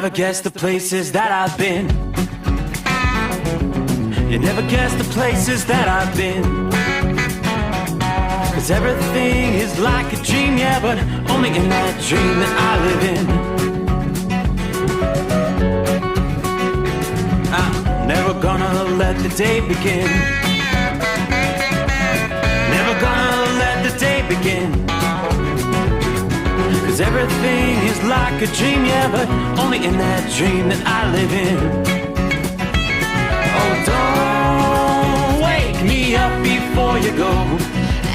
never guess the places that I've been. You never guess the places that I've been. 'Cause everything is like a dream, yeah, but only in that dream that I live in. I'm never gonna let the day begin. Never gonna let the day begin. 'Cause everything is like a dream, yeah, but only in that dream that I live in. Oh, don't wake me up before you go,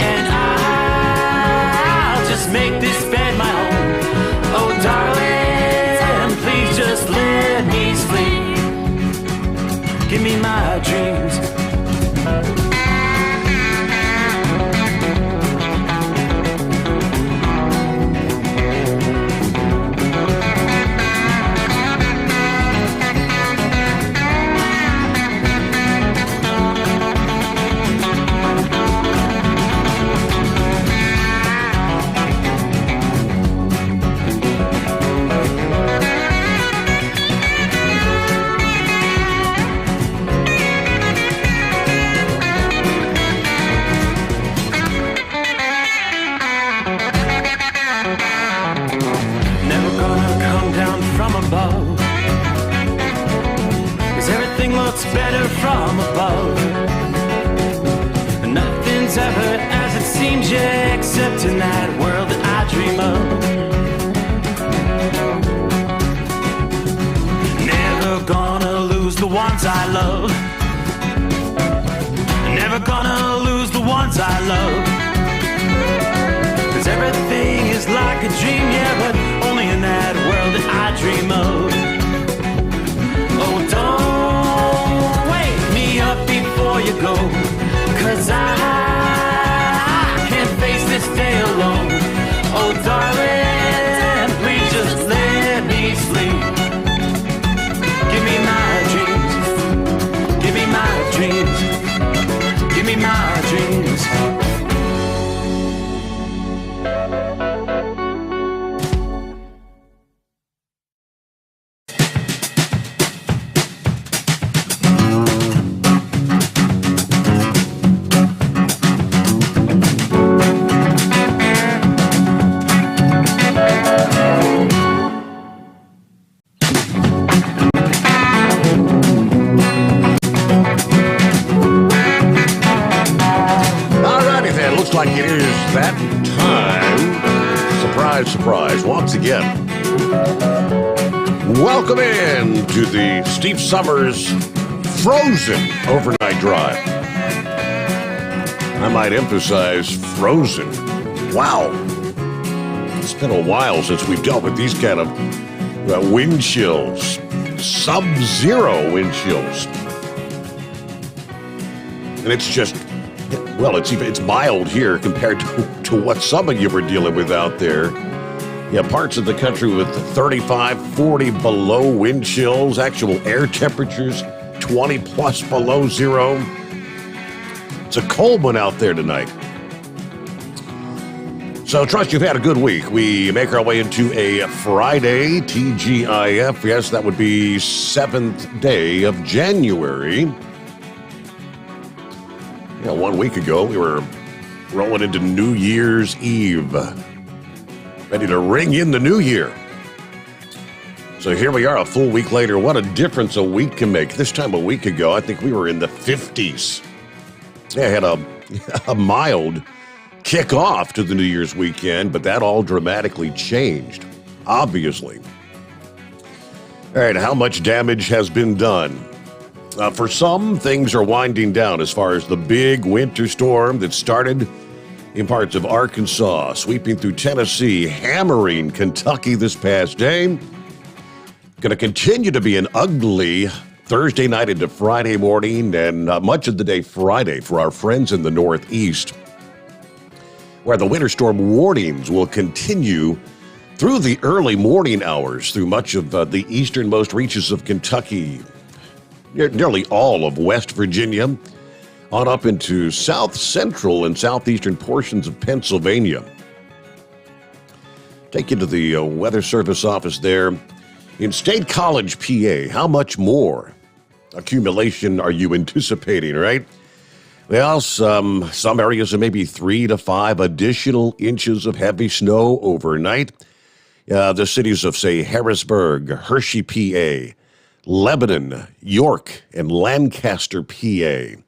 and I'll just make this bed my home. Oh, darling, please just let me sleep. Give me my dreams. Better from above. Nothing's ever as it seems, yeah, except in that world that I dream of. Never gonna lose the ones I love. Never gonna lose the ones I love. 'Cause everything is like a dream, yeah, but only in that world that I dream of. Oh, don't up before you go, 'cause I can't face this day alone. Oh, darling, please just let me sleep. Give me my dreams. Give me my dreams. Give me my dreams. Like it is that time. Surprise, surprise, once again. Welcome in to the Steve Sommers Frozen Overnight Drive. I might emphasize frozen. Wow. It's been a while since we've dealt with these kind of wind chills. Sub-zero wind chills. And it's just... well, it's mild here compared to what some of you were dealing with out there. Yeah, parts of the country with 35, 40 below wind chills, actual air temperatures 20 plus below zero. It's a cold one out there tonight. So trust you've had a good week. We make our way into a Friday, TGIF. Yes, that would be 7th day of January. Yeah, 1 week ago, we were rolling into New Year's Eve, ready to ring in the new year. So here we are a full week later. What a difference a week can make. This time a week ago, I think we were in the 50s. Yeah, I had a mild kickoff to the New Year's weekend, but that all dramatically changed, obviously. All right, how much damage has been done? For some, things are winding down as far as the big winter storm that started in parts of Arkansas, sweeping through Tennessee, hammering Kentucky this past day. Going to continue to be an ugly Thursday night into Friday morning and much of the day Friday for our friends in the Northeast, where the winter storm warnings will continue through the early morning hours through much of the easternmost reaches of Kentucky, nearly all of West Virginia, on up into south central and southeastern portions of Pennsylvania. Take you to the Weather Service office there. In State College, PA, how much more accumulation are you anticipating, right? Well, some areas are maybe 3 to 5 additional inches of heavy snow overnight. The cities of, say, Harrisburg, Hershey, PA, Lebanon, York, and Lancaster, PA.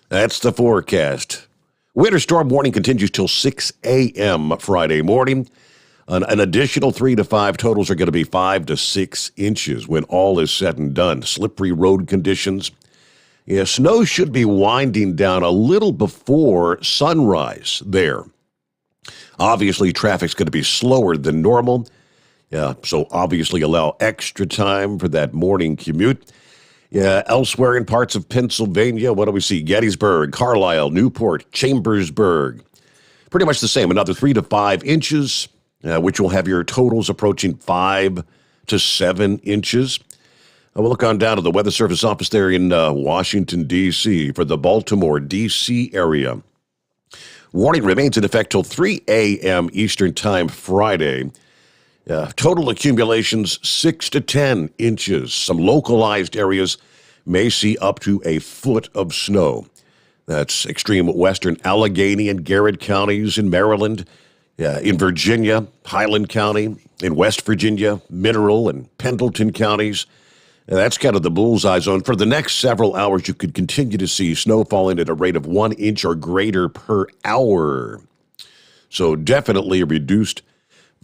That's the forecast. Winter storm warning continues till 6 a.m. Friday morning. An additional 3 to 5 totals are going to be 5 to 6 inches when all is said and done. Slippery road conditions. Yeah, snow should be winding down a little before sunrise there. Obviously, traffic's going to be slower than normal. Yeah, so obviously allow extra time for that morning commute. Yeah, elsewhere in parts of Pennsylvania, what do we see? Gettysburg, Carlisle, Newport, Chambersburg. Pretty much the same, another 3 to 5 inches, which will have your totals approaching 5 to 7 inches. We'll look on down to the Weather Service office there in Washington, D.C. for the Baltimore, D.C. area. Warning remains in effect till 3 a.m. Eastern Time Friday. Total accumulations 6 to 10 inches. Some localized areas may see up to a foot of snow. That's extreme western Allegheny and Garrett counties in Maryland, in Virginia, Highland County, in West Virginia, Mineral and Pendleton counties. That's kind of the bullseye zone. For the next several hours, you could continue to see snow falling at a rate of 1 inch or greater per hour. So definitely reduced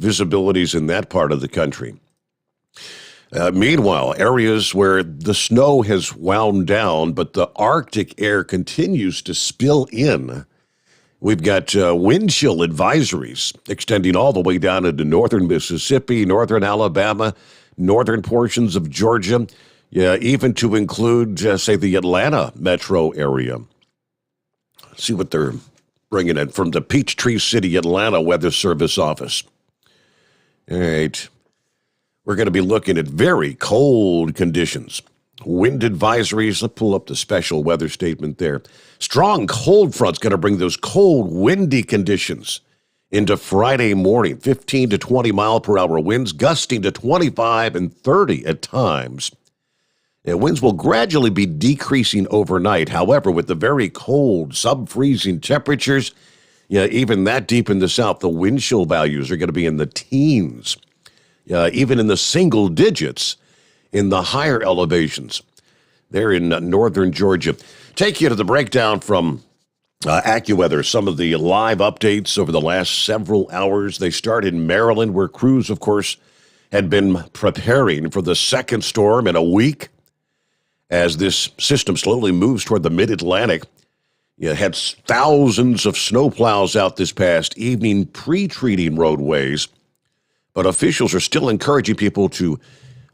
visibilities in that part of the country. Meanwhile, areas where the snow has wound down, but the Arctic air continues to spill in. We've got wind chill advisories extending all the way down into northern Mississippi, northern Alabama, northern portions of Georgia, even to include, say, the Atlanta metro area. See what they're bringing in from the Peachtree City, Atlanta Weather Service office. All right. We're going to be looking at very cold conditions. Wind advisories. Let's pull up the special weather statement there. Strong cold front's going to bring those cold, windy conditions into Friday morning, 15 to 20 mile per hour winds, gusting to 25 and 30 at times. And winds will gradually be decreasing overnight. However, with the very cold, sub-freezing temperatures, even that deep in the south, the wind chill values are going to be in the teens, even in the single digits in the higher elevations. They're in northern Georgia. Take you to the breakdown from AccuWeather, some of the live updates over the last several hours. They start in Maryland, where crews, of course, had been preparing for the second storm in a week. As this system slowly moves toward the mid-Atlantic, you had thousands of snowplows out this past evening pre-treating roadways, but officials are still encouraging people to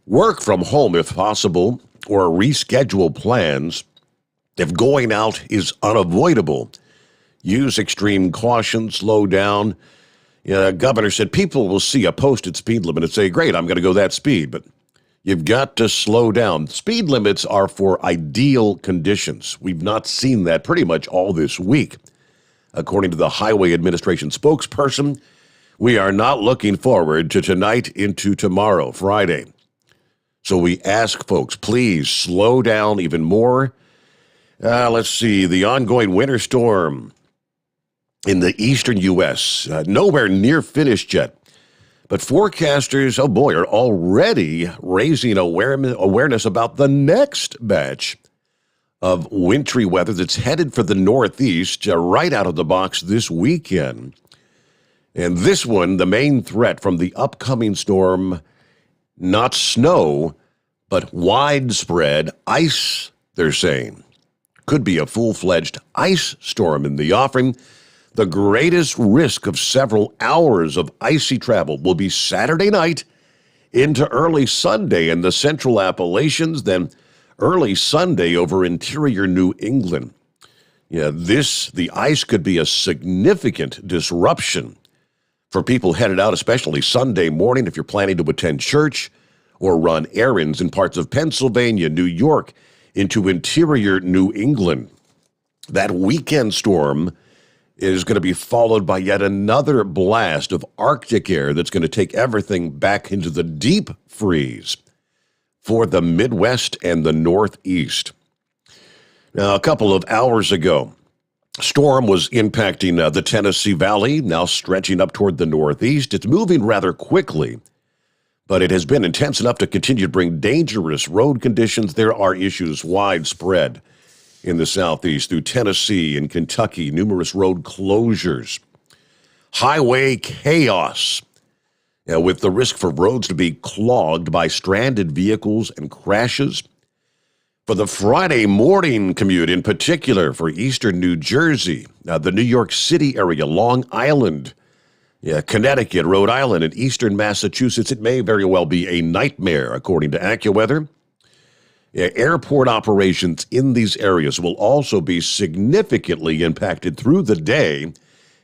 work from home if possible or reschedule plans if going out is unavoidable. Use extreme caution, slow down. Governor said people will see a posted speed limit and say, great, I'm going to go that speed, but you've got to slow down. Speed limits are for ideal conditions. We've not seen that pretty much all this week. According to the Highway Administration spokesperson, we are not looking forward to tonight into tomorrow, Friday. So we ask folks, please slow down even more. Let's see, the ongoing winter storm in the eastern U.S., nowhere near finished yet. But forecasters, oh boy, are already raising awareness about the next batch of wintry weather that's headed for the Northeast right out of the box this weekend. And this one, the main threat from the upcoming storm, not snow, but widespread ice, they're saying. Could be a full-fledged ice storm in the offing. The greatest risk of several hours of icy travel will be Saturday night into early Sunday in the central Appalachians, then early Sunday over interior New England. The ice could be a significant disruption for people headed out, especially Sunday morning if you're planning to attend church or run errands in parts of Pennsylvania, New York, into interior New England. That weekend storm is going to be followed by yet another blast of Arctic air that's going to take everything back into the deep freeze for the Midwest and the Northeast. Now, a couple of hours ago, storm was impacting the Tennessee Valley, now stretching up toward the Northeast. It's moving rather quickly, but it has been intense enough to continue to bring dangerous road conditions. There are issues widespread in the Southeast through Tennessee and Kentucky, numerous road closures, highway chaos, with the risk for roads to be clogged by stranded vehicles and crashes. For the Friday morning commute, in particular for eastern New Jersey, the New York City area, Long Island, Connecticut, Rhode Island, and eastern Massachusetts, it may very well be a nightmare, according to AccuWeather. Airport operations in these areas will also be significantly impacted through the day,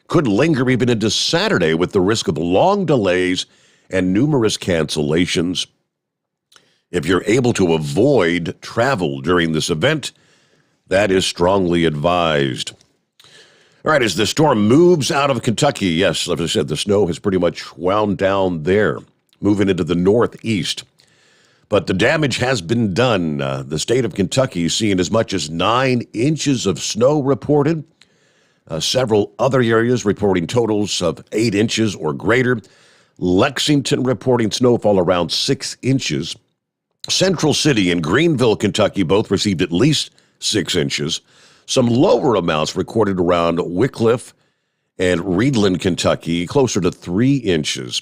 could linger even into Saturday with the risk of long delays and numerous cancellations. If you're able to avoid travel during this event, that is strongly advised. All right, as the storm moves out of Kentucky, yes, like I said, the snow has pretty much wound down there, moving into the Northeast. But the damage has been done. The state of Kentucky is seeing as much as 9 inches of snow reported. Several other areas reporting totals of 8 inches or greater. Lexington reporting snowfall around 6 inches. Central City and Greenville, Kentucky, both received at least 6 inches. Some lower amounts recorded around Wickliffe and Reedland, Kentucky, closer to 3 inches.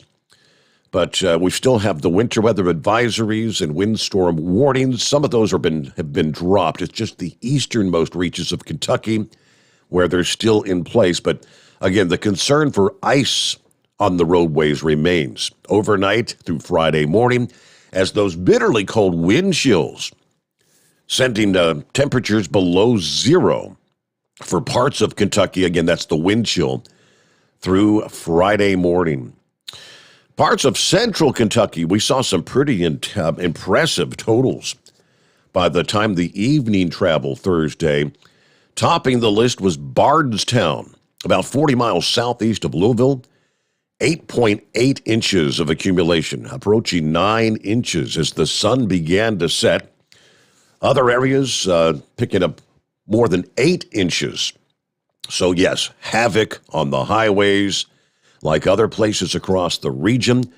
But we still have the winter weather advisories and windstorm warnings. Some of those have been dropped. It's just the easternmost reaches of Kentucky where they're still in place. But again, the concern for ice on the roadways remains overnight through Friday morning, as those bitterly cold wind chills, sending temperatures below zero for parts of Kentucky. Again, that's the wind chill through Friday morning. Parts of central Kentucky, we saw some pretty impressive totals by the time the evening travel Thursday. Topping the list was Bardstown, about 40 miles southeast of Louisville. 8.8 inches of accumulation, approaching 9 inches as the sun began to set. Other areas picking up more than 8 inches. So yes, havoc on the highways, like other places across the region.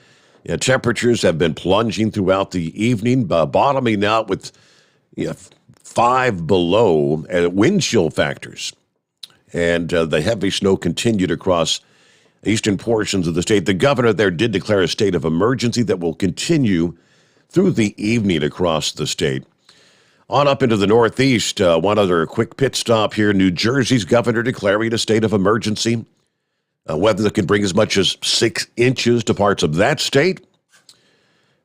Temperatures have been plunging throughout the evening, bottoming out with 5 below wind chill factors. And the heavy snow continued across eastern portions of the state. The governor there did declare a state of emergency that will continue through the evening across the state. On up into the Northeast, one other quick pit stop here. New Jersey's governor declaring a state of emergency. Weather that could bring as much as 6 inches to parts of that state.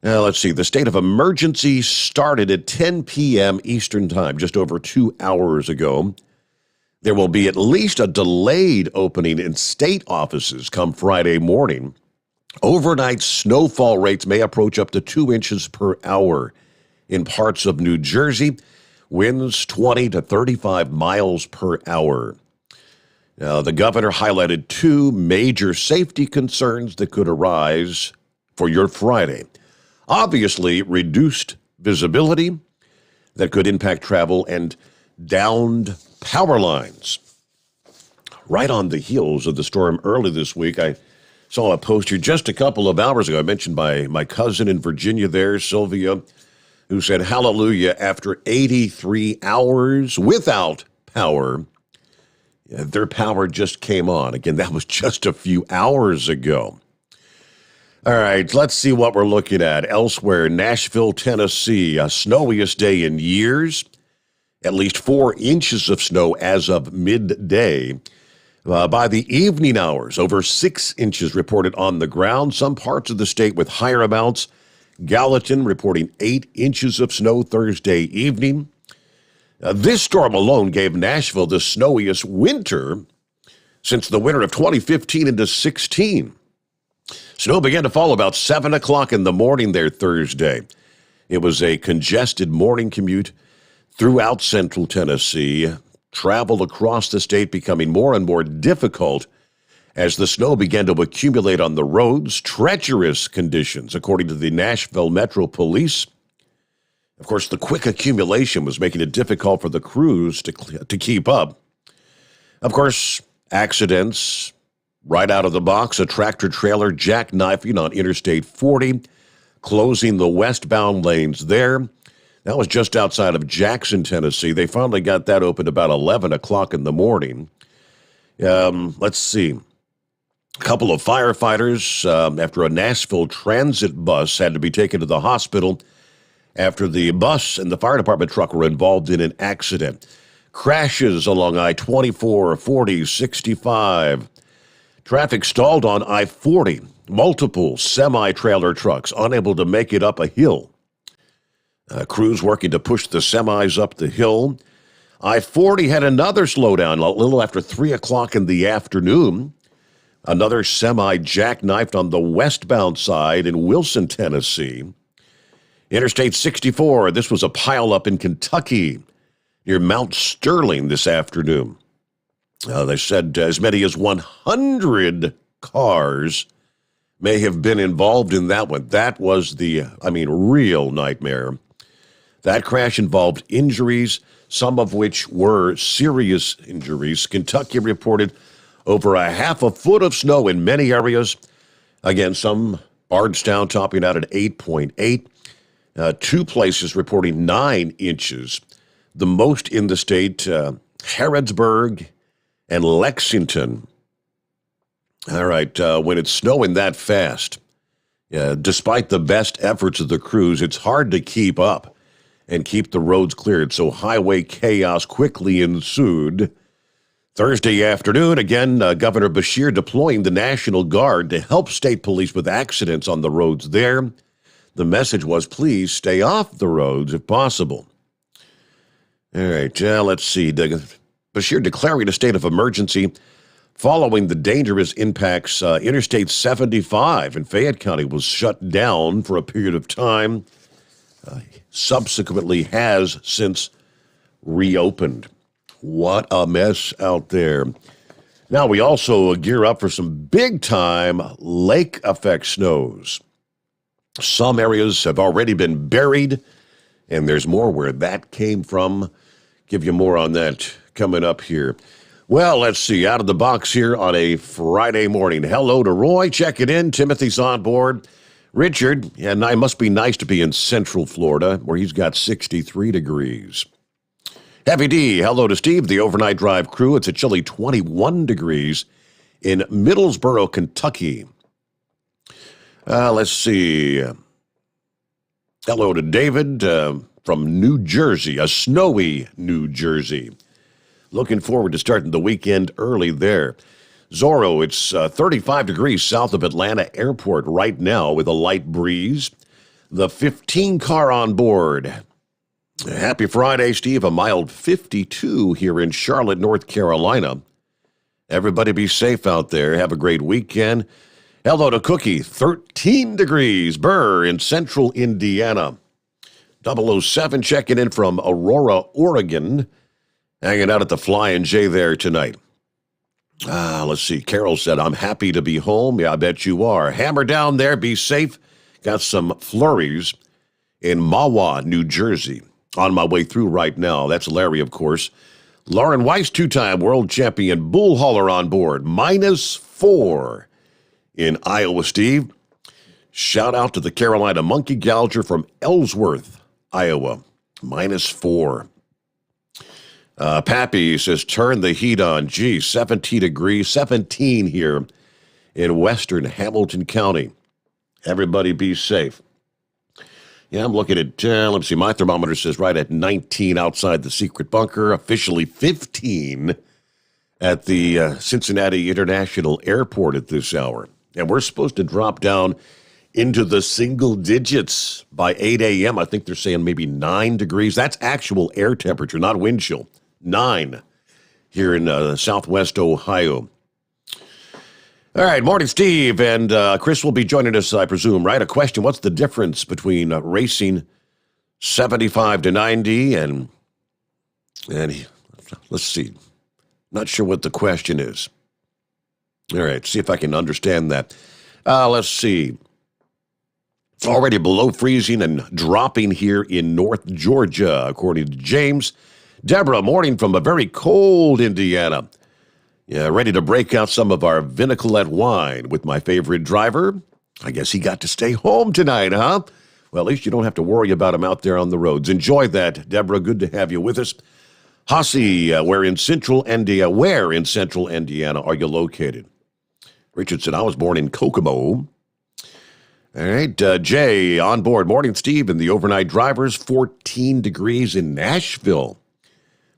Let's see. The state of emergency started at 10 p.m. Eastern time, just over 2 hours ago. There will be at least a delayed opening in state offices come Friday morning. Overnight snowfall rates may approach up to 2 inches per hour in parts of New Jersey. Winds 20 to 35 miles per hour. Now, the governor highlighted 2 major safety concerns that could arise for your Friday. Obviously, reduced visibility that could impact travel and downed power lines. Right on the heels of the storm early this week, I saw a post here just a couple of hours ago. I mentioned my cousin in Virginia there, Sylvia, who said, hallelujah, after 83 hours without power, their power just came on. Again, that was just a few hours ago. All right, let's see what we're looking at. Elsewhere, Nashville, Tennessee, a snowiest day in years. At least 4 inches of snow as of midday. By the evening hours, over 6 inches reported on the ground. Some parts of the state with higher amounts. Gallatin reporting 8 inches of snow Thursday evening. This storm alone gave Nashville the snowiest winter since the winter of 2015 into 16. Snow began to fall about 7 o'clock in the morning there Thursday. It was a congested morning commute throughout central Tennessee. travel across the state becoming more and more difficult as the snow began to accumulate on the roads. Treacherous conditions, according to the Nashville Metro Police. Of course, the quick accumulation was making it difficult for the crews to keep up. Of course, accidents right out of the box. A tractor-trailer jackknifing on Interstate 40, closing the westbound lanes there. That was just outside of Jackson, Tennessee. They finally got that open about 11 o'clock in the morning. Let's see. A couple of firefighters, after a Nashville transit bus had to be taken to the hospital after the bus and the fire department truck were involved in an accident. Crashes along I-24, 40, 65. Traffic stalled on I-40. Multiple semi-trailer trucks unable to make it up a hill. Crews working to push the semis up the hill. I-40 had another slowdown a little after 3 o'clock in the afternoon. Another semi jackknifed on the westbound side in Wilson, Tennessee. Interstate 64, this was a pileup in Kentucky near Mount Sterling this afternoon. They said as many as 100 cars may have been involved in that one. That was real nightmare. That crash involved injuries, some of which were serious injuries. Kentucky reported over a half a foot of snow in many areas. Again, some Bardstown topping out at 8.8. Two places reporting 9 inches. The most in the state, Harrodsburg and Lexington. All right, when it's snowing that fast, despite the best efforts of the crews, it's hard to keep up and keep the roads cleared. So highway chaos quickly ensued. Thursday afternoon, again, Governor Beshear deploying the National Guard to help state police with accidents on the roads there. The message was, please stay off the roads if possible. All right, let's see. Beshear declaring a state of emergency following the dangerous impacts. Interstate 75 in Fayette County was shut down for a period of time. Subsequently has since reopened. What a mess out there. Now we also gear up for some big-time lake effect snows. Some areas have already been buried, and there's more where that came from. Give you more on that coming up here. Well, let's see. Out of the box here on a Friday morning. Hello to Roy. Check it in. Timothy's on board. Richard, and it must be nice to be in Central Florida, where he's got 63 degrees. Heavy D, hello to Steve, the overnight drive crew. It's a chilly 21 degrees in Middlesboro, Kentucky. Let's see. Hello to David from New Jersey, a snowy New Jersey. Looking forward to starting the weekend early there. Zorro, it's 35 degrees south of Atlanta Airport right now with a light breeze. The 15 car on board. Happy Friday, Steve. A mild 52 here in Charlotte, North Carolina. Everybody be safe out there. Have a great weekend. Hello to Cookie, 13 degrees. Burr in central Indiana. 007 checking in from Aurora, Oregon. Hanging out at the Flying J there tonight. Let's see. Carol said, I'm happy to be home. Yeah, I bet you are. Hammer down there. Be safe. Got some flurries in Mahwah, New Jersey. On my way through right now. That's Larry, of course. Lauren Weiss, two-time world champion bull hauler on board. -4 in Iowa, Steve. Shout out to the Carolina Monkey Gouger from Ellsworth, Iowa. -4. Pappy says, turn the heat on. Gee, 17 degrees, 17 here in western Hamilton County. Everybody be safe. Yeah, I'm looking at, let's see, my thermometer says right at 19 outside the secret bunker, officially 15 at the Cincinnati International Airport at this hour. And we're supposed to drop down into the single digits by 8 a.m. I think they're saying maybe 9 degrees. That's actual air temperature, not wind chill. 9 here in southwest Ohio. All right, morning, Steve, and Chris will be joining us, I presume, right? A question, what's the difference between racing 75 to 90 and let's see. Not sure what the question is. All right, see if I can understand that. Let's see. Already below freezing and dropping here in North Georgia, according to James. Deborah, morning from a very cold Indiana. Yeah, ready to break out some of our Vinicolette wine with my favorite driver. I guess he got to stay home tonight, huh? Well, at least you don't have to worry about him out there on the roads. Enjoy that, Deborah. Good to have you with us. Hossie, where in central Indiana are you located? Richardson, I was born in Kokomo. All right, Jay, on board. Morning, Steve, and the overnight drivers, 14 degrees in Nashville.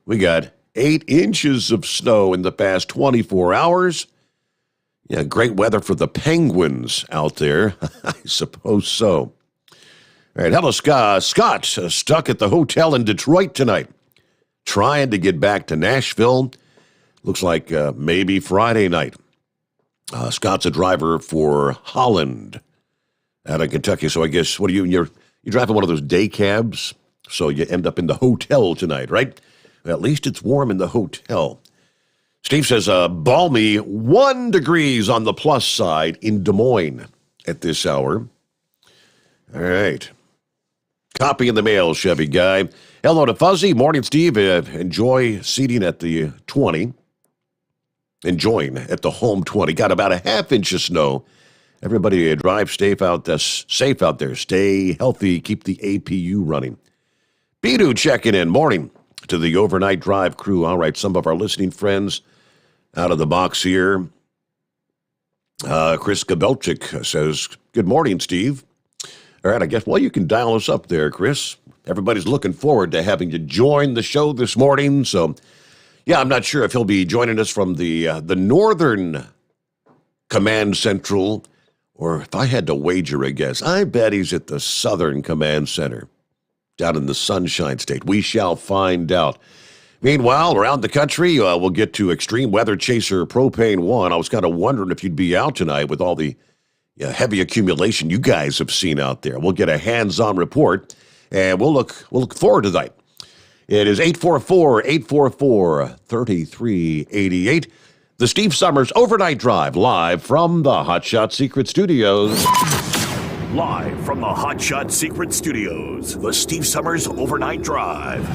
We got 8 inches of snow in the past 24 hours. Yeah, great weather for the penguins out there. I suppose so. All right, hello, Scott. Stuck at the hotel in Detroit tonight, trying to get back to Nashville. Looks like maybe Friday night. Scott's a driver for Holland out of Kentucky. So I guess, what are you're driving one of those day cabs, so you end up in the hotel tonight, right? Well, at least it's warm in the hotel. Steve says balmy 1 degrees on the plus side in Des Moines at this hour. All right. Copy in the mail, Chevy guy. Hello to Fuzzy. Morning, Steve. Enjoy seating at the 20. Enjoying at the home 20. Got about a half inch of snow. Everybody drive safe out there. Stay healthy. Keep the APU running. Bidu checking in. Morning to the overnight drive crew. All right, some of our listening friends out of the box here. Chris Gabelchik says, good morning, Steve. All right, I guess, well, you can dial us up there, Chris. Everybody's looking forward to having you join the show this morning. So, yeah, I'm not sure if he'll be joining us from the northern command central, or if I had to wager a guess, I bet he's at the southern command center down in the Sunshine State. We shall find out. Meanwhile, around the country, we'll get to Extreme Weather Chaser Propane 1. I was kind of wondering if you'd be out tonight with all the heavy accumulation you guys have seen out there. We'll get a hands-on report, and we'll look forward to that. It is 844-844-3388. The Steve Sommers Overnight Drive, live from the Hot Shot Secret Studios. Live from the Hot Shot Secret Studios, the Steve Sommers Overnight Drive.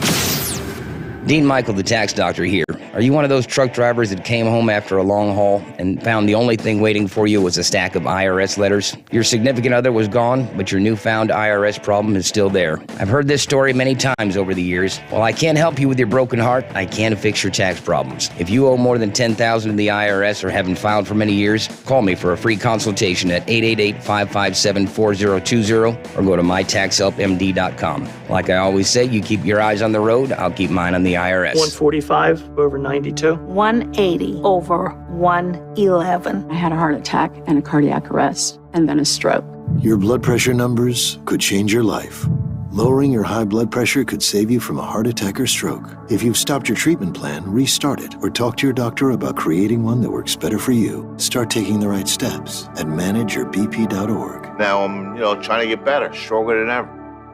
Dean Michael, the tax doctor here. Are you one of those truck drivers that came home after a long haul and found the only thing waiting for you was a stack of IRS letters? Your significant other was gone, but your newfound IRS problem is still there. I've heard this story many times over the years. While I can't help you with your broken heart, I can fix your tax problems. If you owe more than $10,000 to the IRS or haven't filed for many years, call me for a free consultation at 888-557-4020 or go to mytaxhelpmd.com. Like I always say, you keep your eyes on the road, I'll keep mine on the IRS. 145 over 92. 180 over 111. I had a heart attack and a cardiac arrest and then a stroke. Your blood pressure numbers could change your life. Lowering your high blood pressure could save you from a heart attack or stroke. If you've stopped your treatment plan, restart it or talk to your doctor about creating one that works better for you. Start taking the right steps at manageyourbp.org. Now I'm, trying to get better, stronger than ever.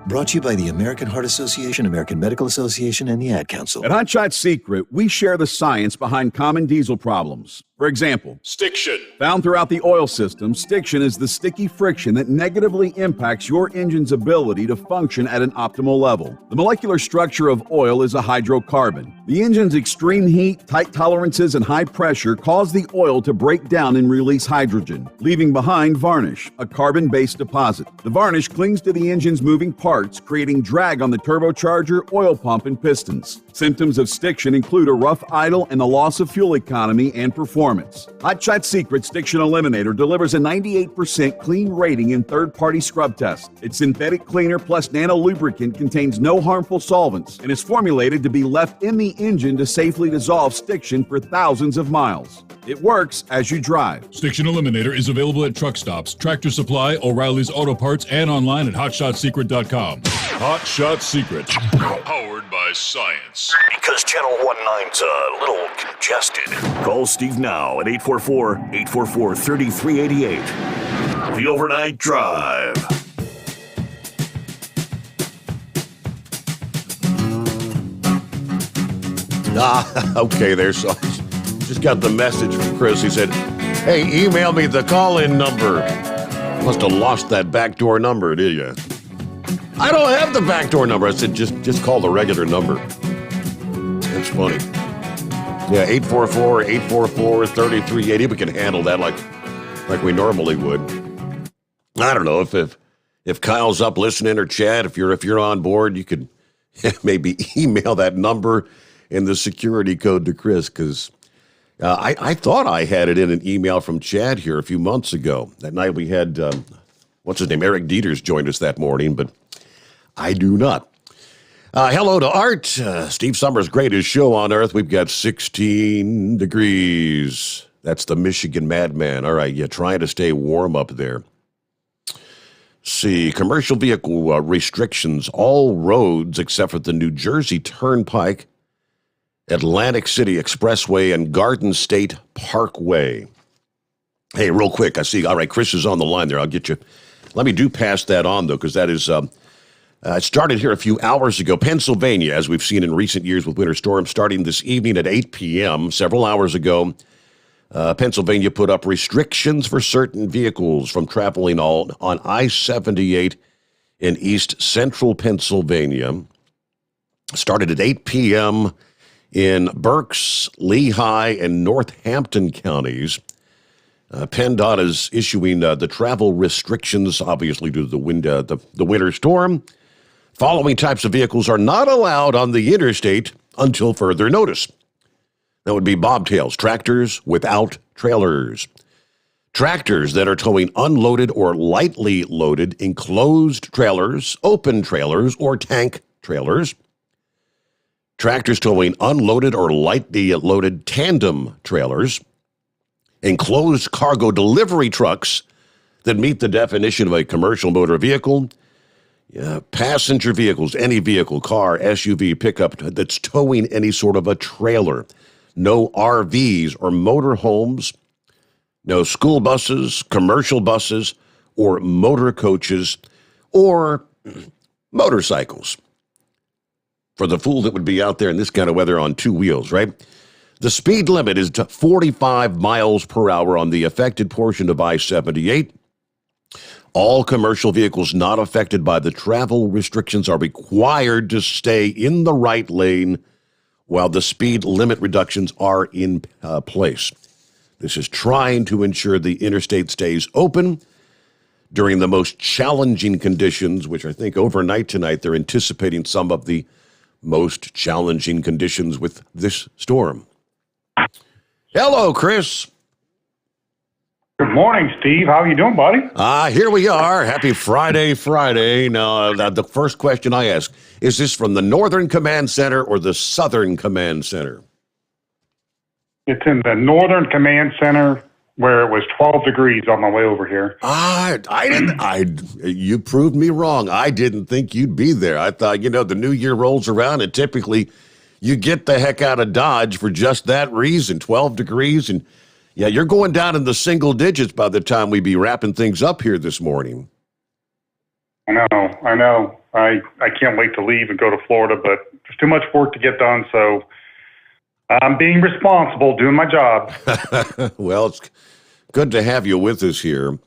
Brought to you by the American Heart Association, American Medical Association, and the Ad Council. At Hot Shot Secret, we share the science behind common diesel problems. For example, Stiction. Found throughout the oil system, stiction is the sticky friction that negatively impacts your engine's ability to function at an optimal level. The molecular structure of oil is a hydrocarbon. The engine's extreme heat, tight tolerances, and high pressure cause the oil to break down and release hydrogen, leaving behind varnish, a carbon-based deposit. The varnish clings to the engine's moving parts, creating drag on the turbocharger, oil pump, and pistons. Symptoms of stiction include a rough idle and the loss of fuel economy and performance. Hot Shot Secret Stiction Eliminator delivers a 98% clean rating in third-party scrub tests. Its synthetic cleaner plus nano lubricant contains no harmful solvents and is formulated to be left in the engine to safely dissolve stiction for thousands of miles. It works as you drive. Stiction Eliminator is available at truck stops, Tractor Supply, O'Reilly's Auto Parts, and online at hotshotsecret.com. Hot Shot Secret. Powered by science. Because Channel 19's a little congested. Call Steve now at 844-844-3388. The Overnight Drive. Okay, there. So just got the message from Chris. He said, hey, email me the call-in number. Must have lost that backdoor number, did you? I don't have the backdoor number. I said, just call the regular number. That's funny. Yeah, 844-844-3380. We can handle that like we normally would. I don't know if Kyle's up listening, or Chad, if you're on board, you could maybe email that number and the security code to Chris, because I thought I had it in an email from Chad here a few months ago. That night we had, what's his name, Eric Dieters joined us that morning, but I do not. Hello to Art. Steve Summers' greatest show on earth. We've got 16 degrees. That's the Michigan Madman. All right, trying to stay warm up there. See, commercial vehicle restrictions, all roads except for the New Jersey Turnpike, Atlantic City Expressway, and Garden State Parkway. Hey, real quick, I see, all right, Chris is on the line there. I'll get you. Let me pass that on, though, because that is, it started here a few hours ago. Pennsylvania, as we've seen in recent years with winter storms, starting this evening at 8 p.m., several hours ago, Pennsylvania put up restrictions for certain vehicles from traveling on I-78 in east central Pennsylvania. Started at 8 p.m. in Berks, Lehigh, and Northampton counties. PennDOT is issuing the travel restrictions, obviously due to the winter storm. Following types of vehicles are not allowed on the interstate until further notice. That would be bobtails, tractors without trailers. Tractors that are towing unloaded or lightly loaded enclosed trailers, open trailers, or tank trailers. Tractors towing unloaded or lightly loaded tandem trailers. Enclosed cargo delivery trucks that meet the definition of a commercial motor vehicle. Passenger vehicles, any vehicle, car, SUV, pickup that's towing any sort of a trailer. No RVs or motor homes, no school buses, commercial buses, or motor coaches, or motorcycles. For the fool that would be out there in this kind of weather on two wheels, right? The speed limit is 45 miles per hour on the affected portion of I-78. All commercial vehicles not affected by the travel restrictions are required to stay in the right lane while the speed limit reductions are in place. This is trying to ensure the interstate stays open during the most challenging conditions, which I think overnight tonight they're anticipating some of the most challenging conditions with this storm. Hello, Chris. Good morning, Steve. How are you doing, buddy? Here we are. Happy Friday. Now, the first question I ask, is this from the Northern Command Center or the Southern Command Center? It's in the Northern Command Center where it was 12 degrees on my way over here. You proved me wrong. I didn't think you'd be there. I thought, the new year rolls around and typically you get the heck out of Dodge for just that reason, 12 degrees. And yeah, you're going down in the single digits by the time we be wrapping things up here this morning. I know. I can't wait to leave and go to Florida, but there's too much work to get done, so I'm being responsible, doing my job. Well, it's good to have you with us here.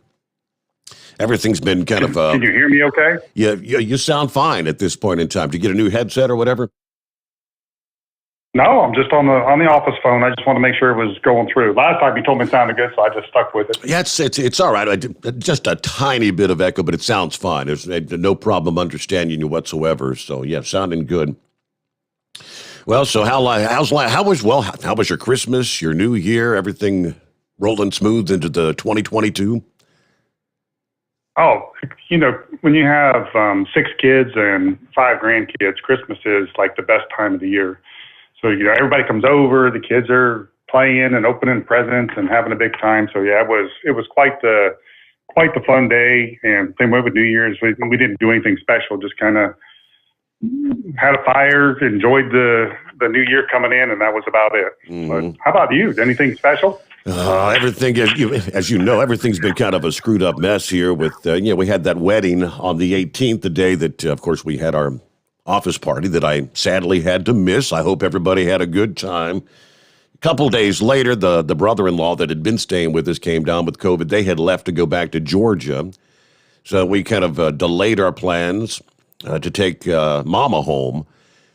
Everything's been kind of... Can you hear me okay? Yeah, you sound fine at this point in time. Did you get a new headset or whatever? No, I'm just on the office phone. I just want to make sure it was going through. Last time you told me it sounded good, so I just stuck with it. Yeah, it's all right. Just a tiny bit of echo, but it sounds fine. There's no problem understanding you whatsoever. So yeah, sounding good. Well, so how was your Christmas, your New Year, everything rolling smooth into the 2022? Oh, when you have 6 kids and 5 grandkids, Christmas is like the best time of the year. So, everybody comes over, the kids are playing and opening presents and having a big time. So yeah, it was quite the fun day. And same way with New Year's, we didn't do anything special, just kind of had a fire, enjoyed the new year coming in, and that was about it. Mm-hmm. But how about you? Anything special? Everything, as you know, everything's been kind of a screwed up mess here with, we had that wedding on the 18th, the day that, of course, we had our office party that I sadly had to miss. I hope everybody had a good time. A couple days later, the brother-in-law that had been staying with us came down with COVID. They had left to go back to Georgia. So we kind of delayed our plans to take Mama home.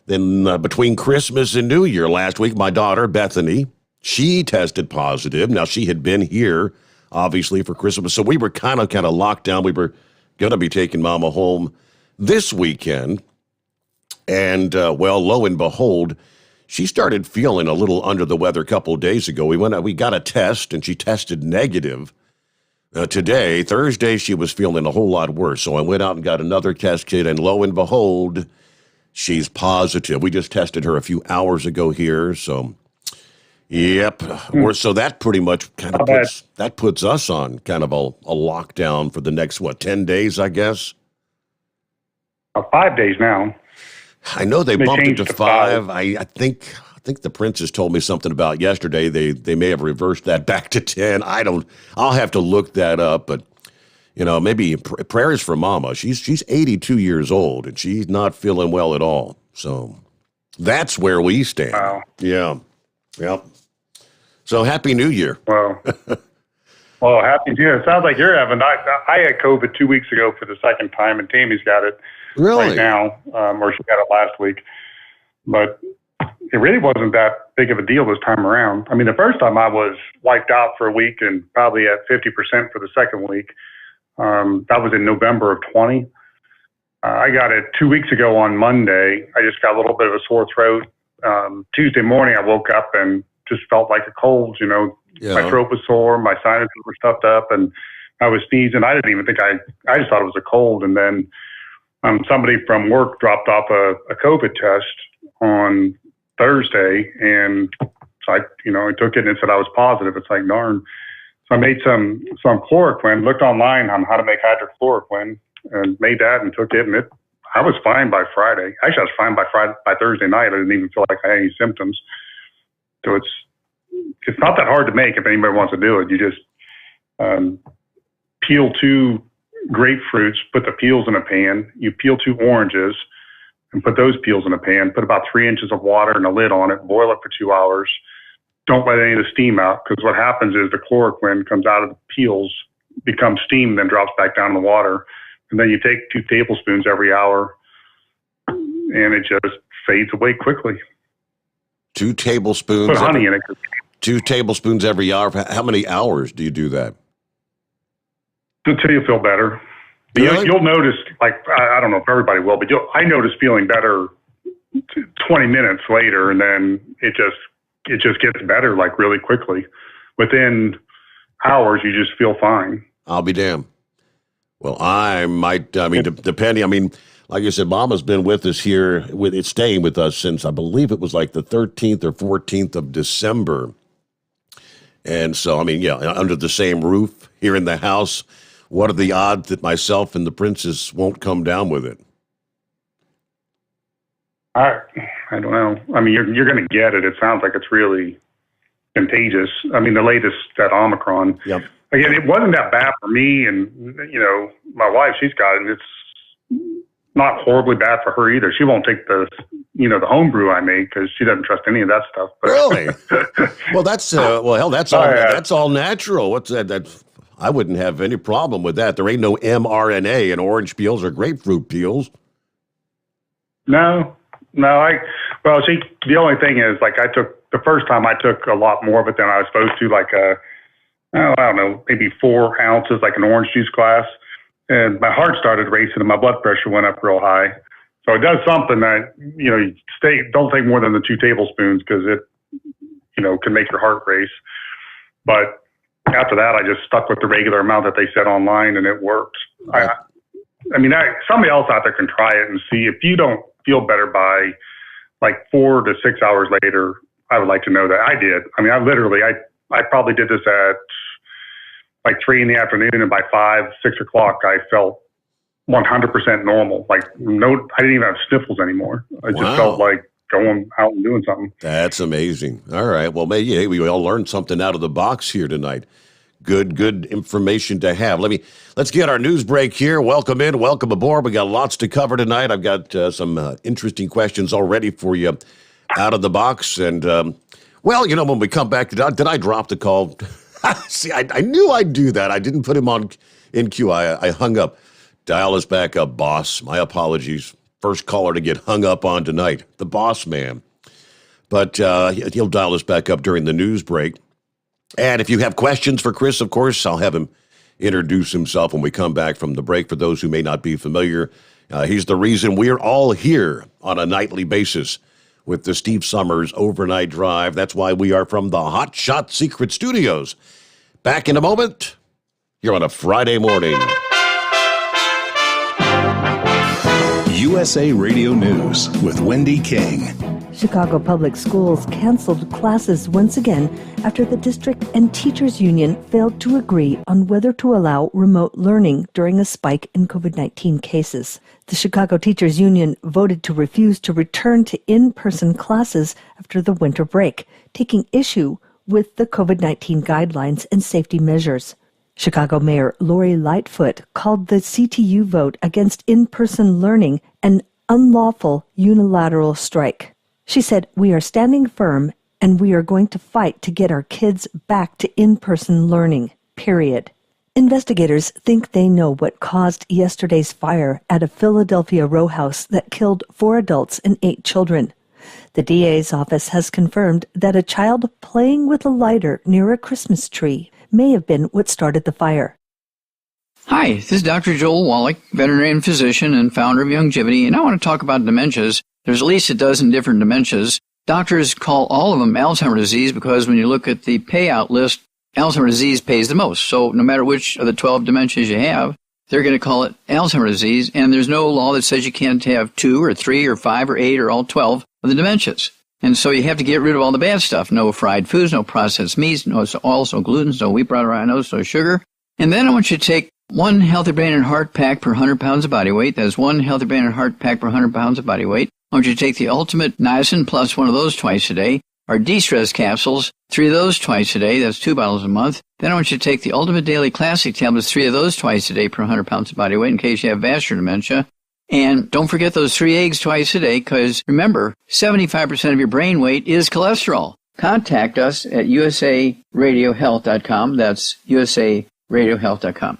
Then between Christmas and New Year last week, my daughter, Bethany, she tested positive. Now, she had been here, obviously, for Christmas. So we were kind of locked down. We were going to be taking Mama home this weekend. And, well, lo and behold, she started feeling a little under the weather a couple of days ago. We got a test, and she tested negative. Today, Thursday, she was feeling a whole lot worse. So I went out and got another test kit, and lo and behold, she's positive. We just tested her a few hours ago here. So, yep. So that pretty much kind of puts us on kind of a lockdown for the next, 10 days, I guess? 5 days now. I know they bumped it to 5. I think the princess told me something about yesterday. They may have reversed that back to 10. I'll have to look that up, but maybe prayers for Mama. She's 82 years old and she's not feeling well at all. So that's where we stand. Wow. Yeah. Yep. So happy New Year. Wow. Well, happy New Year. It sounds like you're having. I had COVID 2 weeks ago for the second time, and Tammy's got it right now, or she got it last week. But it really wasn't that big of a deal this time around. I mean, the first time I was wiped out for a week and probably at 50% for the second week. That was in November of 20. I got it 2 weeks ago on Monday. I just got a little bit of a sore throat. Tuesday morning, I woke up and just felt like a cold, Yeah. My throat was sore, my sinuses were stuffed up, and I was sneezing. I didn't even think I just thought it was a cold. And then somebody from work dropped off a COVID test on Thursday, and so I took it and it said I was positive. It's like, darn. So I made some chloroquine, looked online on how to make hydrochloroquine, and made that and took it, and I was fine by Friday. Actually, I was fine by Thursday night. I didn't even feel like I had any symptoms. So it's not that hard to make if anybody wants to do it. You just peel 2 grapefruits, put the peels in a pan. You peel 2 oranges and put those peels in a pan. Put about 3 inches of water and a lid on it. Boil it for 2 hours. Don't let any of the steam out, because what happens is the chloroquine comes out of the peels, becomes steam, then drops back down in the water. And then you take 2 tablespoons every hour, and it just fades away quickly. 2 tablespoons. Put honey in it. 2 tablespoons every hour. How many hours do you do that? Until you feel better. Really? You'll notice, like, I don't know if everybody will, but I notice feeling better 20 minutes later, and then it just gets better, like, really quickly. Within hours, you just feel fine. I'll be damned. Well, I might, depending, like you said, Mama's been with us here, it's staying with us since, I believe it was like the 13th or 14th of December. And so, under the same roof here in the house, what are the odds that myself and the princess won't come down with it? I don't know. You're going to get it. It sounds like it's really contagious. The latest, that Omicron. Yep. Again, it wasn't that bad for me, and my wife, she's got it. And it's not horribly bad for her either. She won't take the home brew I make because she doesn't trust any of that stuff. But. Really? Well, that's that's all natural. What's that? I wouldn't have any problem with that. There ain't no mRNA in orange peels or grapefruit peels. No. The only thing is, like, the first time I took a lot more of it than I was supposed to, like I don't know, maybe 4 ounces, like an orange juice glass. And my heart started racing and my blood pressure went up real high. So it does something that, don't take more than the 2 tablespoons, because it, can make your heart race. But after that, I just stuck with the regular amount that they said online, and it worked. Right. Somebody else out there can try it and see. If you don't feel better by like 4 to 6 hours later, I would like to know that. I did. I probably did this at like 3 in the afternoon, and by 5, 6 o'clock, I felt 100% normal. Like, no, I didn't even have sniffles anymore. I just felt like going out and doing something. That's amazing. All right. Well, maybe we all learned something out of the box here tonight. Good information to have. Let's get our news break here. Welcome in, welcome aboard. We got lots to cover tonight. I've got some interesting questions already for you out of the box. And, when we come back, did I drop the call? See, I knew I'd do that. I didn't put him on in queue. I hung up. Dial us back up, boss. My apologies. First caller to get hung up on tonight, the boss man. But he'll dial us back up during the news break. And if you have questions for Chris, of course, I'll have him introduce himself when we come back from the break. For those who may not be familiar, he's the reason we're all here on a nightly basis with the Steve Sommers Overnight Drive. That's why we are from the Hot Shot Secret Studios. Back in a moment. You're on a Friday morning. USA Radio News with Wendy King. Chicago Public Schools canceled classes once again after the district and teachers union failed to agree on whether to allow remote learning during a spike in COVID-19 cases. The Chicago Teachers Union voted to refuse to return to in-person classes after the winter break, taking issue with the COVID-19 guidelines and safety measures. Chicago Mayor Lori Lightfoot called the CTU vote against in-person learning an unlawful unilateral strike. She said, "We are standing firm and we are going to fight to get our kids back to in-person learning, period." Investigators think they know what caused yesterday's fire at a Philadelphia row house that killed 4 adults and 8 children. The DA's office has confirmed that a child playing with a lighter near a Christmas tree may have been what started the fire. Hi, this is Dr. Joel Wallach, veterinarian physician and founder of Youngevity, and I want to talk about dementias. There's at least a dozen different dementias. Doctors call all of them Alzheimer's disease because when you look at the payout list, Alzheimer's disease pays the most. So no matter which of the 12 dementias you have, they're going to call it Alzheimer's disease, and there's no law that says you can't have 2 or 3 or 5 or 8 or all 12 of the dementias. And so you have to get rid of all the bad stuff. No fried foods, no processed meats, no oils, no gluten, no wheat, bran, rhinos, no sugar. And then I want you to take 1 Healthy Brain and Heart pack per 100 pounds of body weight. That's 1 Healthy Brain and Heart pack per 100 pounds of body weight. I want you to take the Ultimate Niacin plus 1 of those twice a day. Our de-stress capsules, 3 of those twice a day. That's 2 bottles a month. Then I want you to take the Ultimate Daily Classic tablets, 3 of those twice a day per 100 pounds of body weight in case you have vascular dementia. And don't forget those 3 eggs twice a day because, remember, 75% of your brain weight is cholesterol. Contact us at usaradiohealth.com. That's usaradiohealth.com.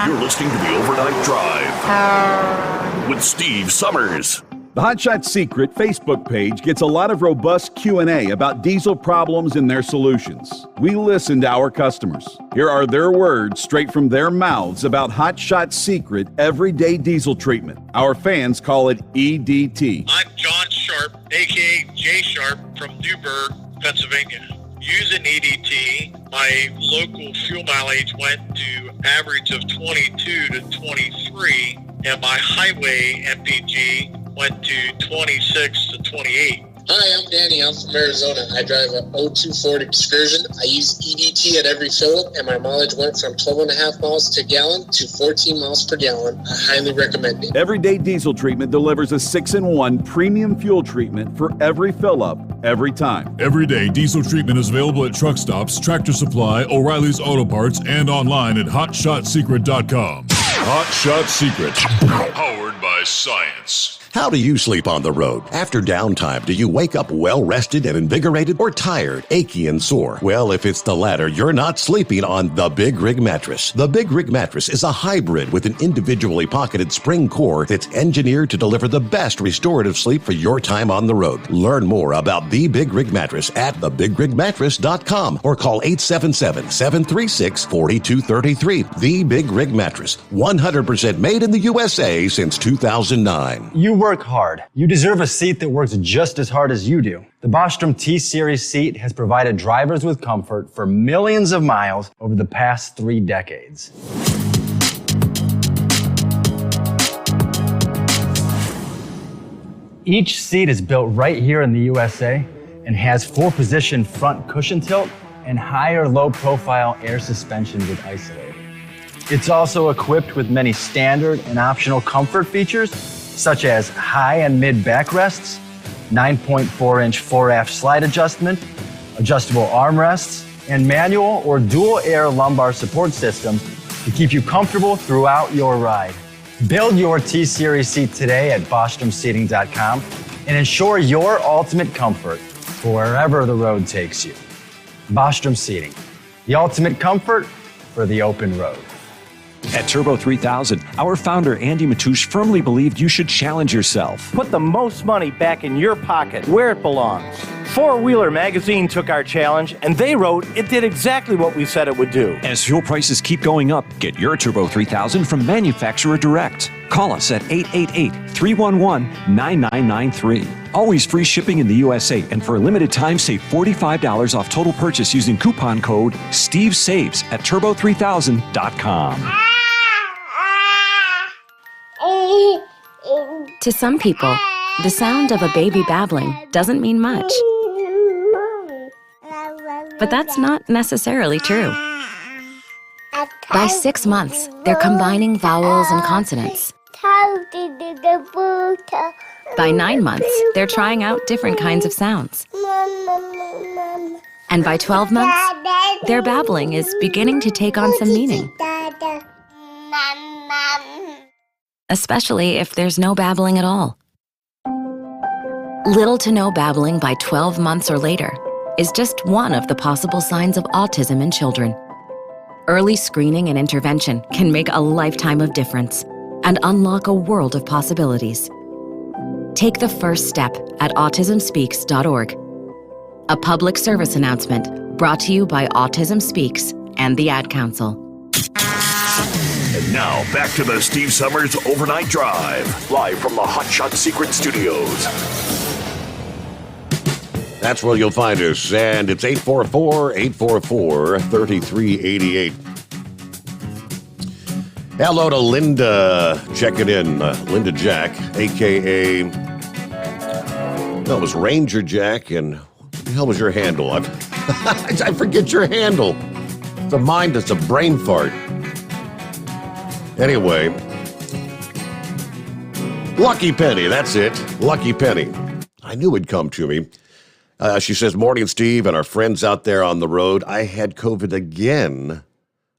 You're listening to the Overnight Drive with Steve Sommers. The Hot Shot Secret Facebook page gets a lot of robust Q&A about diesel problems and their solutions. We listen to our customers. Here are their words straight from their mouths about Hot Shot Secret everyday diesel treatment. Our fans call it EDT. I'm John Sharp, a.k.a. Jay Sharp from Newburgh, Pennsylvania. Using EDT, my local fuel mileage went to average of 22 to 23, and my highway MPG went to 26 to 28. Hi, I'm Danny. I'm from Arizona. I drive a 02 Ford Excursion. I use EDT at every fill-up, and my mileage went from 12.5 miles to gallon to 14 miles per gallon. I highly recommend it. Everyday diesel treatment delivers a 6-in-1 premium fuel treatment for every fill-up, every time. Everyday diesel treatment is available at truck stops, Tractor Supply, O'Reilly's Auto Parts, and online at HotShotSecret.com. Hot Shot Secret, powered by science. How do you sleep on the road? After downtime, do you wake up well-rested and invigorated or tired, achy, and sore? Well, if it's the latter, you're not sleeping on the Big Rig Mattress. The Big Rig Mattress is a hybrid with an individually pocketed spring core that's engineered to deliver the best restorative sleep for your time on the road. Learn more about the Big Rig Mattress at thebigrigmattress.com or call 877-736-4233. The Big Rig Mattress, 100% made in the USA since 2009. You work hard. You deserve a seat that works just as hard as you do. The Bostrom T-Series seat has provided drivers with comfort for millions of miles over the past 3 decades. Each seat is built right here in the USA and has 4-position front cushion tilt and higher low-profile air suspension with isolator. It's also equipped with many standard and optional comfort features such as high and mid backrests, 9.4-inch fore-aft slide adjustment, adjustable armrests, and manual or dual air lumbar support systems to keep you comfortable throughout your ride. Build your T-Series seat today at BostromSeating.com and ensure your ultimate comfort for wherever the road takes you. Bostrom Seating, the ultimate comfort for the open road. At Turbo 3000, our founder Andy Matouche firmly believed you should challenge yourself. Put the most money back in your pocket where it belongs. Four Wheeler magazine took our challenge and they wrote it did exactly what we said it would do. As fuel prices keep going up, get your Turbo 3000 from manufacturer direct. Call us at 888-311-9993. Always free shipping in the USA, and for a limited time, save $45 off total purchase using coupon code SteveSaves at turbo3000.com. To some people, the sound of a baby babbling doesn't mean much. But that's not necessarily true. By 6 months, they're combining vowels and consonants. By 9 months, they're trying out different kinds of sounds. And by 12 months, their babbling is beginning to take on some meaning. Especially if there's no babbling at all. Little to no babbling by 12 months or later is just one of the possible signs of autism in children. Early screening and intervention can make a lifetime of difference and unlock a world of possibilities. Take the first step at autismspeaks.org. A public service announcement brought to you by Autism Speaks and the Ad Council. And now, back to the Steve Summers Overnight Drive, live from the Hot Shot Secret Studios. That's where you'll find us, and it's 844-844-3388. Hello to Linda checking in. Linda Jack, a.k.a. No, it was Ranger Jack, and what the hell was your handle? I forget your handle. It's a mind that's a brain fart. Anyway, Lucky Penny, that's it. Lucky Penny. I knew it'd come to me. She says, morning, Steve, and our friends out there on the road. I had COVID again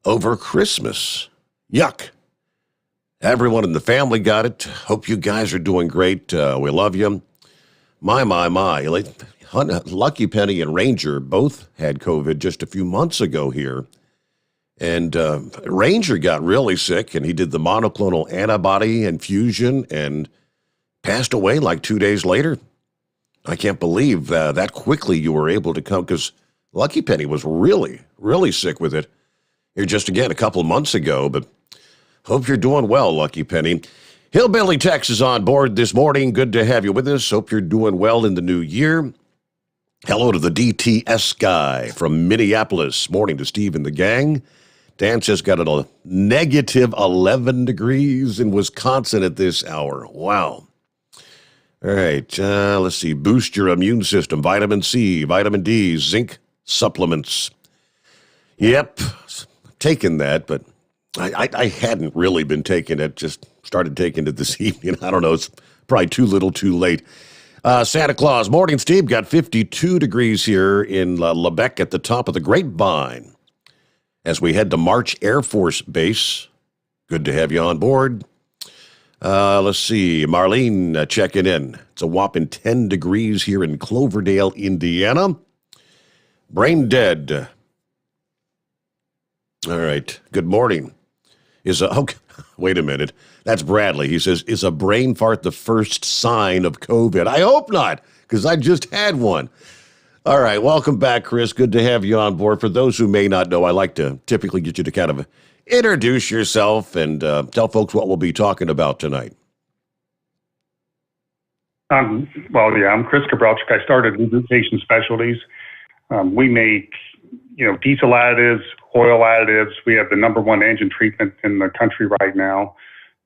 over Christmas. Yuck. Everyone in the family got it. Hope you guys are doing great. We love you. My. Lucky Penny and Ranger both had COVID just a few months ago here. And Ranger got really sick, and he did the monoclonal antibody infusion and passed away like 2 days later. I can't believe that quickly you were able to come, because Lucky Penny was really, really sick with it here just again a couple of months ago. But hope you're doing well, Lucky Penny. Hillbilly Tex is on board this morning. Good to have you with us. Hope you're doing well in the new year. Hello to the DTS guy from Minneapolis. Morning to Steve and the gang. Dan says got a negative 11 degrees in Wisconsin at this hour. Wow. All right, let's see. Boost your immune system. Vitamin C, vitamin D, zinc supplements. Yep, taking that, but I hadn't really been taking it. Just started taking it this evening. I don't know. It's probably too little, too late. Santa Claus. Morning, Steve. Got 52 degrees here in Lebec at the top of the Grapevine as we head to March Air Force Base. Good to have you on board. Let's see. Marlene checking in. It's a whopping 10 degrees here in Cloverdale, Indiana. Brain dead. All right. Good morning. Wait a minute. That's Bradley. He says, is a brain fart the first sign of COVID? I hope not, because I just had one. All right. Welcome back, Chris. Good to have you on board. For those who may not know, I like to typically get you to kind of introduce yourself and tell folks what we'll be talking about tonight. I'm Chris Kabralchik. I started Lubrication Specialties. We make, diesel additives, oil additives. We have the number one engine treatment in the country right now.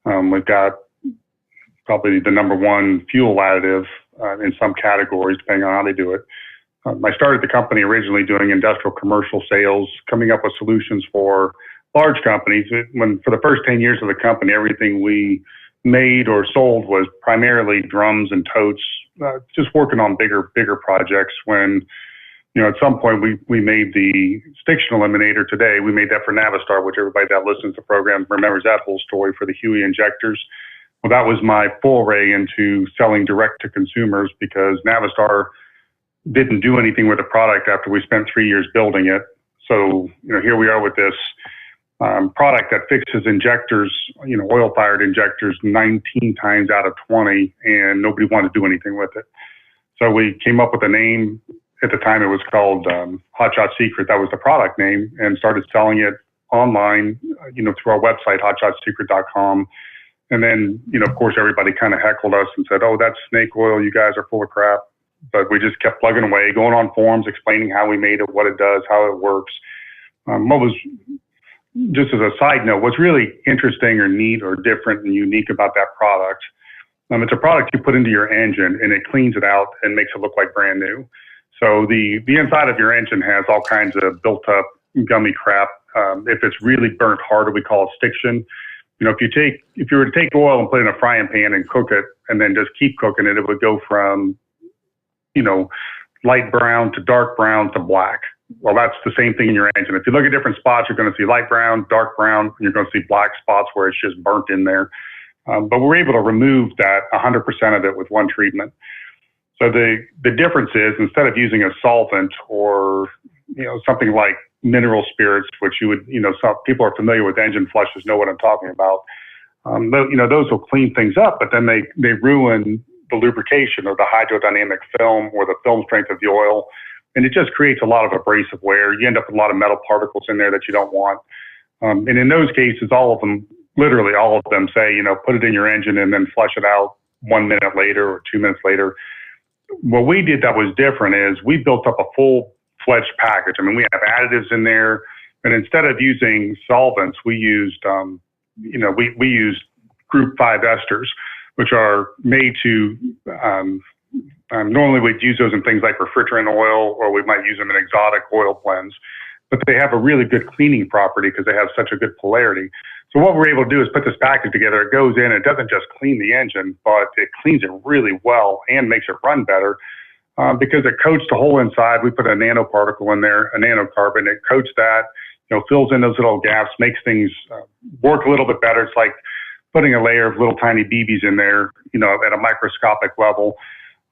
We've got probably the number one fuel additive in some categories, depending on how they do it. I started the company originally doing industrial commercial sales, coming up with solutions for large companies. For the first 10 years of the company, everything we made or sold was primarily drums and totes, just working on bigger projects. When At some point we made the Stiction Eliminator today. We made that for Navistar, which everybody that listens to the program remembers that whole story for the Huey injectors. Well, that was my foray into selling direct to consumers because Navistar didn't do anything with the product after we spent 3 years building it. So, here we are with this product that fixes injectors, oil-fired injectors 19 times out of 20, and nobody wanted to do anything with it. So we came up with a name. At the time, it was called Hot Shot Secret. That was the product name, and started selling it online, through our website, hotshotsecret.com. And then, of course, everybody kind of heckled us and said, "Oh, that's snake oil. You guys are full of crap." But we just kept plugging away, going on forums, explaining how we made it, what it does, how it works. What was, just as a side note, what's really interesting or neat or different and unique about that product, it's a product you put into your engine and it cleans it out and makes it look like brand new. So the inside of your engine has all kinds of built up gummy crap. If it's really burnt harder, we call it stiction. If you were to take oil and put it in a frying pan and cook it and then just keep cooking it, it would go from, light brown to dark brown to black. Well, that's the same thing in your engine. If you look at different spots, you're going to see light brown, dark brown, and you're going to see black spots where it's just burnt in there. But we're able to remove that 100% of it with one treatment. So the difference is, instead of using a solvent or, something like mineral spirits, which you would, some people are familiar with engine flushes, know what I'm talking about. Those will clean things up, but then they ruin the lubrication or the hydrodynamic film or the film strength of the oil. And it just creates a lot of abrasive wear. You end up with a lot of metal particles in there that you don't want. And in those cases, literally all of them say, put it in your engine and then flush it out 1 minute later or 2 minutes later. What we did that was different is we built up a full-fledged package. We have additives in there. And instead of using solvents, we used, we used group 5 esters, which are made to, normally we'd use those in things like refrigerant oil, or we might use them in exotic oil blends, but they have a really good cleaning property because they have such a good polarity. So what we're able to do is put this package together. It goes in, it doesn't just clean the engine, but it cleans it really well and makes it run better because it coats the whole inside. We put a nanoparticle in there, a nanocarbon. It coats that, fills in those little gaps, makes things work a little bit better. It's like putting a layer of little tiny BBs in there, at a microscopic level.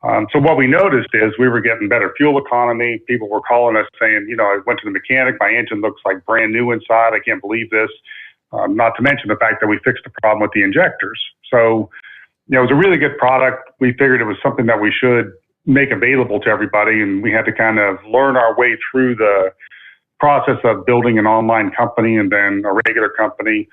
So what we noticed is we were getting better fuel economy. People were calling us saying, I went to the mechanic, my engine looks like brand new inside. I can't believe this. Not to mention the fact that we fixed the problem with the injectors. So, it was a really good product. We figured it was something that we should make available to everybody, and we had to kind of learn our way through the process of building an online company and then a regular company.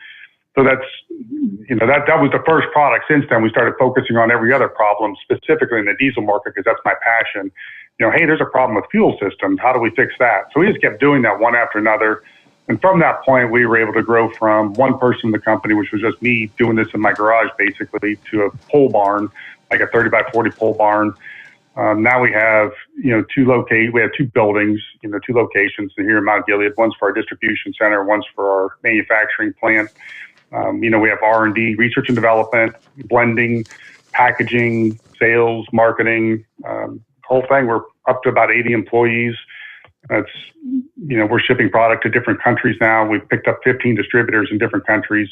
So that's, that was the first product. Since then, we started focusing on every other problem, specifically in the diesel market, because that's my passion. Hey, there's a problem with fuel systems. How do we fix that? So we just kept doing that one after another. And from that point, we were able to grow from one person in the company, which was just me doing this in my garage, basically, to a pole barn, like a 30 by 40 pole barn. Now we have, we have 2 buildings, 2 locations here in Mount Gilead. One's for our distribution center, one's for our manufacturing plant. We have R&D, research and development, blending, packaging, sales, marketing, whole thing. We're up to about 80 employees. That's, we're shipping product to different countries now. We've picked up 15 distributors in different countries.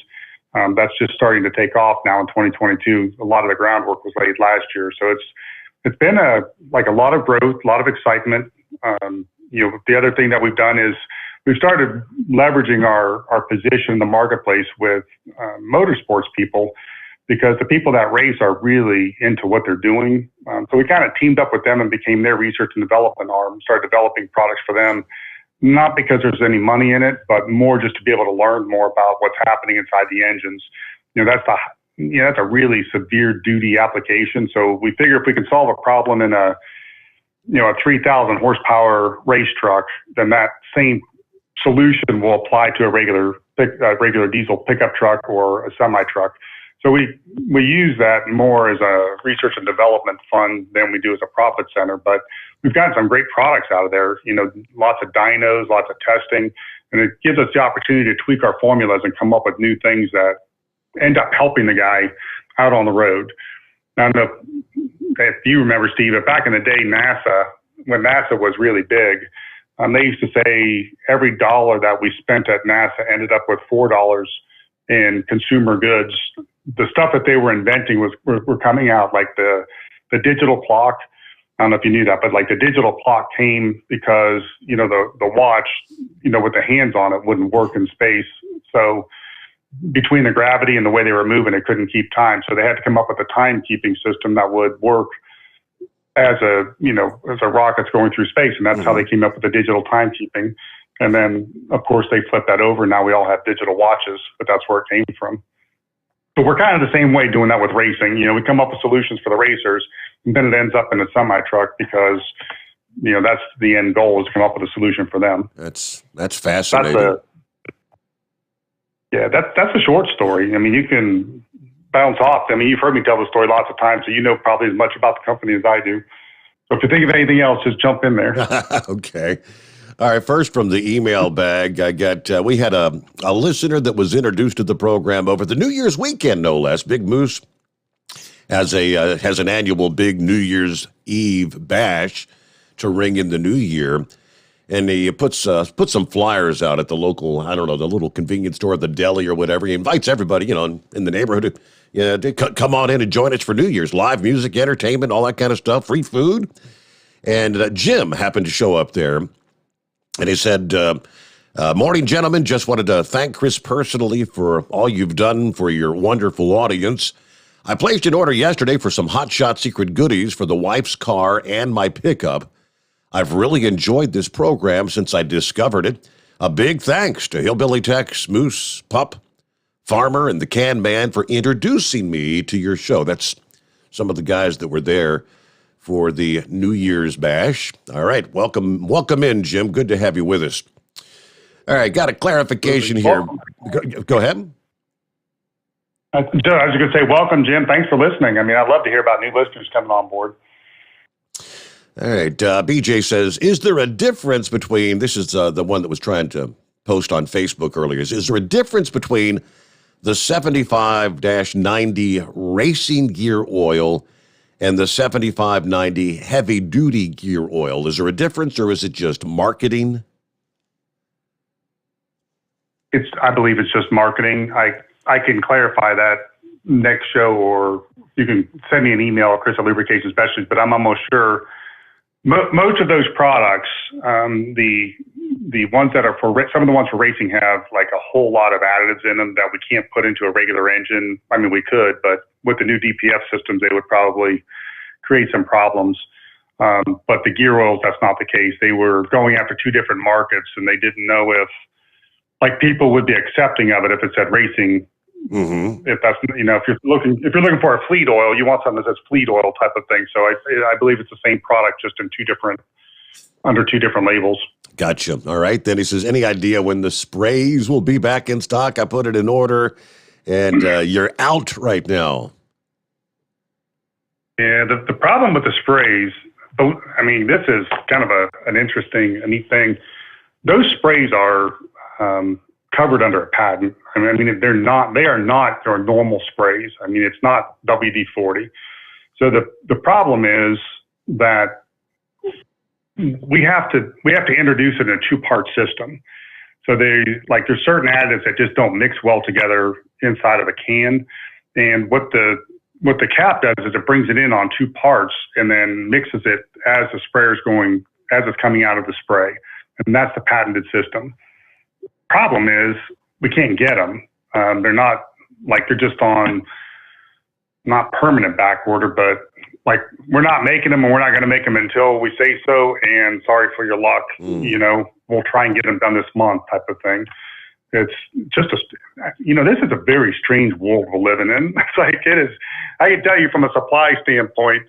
That's just starting to take off now in 2022. A lot of the groundwork was laid last year. So it's been a lot of growth, a lot of excitement. The other thing that we've done is we've started leveraging our position in the marketplace with motorsports people, because the people that race are really into what they're doing. So we kind of teamed up with them and became their research and development arm, started developing products for them, not because there's any money in it, but more just to be able to learn more about what's happening inside the engines. That's a really severe duty application. So we figure if we can solve a problem in a 3,000 horsepower race truck, then that same solution will apply to a regular diesel pickup truck or a semi truck. So we use that more as a research and development fund than we do as a profit center. But we've gotten some great products out of there, lots of dynos, lots of testing, and it gives us the opportunity to tweak our formulas and come up with new things that end up helping the guy out on the road. Now, if you remember, Steve, back in the day, NASA when NASA was really big, they used to say every dollar that we spent at NASA ended up with $4 in consumer goods. The stuff that they were inventing were coming out, like the digital clock. I don't know if you knew that, but like the digital clock came because, the watch, with the hands on it wouldn't work in space. So between the gravity and the way they were moving, it couldn't keep time. So they had to come up with a timekeeping system that would work as a rocket's going through space. And that's how they came up with the digital timekeeping. And then, of course, they flipped that over. Now we all have digital watches, but that's where it came from. But we're kind of the same way doing that with racing. We come up with solutions for the racers, and then it ends up in a semi-truck because, that's the end goal, is to come up with a solution for them. That's fascinating. That's a short story. I mean, you can bounce off. I mean, you've heard me tell the story lots of times, so you know probably as much about the company as I do. So if you think of anything else, just jump in there. Okay. All right. First, from the email bag, I got we had a listener that was introduced to the program over the New Year's weekend, no less. Big Moose has an annual big New Year's Eve bash to ring in the new year. And he puts some flyers out at the local, I don't know, the little convenience store, the deli or whatever. He invites everybody, in the neighborhood to come on in and join us for New Year's. Live music, entertainment, all that kind of stuff, free food. And Jim happened to show up there. And he said, morning, gentlemen. Just wanted to thank Chris personally for all you've done for your wonderful audience. I placed an order yesterday for some Hot Shot Secret goodies for the wife's car and my pickup. I've really enjoyed this program since I discovered it. A big thanks to Hillbilly Tex, Moose, Pup, Farmer, and the Can Man for introducing me to your show. That's some of the guys that were there for the New Year's bash. All right, welcome in, Jim. Good to have you with us. All right, got a clarification here. Go ahead. I was going to say, welcome, Jim. Thanks for listening. I mean, I'd love to hear about new listeners coming on board. All right, BJ says, is there a difference between, this is the one that was trying to post on Facebook earlier, is there a difference between the 75-90 racing gear oil and the 75-90 heavy-duty gear oil? Is there a difference, or is it just marketing? I believe it's just marketing. I can clarify that next show, or you can send me an email at Chris at Lubrication Specialties, but I'm almost sure most of those products, the ones that are some of the ones for racing have like a whole lot of additives in them that we can't put into a regular engine. I mean, we could, but with the new DPF systems, they would probably create some problems. But the gear oils, that's not the case. They were going after two different markets, and they didn't know if people would be accepting of it if it said racing. Mm-hmm. If that's, if you're looking for a fleet oil, you want something that says fleet oil type of thing. So I believe it's the same product, just in under two different labels. Gotcha. All right. Then he says, any idea when the sprays will be back in stock? I put it in order, and you're out right now. Yeah. The problem with the sprays, I mean, this is kind of a neat thing. Those sprays are covered under a patent. I mean, they are not their normal sprays. I mean, it's not WD-40. So the problem is that we have to introduce it in a two-part system. So there's certain additives that just don't mix well together inside of a can. And what the cap does is it brings it in on two parts and then mixes it as it's coming out of the spray. And that's the patented system. Problem is we can't get them. They're just on not permanent back order, but we're not making them, and we're not going to make them until we say so. And sorry for your luck. We'll try and get them done this month, type of thing. It's just this is a very strange world we're living in. It is. I can tell you from a supply standpoint,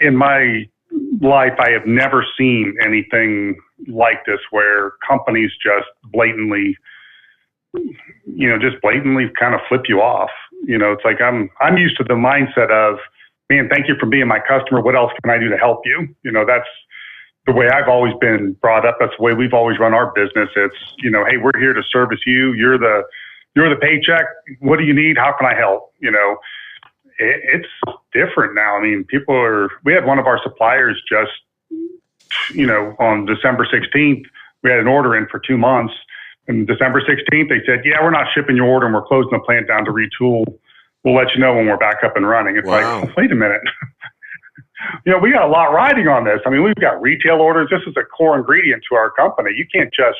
in my life, I have never seen anything like this where companies just blatantly kind of flip you off. It's like I'm used to the mindset of, man, thank you for being my customer. What else can I do to help you? That's the way I've always been brought up. That's the way we've always run our business. It's, hey, we're here to service you. You're the paycheck. What do you need? How can I help? It's different now. I mean, we had one of our suppliers just on December 16th, we had an order in for 2 months. And December 16th, they said, yeah, we're not shipping your order and we're closing the plant down to retool. We'll let you know when we're back up and running. It's like, wait a minute. We got a lot riding on this. I mean, we've got retail orders. This is a core ingredient to our company. You can't just,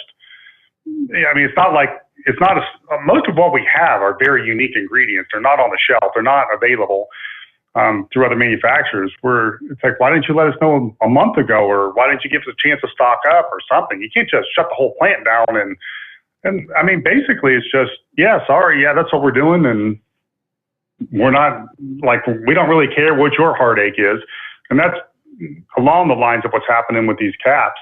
most of what we have are very unique ingredients. They're not on the shelf. They're not available through other manufacturers. It's like, why didn't you let us know a month ago? Or why didn't you give us a chance to stock up or something? You can't just shut the whole plant down. And I mean, basically it's just, sorry. Yeah, that's what we're doing. And we're not we don't really care what your heartache is. And that's along the lines of what's happening with these caps.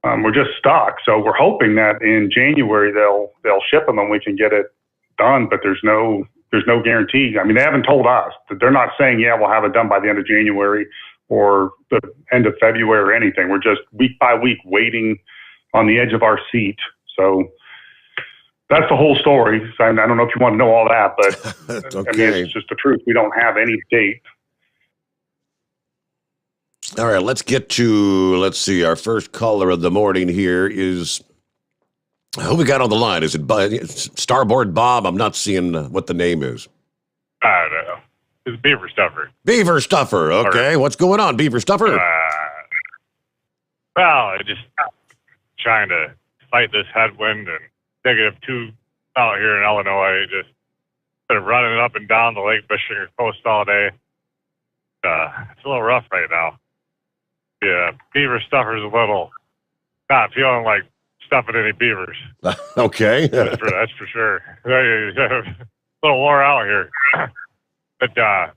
We're just stuck. So we're hoping that in January they'll ship them and we can get it done. But there's no guarantee. I mean, they haven't told us. They're not saying, we'll have it done by the end of January or the end of February or anything. We're just week by week waiting on the edge of our seat. So that's the whole story. So I don't know if you want to know all that, but okay. It's just the truth. We don't have any date. All right, let's get to, let's see, our first caller of the morning here is, who we got on the line? Is it Starboard Bob? I'm not seeing what the name is. I don't know. It's Beaver Stuffer. Beaver Stuffer, okay. What's going on, Beaver Stuffer? Well, just trying to fight this headwind and -2 out here in Illinois. Just been running up and down the Lake Michigan coast all day. It's a little rough right now. Yeah, Beaver Stuffer's a little not feeling like stuffing any beavers. Okay. That's for sure. A little wore out here. But I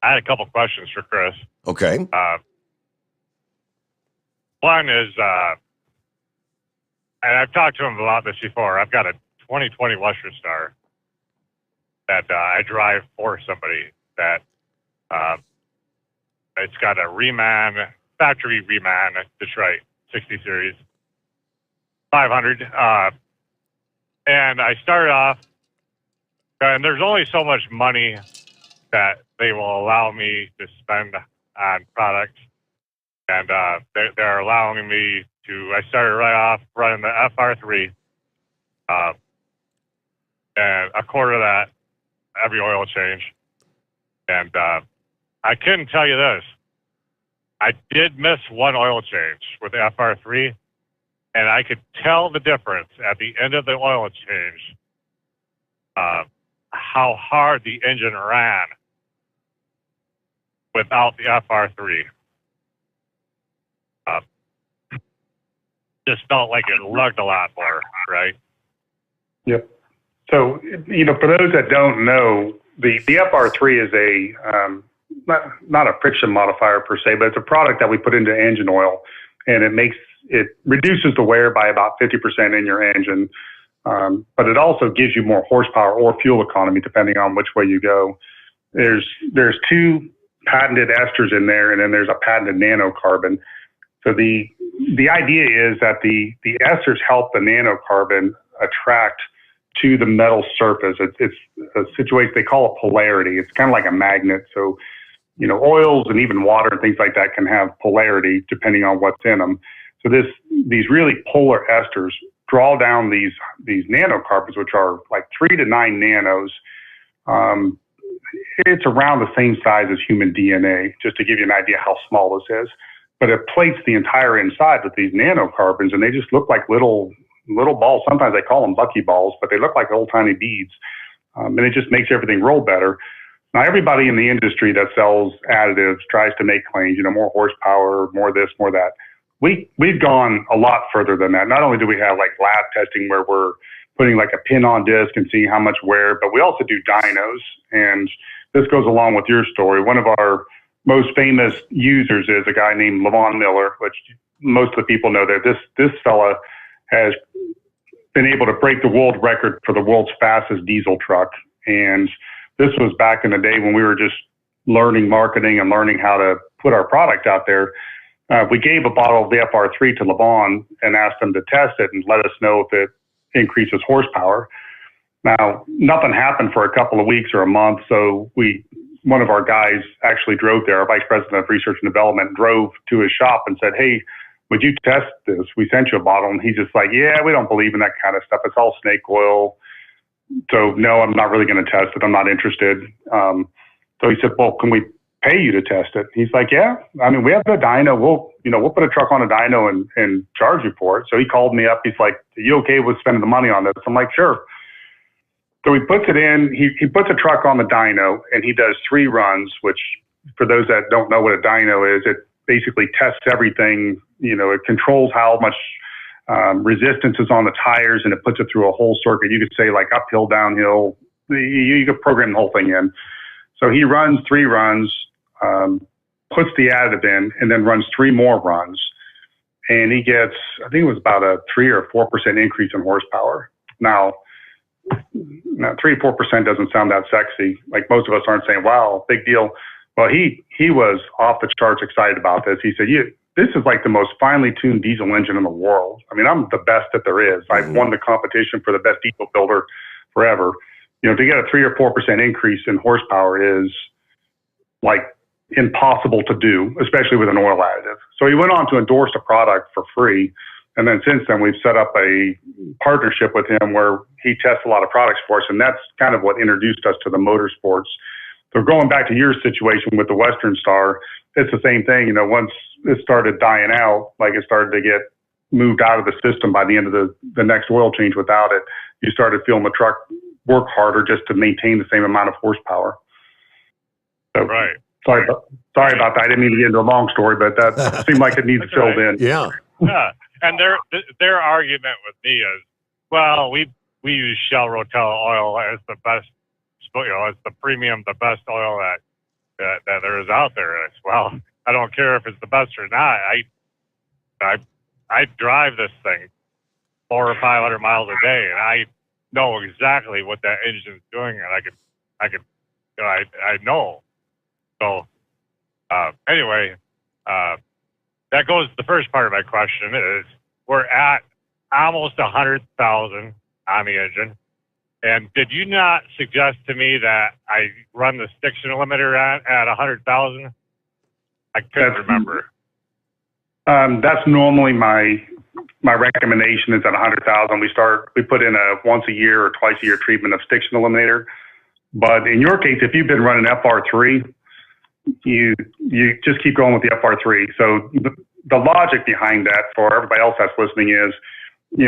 had a couple questions for Chris. Okay. One is, and I've talked to him about this before, I've got a 2020 Western Star that I drive for somebody that it's got a factory Reman, Detroit 60 series, 500. And I started off, and there's only so much money that they will allow me to spend on products. And they're allowing me to, I started right off running the FR3, and a quarter of that, every oil change. And I couldn't tell you this. I did miss one oil change with the FR3, and I could tell the difference at the end of the oil change, how hard the engine ran without the FR3. Just felt like it lugged a lot more, right? Yep. So, for those that don't know, the FR3 is a not a friction modifier per se, but it's a product that we put into engine oil, and it reduces the wear by about 50% in your engine. But it also gives you more horsepower or fuel economy depending on which way you go. There's 2 patented esters in there, and then there's a patented nanocarbon. So the idea is that the esters help the nanocarbon attract to the metal surface. It's a situation they call it polarity. It's kind of like a magnet. So, oils and even water and things like that can have polarity depending on what's in them. So these really polar esters draw down these nanocarbons, which are like 3 to 9 nanos. It's around the same size as human DNA, just to give you an idea how small this is. But it plates the entire inside with these nanocarbons, and they just look like little balls. Sometimes they call them buckyballs, but they look like little tiny beads. And it just makes everything roll better. Now, everybody in the industry that sells additives tries to make claims, more horsepower, more this, more that. We've gone a lot further than that. Not only do we have like lab testing where we're putting like a pin on disc and seeing how much wear, but we also do dynos. And this goes along with your story. One of our most famous users is a guy named Levon Miller, which most of the people know that this fella has been able to break the world record for the world's fastest diesel truck. And this was back in the day when we were just learning marketing and learning how to put our product out there. We gave a bottle of the FR3 to Levon and asked him to test it and let us know if it increases horsepower. Now, nothing happened for a couple of weeks or a month, so we one of our guys actually drove there, our vice president of research and development, drove to his shop and said, "Hey, would you test this? We sent you a bottle." And he's just like, "Yeah, we don't believe in that kind of stuff. It's all snake oil. So no, I'm not really going to test it. I'm not interested." So he said, "Well, can we pay you to test it?" He's like, "Yeah, I mean, we have the dyno. We'll put a truck on a dyno and charge you for it." So he called me up. He's like, "Are you okay with spending the money on this?" I'm like, "Sure." So he puts it in, he puts a truck on the dyno, and he does 3 runs, which for those that don't know what a dyno is, it basically tests everything. It controls how much resistance is on the tires, and it puts it through a whole circuit. You could say like uphill, downhill. You could program the whole thing in. So he runs 3 runs, puts the additive in, and then runs 3 more runs. And he gets, I think it was about a 3 or 4% increase in horsepower. Now 3 or 4% doesn't sound that sexy. Like most of us aren't saying, "Wow, big deal." Well, he was off the charts excited about this. He said, "This is like the most finely tuned diesel engine in the world. I mean, I'm the best that there is. I've won the competition for the best diesel builder forever." To get a 3 or 4% increase in horsepower is like impossible to do, especially with an oil additive. So he went on to endorse the product for free. And then since then, we've set up a partnership with him where he tests a lot of products for us. And that's kind of what introduced us to the motorsports. So going back to your situation with the Western Star, it's the same thing. Once it started dying out, like it started to get moved out of the system by the end of the next oil change without it, you started feeling the truck work harder just to maintain the same amount of horsepower. So, right. Sorry about that. I didn't mean to get into a long story, but that seemed like it needs filled in. Yeah. Yeah. And their argument with me is, well, we use Shell Rotella oil as the best, as the premium, the best oil that there is out there. And well, I don't care if it's the best or not. I drive this thing 400 or 500 miles a day, and I know exactly what that engine's doing, and I know. So anyway, that goes. The first part of my question is, we're at almost 100,000 on the engine, and did you not suggest to me that I run the stiction limiter at 100,000? I couldn't remember. That's normally my recommendation is at 100,000. We put in a once a year or twice a year treatment of stiction eliminator. But in your case, if you've been running FR3, you just keep going with the FR3. So the logic behind that for everybody else that's listening is,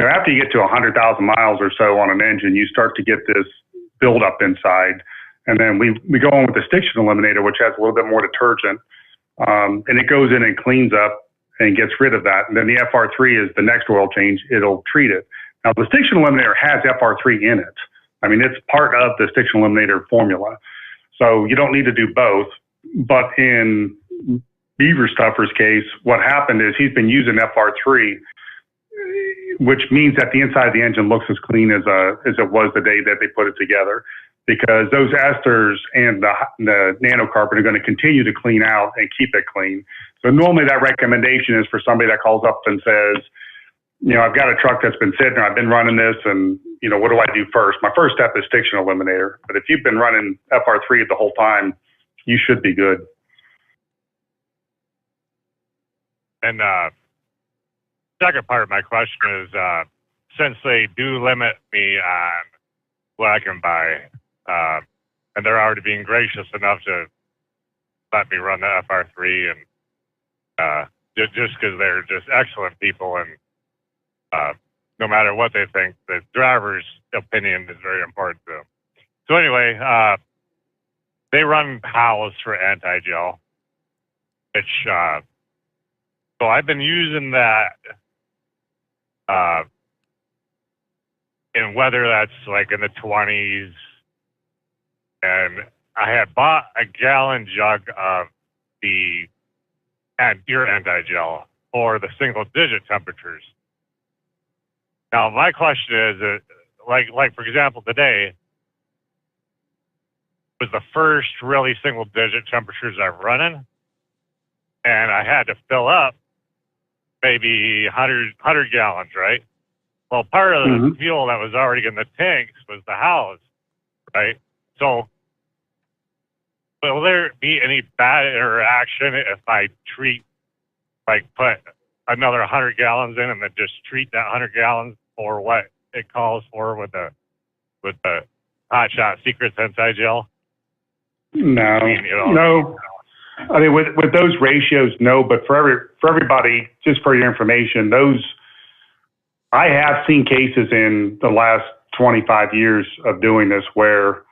after you get to 100,000 miles or so on an engine, you start to get this buildup inside. And then we go on with the stiction eliminator, which has a little bit more detergent. And it goes in and cleans up and gets rid of that. And then the FR3 is the next oil change. It'll treat it. Now, the stiction eliminator has FR3 in it. I mean, it's part of the stiction eliminator formula. So you don't need to do both. But in Beaver Stuffer's case, what happened is he's been using FR3, which means that the inside of the engine looks as clean as it was the day that they put it together, because those esters and the nanocarbon are going to continue to clean out and keep it clean. So normally that recommendation is for somebody that calls up and says, I've got a truck that's been sitting there, I've been running this, and, what do I do first? My first step is stiction eliminator. But if you've been running FR3 the whole time, you should be good. And second part of my question is, since they do limit me on what I can buy, and they're already being gracious enough to let me run the FR3, and just because they're just excellent people, and no matter what they think, the driver's opinion is very important to them. So anyway, they run Howes for anti-gel, which, so I've been using that in weather that's like in the 20s, and I had bought a gallon jug of the your anti-gel for the single-digit temperatures. Now, my question is, like for example, today was the first really single-digit temperatures I've run in, and I had to fill up maybe 100 gallons, right? Well, part of the fuel that was already in the tanks was the house, right? So will there be any bad interaction if I treat, like put another 100 gallons in and then just treat that 100 gallons for what it calls for with the Hot Shot Secrets anti-gel? No, no. I mean, with those ratios, no. But for everybody, just for your information, I have seen cases in the last 25 years of doing this where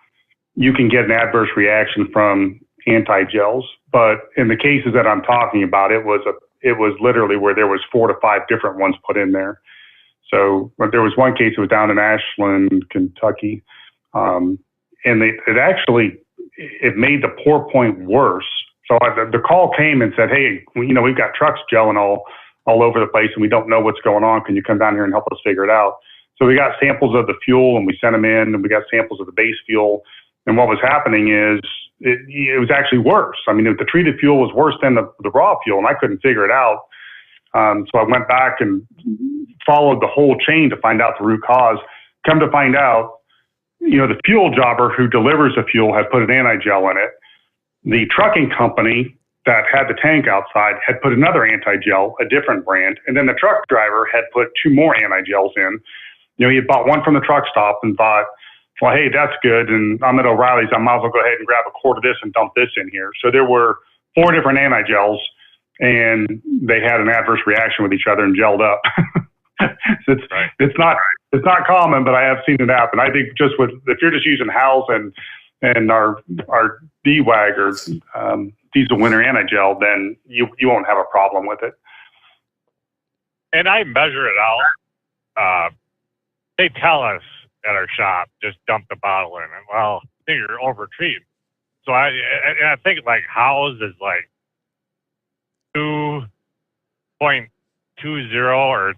you can get an adverse reaction from anti-gels. But in the cases that I'm talking about, it was literally where there was 4 to 5 different ones put in there. So there was one case that was down in Ashland, Kentucky, and it made the pour point worse. So the call came and said, hey, we've got trucks gelling all over the place and we don't know what's going on. Can you come down here and help us figure it out? So we got samples of the fuel and we sent them in, and we got samples of the base fuel. And what was happening is it was actually worse. I mean, the treated fuel was worse than the raw fuel, and I couldn't figure it out. So I went back and followed the whole chain to find out the root cause. Come to find out, the fuel jobber who delivers the fuel had put an anti-gel in it. The trucking company that had the tank outside had put another anti-gel, a different brand, and then the truck driver had put 2 more anti-gels in. He had bought one from the truck stop and thought, well, hey, that's good, and I'm at O'Reilly's, I might as well go ahead and grab a quart of this and dump this in here. So there were 4 different anti-gels, and they had an adverse reaction with each other and gelled up. So it's not common, but I have seen it happen. I think if you're just using Hal's and our DWAG or diesel winter anti-gel, then you won't have a problem with it. And I measure it out. They tell us at our shop, just dump the bottle in, and well, I think you're over-treating. So I think like Hal's is like 2.20 or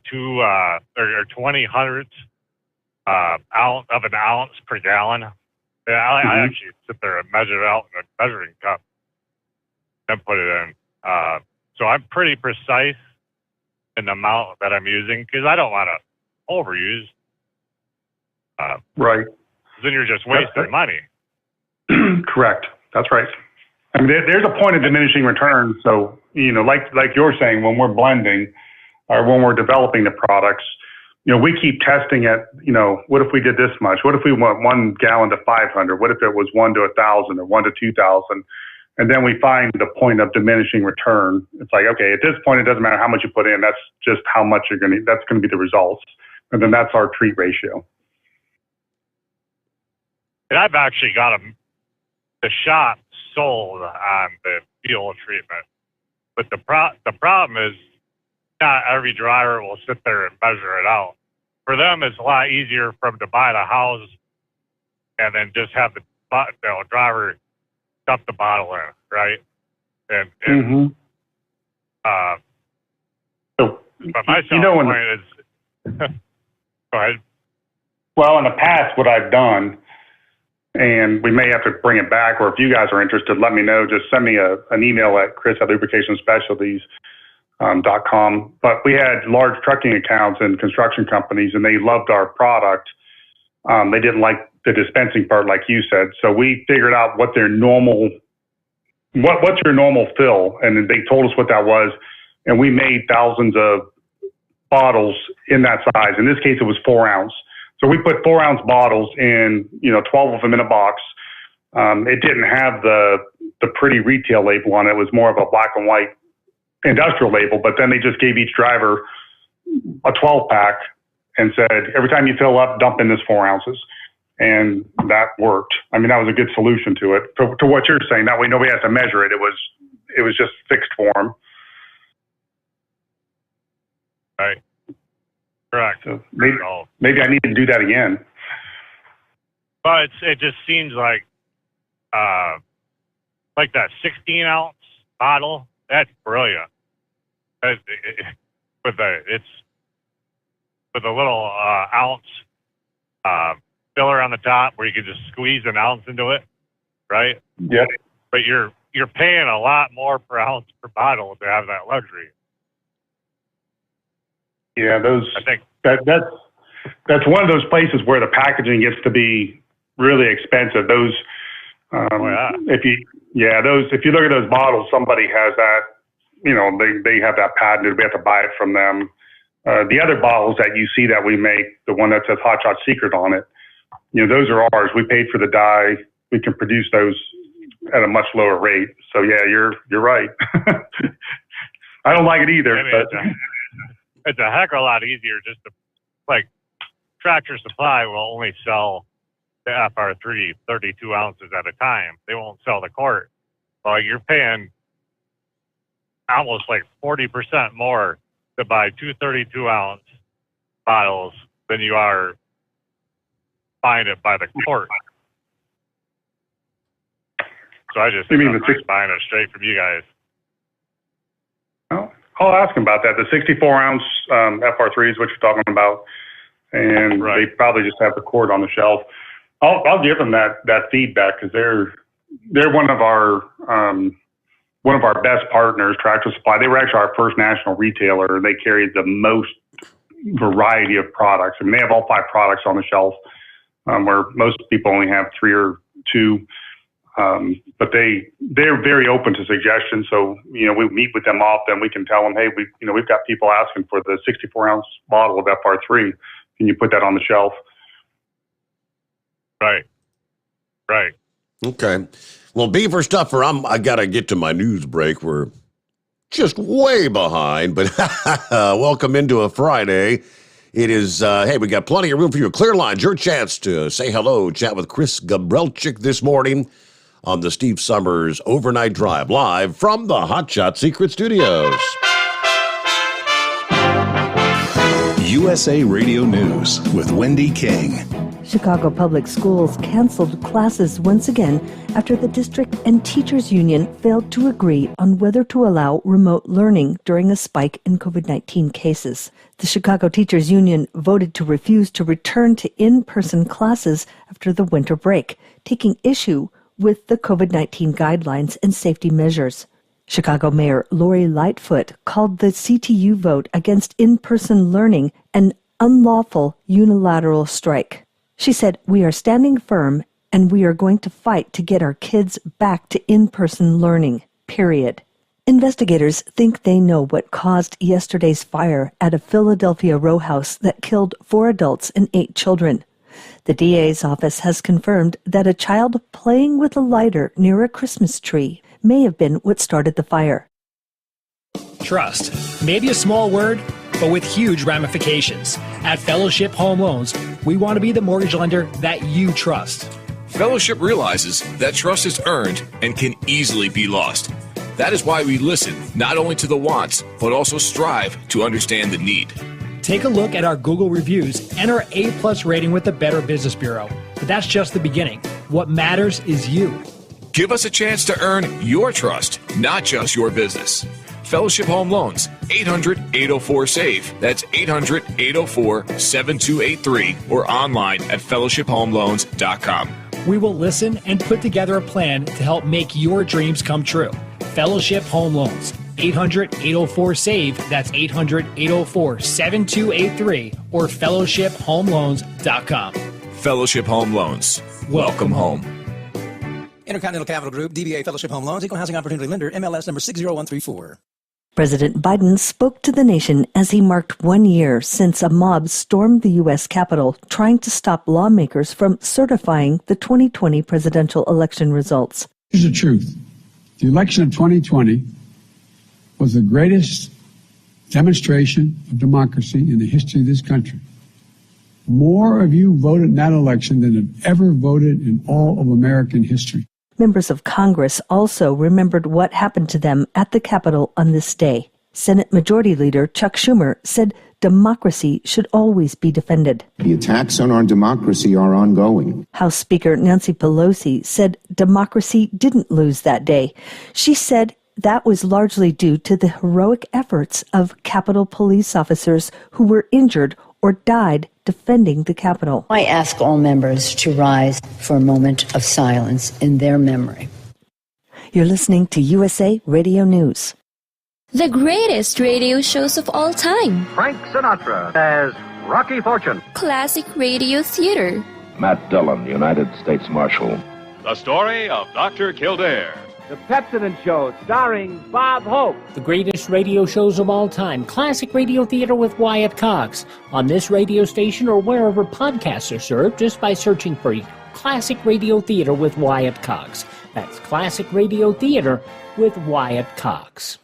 20 hundredths ounce of an ounce per gallon. Yeah, I actually sit there and measure it out in a measuring cup and put it in. So I'm pretty precise in the amount that I'm using because I don't want to overuse. Right. Then you're just wasting money. Correct. That's right. I mean, there's a point of diminishing returns. So, like you're saying, when we're blending or when we're developing the products, we keep testing it. What if we did this much? What if we went 1 gallon to 500? What if it was 1 to 1,000 or 1 to 2,000? And then we find the point of diminishing return. It's like, okay, at this point, it doesn't matter how much you put in. That's just how much that's going to be the results. And then that's our treat ratio. And I've actually got the shop sold on the fuel treatment. But the problem is not every driver will sit there and measure it out. For them, it's a lot easier for them to buy the house and then just have the driver dump the bottle in, right? But my selling point is, go ahead. Well, in the past, what I've done, and we may have to bring it back, or if you guys are interested, let me know. Just send me an email at chris@lubricationspecialties.com. But we had large trucking accounts and construction companies, and they loved our product. They didn't like the dispensing part, like you said. So we figured out what their normal, what's your normal fill, and they told us what that was, and we made thousands of bottles in that size. In this case, it was 4 ounce. So we put 4 ounce bottles in, 12 of them in a box. It didn't have the pretty retail label on it. It was more of a black and white industrial label, but then they just gave each driver a 12 pack and said, every time you fill up, dump in this 4 ounces. And that worked. I mean, that was a good solution to it. To what you're saying, that way nobody has to measure it. It was just fixed form. Right. Correct. So maybe I need to do that again. But it just seems like that 16 ounce bottle. That's brilliant. With a little ounce filler on the top where you can just squeeze an ounce into it, right? Yep. But you're paying a lot more per ounce per bottle to have that luxury. Yeah, I think that's one of those places where the packaging gets to be really expensive. Those, Yeah, those. If you look at those bottles, somebody has that. You know, they have that patented. We have to buy it from them. The other bottles that you see that we make, the one that says Hot Shot Secret on it, you know, those are ours. We paid for the dye. We can produce those at a much lower rate. So yeah, you're right. I don't like it either. I mean, but it's a heck of a lot easier just to, like, Tractor Supply will only sell the FR3 32 ounces at a time. They won't sell the quart. Well, you're paying almost like 40% more to buy two 32-ounce bottles than you are buying it by the quart. So I just think I'm buying it straight from you guys. Well, I'll ask them about that. The 64-ounce FR3 is what you're talking about, and they probably just have the quart on the shelf. I'll give them that feedback because they're one of our best partners, Tractor Supply. They were actually our first national retailer. They carried the most variety of products. I mean, they have all 5 products on the shelf, where most people only have 3 or 2. But they're very open to suggestions. So, you know, we meet with them often. We can tell them, hey, we've got people asking for the 64-ounce bottle of FR3. Can you put that on the shelf? Right. Okay. Well, Beaver Stuffer, I got to get to my news break. We're just way behind, but welcome into a Friday. It is, hey, we got plenty of room for you. Clear lines, your chance to say hello, chat with Chris Gabrelchik this morning on the Steve Sommers Overnight Drive, live from the Hot Shot Secret Studios. USA Radio News with Wendy King. Chicago Public Schools canceled classes once again after the district and teachers union failed to agree on whether to allow remote learning during a spike in COVID-19 cases. The Chicago Teachers Union voted to refuse to return to in-person classes after the winter break, taking issue with the COVID-19 guidelines and safety measures. Chicago Mayor Lori Lightfoot called the CTU vote against in-person learning an unlawful unilateral strike. She said, "We are standing firm and we are going to fight to get our kids back to in-person learning, period." Investigators think they know what caused yesterday's fire at a Philadelphia row house that killed 4 adults and 8 children. The DA's office has confirmed that a child playing with a lighter near a Christmas tree may have been what started the fire. Trust. Maybe a small word, but with huge ramifications. At Fellowship Home Loans, we want to be the mortgage lender that you trust. Fellowship realizes that trust is earned and can easily be lost. That is why we listen not only to the wants, but also strive to understand the need. Take a look at our Google reviews and our A+ rating with the Better Business Bureau. But that's just the beginning. What matters is you. Give us a chance to earn your trust, not just your business. Fellowship Home Loans, 800-804-SAVE. That's 800-804-7283 or online at fellowshiphomeloans.com. We will listen and put together a plan to help make your dreams come true. Fellowship Home Loans, 800-804-SAVE. That's 800-804-7283 or fellowshiphomeloans.com. Fellowship Home Loans. Welcome home. Intercontinental Capital Group, DBA Fellowship Home Loans, Equal Housing Opportunity Lender, MLS number 60134. President Biden spoke to the nation as he marked 1 year since a mob stormed the U.S. Capitol trying to stop lawmakers from certifying the 2020 presidential election results. Here's the truth. The election of 2020 was the greatest demonstration of democracy in the history of this country. More of you voted in that election than have ever voted in all of American history. Members of Congress also remembered what happened to them at the Capitol on this day. Senate Majority Leader Chuck Schumer said democracy should always be defended. The attacks on our democracy are ongoing. House Speaker Nancy Pelosi said democracy didn't lose that day. She said that was largely due to the heroic efforts of Capitol police officers who were injured or died defending the Capitol. I ask all members to rise for a moment of silence in their memory. You're listening to USA Radio News. The greatest radio shows of all time. Frank Sinatra as Rocky Fortune. Classic radio theater. Matt Dillon, United States Marshal. The story of Dr. Kildare. The Pepsodent Show, starring Bob Hope. The greatest radio shows of all time, Classic Radio Theater with Wyatt Cox. On this radio station or wherever podcasts are served, just by searching for Classic Radio Theater with Wyatt Cox. That's Classic Radio Theater with Wyatt Cox.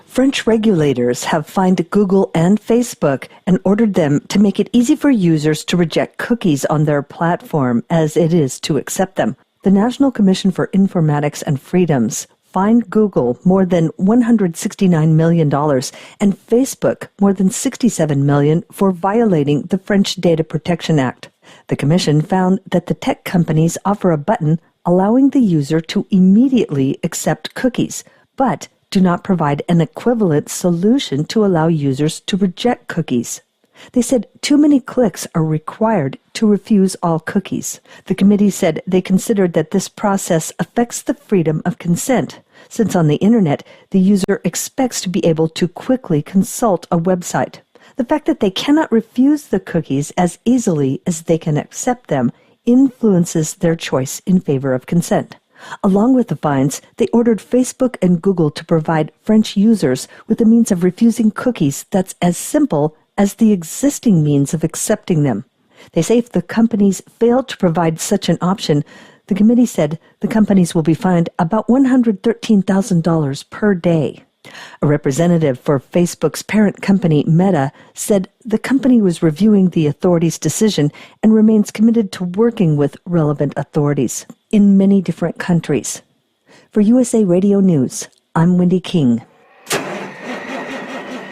French regulators have fined Google and Facebook and ordered them to make it easy for users to reject cookies on their platform as it is to accept them. The National Commission for Informatics and Freedoms fined Google more than $169 million and Facebook more than $67 million for violating the French Data Protection Act. The commission found that the tech companies offer a button allowing the user to immediately accept cookies, but do not provide an equivalent solution to allow users to reject cookies. They said too many clicks are required to refuse all cookies. The committee said they considered that this process affects the freedom of consent, since on the internet, the user expects to be able to quickly consult a website. The fact that they cannot refuse the cookies as easily as they can accept them influences their choice in favor of consent. Along with the fines, they ordered Facebook and Google to provide French users with a means of refusing cookies that's as simple as the existing means of accepting them. They say if the companies fail to provide such an option, the committee said the companies will be fined about $113,000 per day. A representative for Facebook's parent company, Meta, said the company was reviewing the authorities' decision and remains committed to working with relevant authorities in many different countries. For USA Radio News, I'm Wendy King.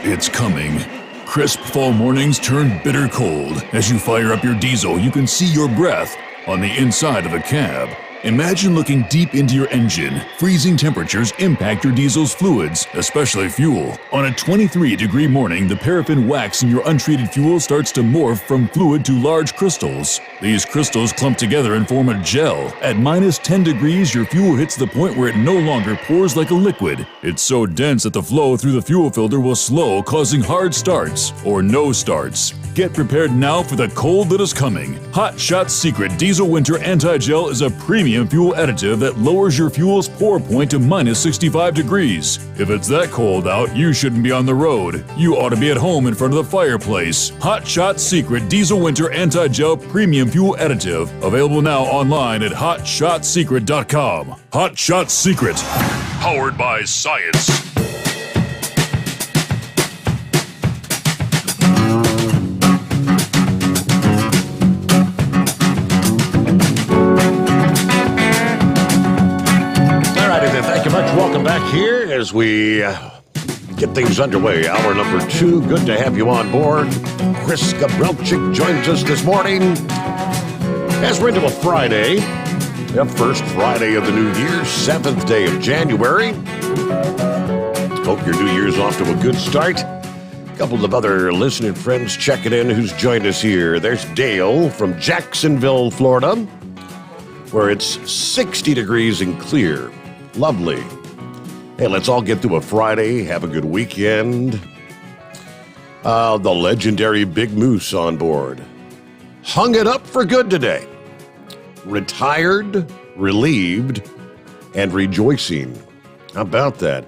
It's coming. Crisp fall mornings turn bitter cold. As you fire up your diesel, you can see your breath on the inside of the cab. Imagine looking deep into your engine. Freezing temperatures impact your diesel's fluids, especially fuel. On a 23-degree morning, the paraffin wax in your untreated fuel starts to morph from fluid to large crystals. These crystals clump together and form a gel. At minus 10 degrees, your fuel hits the point where it no longer pours like a liquid. It's so dense that the flow through the fuel filter will slow, causing hard starts or no starts. Get prepared now for the cold that is coming. Hot Shot Secret Diesel Winter Anti-Gel is a premium fuel additive that lowers your fuel's pour point to minus 65 degrees. If it's that cold out, you shouldn't be on the road. You ought to be at home in front of the fireplace. Hot Shot Secret Diesel Winter Anti-Gel Premium Fuel Additive. Available now online at hotshotsecret.com. Hot Shot Secret. Powered by science. Welcome back here as we get things underway. Hour number 2. Good to have you on board. Chris Gabrelchik joins us this morning as we're into a Friday. The first Friday of the new year, 7th day of January. Hope your new year's off to a good start. A couple of other listening friends checking in who's joined us here. There's Dale from Jacksonville, Florida, where it's 60 degrees and clear. Lovely. Hey, let's all get through a Friday. Have a good weekend. The legendary Big Moose on board. Hung it up for good today. Retired, relieved, and rejoicing. How about that?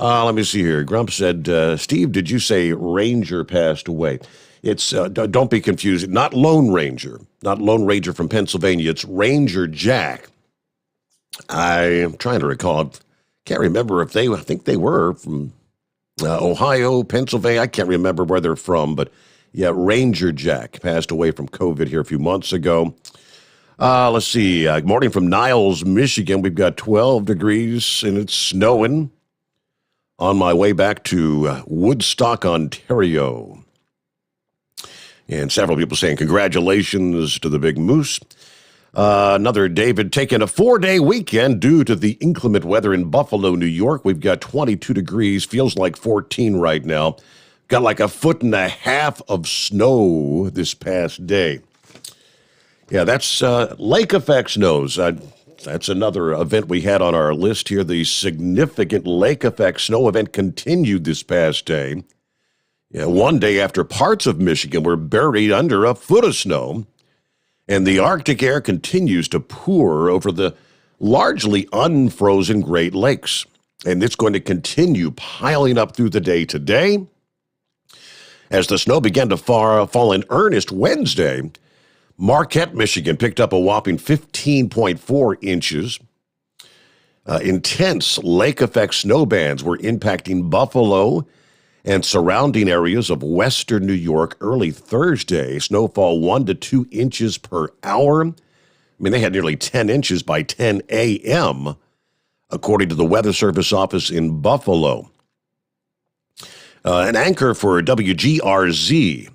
Let me see here. Grump said, Steve, did you say Ranger passed away? It's, don't be confused. Not Lone Ranger. Not Lone Ranger from Pennsylvania. It's Ranger Jack. I am trying to recall. Can't remember if I think they were from Ohio, Pennsylvania. I can't remember where they're from, but yeah, Ranger Jack passed away from COVID here a few months ago. Let's see. Good morning from Niles, Michigan. We've got 12 degrees and it's snowing. On my way back to Woodstock, Ontario. And several people saying congratulations to the Big Moose. Another David taking a 4-day weekend due to the inclement weather in Buffalo, New York. We've got 22 degrees, feels like 14 right now. Got like 1.5 feet of snow this past day. Yeah, that's lake effect snows. That's another event we had on our list here. The significant lake effect snow event continued this past day. Yeah, one day after parts of Michigan were buried under 1 foot of snow. And the Arctic air continues to pour over the largely unfrozen Great Lakes. And it's going to continue piling up through the day today. As the snow began to fall in earnest Wednesday, Marquette, Michigan picked up a whopping 15.4 inches. Intense lake effect snow bands were impacting Buffalo and surrounding areas of western New York early Thursday. Snowfall 1 to 2 inches per hour. I mean, they had nearly 10 inches by 10 a.m., according to the Weather Service office in Buffalo. An anchor for WGRZ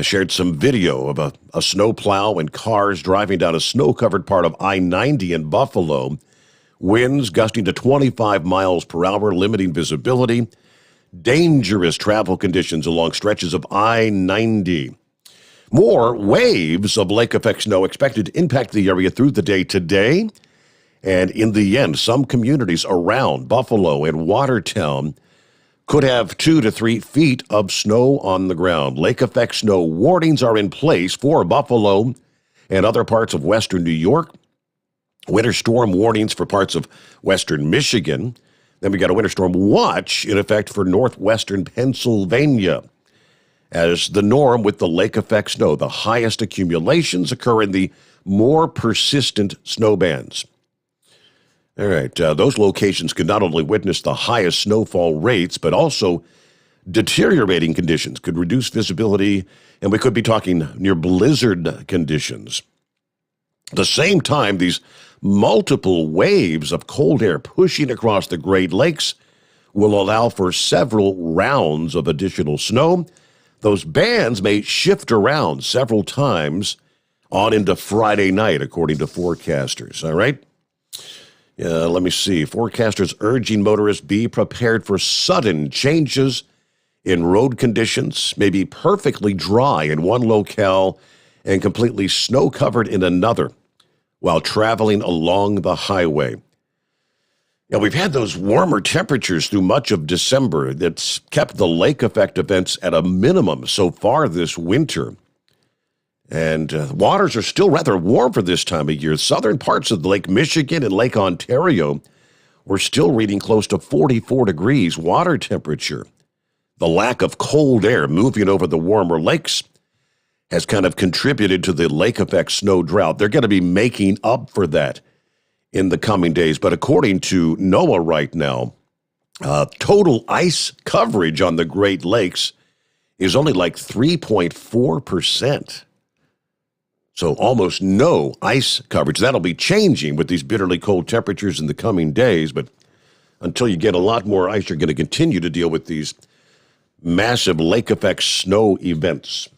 shared some video of a snowplow and cars driving down a snow-covered part of I-90 in Buffalo. Winds gusting to 25 miles per hour, limiting visibility. Dangerous travel conditions along stretches of I-90. More waves of lake effect snow expected to impact the area through the day today. And in the end, some communities around Buffalo and Watertown could have 2 to 3 feet of snow on the ground. Lake effect snow warnings are in place for Buffalo and other parts of western New York. Winter storm warnings for parts of western Michigan. Then we got a winter storm watch in effect for northwestern Pennsylvania. As the norm with the lake effect snow, the highest accumulations occur in the more persistent snow bands. All right, those locations could not only witness the highest snowfall rates, but also deteriorating conditions could reduce visibility, and we could be talking near blizzard conditions. At the same time, these multiple waves of cold air pushing across the Great Lakes will allow for several rounds of additional snow. Those bands may shift around several times on into Friday night, according to forecasters. All right? Let me see. Forecasters urging motorists be prepared for sudden changes in road conditions, may be perfectly dry in one locale and completely snow-covered in another while traveling along the highway. Now, we've had those warmer temperatures through much of December that's kept the lake effect events at a minimum so far this winter. And waters are still rather warm for this time of year. Southern parts of Lake Michigan and Lake Ontario were still reading close to 44 degrees water temperature. The lack of cold air moving over the warmer lakes has kind of contributed to the lake effect snow drought. They're going to be making up for that in the coming days. But according to NOAA right now, total ice coverage on the Great Lakes is only like 3.4%. So almost no ice coverage. That'll be changing with these bitterly cold temperatures in the coming days. But until you get a lot more ice, you're going to continue to deal with these massive lake effect snow events.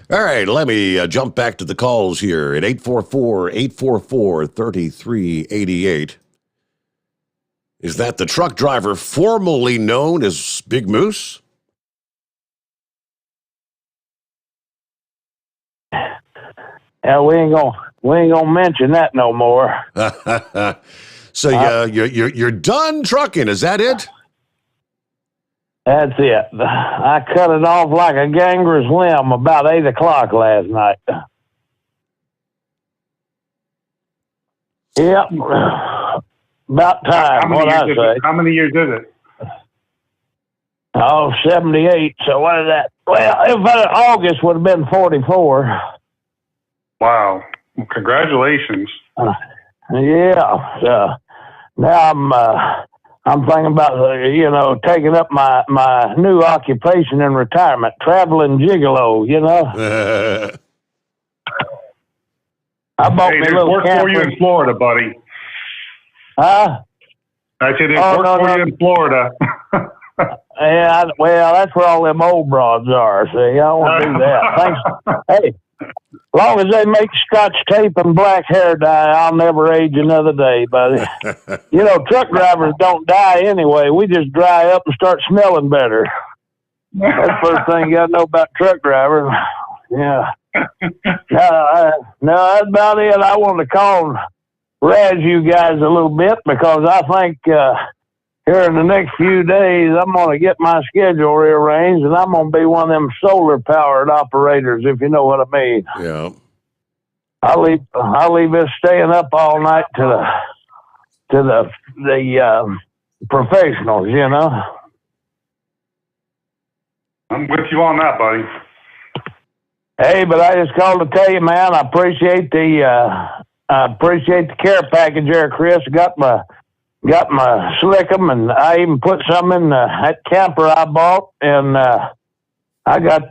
All right, let me jump back to the calls here at 844-844-3388. Is that the truck driver formerly known as Big Moose? Yeah, we ain't gonna mention that no more. So you're done trucking, is that it? That's it. I cut it off like a gangrenous limb about 8 o'clock last night. Yep. About time, How many years is it? Oh, 78. So what is that? Well, if August would have been 44. Wow. Well, congratulations. Yeah. Now I'm thinking about, taking up my new occupation in retirement, traveling gigolo, I bought me a little work for you in Florida, buddy. Huh? I said there's work for you in Florida. Yeah, well, that's where all them old broads are. See, I don't want to do that. Thanks. Hey, as long as they make Scotch tape and black hair dye, I'll never age another day, buddy. Truck drivers don't die anyway. We just dry up and start smelling better. That's the first thing you got to know about truck drivers. Yeah. No, that's about it. I wanted to call and razz you guys a little bit because I think here in the next few days, I'm going to get my schedule rearranged, and I'm going to be one of them solar-powered operators, if you know what I mean. Yeah. I'll leave this staying up all night to the professionals, you know. I'm with you on that, buddy. Hey, but I just called to tell you, man, I appreciate the care package there, Chris. Got my slickum, and I even put some in that camper I bought, and I got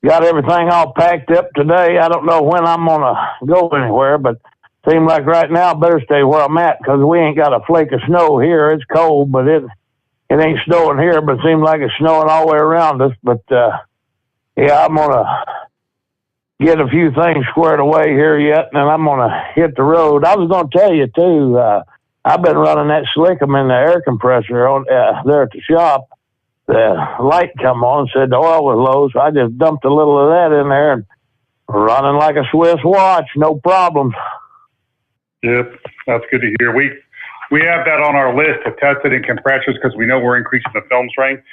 everything all packed up today. I don't know when I'm gonna go anywhere, but seems like right now I better stay where I'm at because we ain't got a flake of snow here. It's cold, but it ain't snowing here, but it seems like it's snowing all the way around us. But yeah, I'm gonna get a few things squared away here yet, and then I'm gonna hit the road. I was gonna tell you too. I've been running that slickum in the air compressor on there at the shop. The light come on and said the oil was low, so I just dumped a little of that in there and running like a Swiss watch, no problem. Yep, that's good to hear. We have that on our list to test it in compressors because we know we're increasing the film strength.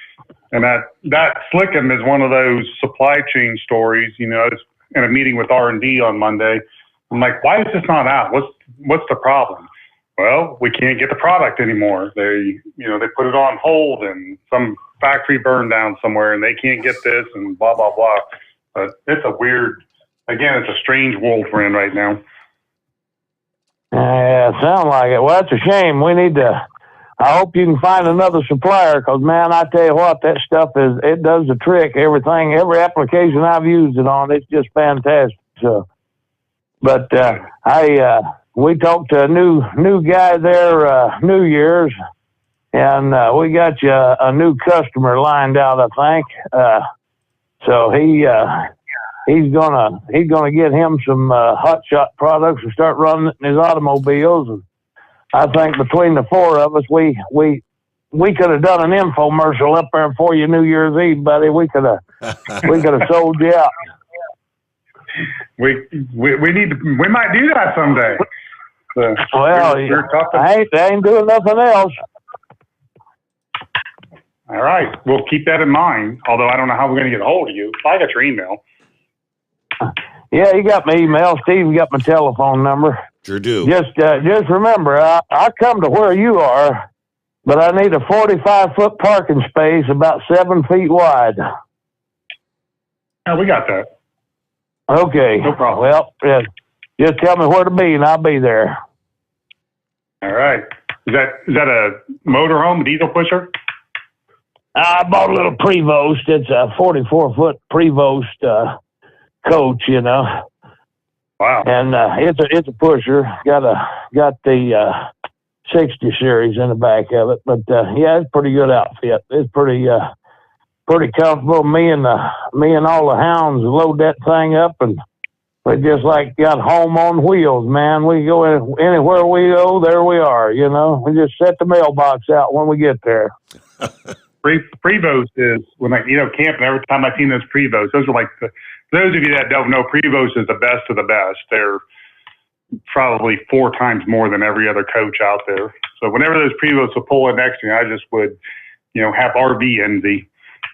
And that slickum is one of those supply chain stories. You know, I was in a meeting with R&D on Monday. I'm like, why is this not out? What's the problem? Well, we can't get the product anymore. They put it on hold and some factory burned down somewhere and they can't get this and blah, blah, blah. But it's it's a strange world we're in right now. Yeah, sound like it. Well, that's a shame. I hope you can find another supplier because, man, I tell you what, that stuff it does the trick. Every application I've used it on, it's just fantastic. So, but we talked to a new guy there, New Year's, and we got you a new customer lined out, I think. So he's gonna get him some hot shot products and start running it in his automobiles. And I think between the four of us, we could have done an infomercial up there for you New Year's Eve, buddy. We could have sold you out. We might do that someday. Well, I ain't doing nothing else. All right, we'll keep that in mind. Although I don't know how we're going to get a hold of you. I got your email. Yeah, you got my email, Steve. You got my telephone number. Sure do. Just remember, I come to where you are, but I need a 45-foot parking space about 7 feet wide. Yeah, we got that. Okay. No problem. Well, just tell me where to be, and I'll be there. All right. Is that a motorhome, a diesel pusher? I bought a little Prevost. It's a 44-foot Prevost coach, you know. Wow. And it's a pusher. Got the 60 series in the back of it, but yeah, it's a pretty good outfit. It's pretty comfortable. Me and all the hounds load that thing up, and we just like got home on wheels, man. We go anywhere we go, there we are. You know, we just set the mailbox out when we get there. Prevost is when camping. Every time I've seen those Prevost, those are like those of you that don't know, Prevost is the best of the best. They're probably 4 times more than every other coach out there. So whenever those Prevost will pull in next to me, I just would, have RV envy.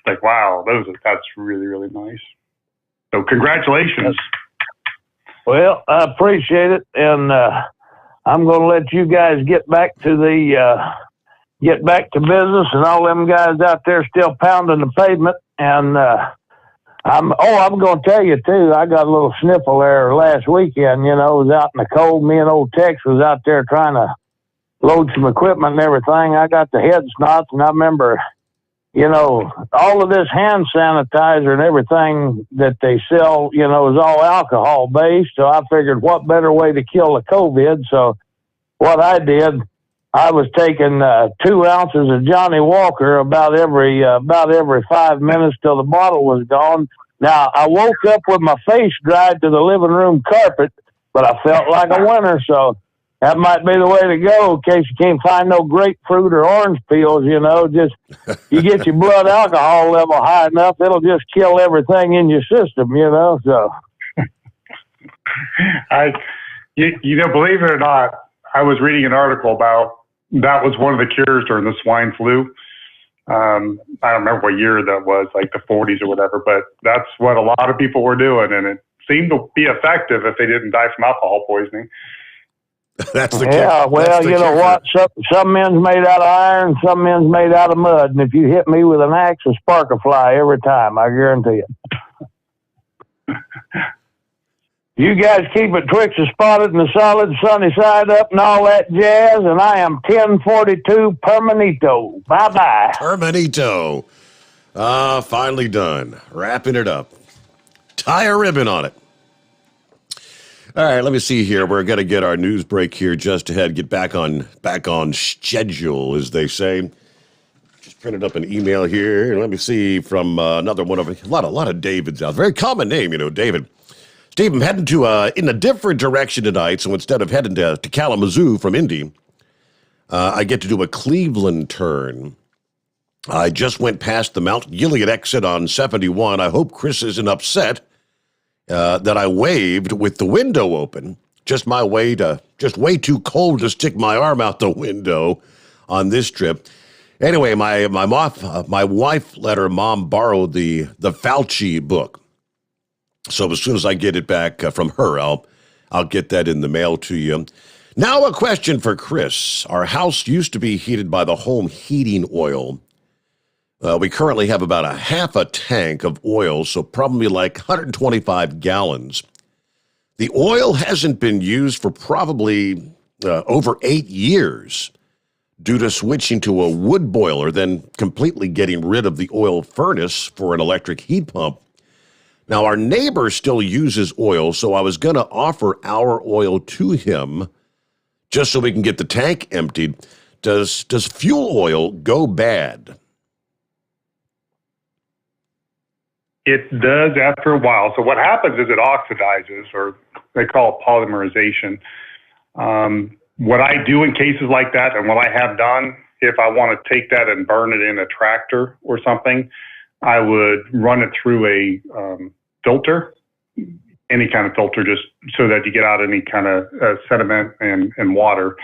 Like, wow, that's really, really nice. So congratulations. Well, I appreciate it, and I'm going to let you guys get back to business, and all them guys out there still pounding the pavement. And I'm going to tell you too. I got a little sniffle there last weekend. Was out in the cold. Me and old Tex was out there trying to load some equipment and everything. I got the head snots, and I remember, all of this hand sanitizer and everything that they sell, is all alcohol based. So I figured, what better way to kill the COVID? So what I did, I was taking 2 ounces of Johnny Walker about every 5 minutes till the bottle was gone. Now, I woke up with my face dried to the living room carpet, but I felt like a winner, so that might be the way to go in case you can't find no grapefruit or orange peels, just you get your blood alcohol level high enough, it'll just kill everything in your system, so. Believe it or not, I was reading an article about that was one of the cures during the swine flu. I don't remember what year that was, like the 40s or whatever, but that's what a lot of people were doing. And it seemed to be effective if they didn't die from alcohol poisoning. That's the yeah. kicker. Well, you know what? Some men's made out of iron, some men's made out of mud, and if you hit me with an axe, a spark will fly every time. I guarantee it. You guys keep it Twix spotted and the solid sunny side up and all that jazz, and I am 1042 Permanito. Bye-bye. Permanito. Finally done. Wrapping it up. Tie a ribbon on it. All right, let me see here. We're going to get our news break here just ahead. Get back on schedule, as they say. Just printed up an email here. Let me see from another one of a lot of Davids out. Very common name, David. Steve, I'm heading in a different direction tonight. So instead of heading to Kalamazoo from Indy, I get to do a Cleveland turn. I just went past the Mount Gilead exit on 71. I hope Chris isn't upset that I waved with the window open. Just way too cold to stick my arm out the window on this trip. Anyway, my wife let her mom borrow the Fauci book. So as soon as I get it back from her, I'll get that in the mail to you. Now a question for Chris. Our house used to be heated by the home heating oil. We currently have about a half a tank of oil, so probably like 125 gallons. The oil hasn't been used for probably over 8 years due to switching to a wood boiler, then completely getting rid of the oil furnace for an electric heat pump. Now, our neighbor still uses oil, so I was going to offer our oil to him just so we can get the tank emptied. Does fuel oil go bad? It does after a while. So what happens is it oxidizes, or they call it polymerization. What I do in cases like that, and what I have done, if I want to take that and burn it in a tractor or something, I would run it through a filter, any kind of filter, just so that you get out any kind of sediment and water.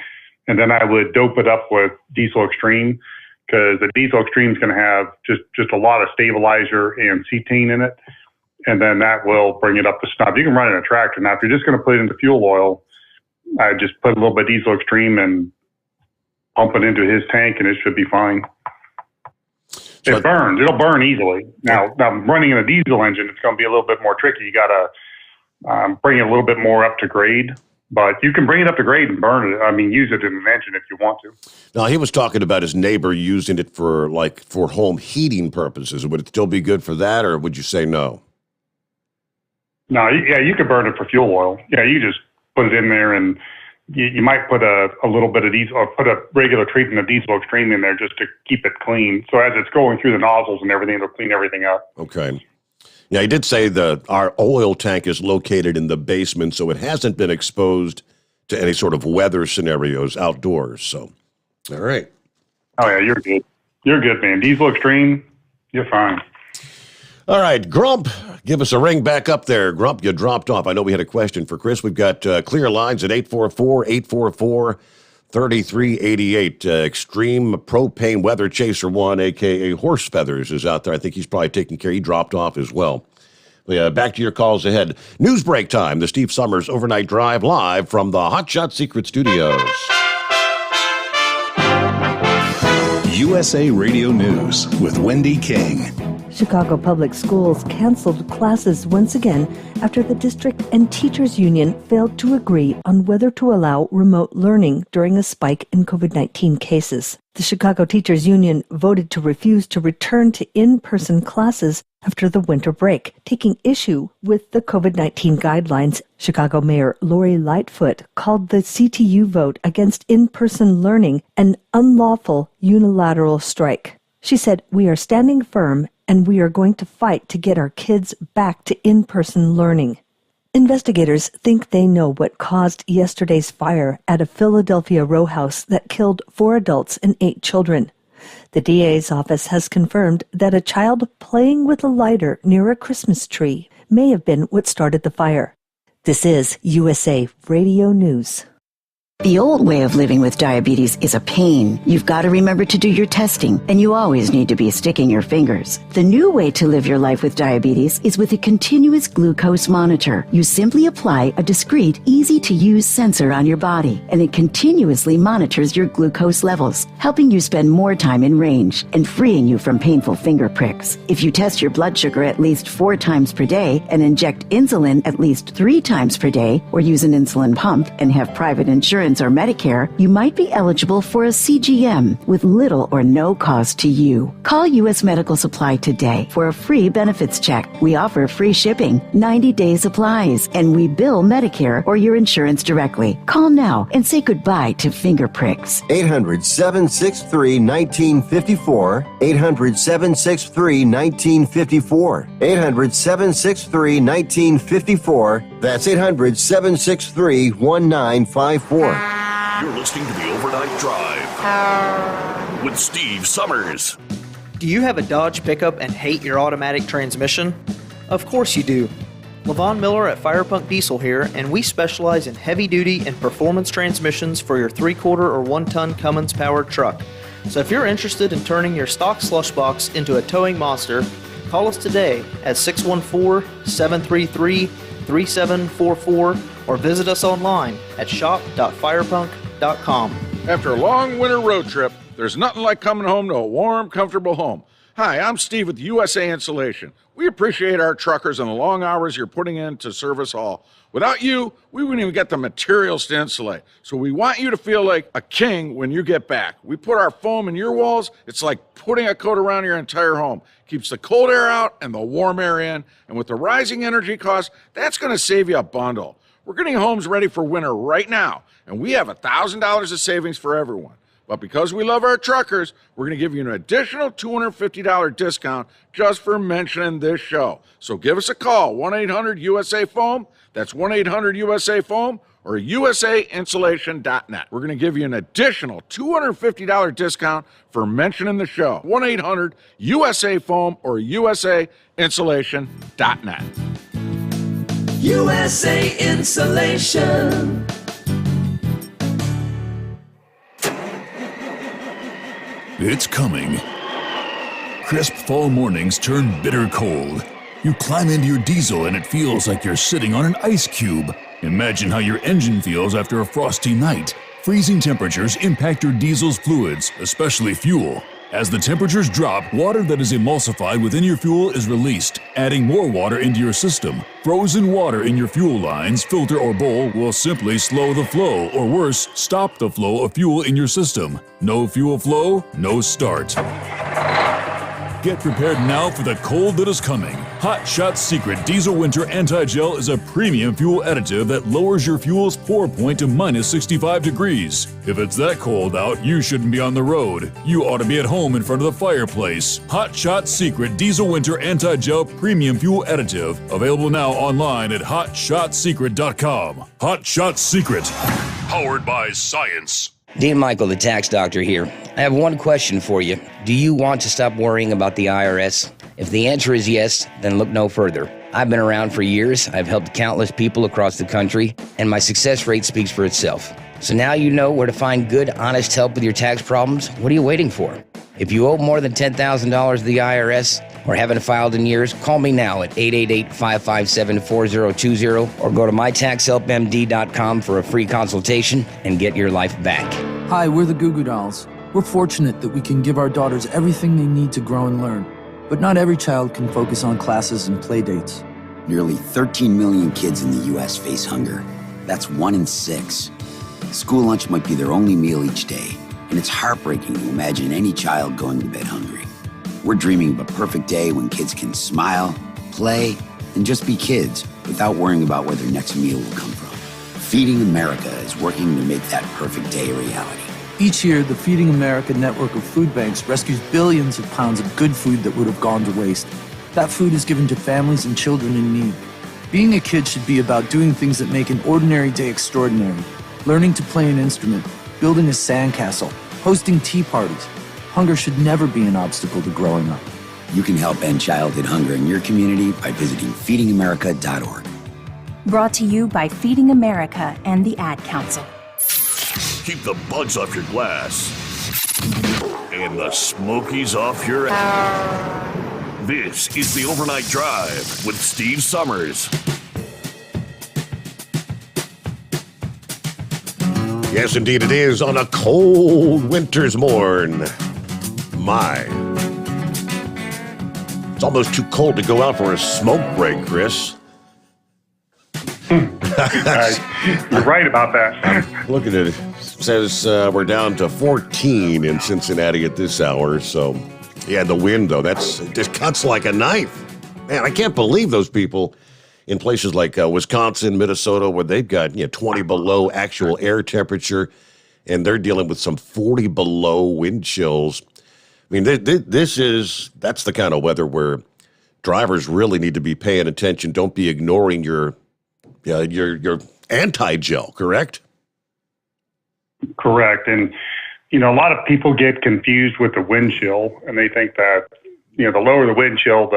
And then I would dope it up with diesel extreme, because the diesel extreme is going to have just a lot of stabilizer and cetane in it. And then that will bring it up to snuff. You can run it in a tractor. Now, if you're just going to put it into fuel oil, I just put a little bit of diesel extreme and pump it into his tank, and it should be fine. It burns. It'll burn easily. Now running in a diesel engine, it's going to be a little bit more tricky. You got to bring it a little bit more up to grade. But you can bring it up to grade and burn it. I mean, use it in an engine if you want to. Now, he was talking about his neighbor using it for home heating purposes. Would it still be good for that, or would you say no? No, yeah, you could burn it for fuel oil. Yeah, you just put it in there, and you might put a little bit of diesel, or put a regular treatment of diesel extreme in there just to keep it clean. So as it's going through the nozzles and everything, it'll clean everything up. Okay. Yeah, he did say our oil tank is located in the basement, so it hasn't been exposed to any sort of weather scenarios outdoors. So, all right. Oh, yeah, you're good. You're good, man. Diesel extreme, you're fine. All right, Grump, give us a ring back up there. Grump, you dropped off. I know we had a question for Chris. We've got clear lines at 844-844-3388. Extreme Propane Weather Chaser 1, a.k.a. Horse Feathers, is out there. I think he's probably taking care. He dropped off as well. Back to your calls ahead. News break time. The Steve Sommers Overnight Drive live from the Hot Shot Secret Studios. USA Radio News with Wendy King. Chicago Public Schools canceled classes once again after the district and teachers union failed to agree on whether to allow remote learning during a spike in COVID-19 cases. The Chicago Teachers Union voted to refuse to return to in-person classes after the winter break, taking issue with the COVID-19 guidelines. Chicago Mayor Lori Lightfoot called the CTU vote against in-person learning an unlawful unilateral strike. She said, "We are standing firm and we are going to fight to get our kids back to in-person learning." Investigators think they know what caused yesterday's fire at a Philadelphia row house that killed 4 adults and 8 children. The DA's office has confirmed that a child playing with a lighter near a Christmas tree may have been what started the fire. This is USA Radio News. The old way of living with diabetes is a pain. You've got to remember to do your testing, and you always need to be sticking your fingers. The new way to live your life with diabetes is with a continuous glucose monitor. You simply apply a discreet, easy-to-use sensor on your body, and it continuously monitors your glucose levels, helping you spend more time in range and freeing you from painful finger pricks. If you test your blood sugar at least 4 times per day and inject insulin at least 3 times per day, or use an insulin pump and have private insurance or Medicare, you might be eligible for a CGM with little or no cost to you. Call U.S. Medical Supply today for a free benefits check. We offer free shipping, 90-day supplies, and we bill Medicare or your insurance directly. Call now and say goodbye to finger pricks. 800-763-1954. 800-763-1954. 800-763-1954. That's 800-763-1954. You're listening to the Overnight Drive with Steve Sommers. Do you have a Dodge pickup and hate your automatic transmission? Of course you do. Levon Miller at Firepunk Diesel here, and we specialize in heavy-duty and performance transmissions for your 3/4 or 1-ton Cummins-powered truck. So if you're interested in turning your stock slush box into a towing monster, call us today at 614-733-3744 or visit us online at shop.firepunk.com. After a long winter road trip, there's nothing like coming home to a warm, comfortable home. Hi, I'm Steve with USA Insulation. We appreciate our truckers and the long hours you're putting in to serve us all. Without you, we wouldn't even get the materials to insulate. So we want you to feel like a king when you get back. We put our foam in your walls. It's like putting a coat around your entire home. Keeps the cold air out and the warm air in. And with the rising energy costs, that's going to save you a bundle. We're getting homes ready for winter right now, and we have $1,000 of savings for everyone. But because we love our truckers, we're going to give you an additional $250 discount just for mentioning this show. So give us a call, 1-800-USA-FOAM. That's 1-800-USA-FOAM or usainsulation.net. We're going to give you an additional $250 discount for mentioning the show, 1-800-USA-FOAM or usainsulation.net. USA Insulation. It's coming. Crisp fall mornings turn bitter cold. You climb into your diesel and it feels like you're sitting on an ice cube. Imagine how your engine feels after a frosty night. Freezing temperatures impact your diesel's fluids, especially fuel. As the temperatures drop, water that is emulsified within your fuel is released, adding more water into your system. Frozen water in your fuel lines, filter, or bowl will simply slow the flow, or worse, stop the flow of fuel in your system. No fuel flow, no start. Get prepared now for the cold that is coming. Hot Shot Secret Diesel Winter Anti-Gel is a premium fuel additive that lowers your fuel's pour point to minus 65 degrees. If it's that cold out, you shouldn't be on the road. You ought to be at home in front of the fireplace. Hot Shot Secret Diesel Winter Anti-Gel Premium Fuel Additive. Available now online at hotshotsecret.com. Hot Shot Secret. Powered by science. Dean Michael, the tax doctor here. I have one question for you. Do you want to stop worrying about the IRS? If the answer is yes, then look no further. I've been around for years, I've helped countless people across the country, and my success rate speaks for itself. So now you know where to find good, honest help with your tax problems. What are you waiting for? If you owe more than $10,000 to the IRS or haven't filed in years, call me now at 888-557-4020 or go to mytaxhelpmd.com for a free consultation and get your life back. Hi, we're the Goo Goo Dolls. We're fortunate that we can give our daughters everything they need to grow and learn. But not every child can focus on classes and play dates. Nearly 13 million kids in the U.S. face hunger. That's 1 in 6. School lunch might be their only meal each day, and it's heartbreaking to imagine any child going to bed hungry. We're dreaming of a perfect day when kids can smile, play, and just be kids without worrying about where their next meal will come from. Feeding America is working to make that perfect day a reality. Each year, the Feeding America network of food banks rescues billions of pounds of good food that would have gone to waste. That food is given to families and children in need. Being a kid should be about doing things that make an ordinary day extraordinary. Learning to play an instrument, building a sandcastle, hosting tea parties. Hunger should never be an obstacle to growing up. You can help end childhood hunger in your community by visiting feedingamerica.org. Brought to you by Feeding America and the Ad Council. keep the bugs off your glass and the smokies off your ass. This is the Overnight Drive with Steve Sommers. Yes, indeed it is on a cold winter's morn. My. It's almost too cold to go out for a smoke break, Chris. You're right about that. Look at it. It says we're down to 14 in Cincinnati at this hour. So, yeah, the wind, though, it just cuts like a knife. Man, I can't believe those people in places like Wisconsin, Minnesota, where they've got 20 below actual air temperature, and they're dealing with some 40 below wind chills. I mean, that's the kind of weather where drivers really need to be paying attention. Don't be ignoring your anti-gel, correct? Correct. And, a lot of people get confused with the wind chill, and they think that, the lower the wind chill,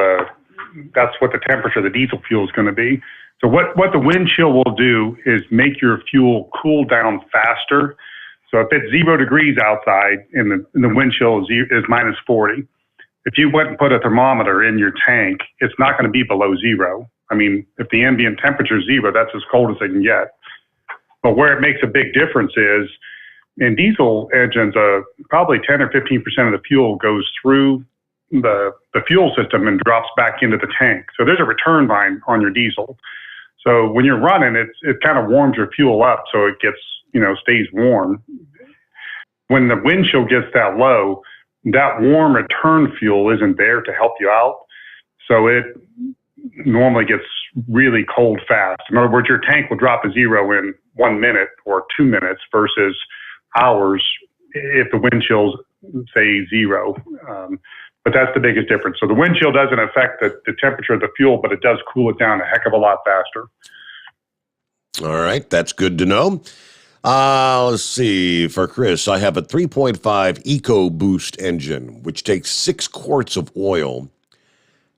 that's what the temperature of the diesel fuel is going to be. So what the wind chill will do is make your fuel cool down faster. So if it's 0 degrees outside and the wind chill is minus 40, if you went and put a thermometer in your tank, it's not going to be below 0. I mean, if the ambient temperature is 0, that's as cold as it can get. But where it makes a big difference is in diesel engines, probably 10 or 15% of the fuel goes through the fuel system and drops back into the tank. So there's a return line on your diesel. So when you're running, it kind of warms your fuel up so it gets, stays warm. When the wind chill gets that low, that warm return fuel isn't there to help you out. So it normally gets really cold fast. In other words, your tank will drop to 0 in 1 minute or 2 minutes versus hours if the wind chills say 0. But that's the biggest difference. So the wind chill doesn't affect the temperature of the fuel, but it does cool it down a heck of a lot faster. All right, that's good to know. Let's see. For Chris, I have a 3.5 EcoBoost engine, which takes 6 quarts of oil.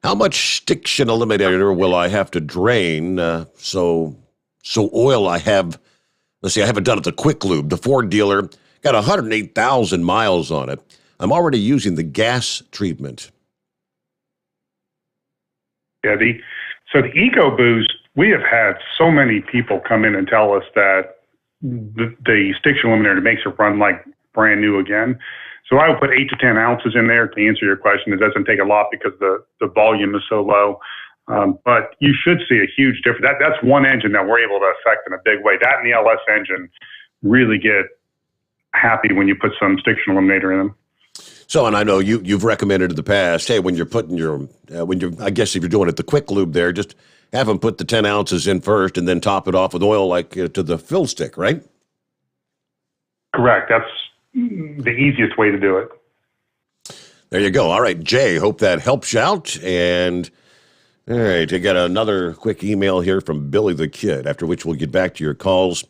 How much stiction eliminator will I have to drain? So oil I have, let's see, I have it done at the Quick Lube. The Ford dealer got 108,000 miles on it. I'm already using the gas treatment. Yeah, so the EcoBoost, we have had so many people come in and tell us that the stiction eliminator makes it run like brand new again. So I would put 8 to 10 ounces in there to answer your question. It doesn't take a lot because the volume is so low. But you should see a huge difference. That's one engine that we're able to affect in a big way. That and the LS engine really get happy when you put some stiction eliminator in them. So, and I know you've recommended in the past, hey, when you're putting I guess if you're doing it the Quick Lube there, just have them put the 10 ounces in first and then top it off with oil like to the fill stick, right? Correct. That's the easiest way to do it. There you go. All right, Jay, hope that helps you out. And all right, I got another quick email here from Billy the Kid, after which we'll get back to your calls.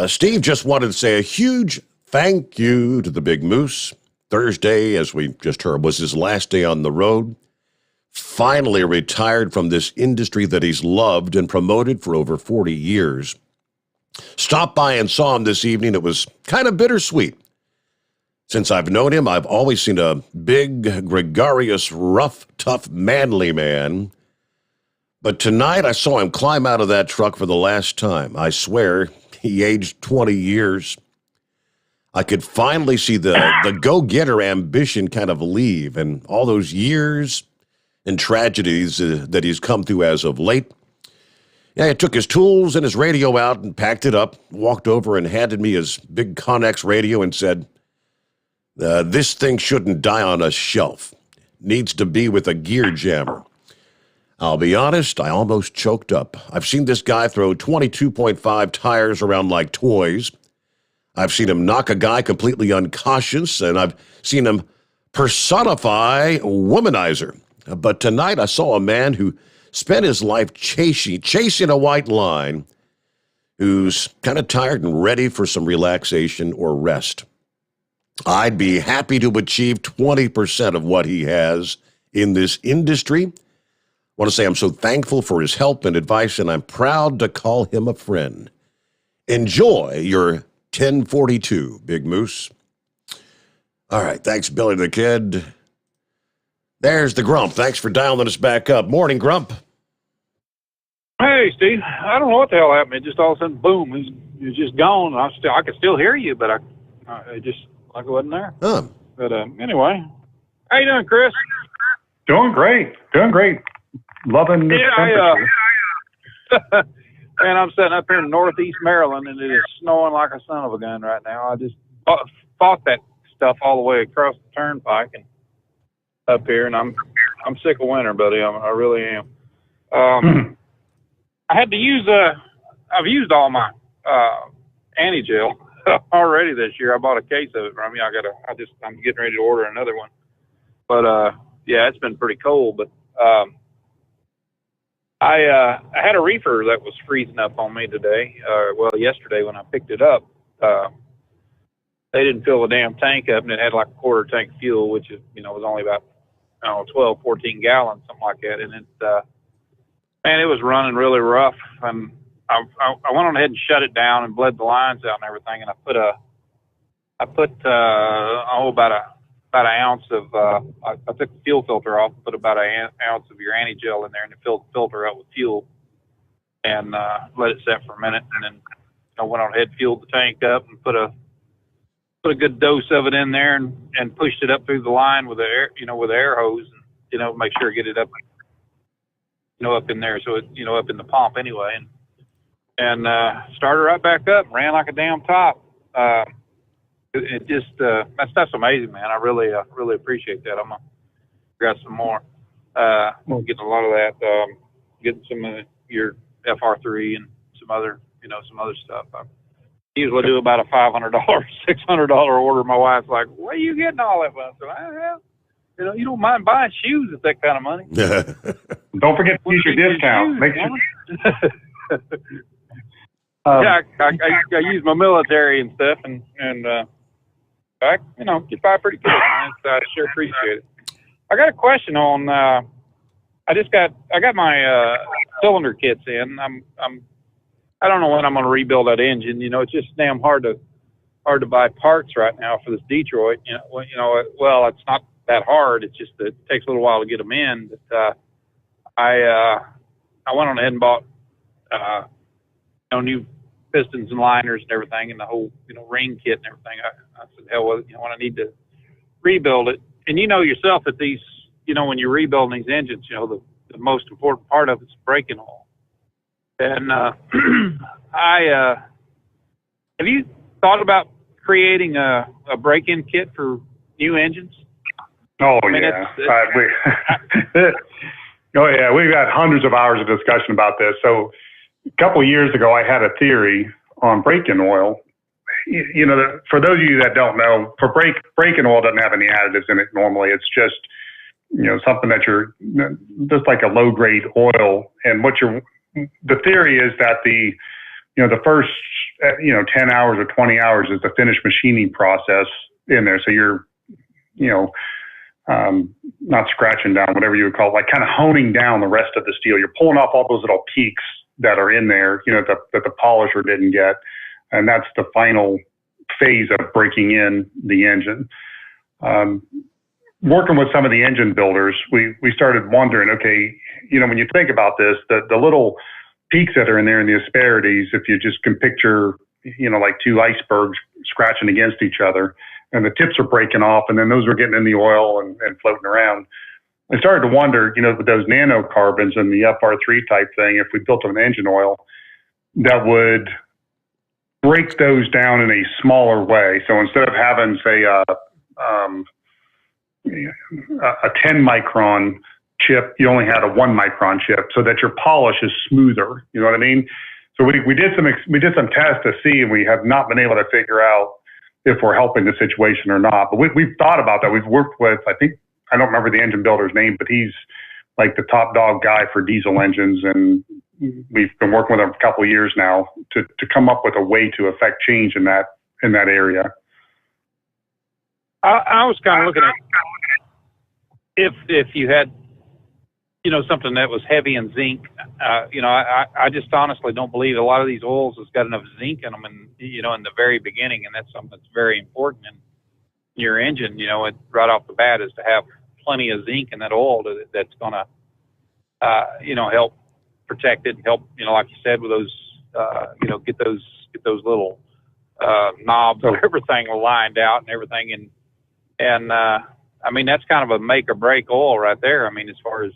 Steve just wanted to say a huge thank you to the Big Moose. Thursday, as we just heard, was his last day on the road. Finally retired from this industry that he's loved and promoted for over 40 years. Stopped by and saw him this evening. It was kind of bittersweet. Since I've known him, I've always seen a big, gregarious, rough, tough, manly man. But tonight I saw him climb out of that truck for the last time. I swear, he aged 20 years. I could finally see the go-getter ambition kind of leave, and all those years and tragedies that he's come through as of late. Yeah, he took his tools and his radio out and packed it up, walked over and handed me his big Connex radio and said, this thing shouldn't die on a shelf. Needs to be with a gear jammer. I'll be honest, I almost choked up. I've seen this guy throw 22.5 tires around like toys. I've seen him knock a guy completely unconscious, and I've seen him personify a womanizer. But tonight I saw a man who spent his life chasing a white line, who's kind of tired and ready for some relaxation or rest. I'd be happy to achieve 20% of what he has in this industry. I want to say I'm so thankful for his help and advice, and I'm proud to call him a friend. Enjoy your 1042, Big Moose. All right, thanks, Billy the Kid. There's the Grump. Thanks for dialing us back up. Morning, Grump. Hey, Steve. I don't know what the hell happened. It just all of a sudden, boom, he's just gone. I could still hear you, but I just like it wasn't there. Huh. But anyway, how you doing, Chris? Doing great. Loving this temperature. And I'm sitting up here in northeast Maryland, and it is snowing like a son of a gun right now. I just fought that stuff all the way across the turnpike and up here, and I'm sick of winter, buddy. I really am. I had to use I've used all my anti-gel already this year. I bought a case of it from you. I'm getting ready to order another one. But yeah, it's been pretty cold. But I had a reefer that was freezing up on me today. Yesterday when I picked it up, they didn't fill the damn tank up, and it had like a quarter tank of fuel, which is, was only about 12, 14 gallons, something like that. And it was running really rough. And I went on ahead and shut it down and bled the lines out and everything. And I put about an ounce of, I took the fuel filter off, put about an ounce of your anti-gel in there, and it filled the filter up with fuel, and let it set for a minute. And then I went on ahead and fueled the tank up and put a good dose of it in there and pushed it up through the line with the air hose, and, make sure to get it up, up in there. So it, up in the pump anyway, and started right back up, ran like a damn top. It just, that stuff's amazing, man. I really appreciate that. I'm going to grab some more. Getting a lot of that, getting some of your FR3 and some other stuff. I usually do about a $500, $600 order. My wife's like, where are you getting all that from? I said, you don't mind buying shoes at that kind of money. Don't forget to use your discount. Make sure. Yeah, I use my military and stuff, and get by pretty good, man. So I sure appreciate it. I got a question on. I got my cylinder kits in. I don't know when I'm going to rebuild that engine. It's just damn hard to buy parts right now for this Detroit. Well, it's not that hard. It's just that it takes a little while to get them in. But I went on ahead and bought new pistons and liners and everything, and the whole ring kit and everything. I said, hell with it. When I need to rebuild it, and yourself that these, when you're rebuilding these engines, the most important part of it's braking oil. And have you thought about creating a break-in kit for new engines? Oh, yeah. We've had hundreds of hours of discussion about this. So a couple of years ago, I had a theory on break-in oil. For those of you that don't know, for break-in oil doesn't have any additives in it normally. It's just, something that you're just like a low-grade oil. And the theory is that the first, 10 hours or 20 hours is the finished machining process in there. So you're, not scratching down, whatever you would call it, like kind of honing down the rest of the steel. You're pulling off all those little peaks that are in there, that the polisher didn't get. And that's the final phase of breaking in the engine. Working with some of the engine builders, we started wondering, okay, when you think about this, the little peaks that are in there and the asperities, if you just can picture, like two icebergs scratching against each other, and the tips are breaking off, and then those are getting in the oil and floating around. I started to wonder, with those nanocarbons and the FR3 type thing, if we built an engine oil that would break those down in a smaller way. So instead of having, say, a 10 micron chip, you only had a 1 micron chip, so that your polish is smoother. You know what I mean? So we did some tests to see, and we have not been able to figure out if we're helping the situation or not. But we've thought about that. We've worked with, I don't remember the engine builder's name, but he's like the top dog guy for diesel engines, and we've been working with him for a couple of years now to come up with a way to affect change in that area. I was kind of looking at if you had something that was heavy in zinc. I just honestly don't believe a lot of these oils has got enough zinc in them, and in the very beginning, and that's something that's very important in your engine. Right off the bat, is to have plenty of zinc in that oil that's going to, help protect it, and help, like you said, with those, get those little knobs and everything lined out and everything, and I mean, that's kind of a make or break oil right there. I mean, as far as,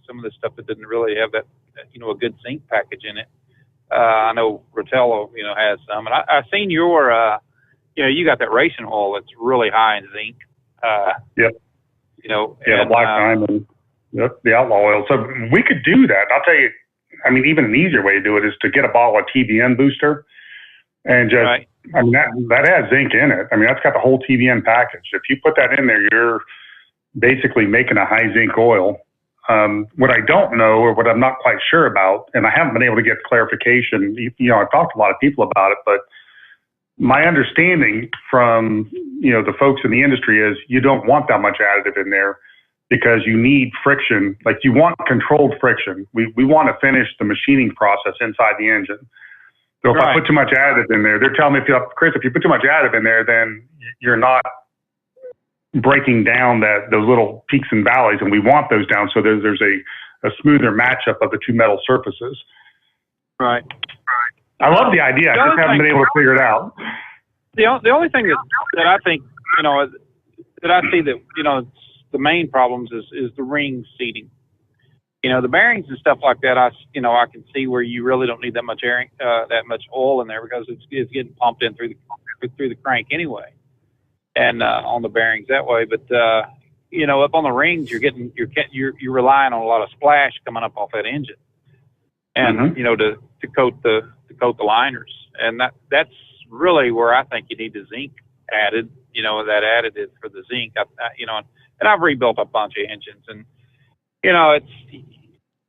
some of the stuff that didn't really have that, a good zinc package in it. I know Rotello, has some. And I've seen your, you got that racing oil that's really high in zinc. Yep. The Black Diamond, yep, the Outlaw oil. So we could do that. I'll tell you, I mean, even an easier way to do it is to get a bottle of TBN booster and just, right. I mean, that has zinc in it. I mean, that's got the whole TBN package. If you put that in there, you're basically making a high zinc oil. What I don't know, or what I'm not quite sure about, and I haven't been able to get clarification, I've talked to a lot of people about it, but my understanding from, the folks in the industry is you don't want that much additive in there because you need friction. Like, you want controlled friction. We want to finish the machining process inside the engine. So if I put too much additive in there, they're telling me, Chris, if you put too much additive in there, then you're not breaking down those little peaks and valleys, and we want those down so there's a smoother matchup of the two metal surfaces. Right. I love the idea. I just haven't been able to figure it out. The only thing that I think, that I see that, the main problems is the ring seating. The bearings and stuff like that, I can see where you really don't need that much air, that much oil in there, because it's getting pumped in through the crank anyway, and on the bearings that way. But up on the rings, you're relying on a lot of splash coming up off that engine, and to coat the liners, and that's really where I think you need the zinc added. That additive for the zinc. And I've rebuilt a bunch of engines, and it's.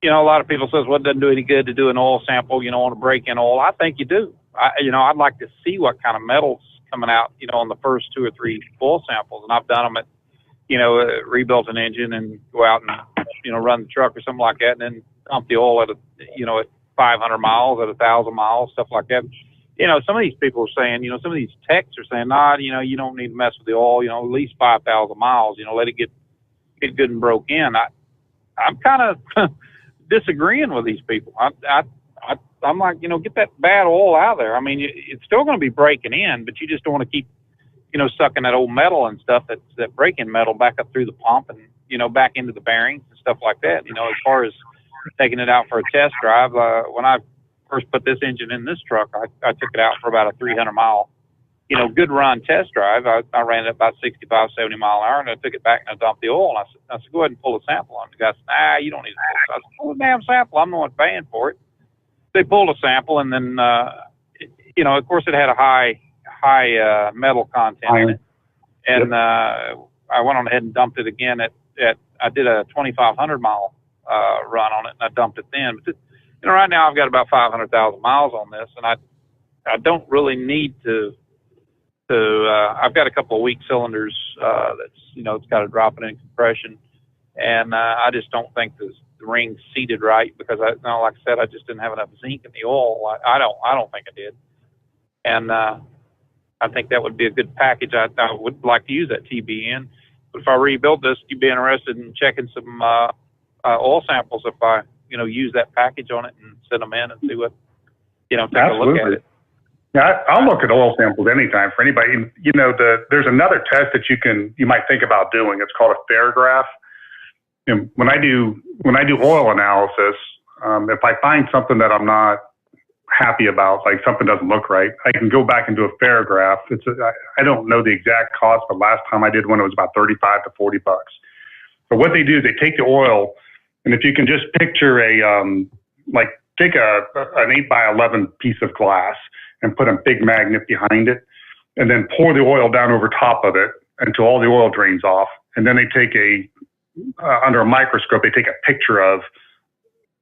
A lot of people says, well, it doesn't do any good to do an oil sample, on a break-in oil. I think you do. I'd like to see what kind of metals coming out, on the first 2 or 3 oil samples. And I've done them at, rebuilt an engine and go out and, run the truck or something like that, and then dump the oil at, at 500 miles, at 1,000 miles, stuff like that. Some of these people are saying, some of these techs are saying, you don't need to mess with the oil, at least 5,000 miles, let it get good and broke in. I'm kind of disagreeing with these people. I'm like, get that bad oil out of there. I mean, it's still going to be breaking in, but you just don't want to keep, sucking that old metal and stuff, that break-in metal back up through the pump and, back into the bearings and stuff like that. As far as taking it out for a test drive, when I first put this engine in this truck, I took it out for about a 300-mile, good run test drive. I ran it about 65, 70 mile an hour, and I took it back and I dumped the oil. And I said, go ahead and pull a sample on it. The guy said, you don't need to pull. I said, pull the damn sample. I'm the one paying for it. They pulled a sample, and then, of course, it had a high metal content in it. And I went on ahead and dumped it again I did a 2,500 mile run on it, and I dumped it then. But right now I've got about 500,000 miles on this, and I don't really need to. I've got a couple of weak cylinders that's it's got a drop in compression, and I just don't think the ring's seated right, because like I said, I just didn't have enough zinc in the oil. I don't think I did, and I think that would be a good package. I would like to use that TBN, but if I rebuild this, you'd be interested in checking some oil samples if I use that package on it and send them in and see what take Absolutely. A look at it. Yeah, I'll look at oil samples anytime for anybody. There's another test that you might think about doing. It's called a Fairgraph. And when I do oil analysis, if I find something that I'm not happy about, like something doesn't look right, I can go back and do a Fairgraph. I don't know the exact cost, but last time I did one, it was about $35 to $40. But what they do is they take the oil, and if you can just picture take an 8x11 piece of glass and put a big magnet behind it, and then pour the oil down over top of it until all the oil drains off. And then they take under a microscope, they take a picture of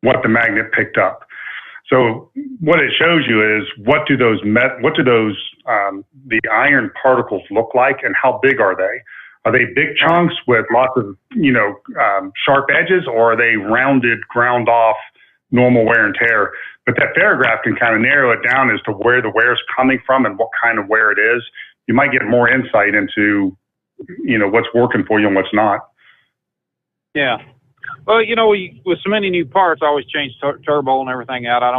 what the magnet picked up. So what it shows you is what do those the iron particles look like, and how big are they? Are they big chunks with lots of, sharp edges, or are they rounded, ground off, normal wear and tear? But that paragraph can kind of narrow it down as to where the wear is coming from and what kind of wear it is. You might get more insight into, what's working for you and what's not. Yeah. Well, with so many new parts, I always change turbo and everything out. I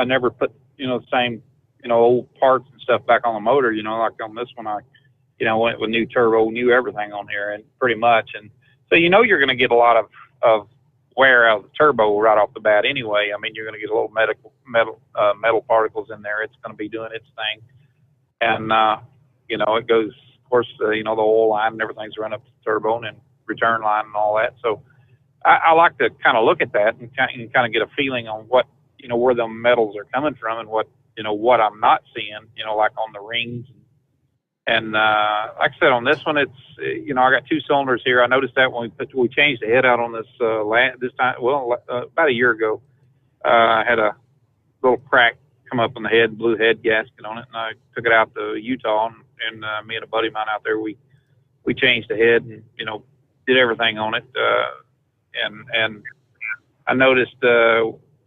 never put, the same, old parts and stuff back on the motor, like on this one, I went with new turbo, new everything on here, and pretty much. And so, you're going to get a lot of wear out of the turbo right off the bat anyway. I mean, you're going to get a little metal particles in there. It's going to be doing its thing. And, it goes, of course, the oil line and everything's run up to the turbo and then return line and all that. So I like to kind of look at that and kind of get a feeling on what, where the metals are coming from and what I'm not seeing, like on the rings. And like I said, on this one, it's, I got 2 cylinders here. I noticed that when we changed the head out on this this time, about a year ago, I had a little crack come up on the head, blue head gasket on it, and I took it out to Utah, and me and a buddy of mine out there, we changed the head and, did everything on it. And I noticed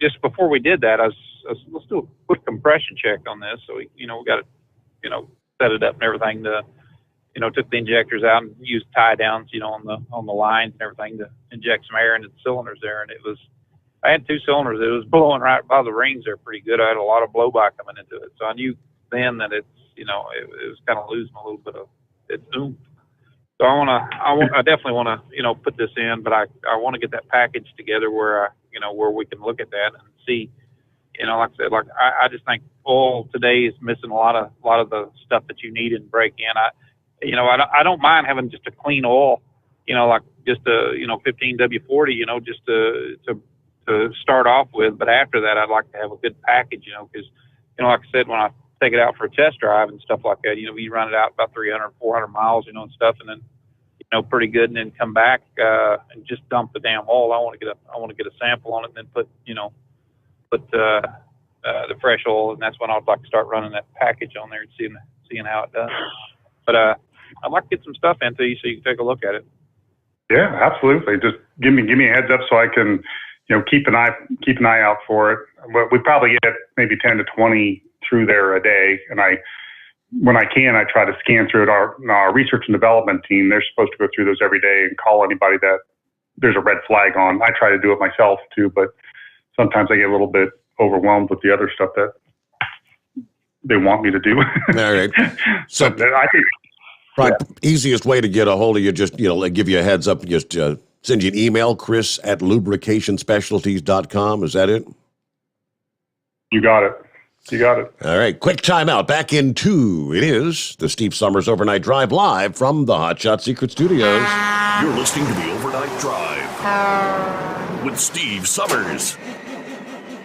just before we did that, let's do a quick compression check on this. So we got it, set it up and everything to, took the injectors out and used tie downs, on the lines and everything to inject some air into the cylinders there. And I had 2 cylinders. It was blowing right by the rings there pretty good. I had a lot of blow by coming into it. So I knew then that it's, it was kind of losing a little bit of its oomph. So I definitely want to, put this in, but I want to get that package together where where we can look at that and see, like I said, I just think oil today is missing a lot of the stuff that you need in break-in. I don't mind having just a clean oil, like just a, 15 W40, just to start off with. But after that, I'd like to have a good package, because, like I said, when I take it out for a test drive and stuff like that, you run it out about 300, 400 miles, and stuff, and then, pretty good, and then come back and just dump the damn oil. I want to get a sample on it, and then put the fresh oil, and that's when I'd like to start running that package on there and seeing how it does. But I'd like to get some stuff into you so you can take a look at it. Yeah, absolutely. Just give me a heads up so I can, keep an eye out for it. We probably get maybe 10 to 20 through there a day, and when I can, I try to scan through it. Our research and development team, they're supposed to go through those every day and call anybody that there's a red flag on. I try to do it myself too, but sometimes I get a little bit overwhelmed with the other stuff that they want me to do. All right. So I think easiest way to get a hold of you, just give you a heads up, just send you an email, chris@lubricationspecialties.com. Is that it? You got it. All right, quick timeout. Back in 2. It is the Steve Sommers Overnight Drive live from the Hot Shot Secret Studios. You're listening to the Overnight Drive with Steve Sommers.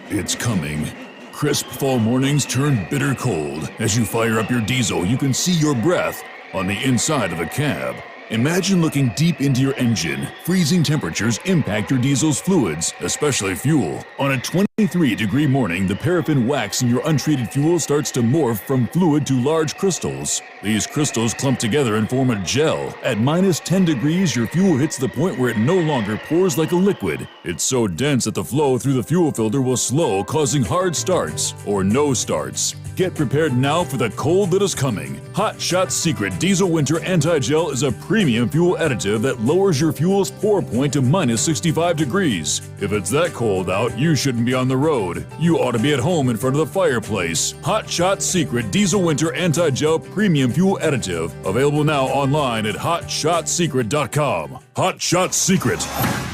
It's coming. Crisp fall mornings turn bitter cold. As you fire up your diesel, you can see your breath on the inside of the cab. Imagine looking deep into your engine. Freezing temperatures impact your diesel's fluids, especially fuel. On a 23-degree morning, the paraffin wax in your untreated fuel starts to morph from fluid to large crystals. These crystals clump together and form a gel. At minus 10 degrees, your fuel hits the point where it no longer pours like a liquid. It's so dense that the flow through the fuel filter will slow, causing hard starts or no starts. Get prepared now for the cold that is coming. Hot Shot Secret Diesel Winter Anti-Gel is a premium fuel additive that lowers your fuel's pour point to minus 65 degrees. If it's that cold out, you shouldn't be on the road. You ought to be at home in front of the fireplace. Hot Shot Secret Diesel Winter Anti-Gel Premium Fuel Additive. Available now online at hotshotsecret.com. Hot Shot Secret.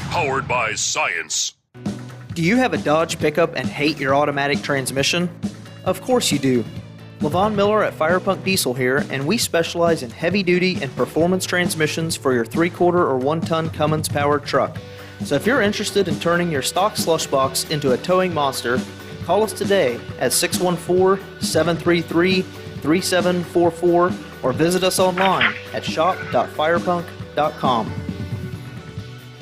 Powered by science. Do you have a Dodge pickup and hate your automatic transmission? Of course you do. Levon Miller at Firepunk Diesel here, and we specialize in heavy-duty and performance transmissions for your 3-quarter or 1-ton Cummins powered truck. So if you're interested in turning your stock slush box into a towing monster, call us today at 614-733-3744 or visit us online at shop.firepunk.com.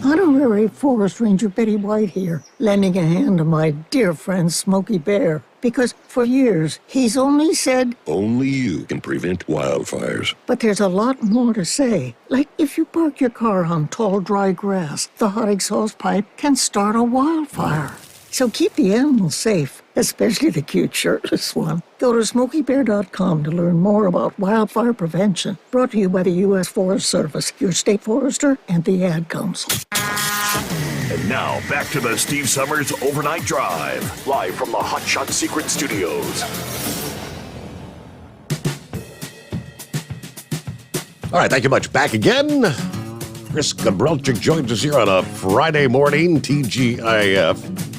Honorary Forest Ranger Betty White here, lending a hand to my dear friend Smokey Bear. Because for years, he's only said, only you can prevent wildfires. But there's a lot more to say. Like if you park your car on tall, dry grass, the hot exhaust pipe can start a wildfire. So keep the animals safe, especially the cute shirtless one. Go to SmokeyBear.com to learn more about wildfire prevention. Brought to you by the U.S. Forest Service, your state forester, and the Ad Council. And now, back to the Steve Sommers Overnight Drive, live from the Hot Shot Secret Studios. All right, thank you much. Back again. Chris Gabrelchik joins us here on a Friday morning, TGIF.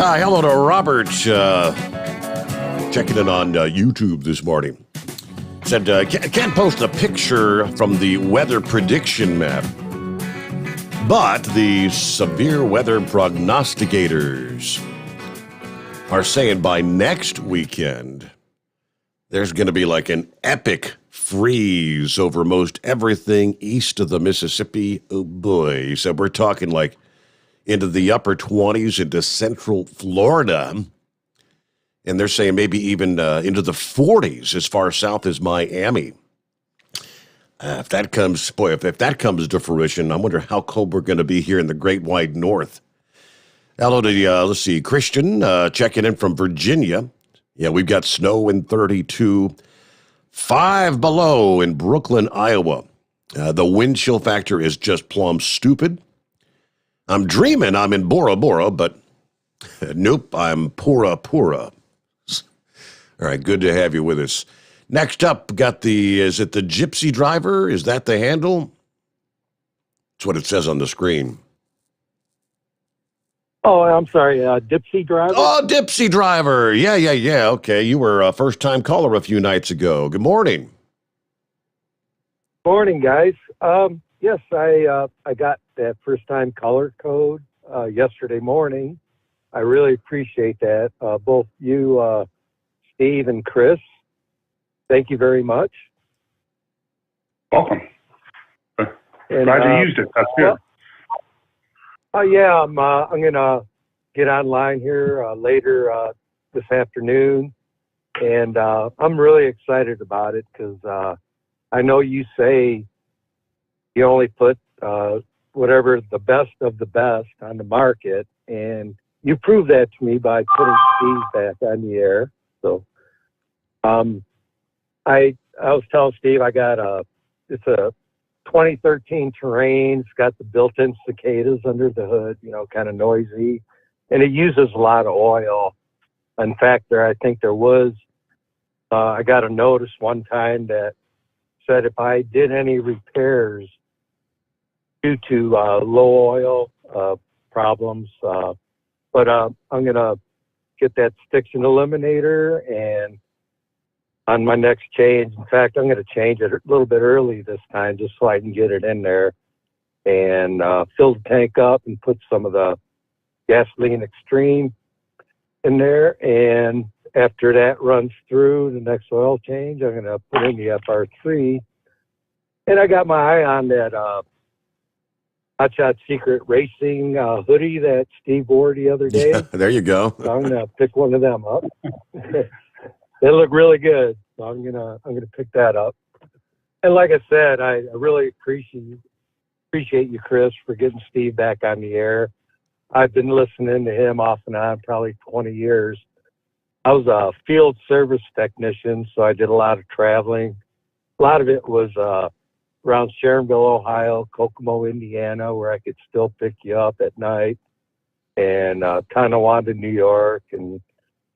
Hello to Robert, checking in on YouTube this morning. Said, can't post a picture from the weather prediction map, but the severe weather prognosticators are saying by next weekend, there's going to be like an epic freeze over most everything east of the Mississippi. Oh boy. So we're talking like into the upper 20s into central Florida. And they're saying maybe even into the 40s as far south as Miami. If that comes to fruition, I wonder how cold we're going to be here in the Great Wide North. Hello to, let's see, Christian checking in from Virginia. Yeah, we've got snow in 32, 5 below in Brooklyn, Iowa. The wind chill factor is just plumb stupid. I'm dreaming I'm in Bora Bora, but nope, I'm Pura Pura. All right, good to have you with us. Next up, got is it the Gypsy Driver? Is that the handle? That's what it says on the screen. Oh, I'm sorry, Dipsy Driver? Oh, Dipsy Driver. Yeah. Okay, you were a first-time caller a few nights ago. Good morning. Morning, guys. Yes, I got that first-time color code yesterday morning. I really appreciate that. Both you, Steve, and Chris, thank you very much. Welcome. And, glad you used it. That's good. Yeah, I'm going to get online here later this afternoon, and I'm really excited about it because I know you say you only put whatever the best of the best on the market, and you proved that to me by putting Steve back on the air. So I was telling Steve I got it's a 2013 Terrain. It's got the built-in cicadas under the hood, kind of noisy, and it uses a lot of oil. In fact, I think there was I got a notice one time that said if I did any repairs due to low oil problems, but I'm going to get that Stiction Eliminator, and on my next change, in fact, I'm going to change it a little bit early this time just so I can get it in there and fill the tank up and put some of the gasoline extreme in there. And after that runs through the next oil change, I'm going to put in the FR3. And I got my eye on that Hot Shot Secret Racing hoodie that Steve wore the other day. Yeah, there you go. So I'm gonna pick one of them up. They look really good, so I'm gonna pick that up. And like I said, I really appreciate you, Chris, for getting Steve back on the air. I've been listening to him off and on probably 20 years. I was a field service technician, so I did a lot of traveling. A lot of it was around Sharonville, Ohio, Kokomo, Indiana, where I could still pick you up at night, and Tonawanda, New York, and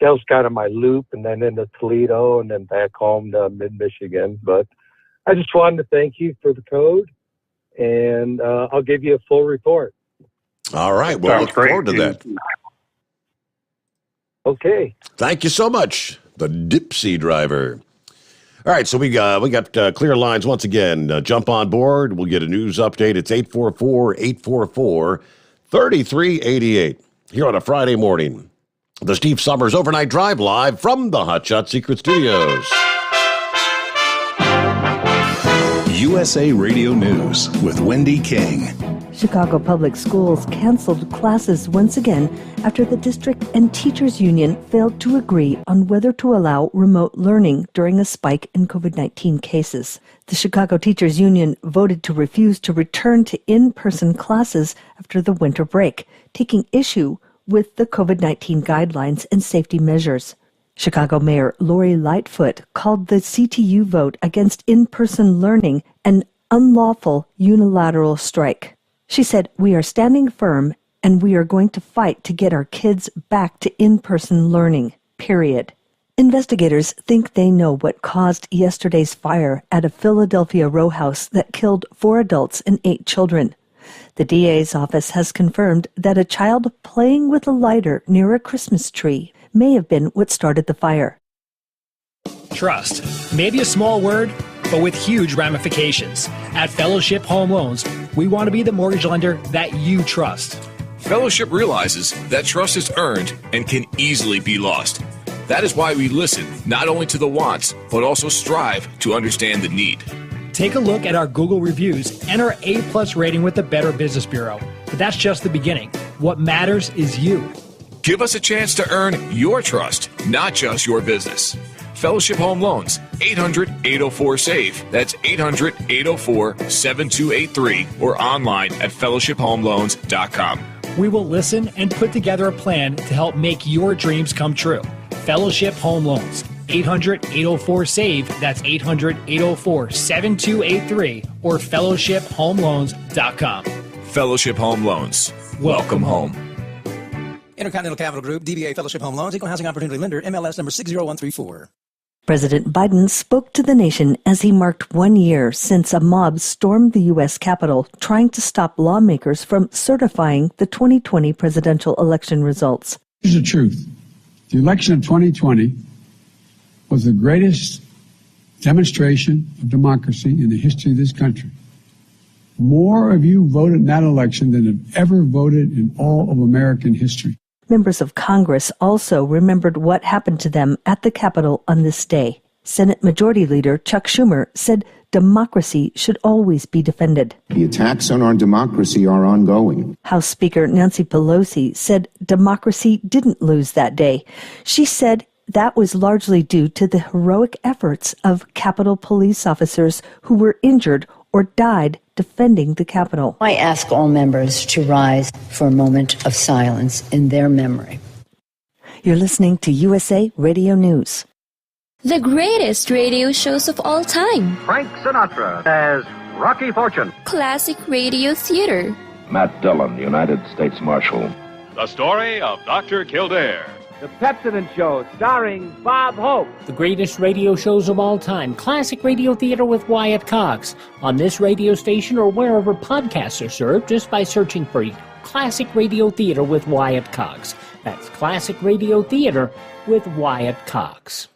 that was kind of my loop, and then into Toledo, and then back home to mid-Michigan. But I just wanted to thank you for the code, and I'll give you a full report. All right, well, look forward to that. Okay. Thank you so much, the Dipsy Driver. All right, so we got clear lines once again. Jump on board. We'll get a news update. It's 844-844-3388 here on a Friday morning. The Steve Sommers Overnight Drive live from the Hot Shot Secret Studios. USA Radio News with Wendy King. Chicago Public Schools canceled classes once again after the district and teachers union failed to agree on whether to allow remote learning during a spike in COVID-19 cases. The Chicago Teachers Union voted to refuse to return to in-person classes after the winter break, taking issue with the COVID-19 guidelines and safety measures. Chicago Mayor Lori Lightfoot called the CTU vote against in-person learning an unlawful unilateral strike. She said, "We are standing firm and we are going to fight to get our kids back to in-person learning, period." Investigators think they know what caused yesterday's fire at a Philadelphia row house that killed 4 adults and 8 children. The DA's office has confirmed that a child playing with a lighter near a Christmas tree may have been what started the fire. Trust. Maybe a small word, but with huge ramifications. At Fellowship Home Loans, we want to be the mortgage lender that you trust. Fellowship realizes that trust is earned and can easily be lost. That is why we listen not only to the wants, but also strive to understand the need. Take a look at our Google reviews and our A+ rating with the Better Business Bureau. But that's just the beginning. What matters is you. Give us a chance to earn your trust, not just your business. Fellowship Home Loans, 800-804-SAVE. That's 800-804-7283 or online at fellowshiphomeloans.com. We will listen and put together a plan to help make your dreams come true. Fellowship Home Loans, 800-804-SAVE. That's 800-804-7283 or fellowshiphomeloans.com. Fellowship Home Loans. Welcome home. Intercontinental Capital Group, DBA Fellowship Home Loans, Equal Housing Opportunity Lender, MLS number 60134. President Biden spoke to the nation as he marked 1 year since a mob stormed the U.S. Capitol trying to stop lawmakers from certifying the 2020 presidential election results. Here's the truth. The election of 2020 was the greatest demonstration of democracy in the history of this country. More of you voted in that election than have ever voted in all of American history. Members of Congress also remembered what happened to them at the Capitol on this day. Senate Majority Leader Chuck Schumer said democracy should always be defended. The attacks on our democracy are ongoing. House Speaker Nancy Pelosi said democracy didn't lose that day. She said that was largely due to the heroic efforts of Capitol police officers who were injured or died defending the Capitol. I ask all members to rise for a moment of silence in their memory. You're listening to USA Radio News. The greatest radio shows of all time. Frank Sinatra as Rocky Fortune. Classic radio theater. Matt Dillon, United States Marshal. The story of Dr. Kildare. The Pepsodent Show, starring Bob Hope. The greatest radio shows of all time. Classic radio theater with Wyatt Cox. On this radio station or wherever podcasts are served, just by searching for Classic Radio Theater with Wyatt Cox. That's Classic Radio Theater with Wyatt Cox.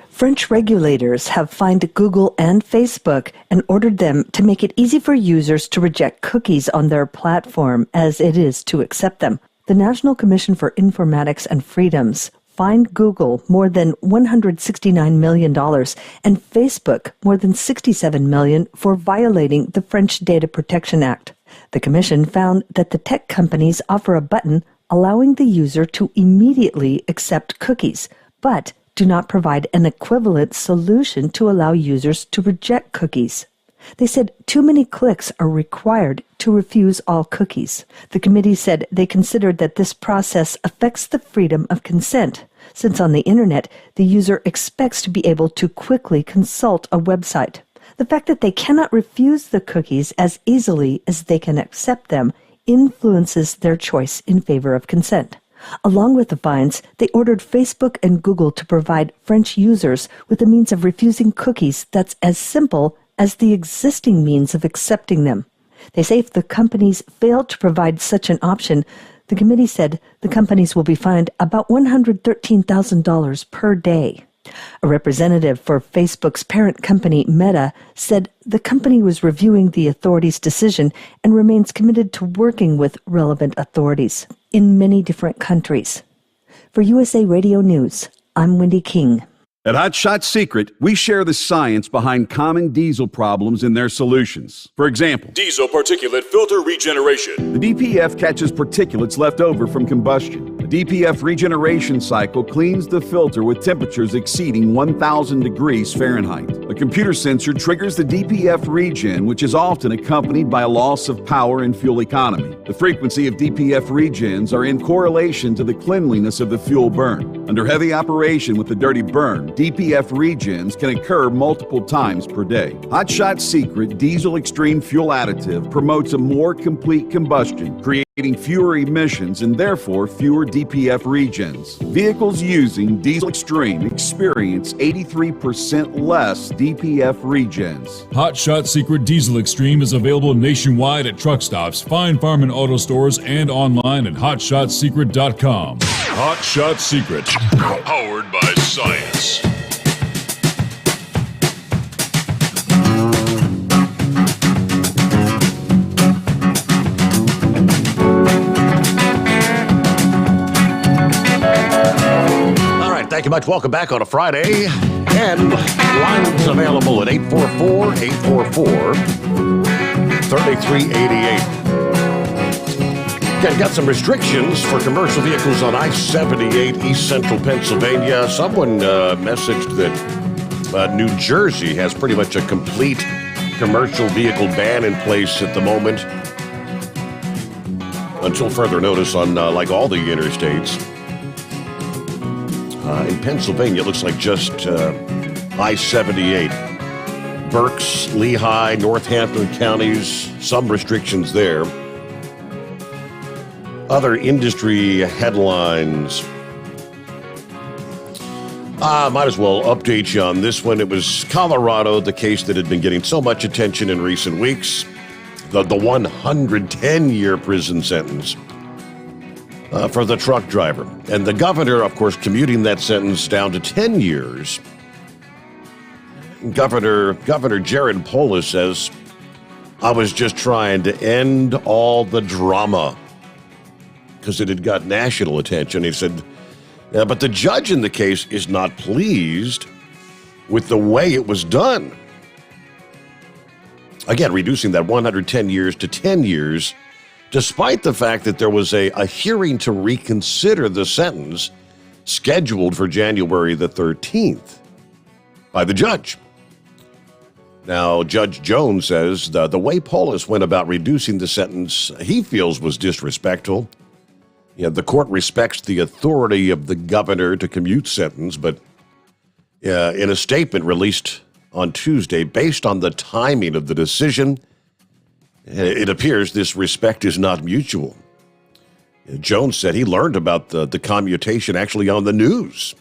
French regulators have fined Google and Facebook and ordered them to make it easy for users to reject cookies on their platform as it is to accept them. The National Commission for Informatics and Freedoms fined Google more than $169 million and Facebook more than $67 million for violating the French Data Protection Act. The commission found that the tech companies offer a button allowing the user to immediately accept cookies, but do not provide an equivalent solution to allow users to reject cookies. They said too many clicks are required to refuse all cookies. The committee said they considered that this process affects the freedom of consent, since on the internet, the user expects to be able to quickly consult a website. The fact that they cannot refuse the cookies as easily as they can accept them influences their choice in favor of consent. Along with the fines, they ordered Facebook and Google to provide French users with a means of refusing cookies that's as simple as the existing means of accepting them. They say if the companies fail to provide such an option, the committee said the companies will be fined about $113,000 per day. A representative for Facebook's parent company, Meta, said the company was reviewing the authorities' decision and remains committed to working with relevant authorities in many different countries. For USA Radio News, I'm Wendy King. At Hot Shot Secret, we share the science behind common diesel problems and their solutions. For example, diesel particulate filter regeneration. The DPF catches particulates left over from combustion. The DPF regeneration cycle cleans the filter with temperatures exceeding 1,000 degrees Fahrenheit. A computer sensor triggers the DPF regen, which is often accompanied by a loss of power and fuel economy. The frequency of DPF regens are in correlation to the cleanliness of the fuel burn. Under heavy operation with the dirty burn, DPF regens can occur multiple times per day. Hot Shot Secret Diesel Extreme Fuel Additive promotes a more complete combustion, creating fewer emissions and therefore fewer DPF regens. Vehicles using Diesel Extreme experience 83% less DPF regens. Hot Shot Secret Diesel Extreme is available nationwide at truck stops, Fine Farm and auto stores, and online at hotshotsecret.com. Hot Shot Secret, powered by science. Thank you much. Welcome back on a Friday. And lines available at 844-844-3388. Again, got some restrictions for commercial vehicles on I-78 East Central Pennsylvania. Someone messaged that New Jersey has pretty much a complete commercial vehicle ban in place at the moment. Until further notice on like all the interstates. In Pennsylvania, it looks like just I-78. Berks, Lehigh, Northampton counties, some restrictions there. Other industry headlines. Might as well update you on this one. It was Colorado, the case that had been getting so much attention in recent weeks. The 110-year prison sentence. For the truck driver. And the governor, of course, commuting that sentence down to 10 years. Governor Jared Polis says, I was just trying to end all the drama because it had got national attention. He said, yeah, but the judge in the case is not pleased with the way it was done. Again, reducing that 110 years to 10 years, despite the fact that there was a hearing to reconsider the sentence scheduled for January the 13th by the judge. Now, Judge Jones says the way Polis went about reducing the sentence he feels was disrespectful. The court respects the authority of the governor to commute sentence, but in a statement released on Tuesday, based on the timing of the decision, it appears this respect is not mutual. Jones said he learned about the commutation actually on the news.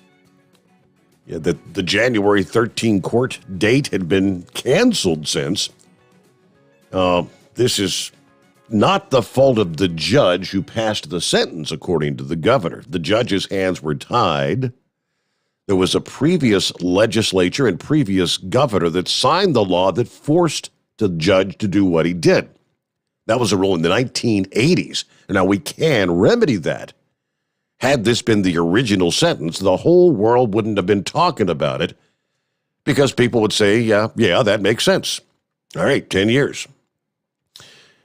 That the January 13 court date had been canceled since. This is not the fault of the judge who passed the sentence, according to the governor. The judge's hands were tied. There was a previous legislature and previous governor that signed the law that forced the judge to do what he did. That was a rule in the 1980s. And now we can remedy that. Had this been the original sentence, the whole world wouldn't have been talking about it because people would say, yeah, that makes sense. All right, 10 years.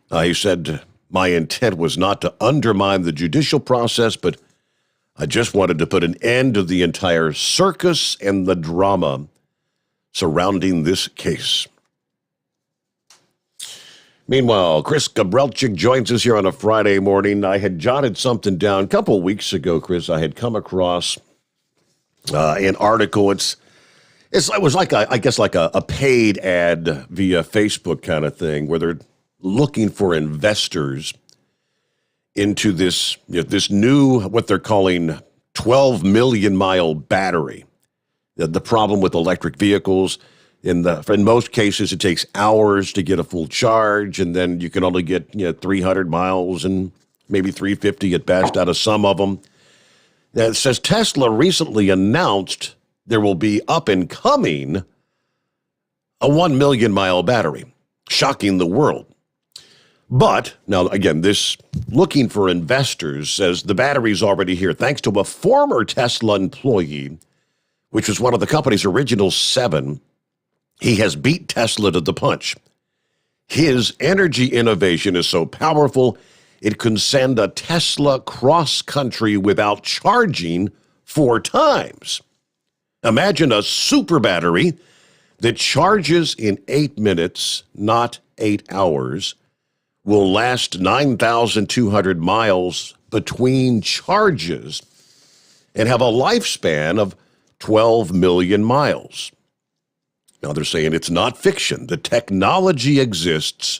He said, my intent was not to undermine the judicial process, but I just wanted to put an end to the entire circus and the drama surrounding this case. Meanwhile, Chris Gabrelchik joins us here on a Friday morning. I had jotted something down a couple of weeks ago, Chris. I had come across an article. It was like a paid ad via Facebook kind of thing, where they're looking for investors into this new, what they're calling 12 million mile battery. The problem with electric vehicles. In most cases, it takes hours to get a full charge, and then you can only get 300 miles and maybe 350 at best out of some of them. Now, it says Tesla recently announced there will be up and coming a 1 million mile battery, shocking the world. But now, again, this looking for investors says the battery's already here, thanks to a former Tesla employee which was one of the company's original 7, he has beat Tesla to the punch. His energy innovation is so powerful, it can send a Tesla cross-country without charging 4 times. Imagine a super battery that charges in 8 minutes, not 8 hours, will last 9,200 miles between charges and have a lifespan of 12 million miles. Now they're saying it's not fiction. The technology exists,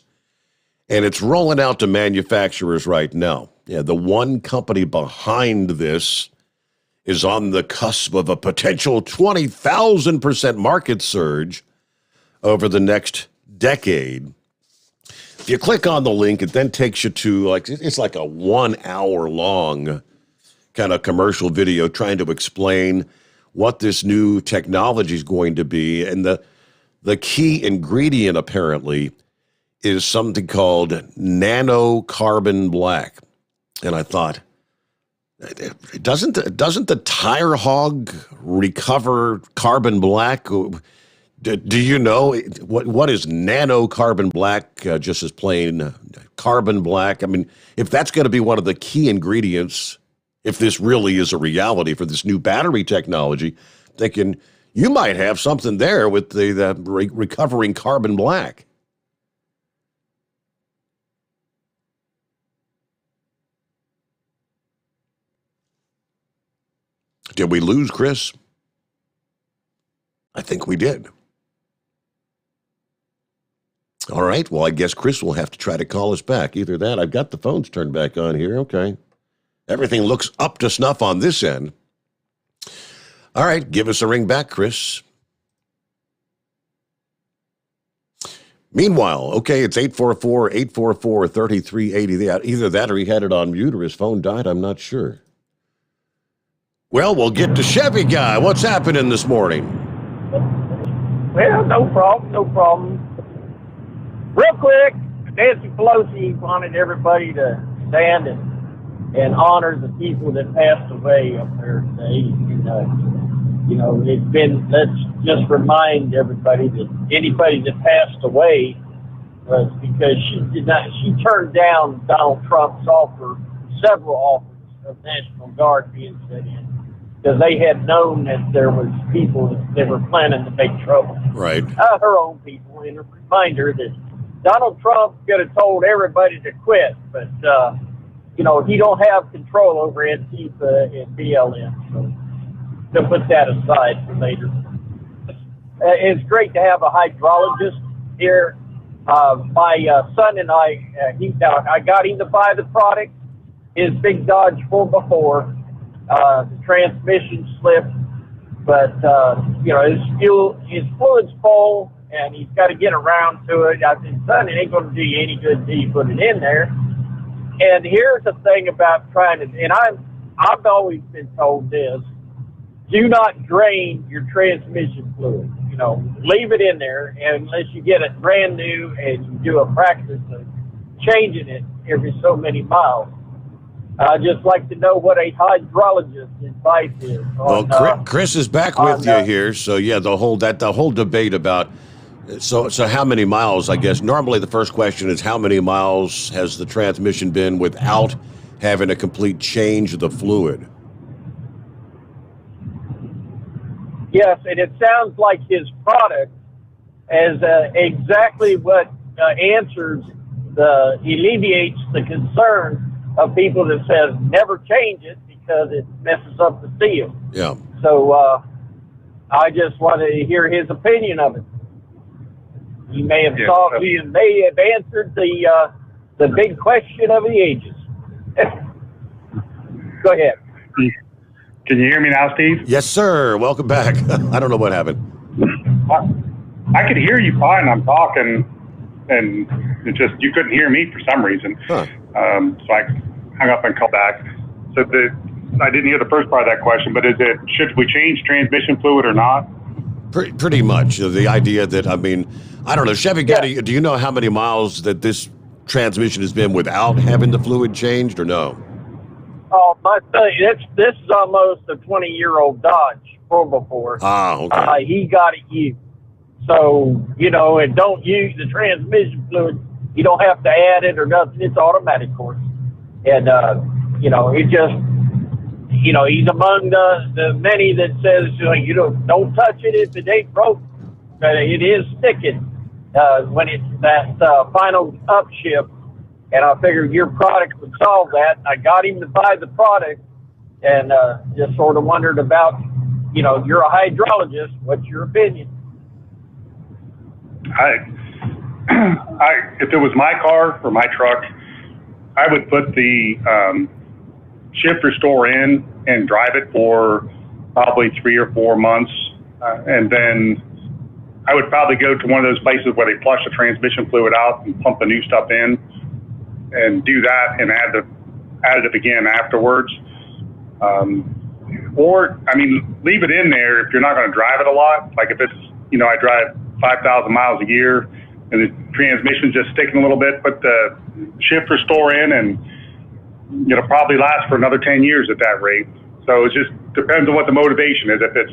and it's rolling out to manufacturers right now. Yeah, the one company behind this is on the cusp of a potential 20,000% market surge over the next decade. If you click on the link, it then takes you to it's like a 1 hour long kind of commercial video trying to explain what this new technology is going to be. And the key ingredient apparently is something called nanocarbon black. And I thought, doesn't the tire hog recover carbon black? Do you know what is nanocarbon black? Just as plain carbon black. I mean, if that's going to be one of the key ingredients, if this really is a reality for this new battery technology, thinking you might have something there with the recovering carbon black. Did we lose Chris? I think we did. All right, well, I guess Chris will have to try to call us back. Either that, I've got the phones turned back on here. Okay. Everything looks up to snuff on this end. All right, give us a ring back, Chris. Meanwhile, okay, it's 844-844-3380. Either that or he had it on mute or his phone died. I'm not sure. Well, we'll get to Chevy Guy. What's happening this morning? Well, no problem. Real quick, Nancy Pelosi wanted everybody to stand and honor the people that passed away up there today. Let's just remind everybody that anybody that passed away was because she turned down Donald Trump's offer, several offers of National Guard being set in, because they had known that there was people that they were planning to make trouble. Right. Her own people. And a reminder that Donald Trump could have told everybody to quit, but, he don't have control over Antifa and BLM. So to put that aside for later. It's great to have a hydrologist here. My son and I got him to buy the product. His big Dodge 4x4, the transmission slipped, but his fluid's full, and he's got to get around to it. I said, son, it ain't going to do you any good until you put it in there. And here's the thing about trying to, and I've always been told this: do not drain your transmission fluid. Leave it in there, and unless you get it brand new and you do a practice of changing it every so many miles. I'd just like to know what a hydrologist's advice is. Chris is back with you here. So yeah, the whole debate about so how many miles? I guess normally the first question is how many miles has the transmission been without having a complete change of the fluid? Yes, and it sounds like his product is exactly what alleviates the concern of people that says never change it because it messes up the seal. Yeah. So I just want to hear his opinion of it. He may have he may have answered the big question of the ages. Go ahead. Can you hear me now, Steve? Yes, sir. Welcome back. I don't know what happened. I could hear you fine. I'm talking, and it just you couldn't hear me for some reason. Huh. So I hung up and called back. So I didn't hear the first part of that question, but should we change transmission fluid or not? Pretty much. The idea that, I don't know, Chevy Guy, do you know how many miles that this transmission has been without having the fluid changed or no? Oh, my thing, this is almost a 20-year-old Dodge 4x4. Ah, okay. He got it used. So, and don't use the transmission fluid. You don't have to add it or nothing. It's automatic, of course. And, it just, he's among the many that says, don't touch it if it ain't broke. But it is sticking when it's that final upshift. And I figured your product would solve that. I got him to buy the product and just sort of wondered about, you're a hydrologist. What's your opinion? If it was my car or my truck, I would put the shift restore in and drive it for probably 3 or 4 months. And then I would probably go to one of those places where they flush the transmission fluid out and pump the new stuff in and do that and add it again afterwards. Leave it in there if you're not going to drive it a lot. Like if it's, I drive 5,000 miles a year and the transmission's just sticking a little bit, put the shift restore in and it'll probably last for another 10 years at that rate. So it just depends on what the motivation is. If it's,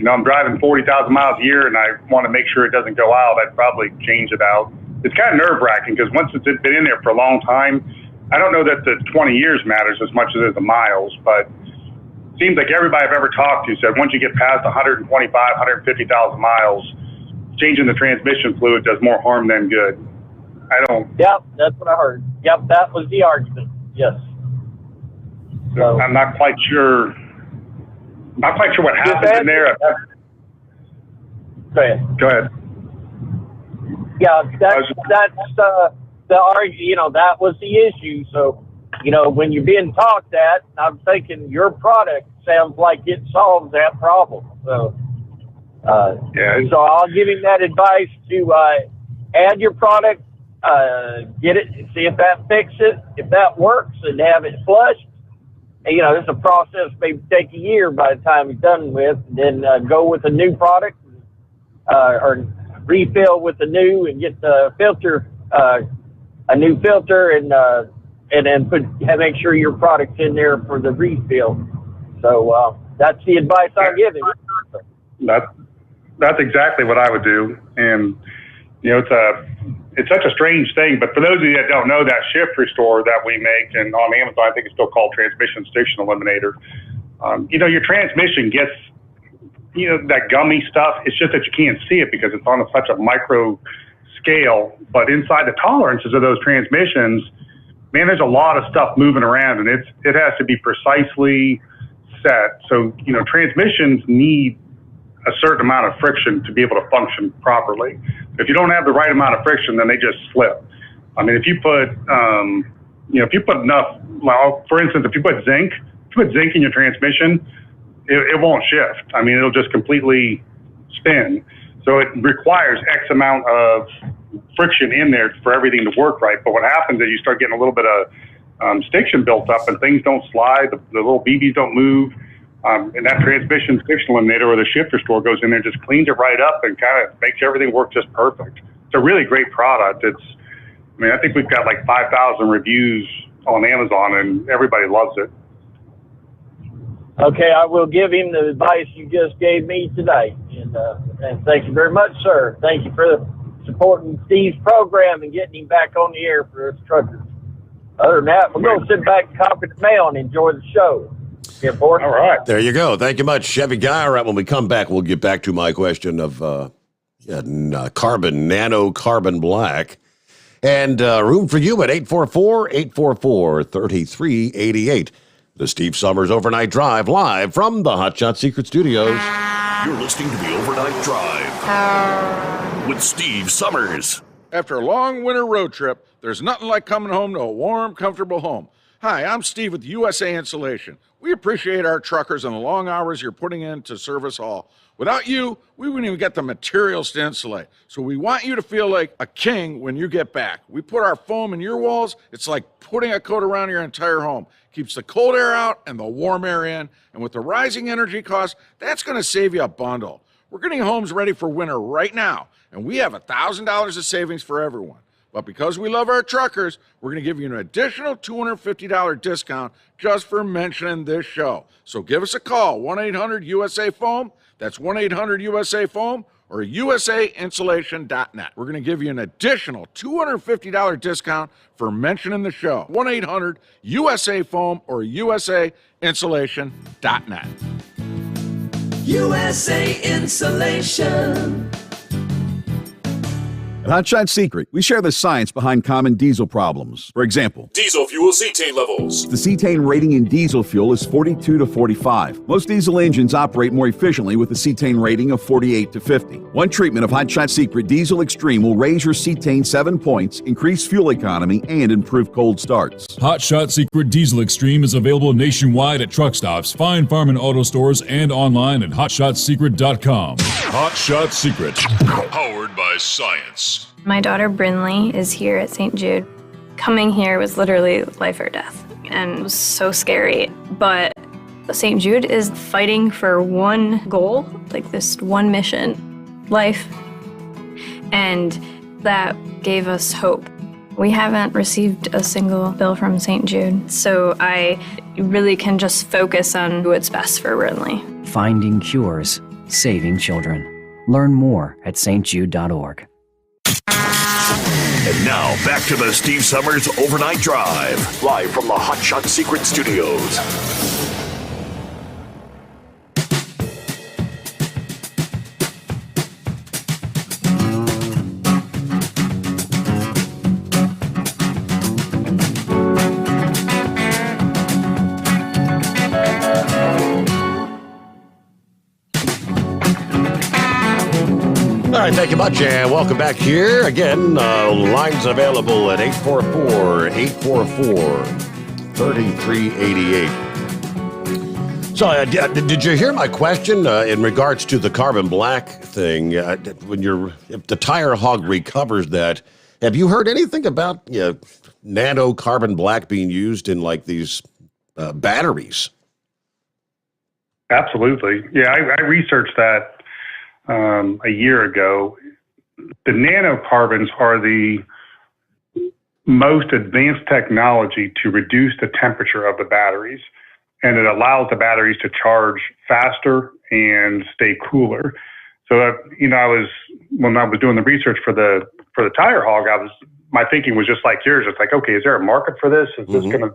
I'm driving 40,000 miles a year and I want to make sure it doesn't go out, I'd probably change it out. It's kind of nerve-wracking because once it's been in there for a long time, I don't know that the 20 years matters as much as the miles, but it seems like everybody I've ever talked to said once you get past 125, 150,000 miles, changing the transmission fluid does more harm than good. Yep, that's what I heard. Yep, that was the argument. Yes. So I'm not quite sure. What happens in there. Go ahead. Yeah, that's the argument. That was the issue. So, when you're being talked at, I'm thinking your product sounds like it solves that problem. So, So I'll give him that advice to add your product, get it, see if that fixes it, if that works, and have it flushed. And, this is a process maybe take a year by the time you're done with, and then go with a new product or refill with the new and get the filter, a new filter, and then make sure your product's in there for the refill. So that's the advice I'll give him. That's exactly what I would do. And, it's such a strange thing, but for those of you that don't know, that shift restore that we make, and on Amazon, I think it's still called Transmission Stiction Eliminator. Your transmission gets, that gummy stuff. It's just that you can't see it because it's on such a micro scale. But inside the tolerances of those transmissions, man, there's a lot of stuff moving around, and it has to be precisely set. So, transmissions need a certain amount of friction to be able to function properly. If you don't have the right amount of friction, then they just slip. I mean, if you put, enough, well, for instance, if you put zinc in your transmission, it won't shift. I mean, it'll just completely spin. So it requires X amount of friction in there for everything to work right. But what happens is you start getting a little bit of stiction built up and things don't slide, the little BBs don't move. And that transmission stiction eliminator or the shift restore goes in there, just cleans it right up and kind of makes everything work just perfect. It's a really great product. I think we've got like 5,000 reviews on Amazon and everybody loves it. Okay, I will give him the advice you just gave me today. And thank you very much, sir. Thank you for supporting Steve's program and getting him back on the air for us truckers. Other than that, we're going to sit back and copy the mail and enjoy the show. All right. There you go. Thank you much, Chevy Guy. All right, when we come back, we'll get back to my question of nano carbon black. And room for you at 844-844-3388. The Steve Sommers Overnight Drive, live from the Hot Shot Secret Studios. You're listening to the Overnight Drive with Steve Sommers. After a long winter road trip, there's nothing like coming home to a warm, comfortable home. Hi, I'm Steve with USA Insulation. We appreciate our truckers and the long hours you're putting in to serve us all. Without you, we wouldn't even get the materials to insulate. So we want you to feel like a king when you get back. We put our foam in your walls. It's like putting a coat around your entire home. Keeps the cold air out and the warm air in. And with the rising energy costs, that's going to save you a bundle. We're getting homes ready for winter right now, and we have $1,000 of savings for everyone. But because we love our truckers, we're going to give you an additional $250 discount just for mentioning this show. So give us a call, 1-800-USA-FOAM. That's 1-800-USA-FOAM or usainsulation.net. We're going to give you an additional $250 discount for mentioning the show. 1-800-USA-FOAM or usainsulation.net. USA Insulation. At Hot Shot Secret, we share the science behind common diesel problems. For example, Diesel fuel cetane levels. the cetane rating in diesel fuel is 42 to 45. Most diesel engines operate more efficiently with a cetane rating of 48 to 50. One treatment of Hot Shot Secret Diesel Extreme will raise your cetane 7 points, increase fuel economy, and improve cold starts. Hot Shot Secret Diesel Extreme is available nationwide at truck stops, fine farm and auto stores, and online at hotshotsecret.com. Hot Shot Secret, powered by science. My daughter Brinley is here at St. Jude. Coming here was literally life or death, and it was so scary. But St. Jude is fighting for one goal, like this one mission, life. And that gave us hope. We haven't received a single bill from St. Jude, so I really can just focus on what's best for Brinley. Finding cures, saving children. Learn more at stjude.org. And now, back to the Steve Sommers Overnight Drive, live from the Hot Shot Secret Studios. All right, thank you much, and welcome back here. Again, lines available at 844-844-3388. So, did you hear my question in regards to the carbon black thing? If the tire hog recovers that, have you heard anything about nano carbon black being used in like these batteries? Absolutely. Yeah, I researched that a year ago. The nanocarbons are the most advanced technology to reduce the temperature of the batteries, and it allows the batteries to charge faster and stay cooler. So, when I was doing the research for the tire hog, my thinking was just like yours. It's like, okay, is there a market for this? Is this going to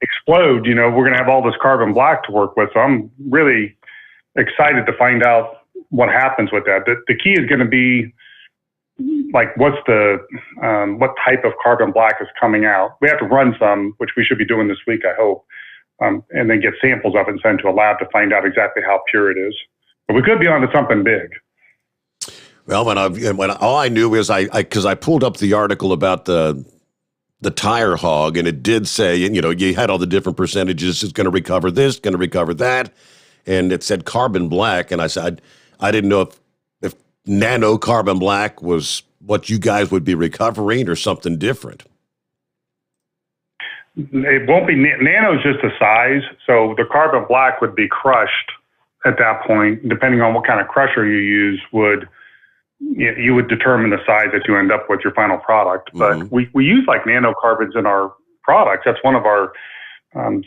explode? We're going to have all this carbon black to work with. So I'm really excited to find out what happens with that. The key is going to be what type of carbon black is coming out. We have to run some, which we should be doing this week, I hope, and then get samples of it and send to a lab to find out exactly how pure it is. But we could be onto something big. Well, when all I knew is because I pulled up the article about the tire hog, and it did say, you had all the different percentages. It's going to recover this, going to recover that, and it said carbon black, and I said I didn't know if nano carbon black was what you guys would be recovering or something different. It won't be nano is just a size, so the carbon black would be crushed at that point. Depending on what kind of crusher you use, you would determine the size that you end up with your final product. But we use nanocarbons in our products. That's one of our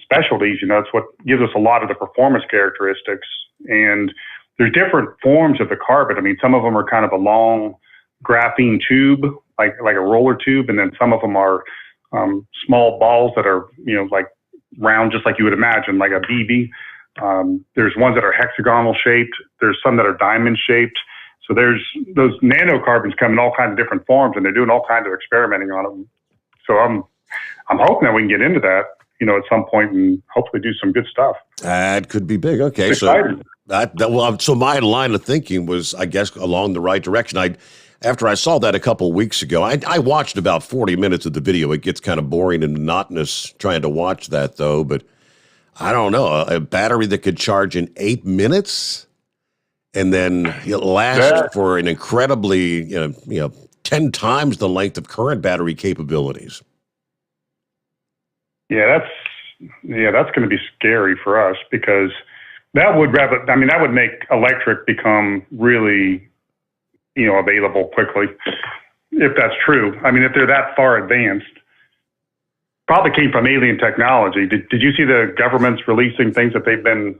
specialties. It's what gives us a lot of the performance characteristics. And there's different forms of the carbon. I mean, some of them are kind of a long graphene tube, like a roller tube, and then some of them are small balls that are round, just like you would imagine, like a BB. There's ones that are hexagonal shaped. There's some that are diamond shaped. So there's those nanocarbons come in all kinds of different forms, and they're doing all kinds of experimenting on them. So I'm hoping that we can get into that, at some point and hopefully do some good stuff. That could be big. Okay, so so my line of thinking was, I guess, along the right direction. After I saw that a couple of weeks ago, I watched about 40 minutes of the video. It gets kind of boring and monotonous trying to watch that, though. But I don't know, a battery that could charge in 8 minutes and then last for an incredibly, 10 times the length of current battery capabilities. Yeah, that's going to be scary for us, because that would make electric become really, available quickly. if that's true. I mean, if they're that far advanced, probably came from alien technology. Did you see the government's releasing things that they've been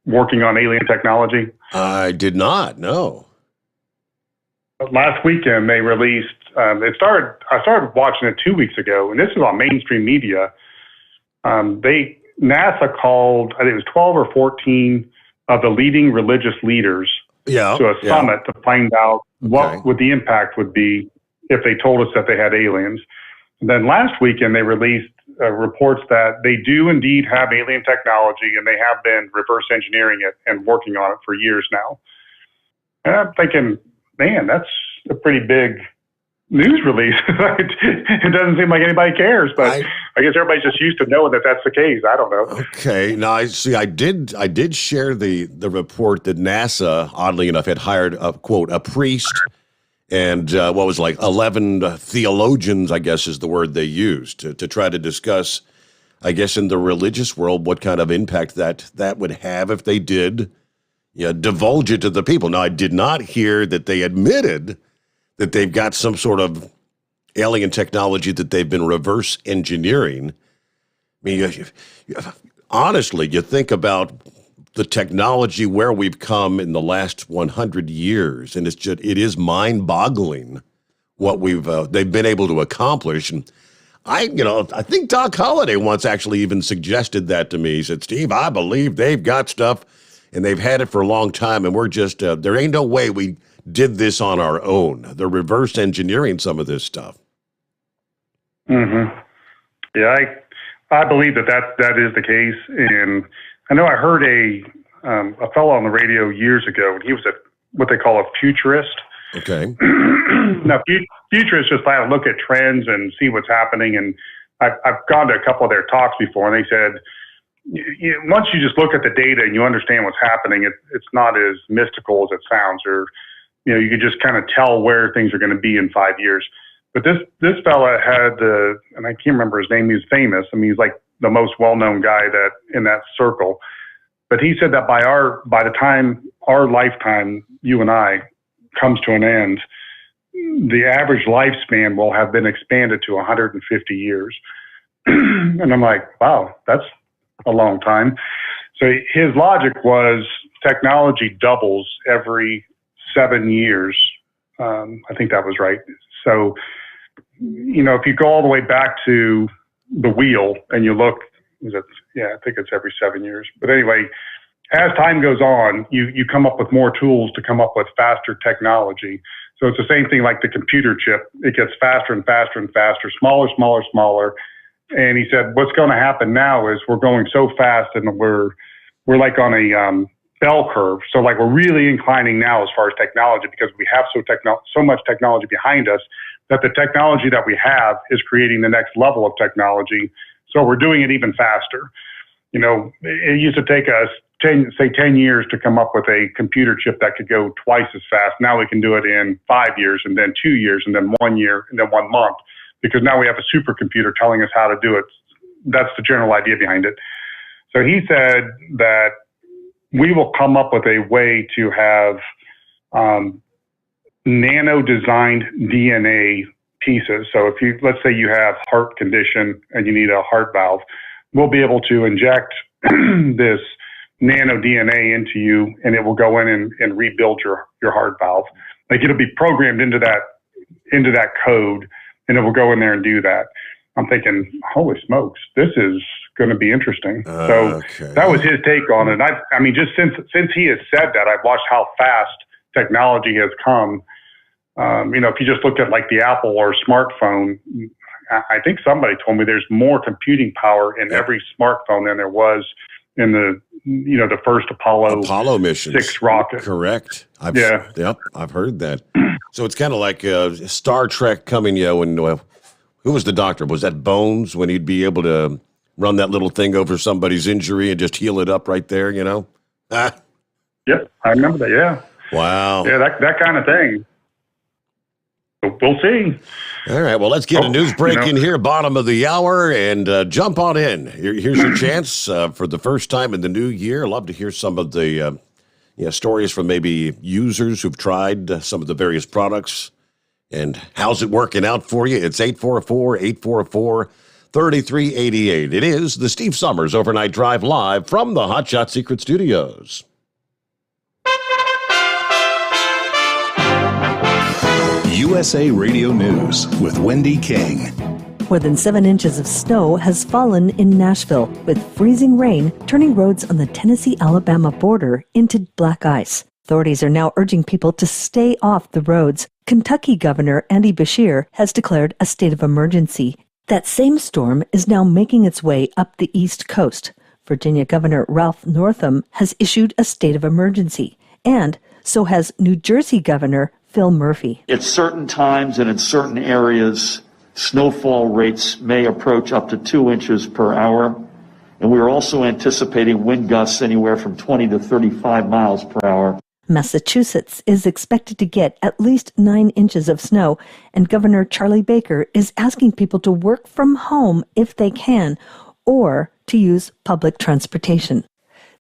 working on alien technology? I did not, no. Last weekend, they released, I started watching it 2 weeks ago, and this is on mainstream media. NASA called, I think it was 12 or 14 of the leading religious leaders to a summit to find out what would the impact would be if they told us that they had aliens. And then last weekend, they released reports that they do indeed have alien technology, and they have been reverse engineering it and working on it for years now. And I'm thinking, man, that's a pretty big news release. It doesn't seem like anybody cares, but I guess everybody's just used to knowing that that's the case. I don't know. Okay. Now, I did share the report that NASA, oddly enough, had hired a priest and 11 theologians, I guess is the word they used, to try to discuss, I guess, in the religious world, what kind of impact that would have if they did divulge it to the people. Now, I did not hear that they admitted that they've got some sort of alien technology that they've been reverse engineering. I mean, honestly, you think about the technology where we've come in the last 100 years, and it is mind-boggling what they've been able to accomplish. And I think Doc Holliday once actually even suggested that to me. He said, "Steve, I believe they've got stuff, and they've had it for a long time, and we're just there ain't no way we did this on our own. They're reverse engineering some of this stuff." Mm-hmm. Yeah, I believe that is the case, and I know I heard a fellow on the radio years ago, and he was what they call a futurist. Okay. Now, futurists just like to look at trends and see what's happening, and I've gone to a couple of their talks before, and they said, once you just look at the data and you understand what's happening, it's not as mystical as it sounds, or you can just kind of tell where things are going to be in 5 years. But this fella had and I can't remember his name. He's famous. I mean, he's like the most well-known guy in that circle. But he said that by the time our lifetime, you and I, comes to an end, the average lifespan will have been expanded to 150 years. And I'm like, wow, that's a long time. So his logic was technology doubles every 7 years. I think that was right. So, if you go all the way back to the wheel and you look, I think it's every 7 years. But anyway, as time goes on, you come up with more tools to come up with faster technology. So it's the same thing like the computer chip. It gets faster and faster and faster, smaller, smaller, smaller. And he said, what's going to happen now is we're going so fast, and we're like on a bell curve. So like we're really inclining now as far as technology, because we have so much technology behind us, that the technology that we have is creating the next level of technology. So we're doing it even faster. It used to take us 10 years to come up with a computer chip that could go twice as fast. Now we can do it in 5 years, and then 2 years, and then 1 year, and then 1 month, because now we have a supercomputer telling us how to do it. That's the general idea behind it. So he said that we will come up with a way to have nano-designed DNA pieces. So let's say you have heart condition and you need a heart valve, we'll be able to inject this nano DNA into you, and it will go in and rebuild your heart valve. Like, it'll be programmed into that code, and it will go in there and do that. I'm thinking, holy smokes, this is going to be interesting. So that was his take on it. I mean, just since he has said that, I've watched how fast technology has come. If you just looked at like the Apple or smartphone, I think somebody told me there's more computing power in every smartphone than there was in the first Apollo missions. 6 rocket. Correct. I've heard that. So it's kind of like Star Trek coming, when who was the doctor? Was that Bones, when he'd be able to run that little thing over somebody's injury and just heal it up right there, Ah. Yeah, I remember that, yeah. Wow. Yeah, that kind of thing. We'll see. All right, well, let's get a news break in here, bottom of the hour, and jump on in. Here's your chance for the first time in the new year. I'd love to hear some of the stories from maybe users who've tried some of the various products And how's it working out for you? It's 844-844-3388. It is the Steve Summers Overnight Drive live from the Hot Shot Secret Studios. USA Radio News with Wendy King. More than 7 inches of snow has fallen in Nashville, with freezing rain turning roads on the Tennessee-Alabama border into black ice. Authorities are now urging people to stay off the roads. Kentucky Governor Andy Beshear has declared a state of emergency. That same storm is now making its way up the East Coast. Virginia Governor Ralph Northam has issued a state of emergency, and so has New Jersey Governor Phil Murphy. At certain times and in certain areas, snowfall rates may approach up to 2 inches per hour, and we are also anticipating wind gusts anywhere from 20 to 35 miles per hour. Massachusetts is expected to get at least 9 inches of snow, and Governor Charlie Baker is asking people to work from home if they can, or to use public transportation.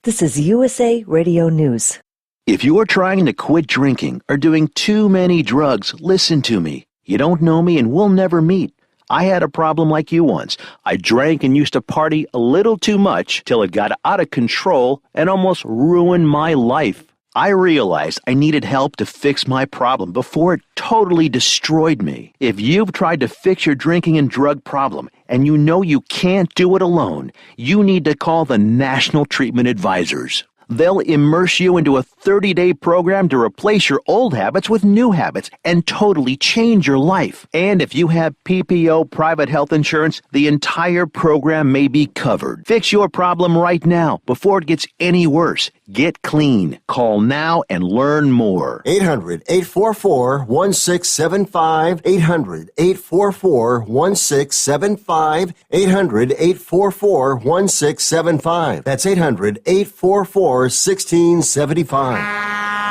This is USA Radio News. If you are trying to quit drinking or doing too many drugs, listen to me. You don't know me and we'll never meet. I had a problem like you once. I drank and used to party a little too much till it got out of control and almost ruined my life. I realized I needed help to fix my problem before it totally destroyed me. If you've tried to fix your drinking and drug problem and you know you can't do it alone, you need to call the National Treatment Advisors. They'll immerse you into a 30-day program to replace your old habits with new habits and totally change your life. And if you have PPO private health insurance, the entire program may be covered. Fix your problem right now before it gets any worse. Get clean. Call now and learn more. 800-844-1675. 800-844-1675. 800-844-1675. That's 800-844-1675.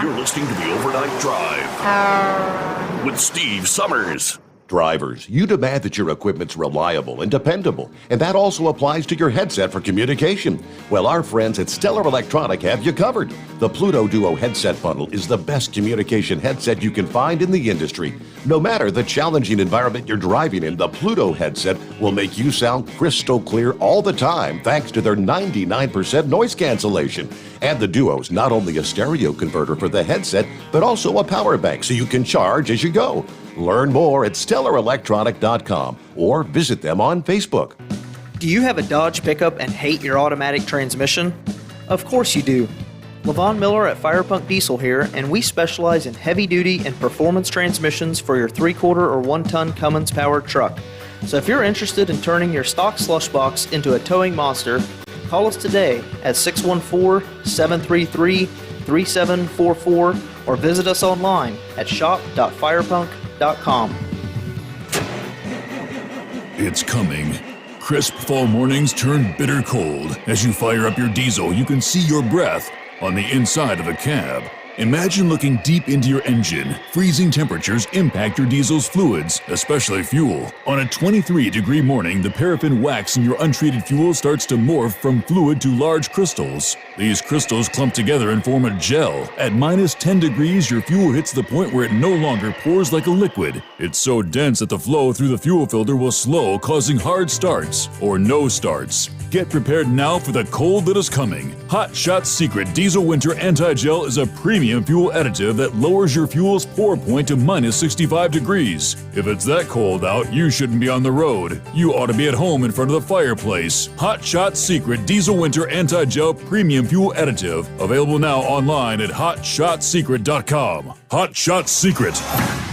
You're listening to the Overnight Drive with Steve Summers. Drivers, you demand that your equipment's reliable and dependable, and that also applies to your headset for communication. Well, our friends at Stellar Electronic have you covered. The Pluto Duo headset bundle is the best communication headset you can find in the industry. No matter the challenging environment you're driving in, the Pluto headset will make you sound crystal clear all the time thanks to their 99% noise cancellation. And the Duo's not only a stereo converter for the headset, but also a power bank so you can charge as you go. Learn more at StellarElectronic.com or visit them on Facebook. Do you have a Dodge pickup and hate your automatic transmission? Of course you do. Levon Miller at Firepunk Diesel here, and we specialize in heavy-duty and performance transmissions for your 3/4 or 1-ton Cummins-powered truck. So if you're interested in turning your stock slush box into a towing monster, call us today at 614-733-3744 or visit us online at shop.firepunk.com. It's coming. Crisp fall mornings turn bitter cold. As you fire up your diesel, you can see your breath on the inside of the cab. Imagine looking deep into your engine. Freezing temperatures impact your diesel's fluids, especially fuel. On a 23-degree morning, the paraffin wax in your untreated fuel starts to morph from fluid to large crystals. These crystals clump together and form a gel. At minus 10 degrees, your fuel hits the point where it no longer pours like a liquid. It's so dense that the flow through the fuel filter will slow, causing hard starts or no starts. Get prepared now for the cold that is coming. Hot Shot Secret Diesel Winter Anti-Gel is a premium fuel additive that lowers your fuel's pour point to minus 65 degrees. If it's that cold out, you shouldn't be on the road. You ought to be at home in front of the fireplace. Hot Shot Secret Diesel Winter Anti-Gel Premium Fuel Additive. Available now online at hotshotsecret.com. Hot Shot Secret.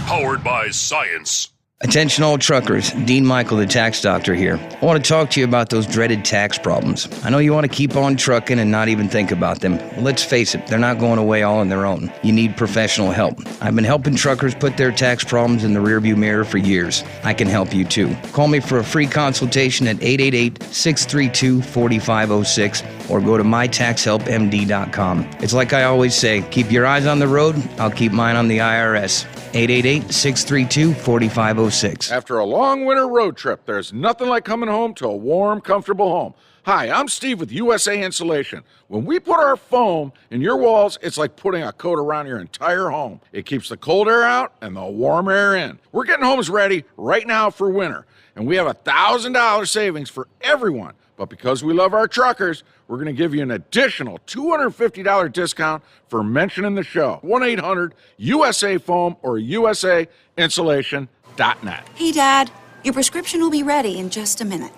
Powered by science. Attention all truckers, Dean Michael, the tax doctor here. I want to talk to you about those dreaded tax problems. I know you want to keep on trucking and not even think about them. Well, let's face it, they're not going away all on their own. You need professional help. I've been helping truckers put their tax problems in the rearview mirror for years. I can help you too. Call me for a free consultation at 888-632-4506 or go to mytaxhelpmd.com. It's like I always say, keep your eyes on the road, I'll keep mine on the IRS. 888-632-4506. After a long winter road trip, there's nothing like coming home to a warm, comfortable home. Hi, I'm Steve with USA Insulation. When we put our foam in your walls, it's like putting a coat around your entire home. It keeps the cold air out and the warm air in. We're getting homes ready right now for winter, and we have $1,000 savings for everyone. But because we love our truckers, we're going to give you an additional $250 discount for mentioning the show. 1-800-USA-FOAM or USAinsulation.net. Hey, Dad, your prescription will be ready in just a minute.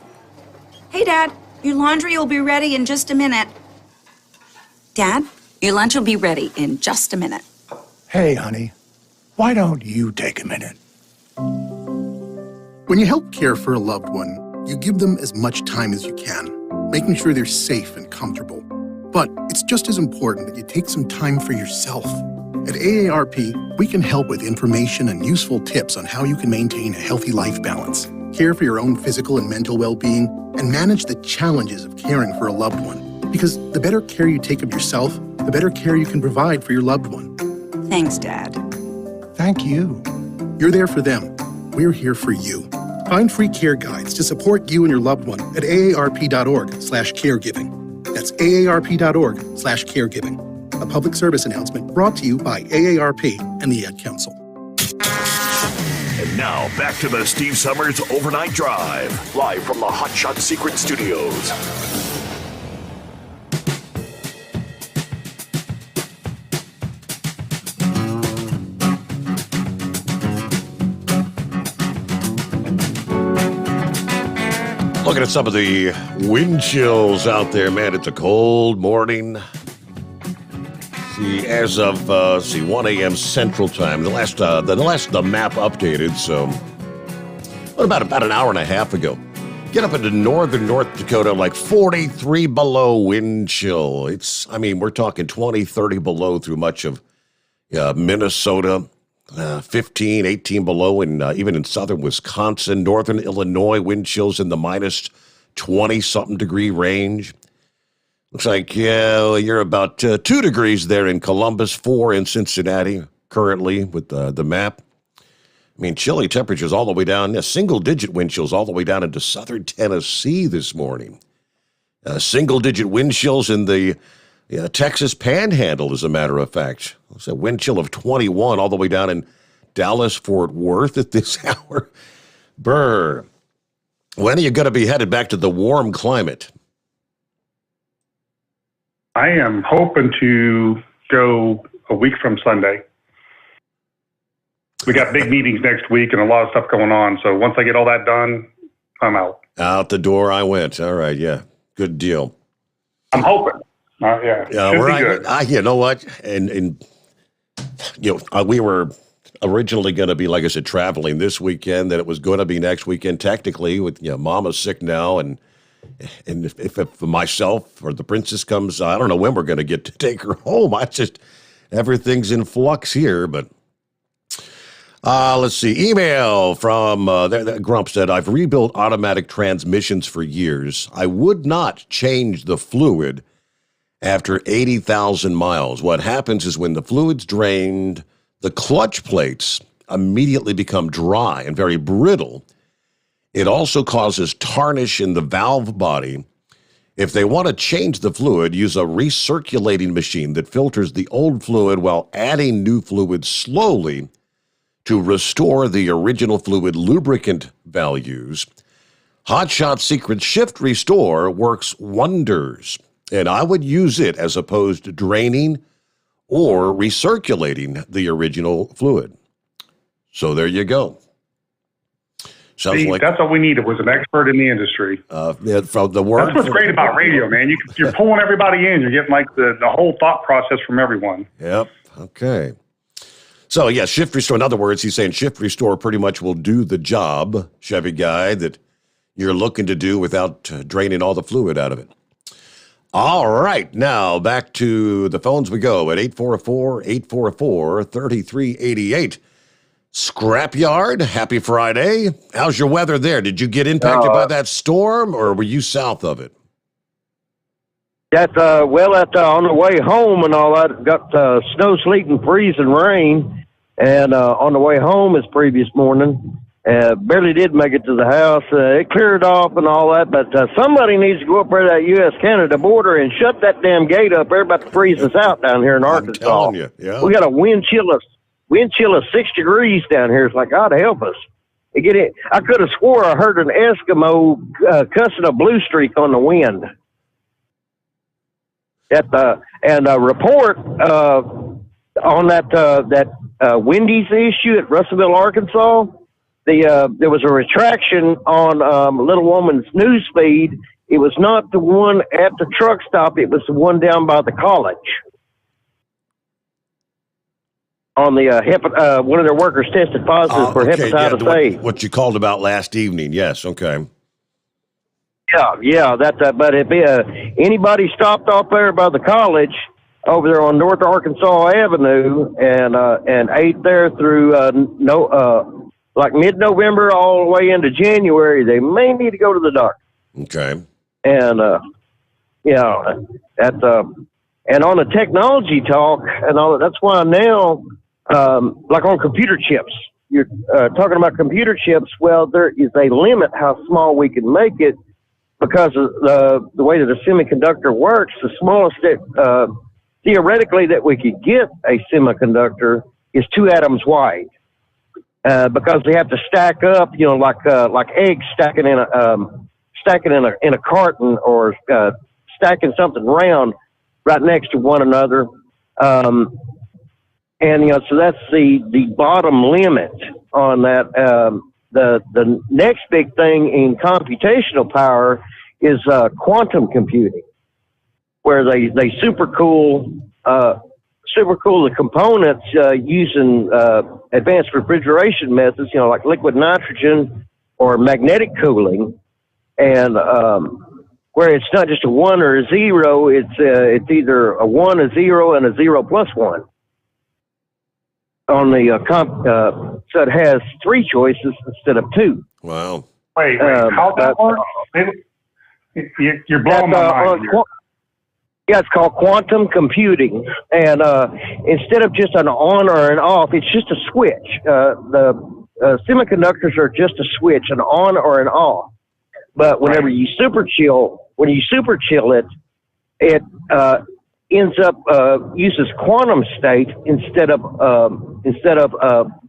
Hey, Dad, your laundry will be ready in just a minute. Dad, your lunch will be ready in just a minute. Hey, honey, why don't you take a minute? When you help care for a loved one, you give them as much time as you can, making sure they're safe and comfortable. But it's just as important that you take some time for yourself. At AARP, we can help with information and useful tips on how you can maintain a healthy life balance, care for your own physical and mental well-being, and manage the challenges of caring for a loved one. Because the better care you take of yourself, the better care you can provide for your loved one. Thanks, Dad. Thank you. You're there for them. We're here for you. Find free care guides to support you and your loved one at aarp.org/caregiving. That's aarp.org/caregiving. A public service announcement brought to you by AARP and the Ad Council. And now, back to the Steve Summers Overnight Drive, live from the Hot Shot Secret Studios. Looking at some of the wind chills out there, man, it's a cold morning. See, as of 1 a.m. Central Time, the map updated, so about an hour and a half ago. Get up into northern North Dakota, like 43 below wind chill. We're talking 20, 30 below through much of Minnesota, 15, 18 below, and even in southern Wisconsin, northern Illinois, wind chills in the minus 20-something degree range. Looks like you're about 2 degrees there in Columbus, 4 in Cincinnati currently with the map. Chilly temperatures all the way down, single-digit wind chills all the way down into southern Tennessee this morning. Single-digit wind chills in the Texas Panhandle, as a matter of fact. It's a wind chill of 21 all the way down in Dallas-Fort Worth at this hour. Brr. When are you going to be headed back to the warm climate? I am hoping to go a week from Sunday. We got big meetings next week and a lot of stuff going on. So once I get all that done, I'm out. Out the door I went. All right, yeah. Good deal. I'm hoping. Yeah, good. You know what? And we were originally going to be, like I said, traveling this weekend. That it was going to be next weekend. Technically, with Mama's sick now, and if myself or the princess comes, I don't know when we're going to get to take her home. Everything's in flux here. But let's see. Email from Grump said, I've rebuilt automatic transmissions for years. I would not change the fluid after 80,000 miles. What happens is when the fluid's drained, the clutch plates immediately become dry and very brittle. It also causes tarnish in the valve body. If they want to change the fluid, use a recirculating machine that filters the old fluid while adding new fluid slowly to restore the original fluid lubricant values. Hot Shot Secret Shift Restore works wonders, and I would use it as opposed to draining or recirculating the original fluid. So there you go. That's what we needed, was an expert in the industry. From the word. That's what's great about radio, man. You're pulling everybody in. You're getting like the whole thought process from everyone. Yep. Okay. So, yeah, Shift Restore. In other words, he's saying Shift Restore pretty much will do the job, Chevy guy, that you're looking to do without draining all the fluid out of it. All right. Now, back to the phones we go at 844-844-3388. Scrapyard, happy Friday. How's your weather there? Did you get impacted by that storm, or were you south of it? On the way home and all that, got snow, sleet, and freezing rain. And on the way home this previous morning, Barely did make it to the house. It cleared off and all that, but somebody needs to go up there to that U.S.-Canada border and shut that damn gate up. They're about to freeze us out down here in Arkansas. telling you, yeah. We got a wind chill of 6 degrees down here. It's like, God help us. I could have swore I heard an Eskimo cussing a blue streak on the wind. And a report on that Wendy's issue at Russellville, Arkansas. There was a retraction on Little Woman's news feed. It was not the one at the truck stop. It was the one down by the college. On the one of their workers tested positive for hepatitis A. What you called about last evening? Yes. Okay. Yeah. But if anybody stopped off there by the college over there on North Arkansas Avenue and ate there through like mid-November all the way into January, they may need to go to the doctor. Okay. And and on the technology talk and all that, that's why now. Like on computer chips, you're talking about computer chips. Well, there is a limit how small we can make it because of the way that a semiconductor works. The smallest theoretically that we could get a semiconductor is 2 atoms wide, because they have to stack up, like eggs stacking in a carton or stacking something round right next to one another. And, so that's the bottom limit on that. The next big thing in computational power is quantum computing, where they supercool the components using advanced refrigeration methods, like liquid nitrogen or magnetic cooling. And where it's not just a 1 or a 0, it's either a 1, a 0, and a 0 plus 1. On the so it has 3 choices instead of 2. Wow. Wait, how that works? You're blowing my mind here. Yeah, it's called quantum computing, and instead of just an on or an off, it's just a switch. The semiconductors are just a switch, an on or an off. But whenever you super chill it, it ends up uses quantum state instead of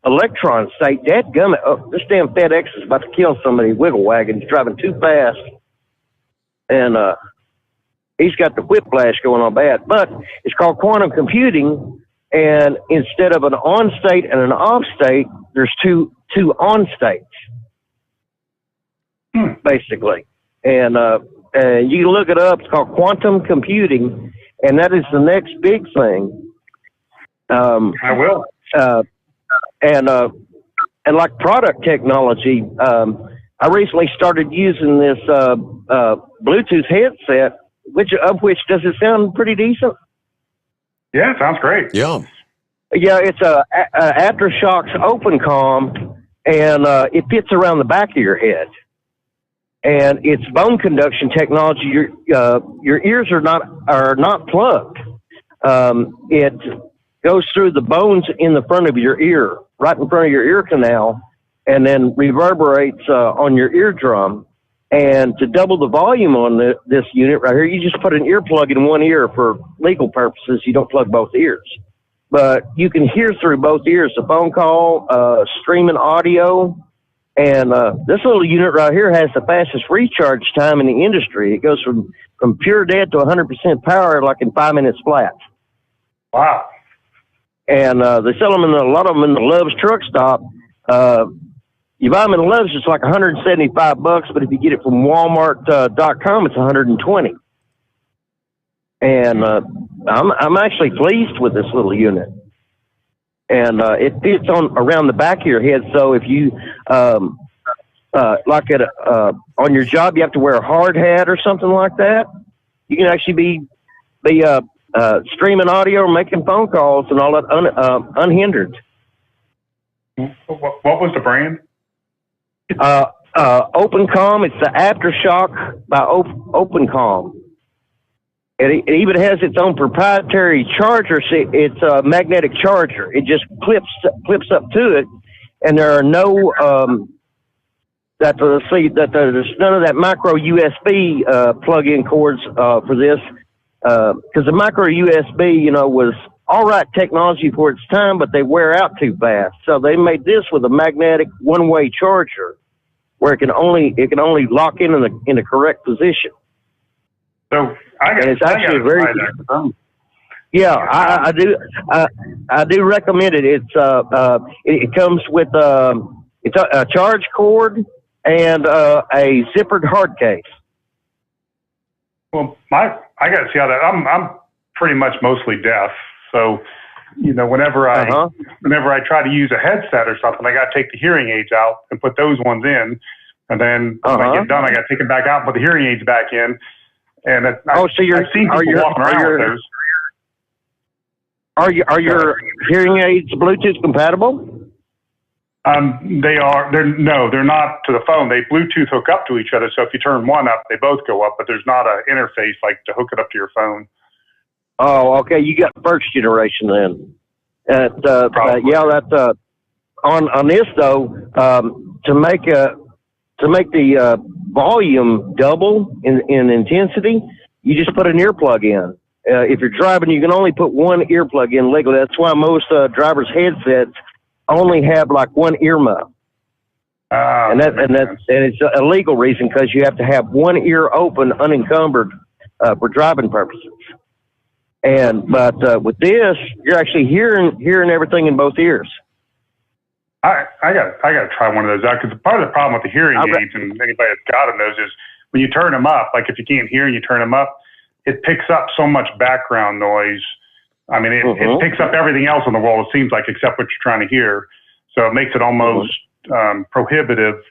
electron state. Dadgummit, this damn FedEx is about to kill somebody. Wiggle wagon, he's driving too fast, and he's got the whiplash going on bad. But it's called quantum computing, and instead of an on state and an off state, there's two on states, basically. And you can look it up. It's called quantum computing. And that is the next big thing. I will. And like product technology, I recently started using this Bluetooth headset, which does it sound pretty decent? Yeah, it sounds great. Yeah. Yeah, it's a Aftershok's OpenComm, and it fits around the back of your head. And it's bone conduction technology. Your ears are not plugged. It goes through the bones in the front of your ear, right in front of your ear canal, and then reverberates on your eardrum. And to double the volume on this unit right here, you just put an earplug in one ear for legal purposes. You don't plug both ears, but you can hear through both ears. A phone call, streaming audio. And this little unit right here has the fastest recharge time in the industry. It goes from pure dead to 100% power like in 5 minutes flat. Wow. And they sell them a lot of them in the Love's truck stop. You buy them in the Love's, it's like $175, but if you get it from Walmart.com, it's $120. And I'm actually pleased with this little unit. And it fits around the back of your head. So if you like on your job, you have to wear a hard hat or something like that, you can actually be streaming audio or making phone calls and all that unhindered. What was the brand? OpenComm. It's the Aftershock by OpenComm. It even has its own proprietary charger. It's a magnetic charger. It just clips up to it, and there are no there's none of that micro USB plug-in cords for this, because the micro USB, was all right technology for its time, but they wear out too fast. So they made this with a magnetic one-way charger, where it can only lock in the correct position. So it's actually very. Yeah, I do recommend it. It comes with it's a charge cord and a zippered hard case. Well, I got to see how that. I'm pretty much mostly deaf, so whenever I try to use a headset or something, I got to take the hearing aids out and put those ones in, and then when I get done, I got to take them back out and put the hearing aids back in. And I've seen people walking around with those. Are your hearing aids Bluetooth compatible? They're not to the phone. They Bluetooth hook up to each other. So if you turn one up, they both go up, but there's not an interface like to hook it up to your phone. Oh, okay. You got first generation then. On this though, to make the volume double in intensity, you just put an earplug in. If you're driving, you can only put one earplug in legally. That's why most drivers' headsets only have like one ear muff. And it's a legal reason, because you have to have one ear open, unencumbered, for driving purposes. But with this, you're actually hearing everything in both ears. I got to try one of those out, because part of the problem with the hearing aids, and anybody that's got them knows, is when you turn them up, like if you can't hear and you turn them up, it picks up so much background noise. I mean, it picks up everything else in the world, it seems like, except what you're trying to hear. So it makes it almost prohibitive,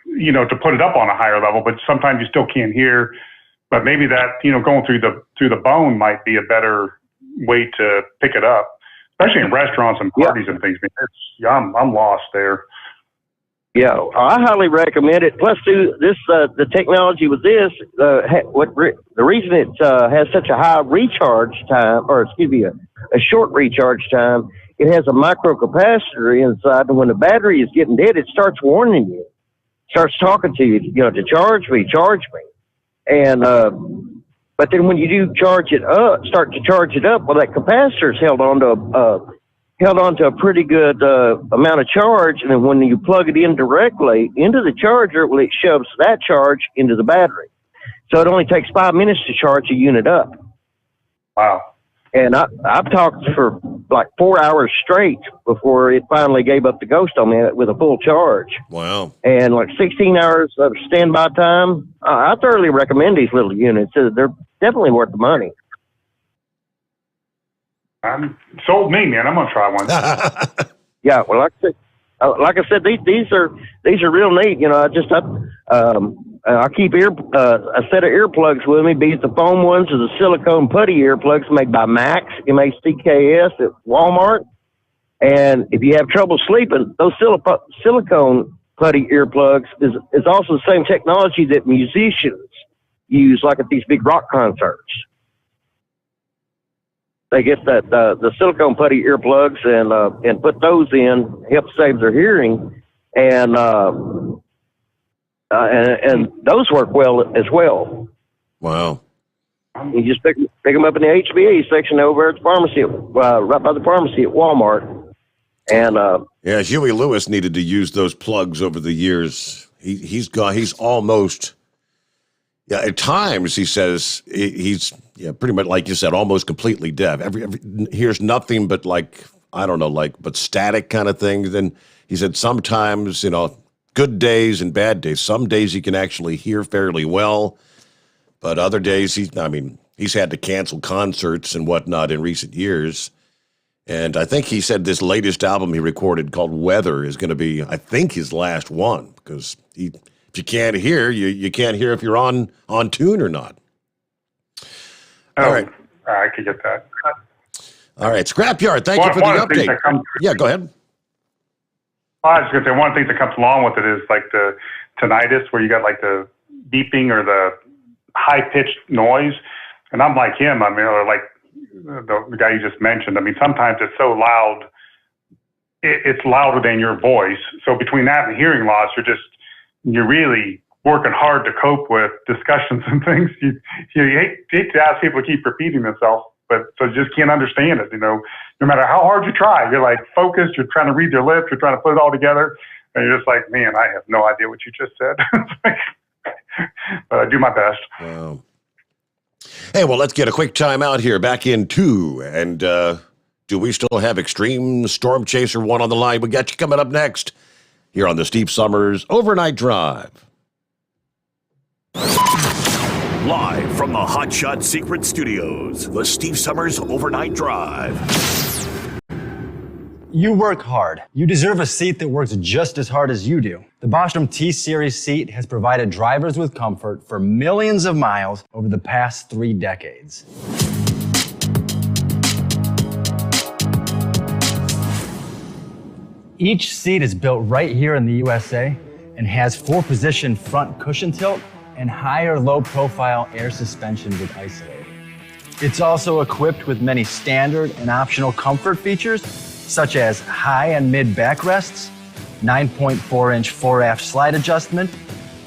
to put it up on a higher level, but sometimes you still can't hear. But maybe that, going through the bone might be a better way to pick it up, especially in restaurants and parties and things. I'm lost there. Yeah, I highly recommend it. Plus, the technology with this, the reason it has such a high recharge time, a short recharge time, it has a micro capacitor inside, and when the battery is getting dead, it starts warning you, starts talking to you, to charge me. And but then when you do start to charge it up, well, that capacitor's held on to a pretty good amount of charge, and then when you plug it in directly into the charger, well, it shoves that charge into the battery. So it only takes 5 minutes to charge a unit up. Wow. And I've talked for like 4 hours straight before it finally gave up the ghost on me with a full charge. Wow. And like 16 hours of standby time. I thoroughly recommend these little units. They're definitely worth the money. Sold me, man. I'm gonna try one. Yeah, well, like I said, these are real neat. I keep a set of earplugs with me, be it the foam ones or the silicone putty earplugs made by Max, MACKS at Walmart. And if you have trouble sleeping, those silicone putty earplugs is also the same technology that musicians use, like at these big rock concerts. They get the silicone putty earplugs and put those in, help save their hearing, and those work well as well. Wow! You just pick them up in the HVA section over at the pharmacy, right by the pharmacy at Walmart. And Huey Lewis needed to use those plugs over the years. He's almost. Yeah, at times he says he's pretty much like you said, almost completely deaf. Every hears nothing but but static kind of things. Then he said sometimes good days and bad days. Some days he can actually hear fairly well, but other days he's had to cancel concerts and whatnot in recent years. And I think he said this latest album he recorded called Weather is going to be, I think, his last one, because if you can't hear, you can't hear if you're on tune or not. All right. I could get that. All right. Scrapyard, thank you for the update. Yeah, go ahead. I was going to say, one of the things that comes along with it is like the tinnitus, where you got like the beeping or the high-pitched noise. And I'm like him, or like the guy you just mentioned. Sometimes it's so loud, it's louder than your voice. So between that and hearing loss, you're really working hard to cope with discussions and things. You hate to ask people to keep repeating themselves, but so you just can't understand it. No matter how hard you try, you're like focused. You're trying to read their lips. You're trying to put it all together, and you're just like, man, I have no idea what you just said. But I do my best. Wow. Hey, well, let's get a quick time out here. Back in 2, and do we still have Extreme Storm Chaser 1 on the line? We got you coming up next here on the Steve Sommers Overnight Drive. Live from the Hot Shot Secret Studios, the Steve Sommers Overnight Drive. You work hard. You deserve a seat that works just as hard as you do. The Bostrom T-Series seat has provided drivers with comfort for millions of miles over the past 3 decades. Each seat is built right here in the USA and has 4-position front cushion tilt and higher low-profile air suspension with Isolate. It's also equipped with many standard and optional comfort features, such as high and mid backrests, 9.4-inch fore-aft slide adjustment,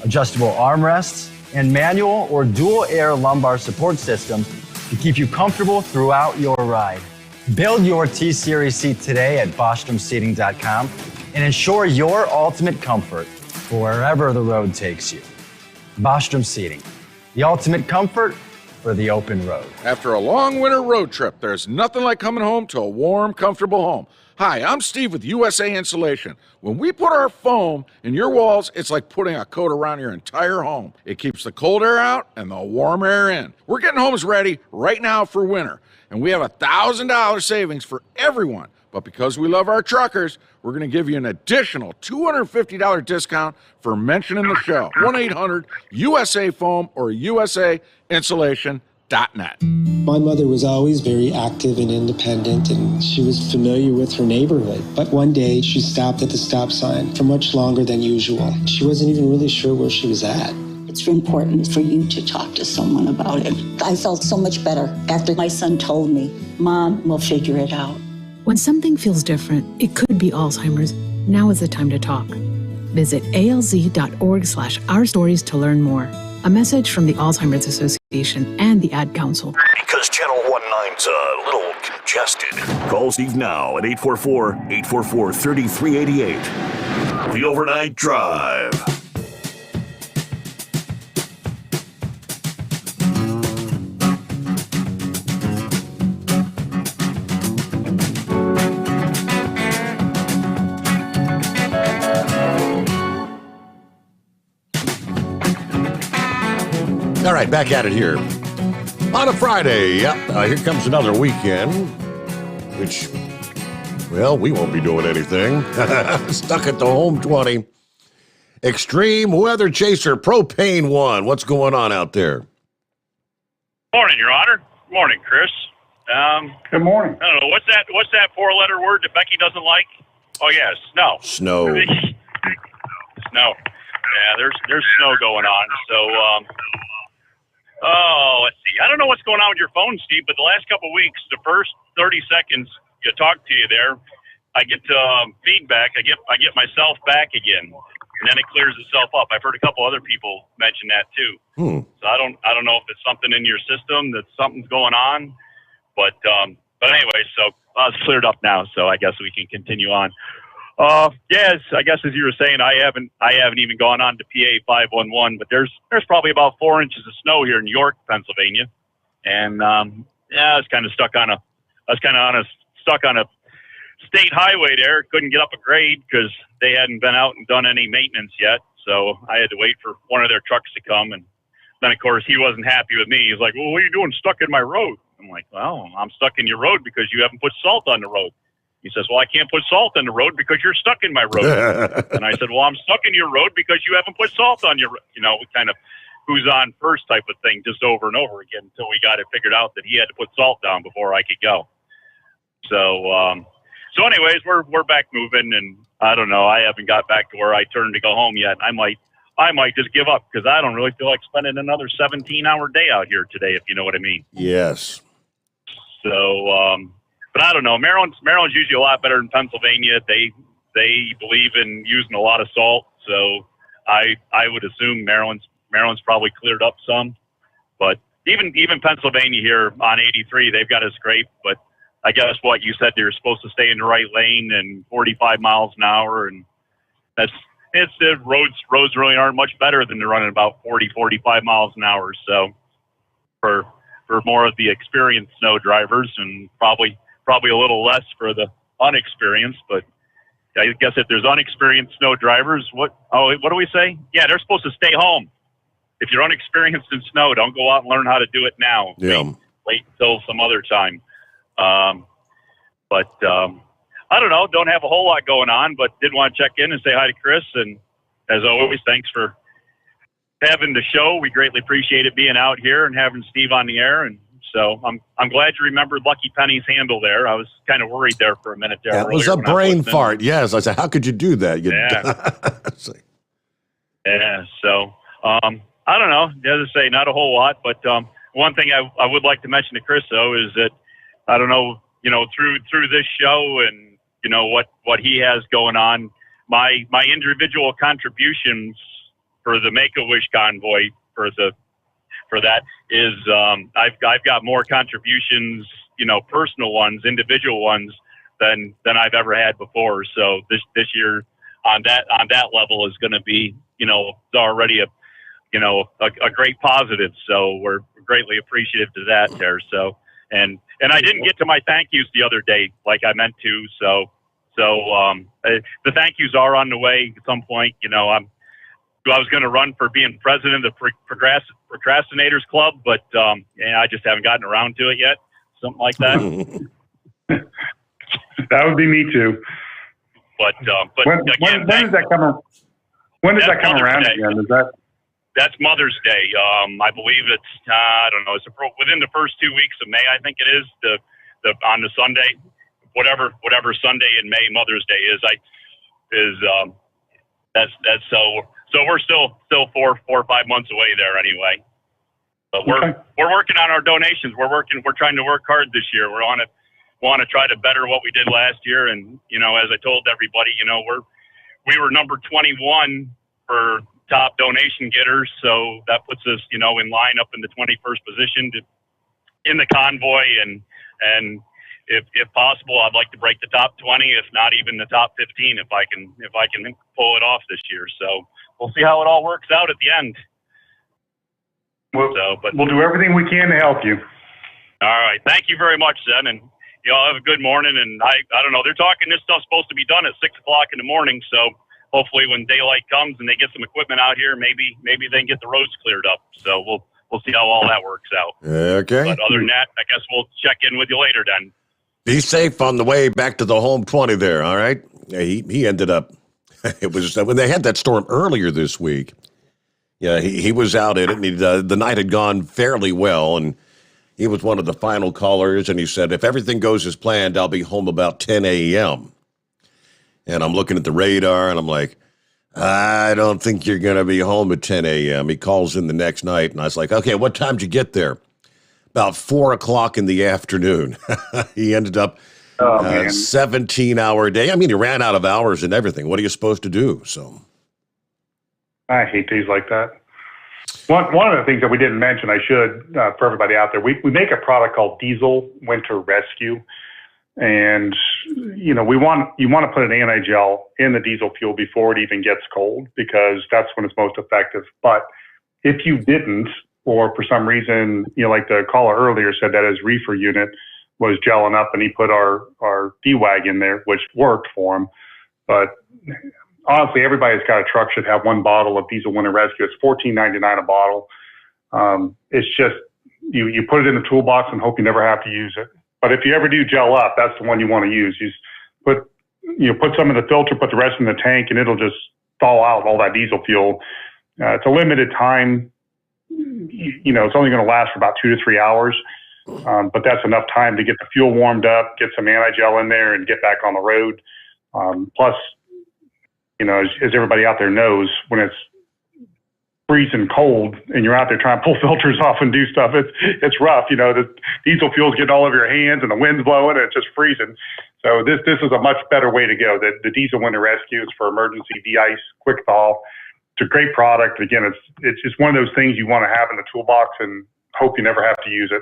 adjustable armrests, and manual or dual air lumbar support systems to keep you comfortable throughout your ride. Build your T-Series seat today at BostromSeating.com and ensure your ultimate comfort for wherever the road takes you. Bostrom Seating, the ultimate comfort for the open road. After a long winter road trip, there's nothing like coming home to a warm, comfortable home. Hi, I'm Steve with USA Insulation. When we put our foam in your walls, it's like putting a coat around your entire home. It keeps the cold air out and the warm air in. We're getting homes ready right now for winter, and we have $1,000 savings for everyone. But because we love our truckers, we're going to give you an additional $250 discount for mentioning the show. 1-800-USA-FOAM or USAinsulation.net. My mother was always very active and independent, and she was familiar with her neighborhood. But one day, she stopped at the stop sign for much longer than usual. She wasn't even really sure where she was at. It's important for you to talk to someone about it. I felt so much better after my son told me, Mom, we'll figure it out. When something feels different, it could be Alzheimer's. Now is the time to talk. Visit alz.org/ourstories to learn more. A message from the Alzheimer's Association and the Ad Council. Because Channel 19's a little congested. Call Steve now at 844-844-3388. The Overnight Drive. All right, back at it here on a Friday. Yep, here comes another weekend, which, well, we won't be doing anything. Stuck at the home 20. Extreme Weather Chaser Propane 1. What's going on out there? Morning, Your Honor. Morning, Chris. Good morning. I don't know, what's that 4-letter word that Becky doesn't like? Oh, yeah, snow. Snow. Snow. Yeah, there's snow going on. So, let's see. I don't know what's going on with your phone, Steve, but the last couple of weeks, the first 30 seconds you talk to you there, I get feedback. I get myself back again, and then it clears itself up. I've heard a couple other people mention that too. So I don't know if it's something in your system that something's going on, but anyway, so it's cleared up now. So I guess we can continue on. Yes, I guess as you were saying, I haven't even gone on to PA 511, but there's probably about 4 inches of snow here in York, Pennsylvania, and I was kind of stuck on a state highway there. Couldn't get up a grade because they hadn't been out and done any maintenance yet, so I had to wait for one of their trucks to come, and then of course he wasn't happy with me. He's like, "Well, what are you doing stuck in my road?" I'm like, "Well, I'm stuck in your road because you haven't put salt on the road." He says, "Well, I can't put salt in the road because you're stuck in my road." And I said, "Well, I'm stuck in your road because you haven't put salt on your road." Kind of who's on first type of thing, just over and over again until we got it figured out that he had to put salt down before I could go. So anyways, we're back moving, and I don't know. I haven't got back to where I turned to go home yet. I might just give up because I don't really feel like spending another 17-hour day out here today, if you know what I mean. Yes. So, but I don't know. Maryland's usually a lot better than Pennsylvania. They believe in using a lot of salt. So I would assume Maryland's probably cleared up some, but even Pennsylvania here on 83, they've got a scrape. But I guess what you said, they're supposed to stay in the right lane and 45 miles an hour, and the roads really aren't much better than they're running about 45 miles an hour. So for more of the experienced snow drivers, and probably a little less for the unexperienced, but I guess if there's unexperienced snow drivers, what do we say? Yeah, they're supposed to stay home. If you're unexperienced in snow, don't go out and learn how to do it now. Yeah. Wait until some other time. But I don't know. Don't have a whole lot going on, but did want to check in and say hi to Chris. And as always, thanks for having the show. We greatly appreciate it being out here and having Steve on the air. And so I'm glad you remembered Lucky Penny's handle there. I was kind of worried there for a minute there. That was a brain fart. Yes. I said, how could you do that? Yeah. So, I don't know. As I say, not a whole lot, but one thing I would like to mention to Chris, though, is that I don't know, through this show and, what he has going on, my individual contributions for the Make-A-Wish convoy for that is I've got more contributions, personal ones, individual ones than I've ever had before. So this year on that level is going to be, already a great positive. So we're greatly appreciative to that there. So, and I didn't get to my thank yous the other day, like I meant to. So the thank yous are on the way at some point. I was going to run for being president of the Procrastinators Club, but I just haven't gotten around to it yet. Something like that. That would be me too. But when does that come? When does that come around again? Is that? That's Mother's Day. I believe it's I don't know. It's within the first 2 weeks of May. I think it is on the Sunday, whatever Sunday in May Mother's Day is. That's so. So we're still 4 or 5 months away there anyway. But we're working on our donations. We're trying to work hard this year. We're want to try to better what we did last year. And as I told everybody, we were number 21 for top donation getters. So that puts us, in line up in the 21st position in the convoy. And if possible, I'd like to break the top 20, if not even the top 15, if I can pull it off this year. So we'll see how it all works out at the end. We'll do everything we can to help you. All right. Thank you very much, then. And y'all have a good morning. And I don't know, they're talking this stuff's supposed to be done at 6 o'clock in the morning. So hopefully when daylight comes and they get some equipment out here, maybe they can get the roads cleared up. So we'll see how all that works out. Okay. But other than that, I guess we'll check in with you later then. Be safe on the way back to the home 20 there, all right? He ended up, it was when they had that storm earlier this week. Yeah, he was out in it, and the night had gone fairly well, and he was one of the final callers, and he said, if everything goes as planned, I'll be home about 10 a.m. And I'm looking at the radar, and I'm like, I don't think you're going to be home at 10 a.m. He calls in the next night, and I was like, okay, what time did you get there? About 4 o'clock in the afternoon. He ended up 17-hour day. I mean, he ran out of hours and everything. What are you supposed to do? So I hate days like that. One of the things that we didn't mention, I should, for everybody out there, we make a product called Diesel Winter Rescue. And, you want to put an anti-gel in the diesel fuel before it even gets cold, because that's when it's most effective. But if you didn't, or for some reason, like the caller earlier said that his reefer unit was gelling up and he put our D-Wag in there, which worked for him. But honestly, everybody that's got a truck should have one bottle of Diesel Winter Rescue. It's $14.99 a bottle. It's just, you put it in the toolbox and hope you never have to use it. But if you ever do gel up, that's the one you want to use. You put some in the filter, put the rest in the tank, and it'll just thaw out all that diesel fuel. It's a limited time. It's only going to last for about 2 to 3 hours. But that's enough time to get the fuel warmed up, get some anti-gel in there, and get back on the road. Plus, as everybody out there knows, when it's freezing cold and you're out there trying to pull filters off and do stuff, it's rough. The diesel fuel's getting all over your hands and the wind's blowing and it's just freezing. So this is a much better way to go. The Diesel Winter Rescue is for emergency de-ice, quick thaw, a great product. Again, it's just one of those things you want to have in the toolbox and hope you never have to use it.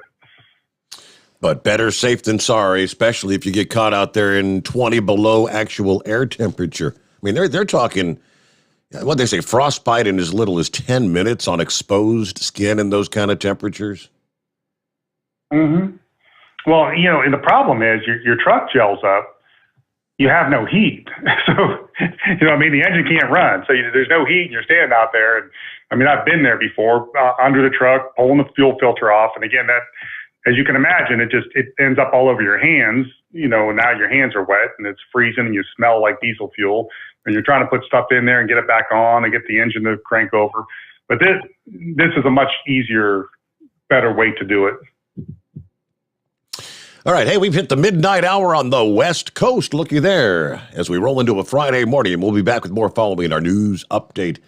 But better safe than sorry, especially if you get caught out there in 20 below actual air temperature. I mean, they're talking, what they say, frostbite in as little as 10 minutes on exposed skin in those kind of temperatures. Mm-hmm. Well, and the problem is your truck gels up. You have no heat. So, the engine can't run. So there's no heat and you're standing out there. And I've been there before, under the truck, pulling the fuel filter off. And again, that, as you can imagine, it ends up all over your hands, and now your hands are wet and it's freezing and you smell like diesel fuel and you're trying to put stuff in there and get it back on and get the engine to crank over. But this is a much easier, better way to do it. All right. Hey, we've hit the midnight hour on the West Coast. Looky there. As we roll into a Friday morning, we'll be back with more following our news update.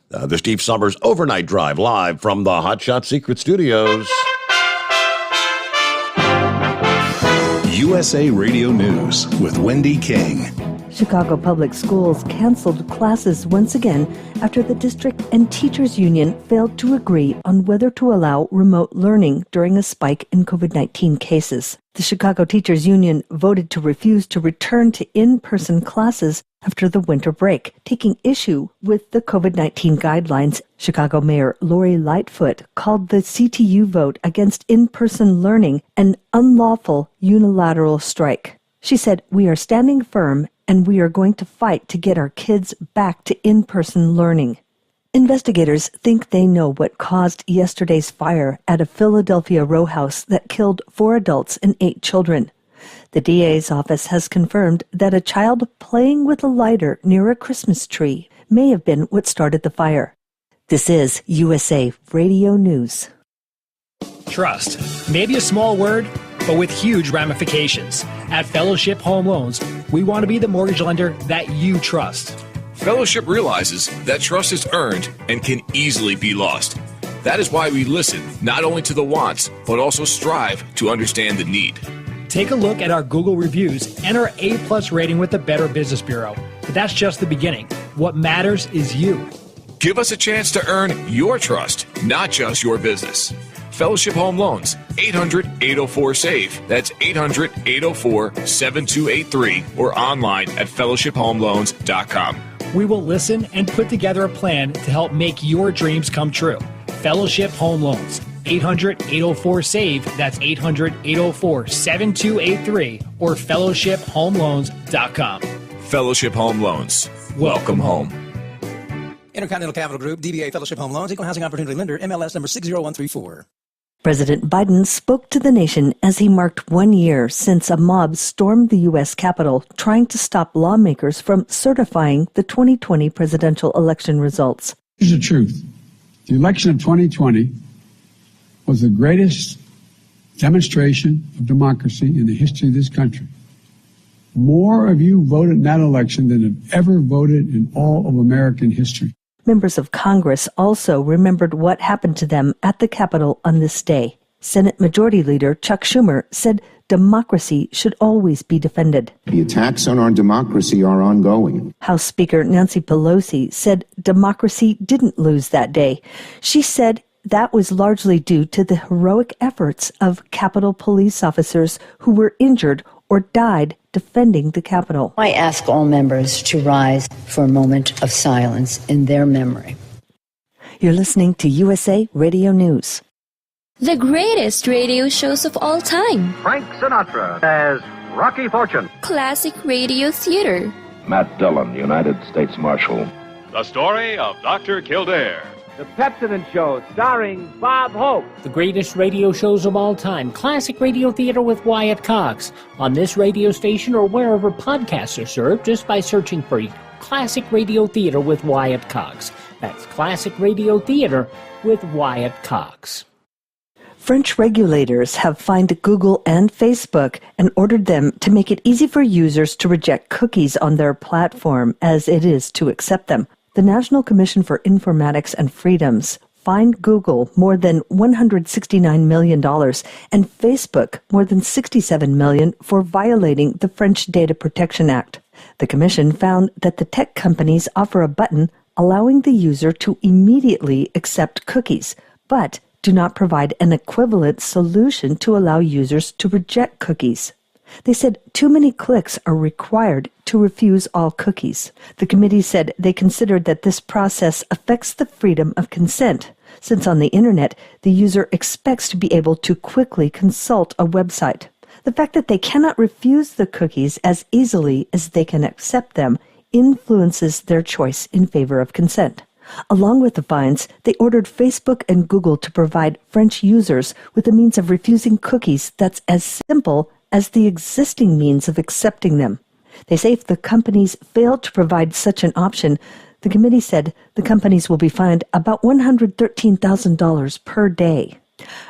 The Steve Sommers Overnight Drive live from the Hot Shot Secret Studios. USA Radio News with Wendy King. Chicago Public Schools canceled classes once again after the district and teachers union failed to agree on whether to allow remote learning during a spike in COVID-19 cases. The Chicago Teachers Union voted to refuse to return to in-person classes after the winter break, taking issue with the COVID-19 guidelines. Chicago Mayor Lori Lightfoot called the CTU vote against in-person learning an unlawful unilateral strike. She said, "We are standing firm and we are going to fight to get our kids back to in-person learning." Investigators think they know what caused yesterday's fire at a Philadelphia row house that killed 4 adults and 8 children. The DA's office has confirmed that a child playing with a lighter near a Christmas tree may have been what started the fire. This is USA Radio News. Trust. Maybe a small word, but with huge ramifications. At Fellowship Home Loans, we want to be the mortgage lender that you trust. Fellowship realizes that trust is earned and can easily be lost. That is why we listen not only to the wants, but also strive to understand the need. Take a look at our Google reviews and our A+ rating with the Better Business Bureau. But that's just the beginning. What matters is you. Give us a chance to earn your trust, not just your business. Fellowship Home Loans, 800-804-SAVE. That's 800-804-7283 or online at fellowshiphomeloans.com. We will listen and put together a plan to help make your dreams come true. Fellowship Home Loans, 800-804-SAVE. That's 800-804-7283 or fellowshiphomeloans.com. Fellowship Home Loans. Welcome home. Intercontinental Capital Group, DBA Fellowship Home Loans, Equal Housing Opportunity Lender, MLS number 60134. President Biden spoke to the nation as he marked 1 year since a mob stormed the U.S. Capitol trying to stop lawmakers from certifying the 2020 presidential election results. Here's the truth. The election of 2020 was the greatest demonstration of democracy in the history of this country. More of you voted in that election than have ever voted in all of American history. Members of Congress also remembered what happened to them at the Capitol on this day. Senate Majority Leader Chuck Schumer said democracy should always be defended. The attacks on our democracy are ongoing. House Speaker Nancy Pelosi said democracy didn't lose that day. She said that was largely due to the heroic efforts of Capitol police officers who were injured or died defending the Capitol. I ask all members to rise for a moment of silence in their memory. You're listening to USA Radio News. The greatest radio shows of all time. Frank Sinatra as Rocky Fortune. Classic radio theater. Matt Dillon, United States Marshal. The story of Dr. Kildare. The Pepsodent Show, starring Bob Hope. The greatest radio shows of all time. Classic radio theater with Wyatt Cox. On this radio station or wherever podcasts are served, just by searching for Classic Radio Theater with Wyatt Cox. That's Classic Radio Theater with Wyatt Cox. French regulators have fined Google and Facebook and ordered them to make it easy for users to reject cookies on their platform as it is to accept them. The National Commission for Informatics and Freedoms fined Google more than $169 million and Facebook more than $67 million for violating the French Data Protection Act. The commission found that the tech companies offer a button, allowing the user to immediately accept cookies, but do not provide an equivalent solution to allow users to reject cookies. They said too many clicks are required to refuse all cookies. The committee said they considered that this process affects the freedom of consent, since on the internet, the user expects to be able to quickly consult a website. The fact that they cannot refuse the cookies as easily as they can accept them influences their choice in favor of consent. Along with the fines, they ordered Facebook and Google to provide French users with a means of refusing cookies that's as simple as the existing means of accepting them. They say if the companies fail to provide such an option, the committee said the companies will be fined about $113,000 per day.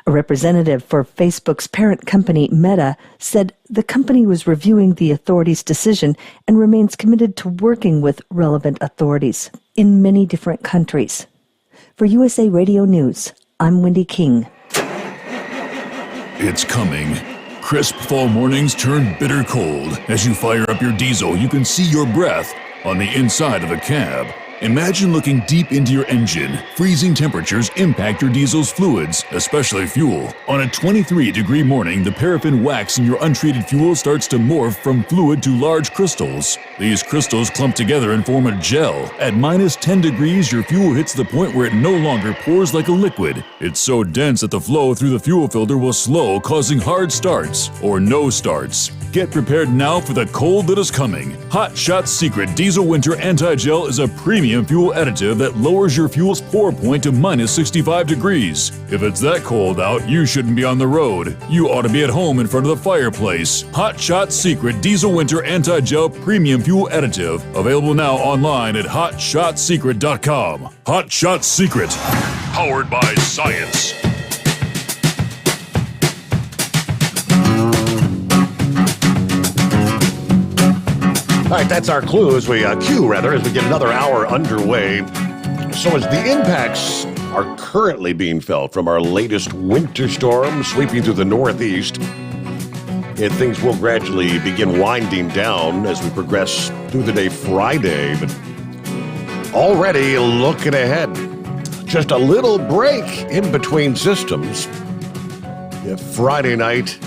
A representative for Facebook's parent company, Meta, said the company was reviewing the authorities' decision and remains committed to working with relevant authorities in many different countries. For USA Radio News, I'm Wendy King. It's coming. Crisp fall mornings turn bitter cold. As you fire up your diesel, you can see your breath on the inside of the cab. Imagine looking deep into your engine. Freezing temperatures impact your diesel's fluids, especially fuel. On a 23-degree morning, the paraffin wax in your untreated fuel starts to morph from fluid to large crystals. These crystals clump together and form a gel. At minus 10 degrees, your fuel hits the point where it no longer pours like a liquid. It's so dense that the flow through the fuel filter will slow, causing hard starts or no starts. Get prepared now for the cold that is coming. Hot Shot's Secret Diesel Winter Anti-Gel is a premium fuel additive that lowers your fuel's pour point to minus 65 degrees. If it's that cold out, you shouldn't be on the road. You ought to be at home in front of the fireplace. Hot Shot's Secret Diesel Winter Anti-Gel Premium Fuel Additive. Available now online at hotshotsecret.com. Hot Shot Secret. Powered by science. All right, that's our clue as we cue as we get another hour underway. So as the impacts are currently being felt from our latest winter storm sweeping through the Northeast, and things will gradually begin winding down as we progress through the day Friday, but already looking ahead, just a little break in between systems. Friday night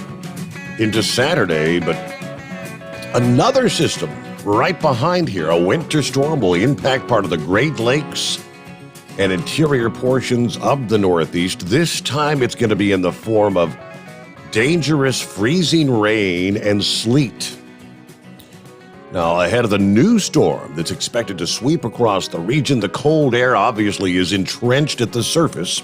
into Saturday, but another system right behind here, a winter storm, will impact part of the Great Lakes and interior portions of the Northeast. This time it's going to be in the form of dangerous freezing rain and sleet. Now, ahead of the new storm that's expected to sweep across the region, the cold air obviously is entrenched at the surface,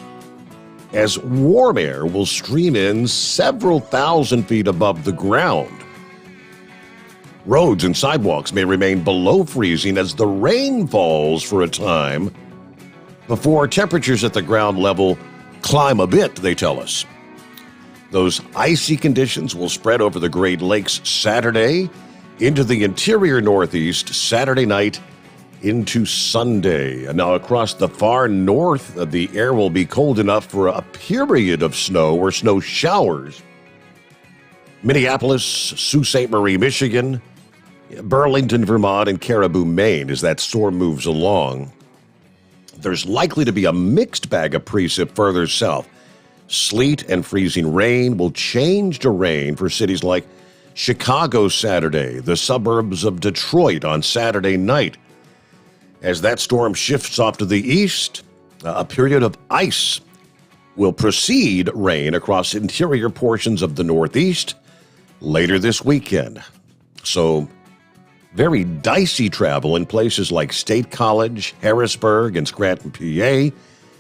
as warm air will stream in several thousand feet above the ground. Roads and sidewalks may remain below freezing as the rain falls for a time before temperatures at the ground level climb a bit, they tell us. Those icy conditions will spread over the Great Lakes Saturday, into the interior Northeast Saturday night into Sunday. And now across the far north, the air will be cold enough for a period of snow or snow showers. Minneapolis, Sault Ste. Marie, Michigan, Burlington, Vermont, and Caribou, Maine, as that storm moves along. There's likely to be a mixed bag of precip further south. Sleet and freezing rain will change to rain for cities like Chicago Saturday, the suburbs of Detroit on Saturday night. As that storm shifts off to the east, a period of ice will precede rain across interior portions of the Northeast later this weekend. So, very dicey travel in places like State College, Harrisburg, and Scranton, PA,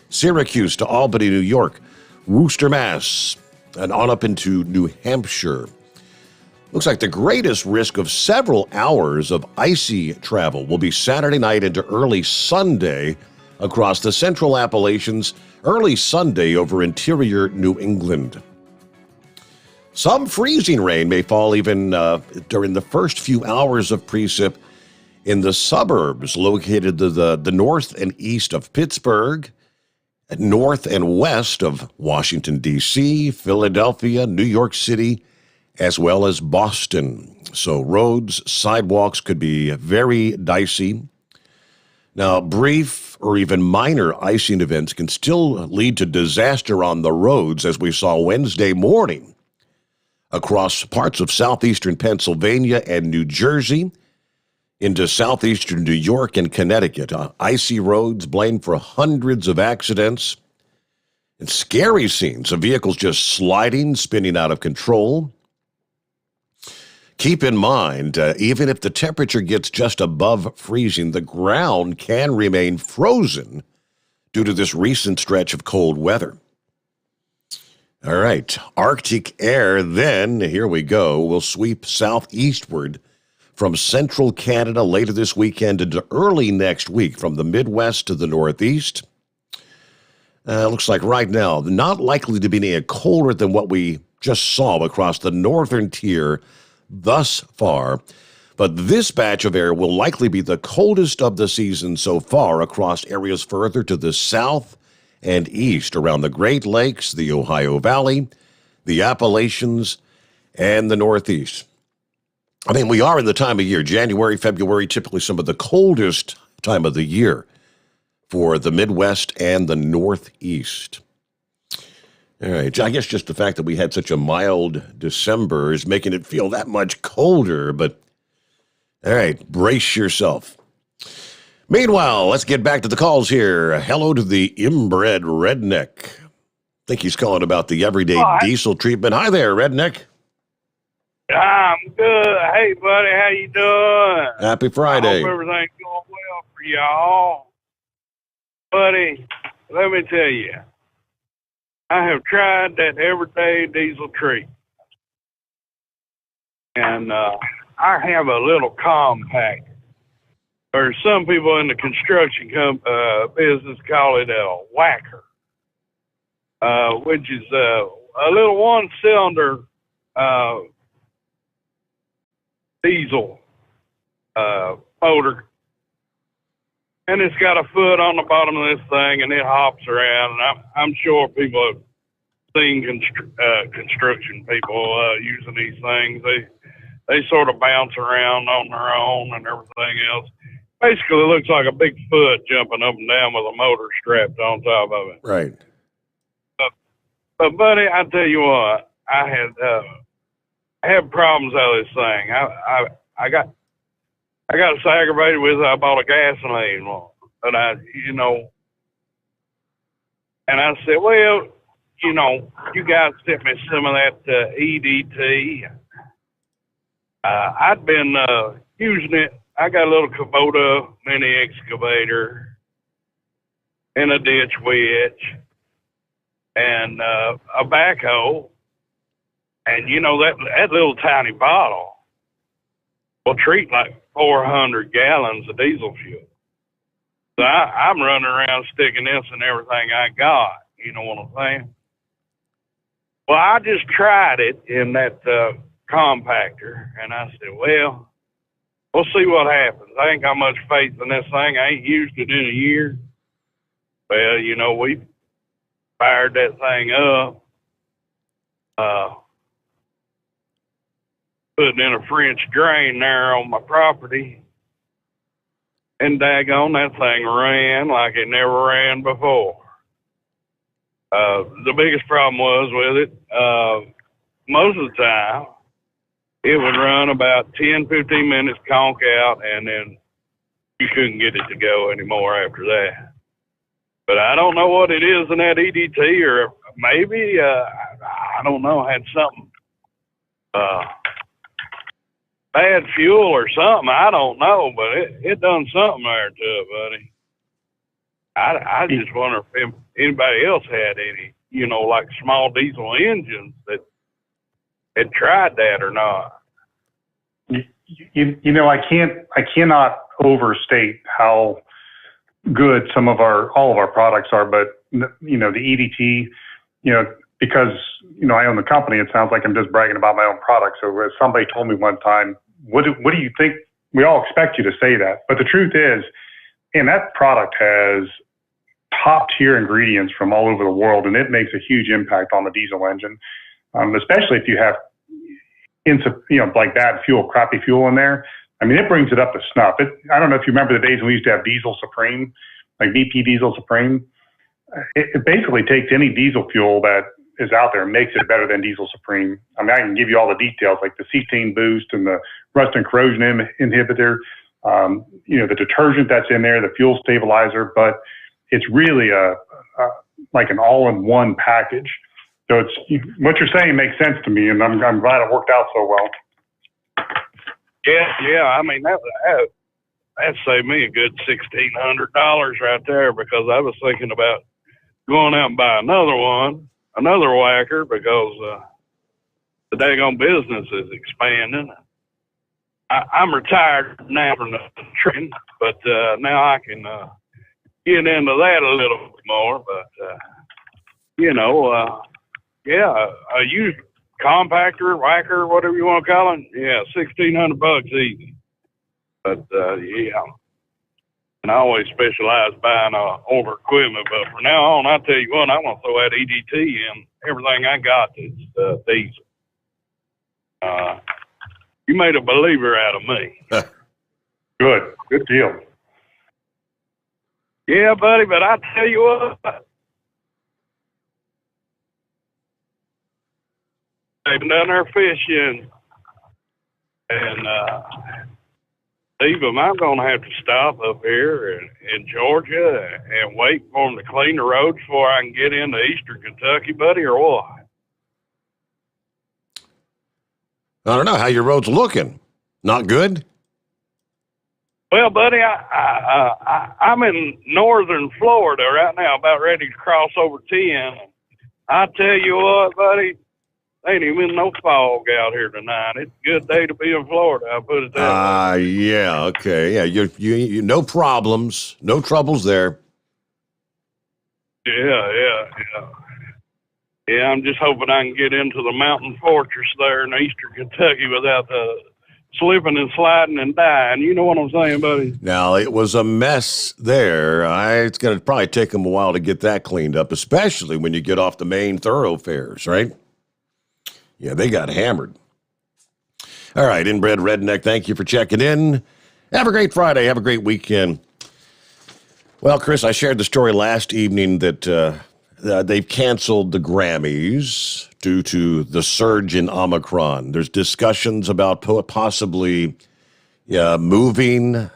Syracuse to Albany, New York, Worcester, Mass., and on up into New Hampshire. Looks like the greatest risk of several hours of icy travel will be Saturday night into early Sunday across the central Appalachians, early Sunday over interior New England. Some freezing rain may fall even during the first few hours of precip in the suburbs located to the north and east of Pittsburgh, north and west of Washington, D.C., Philadelphia, New York City, as well as Boston. So roads, sidewalks could be very dicey. Now, brief or even minor icing events can still lead to disaster on the roads, as we saw Wednesday morning across parts of southeastern Pennsylvania and New Jersey into southeastern New York and Connecticut. Icy roads blamed for hundreds of accidents and scary scenes of vehicles just sliding, spinning out of control. Keep in mind, even if the temperature gets just above freezing, the ground can remain frozen due to this recent stretch of cold weather. All right, Arctic air then, here we go, will sweep southeastward from central Canada later this weekend into early next week from the Midwest to the Northeast. Looks like right now, not likely to be any colder than what we just saw across the northern tier thus far, but this batch of air will likely be the coldest of the season so far across areas further to the south and east around the Great Lakes, the Ohio Valley, the Appalachians, and the Northeast. I mean, we are in the time of year, January, February, typically some of the coldest time of the year for the Midwest and the Northeast. All right, I guess just the fact that we had such a mild December is making it feel that much colder, but all right, brace yourself. Meanwhile, let's get back to the calls here. Hello to the inbred redneck. I think he's calling about the everyday diesel treatment. Hi there, redneck. I'm good. Hey, buddy, how you doing? Happy Friday. I hope everything's going well for y'all. Buddy, let me tell you, I have tried that everyday diesel treatment. And I have a little compact. Or some people in the construction business call it a whacker, which is a little one-cylinder diesel motor. And it's got a foot on the bottom of this thing, and it hops around. And I'm sure people have seen construction people using these things. They sort of bounce around on their own and everything else. Basically, it looks like a big foot jumping up and down with a motor strapped on top of it. Right. But buddy, I tell you what, I had problems out of this thing. I got so aggravated with it, I bought a gasoline one. But and I said, well, you guys sent me some of that EDT. I'd been using it. I got a little Kubota mini excavator and a ditch witch and a backhoe. And, that little tiny bottle will treat like 400 gallons of diesel fuel. So I'm running around sticking this in everything I got. You know what I'm saying? Well, I just tried it in that compactor, and I said, well, we'll see what happens. I ain't got much faith in this thing. I ain't used it in a year. Well, we fired that thing up, putting in a French drain there on my property, and daggone, that thing ran like it never ran before. The biggest problem was with it, most of the time, it would run about 10, 15 minutes, conk out, and then you couldn't get it to go anymore after that. But I don't know what it is in that EDT, or maybe, I don't know, had something, bad fuel or something. I don't know, but it done something there to it, buddy. I just wonder if anybody else had any, like small diesel engines that had tried that or not. I cannot overstate how good all of our products are, but the EDT, because I own the company, it sounds like I'm just bragging about my own product. So as somebody told me one time, what do you think? We all expect you to say that, but the truth is, and that product has top tier ingredients from all over the world, and it makes a huge impact on the diesel engine, especially if you have like bad fuel, crappy fuel in there. I mean, it brings it up to snuff. I don't know if you remember the days when we used to have Diesel Supreme, like VP Diesel Supreme. It basically takes any diesel fuel that is out there and makes it better than Diesel Supreme. I mean, I can give you all the details, like the cetane boost and the rust and corrosion inhibitor, the detergent that's in there, the fuel stabilizer, but it's really like an all-in-one package. So what you're saying makes sense to me, and I'm glad it worked out so well. Yeah. I mean, that saved me a good $1,600 right there, because I was thinking about going out and buy another whacker, because the daggone business is expanding. I'm retired now from the trading, but now I can get into that a little bit more. But a used compactor, whacker, whatever you want to call it, yeah, $1,600 easy. But and I always specialize buying older equipment. But from now on, I tell you what, I'm gonna throw that EDT in everything I got that's diesel. You made a believer out of me. Good deal. Yeah, buddy, but I tell you what, they've been down there fishing, and Steve, I'm going to have to stop up here in Georgia and wait for them to clean the roads before I can get into eastern Kentucky, buddy, or what? I don't know how your road's looking. Not good? Well, buddy, I'm in northern Florida right now, about ready to cross over 10. I tell you what, buddy, ain't even no fog out here tonight. It's a good day to be in Florida, I'll put it that way. Yeah, okay. Yeah, you no problems, no troubles there. Yeah, I'm just hoping I can get into the mountain fortress there in eastern Kentucky without slipping and sliding and dying. You know what I'm saying, buddy? Now, it was a mess there. It's going to probably take them a while to get that cleaned up, especially when you get off the main thoroughfares, right? Yeah, they got hammered. All right, Inbred Redneck, thank you for checking in. Have a great Friday. Have a great weekend. Well, Chris, I shared the story last evening that they've canceled the Grammys due to the surge in Omicron. There's discussions about possibly moving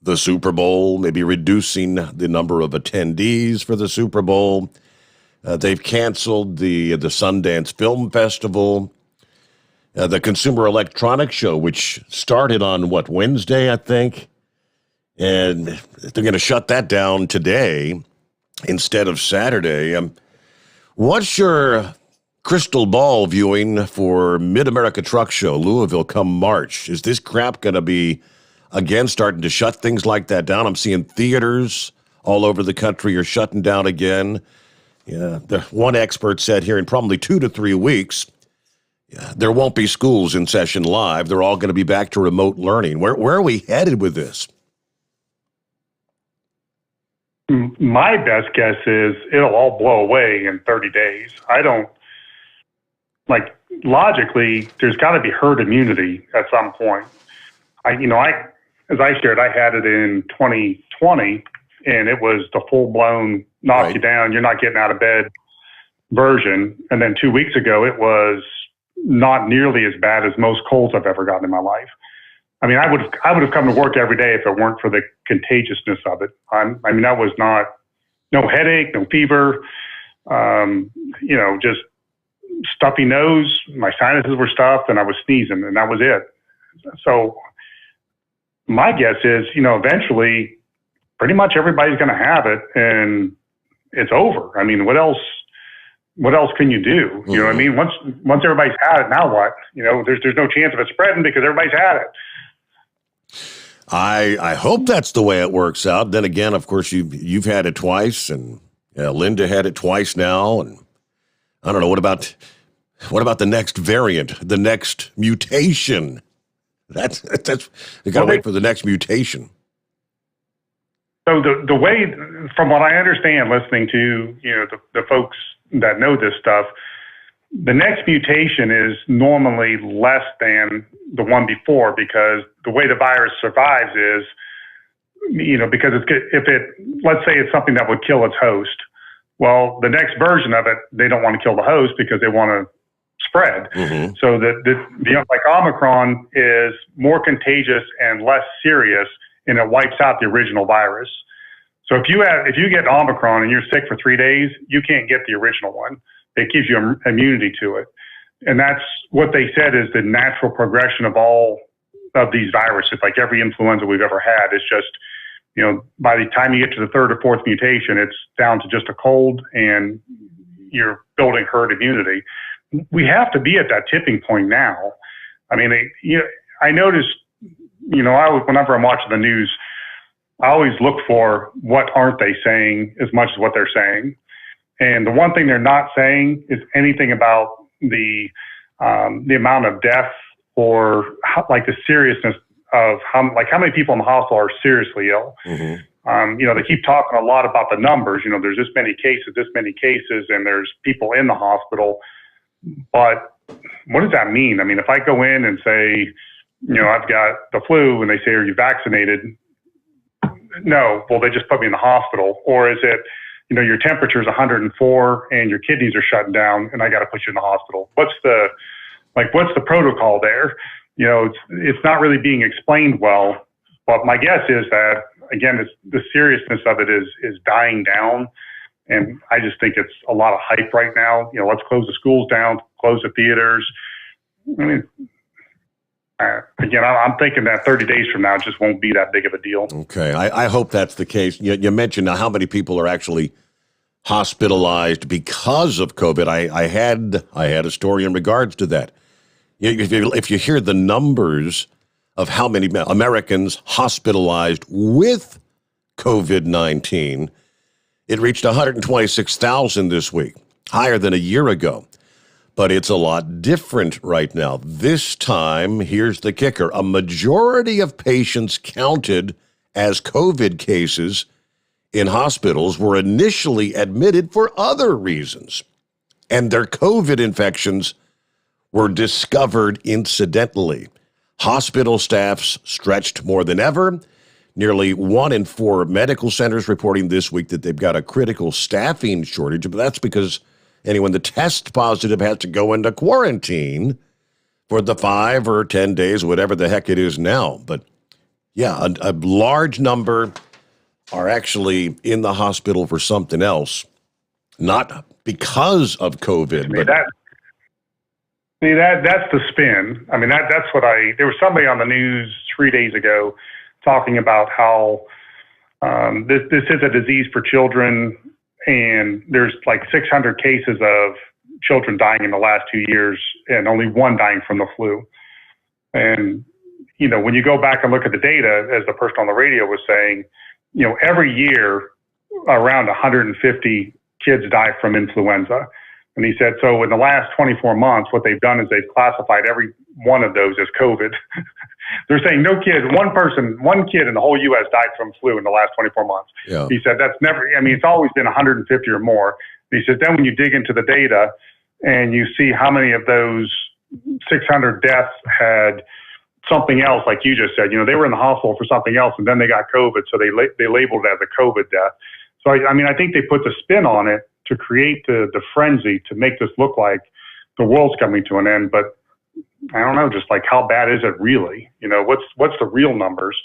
the Super Bowl, maybe reducing the number of attendees for the Super Bowl. They've canceled the Sundance Film Festival, the Consumer Electronics Show, which started on, Wednesday, I think? And they're going to shut that down today instead of Saturday. What's your crystal ball viewing for Mid-America Truck Show, Louisville, come March? Is this crap going to be, again, starting to shut things like that down? I'm seeing theaters all over the country are shutting down again. Yeah, one expert said here in probably 2 to 3 weeks, there won't be schools in session live. They're all going to be back to remote learning. Where are we headed with this? My best guess is it'll all blow away in 30 days. Logically, there's got to be herd immunity at some point. As I shared, I had it in 2020, and it was the full-blown knock you down, you're not getting out of bed version. And then 2 weeks ago, it was not nearly as bad as most colds I've ever gotten in my life. I mean, I would have come to work every day if it weren't for the contagiousness of it. That was no headache, no fever, just stuffy nose. My sinuses were stuffed, and I was sneezing, and that was it. So my guess is, eventually, pretty much everybody's going to have it, and it's over. I mean, what else can you do? You know what I mean? Once everybody's had it, now what? There's no chance of it spreading because everybody's had it. I hope that's the way it works out. Then again, of course, you've had it twice, and Linda had it twice now, and I don't know. What about the next variant, the next mutation? That's you got to wait for the next mutation. So the way, from what I understand, listening to the folks that know this stuff, The next mutation is normally less than the one before because the way the virus survives is, because let's say it's something that would kill its host. Well, the next version of it, they don't want to kill the host because they want to spread. Mm-hmm. So like Omicron is more contagious and less serious, and it wipes out the original virus. So if you get Omicron and you're sick for 3 days, you can't get the original one. It gives you immunity to it. And that's what they said is the natural progression of all of these viruses. Like every influenza we've ever had, it's just, by the time you get to the third or fourth mutation, it's down to just a cold and you're building herd immunity. We have to be at that tipping point now. I mean, I noticed, whenever I'm watching the news, I always look for what aren't they saying as much as what they're saying. And the one thing they're not saying is anything about the amount of death or the seriousness of how many people in the hospital are seriously ill. Mm-hmm. They keep talking a lot about the numbers. There's this many cases, and there's people in the hospital. But what does that mean? I mean, if I go in and say, I've got the flu, and they say, are you vaccinated? No. Well, they just put me in the hospital. Or is it, your temperature is 104 and your kidneys are shutting down and I got to put you in the hospital? What's the protocol there? It's not really being explained well. But my guess is that, again, the seriousness of it is dying down. And I just think it's a lot of hype right now. Let's close the schools down, close the theaters. I mean, again, I'm thinking that 30 days from now, it just won't be that big of a deal. Okay. I hope that's the case. You mentioned how many people are actually hospitalized because of COVID. I had a story in regards to that. If you hear the numbers of how many Americans hospitalized with COVID-19, it reached 126,000 this week, higher than a year ago. But it's a lot different right now. This time, here's the kicker. A majority of patients counted as COVID cases in hospitals were initially admitted for other reasons, and their COVID infections were discovered incidentally. Hospital staffs stretched more than ever. Nearly 1 in 4 medical centers reporting this week that they've got a critical staffing shortage, but that's because anyone that tests positive has to go into quarantine for the 5 or 10 days, whatever the heck it is now. But yeah, a large number are actually in the hospital for something else, not because of COVID. But that's the spin. I mean, that's what there was somebody on the news 3 days ago talking about how this is a disease for children, and there's like 600 cases of children dying in the last 2 years and only 1 dying from the flu. And, when you go back and look at the data, as the person on the radio was saying, every year around 150 kids die from influenza. And he said, so in the last 24 months, what they've done is they've classified every one of those as COVID. They're saying one kid in the whole U.S. died from flu in the last 24 months. Yeah. He said it's always been 150 or more. He said, then when you dig into the data and you see how many of those 600 deaths had something else, like you just said, they were in the hospital for something else and then they got COVID, so they labeled it as a COVID death. So, I think they put the spin on it to create the frenzy to make this look like the world's coming to an end. But I don't know, just like how bad is it really? What's the real numbers?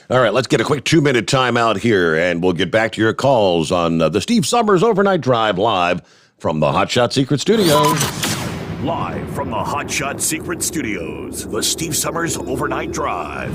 All right, let's get a quick 2-minute timeout here, and we'll get back to your calls on the Steve Sommers Overnight Drive live from the Hot Shot Secret Studios. Live from the Hot Shot Secret Studios, the Steve Sommers Overnight Drive.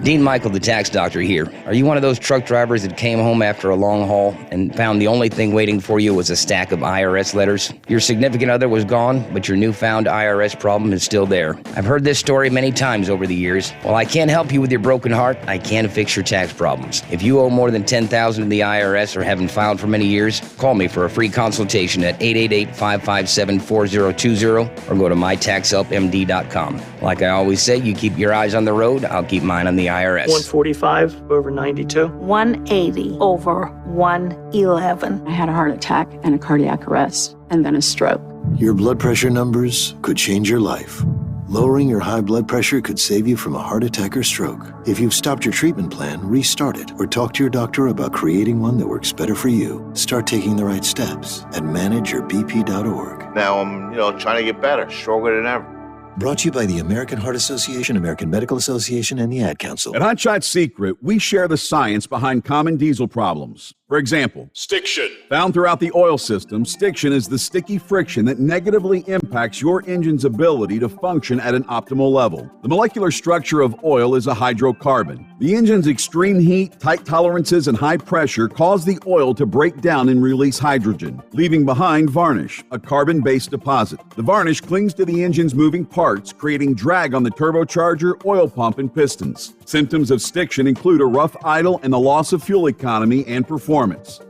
Dean Michael, the tax doctor here. Are you one of those truck drivers that came home after a long haul and found the only thing waiting for you was a stack of IRS letters? Your significant other was gone, but your newfound IRS problem is still there. I've heard this story many times over the years. While I can't help you with your broken heart, I can fix your tax problems. If you owe more than $10,000 to the IRS or haven't filed for many years, call me for a free consultation at 888-557-4020 or go to mytaxhelpmd.com. Like I always say, you keep your eyes on the road, I'll keep mine on the IRS. 145 over 92. 180 over 111. I had a heart attack and a cardiac arrest, and then a stroke. Your blood pressure numbers could change your life. Lowering your high blood pressure could save you from a heart attack or stroke. If you've stopped your treatment plan, restart it or talk to your doctor about creating one that works better for you. Start taking the right steps at manageyourbp.org. Now I'm, trying to get better, stronger than ever. Brought to you by the American Heart Association, American Medical Association, and the Ad Council. At Hot Shot Secret, we share the science behind common diesel problems. For example, stiction. Found throughout the oil system, stiction is the sticky friction that negatively impacts your engine's ability to function at an optimal level. The molecular structure of oil is a hydrocarbon. The engine's extreme heat, tight tolerances, and high pressure cause the oil to break down and release hydrogen, leaving behind varnish, a carbon-based deposit. The varnish clings to the engine's moving parts, creating drag on the turbocharger, oil pump, and pistons. Symptoms of stiction include a rough idle and the loss of fuel economy and performance.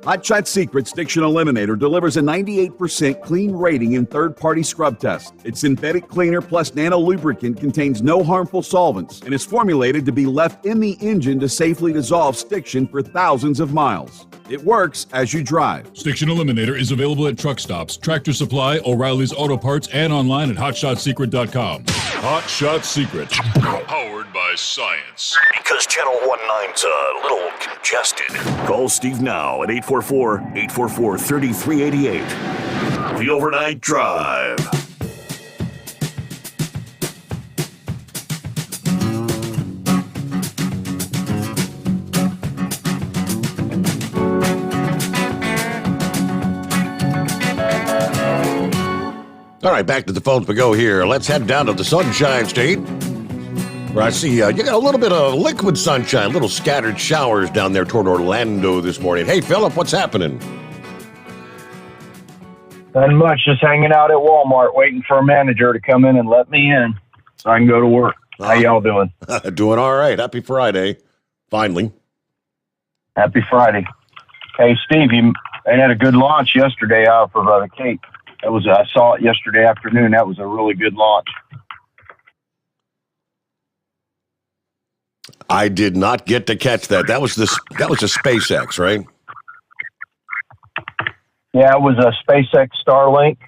Hot Shot Secret Stiction Eliminator delivers a 98% clean rating in third-party scrub tests. Its synthetic cleaner plus nano lubricant contains no harmful solvents and is formulated to be left in the engine to safely dissolve stiction for thousands of miles. It works as you drive. Stiction Eliminator is available at truck stops, Tractor Supply, O'Reilly's Auto Parts, and online at hotshotsecret.com. Hot Shot Secret. Powered by science. Because Channel 19's a little congested. Call Steve now at 844-844-3388. The Overnight Drive. All right, back to the phones we go here. Let's head down to the Sunshine State, where I see you got a little bit of liquid sunshine, little scattered showers down there toward Orlando this morning. Hey, Philip, what's happening? Nothing much, just hanging out at Walmart waiting for a manager to come in and let me in so I can go to work. How y'all doing? Doing all right. Happy Friday. Finally. Happy Friday. Hey, Steve, they had a good launch yesterday out of the Cape. I saw it yesterday afternoon. That was a really good launch. I did not get to catch that. That was a SpaceX, right? Yeah, it was a SpaceX Starlink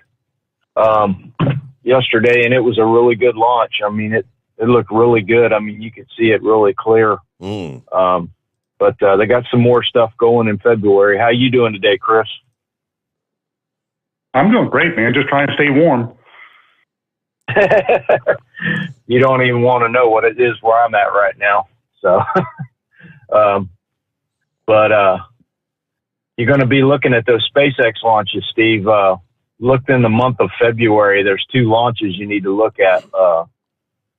yesterday, and it was a really good launch. I mean, it looked really good. I mean, you could see it really clear. But they got some more stuff going in February. How you doing today, Chris? I'm doing great, man. Just trying to stay warm. You don't even want to know what it is where I'm at right now. So, but you're going to be looking at those SpaceX launches, Steve. Looked in the month of February. There's 2 launches you need to look at.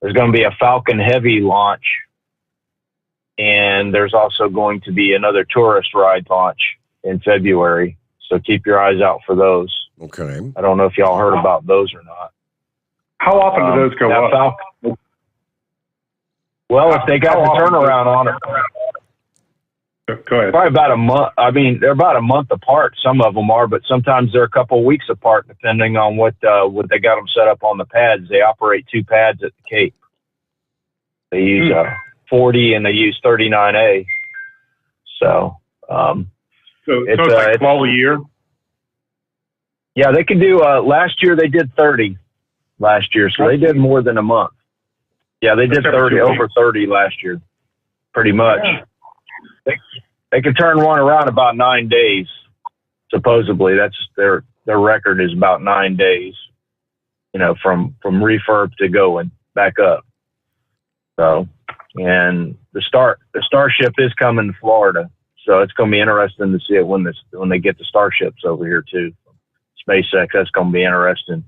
There's going to be a Falcon Heavy launch, and there's also going to be another tourist ride launch in February. So keep your eyes out for those. Okay. I don't know if y'all heard about those or not. How often do those go up? Well, if they got the turnaround on it. Go ahead. Probably about a month. I mean, they're about a month apart. Some of them are, but sometimes they're a couple of weeks apart, depending on what they got them set up on the pads. They operate 2 pads at the Cape. They use 40 and they use 39A. So it's like 12 a year. Yeah, they can do. Last year they did 30. Last year, so they did more than a month. Yeah, they did 30 over 30 last year, pretty much. Yeah. They can turn one around about 9 days. Supposedly, that's their record is about 9 days. From refurb to going back up. So, and the Starship is coming to Florida, so it's going to be interesting to see it when they get the Starships over here too. SpaceX, that's going to be interesting.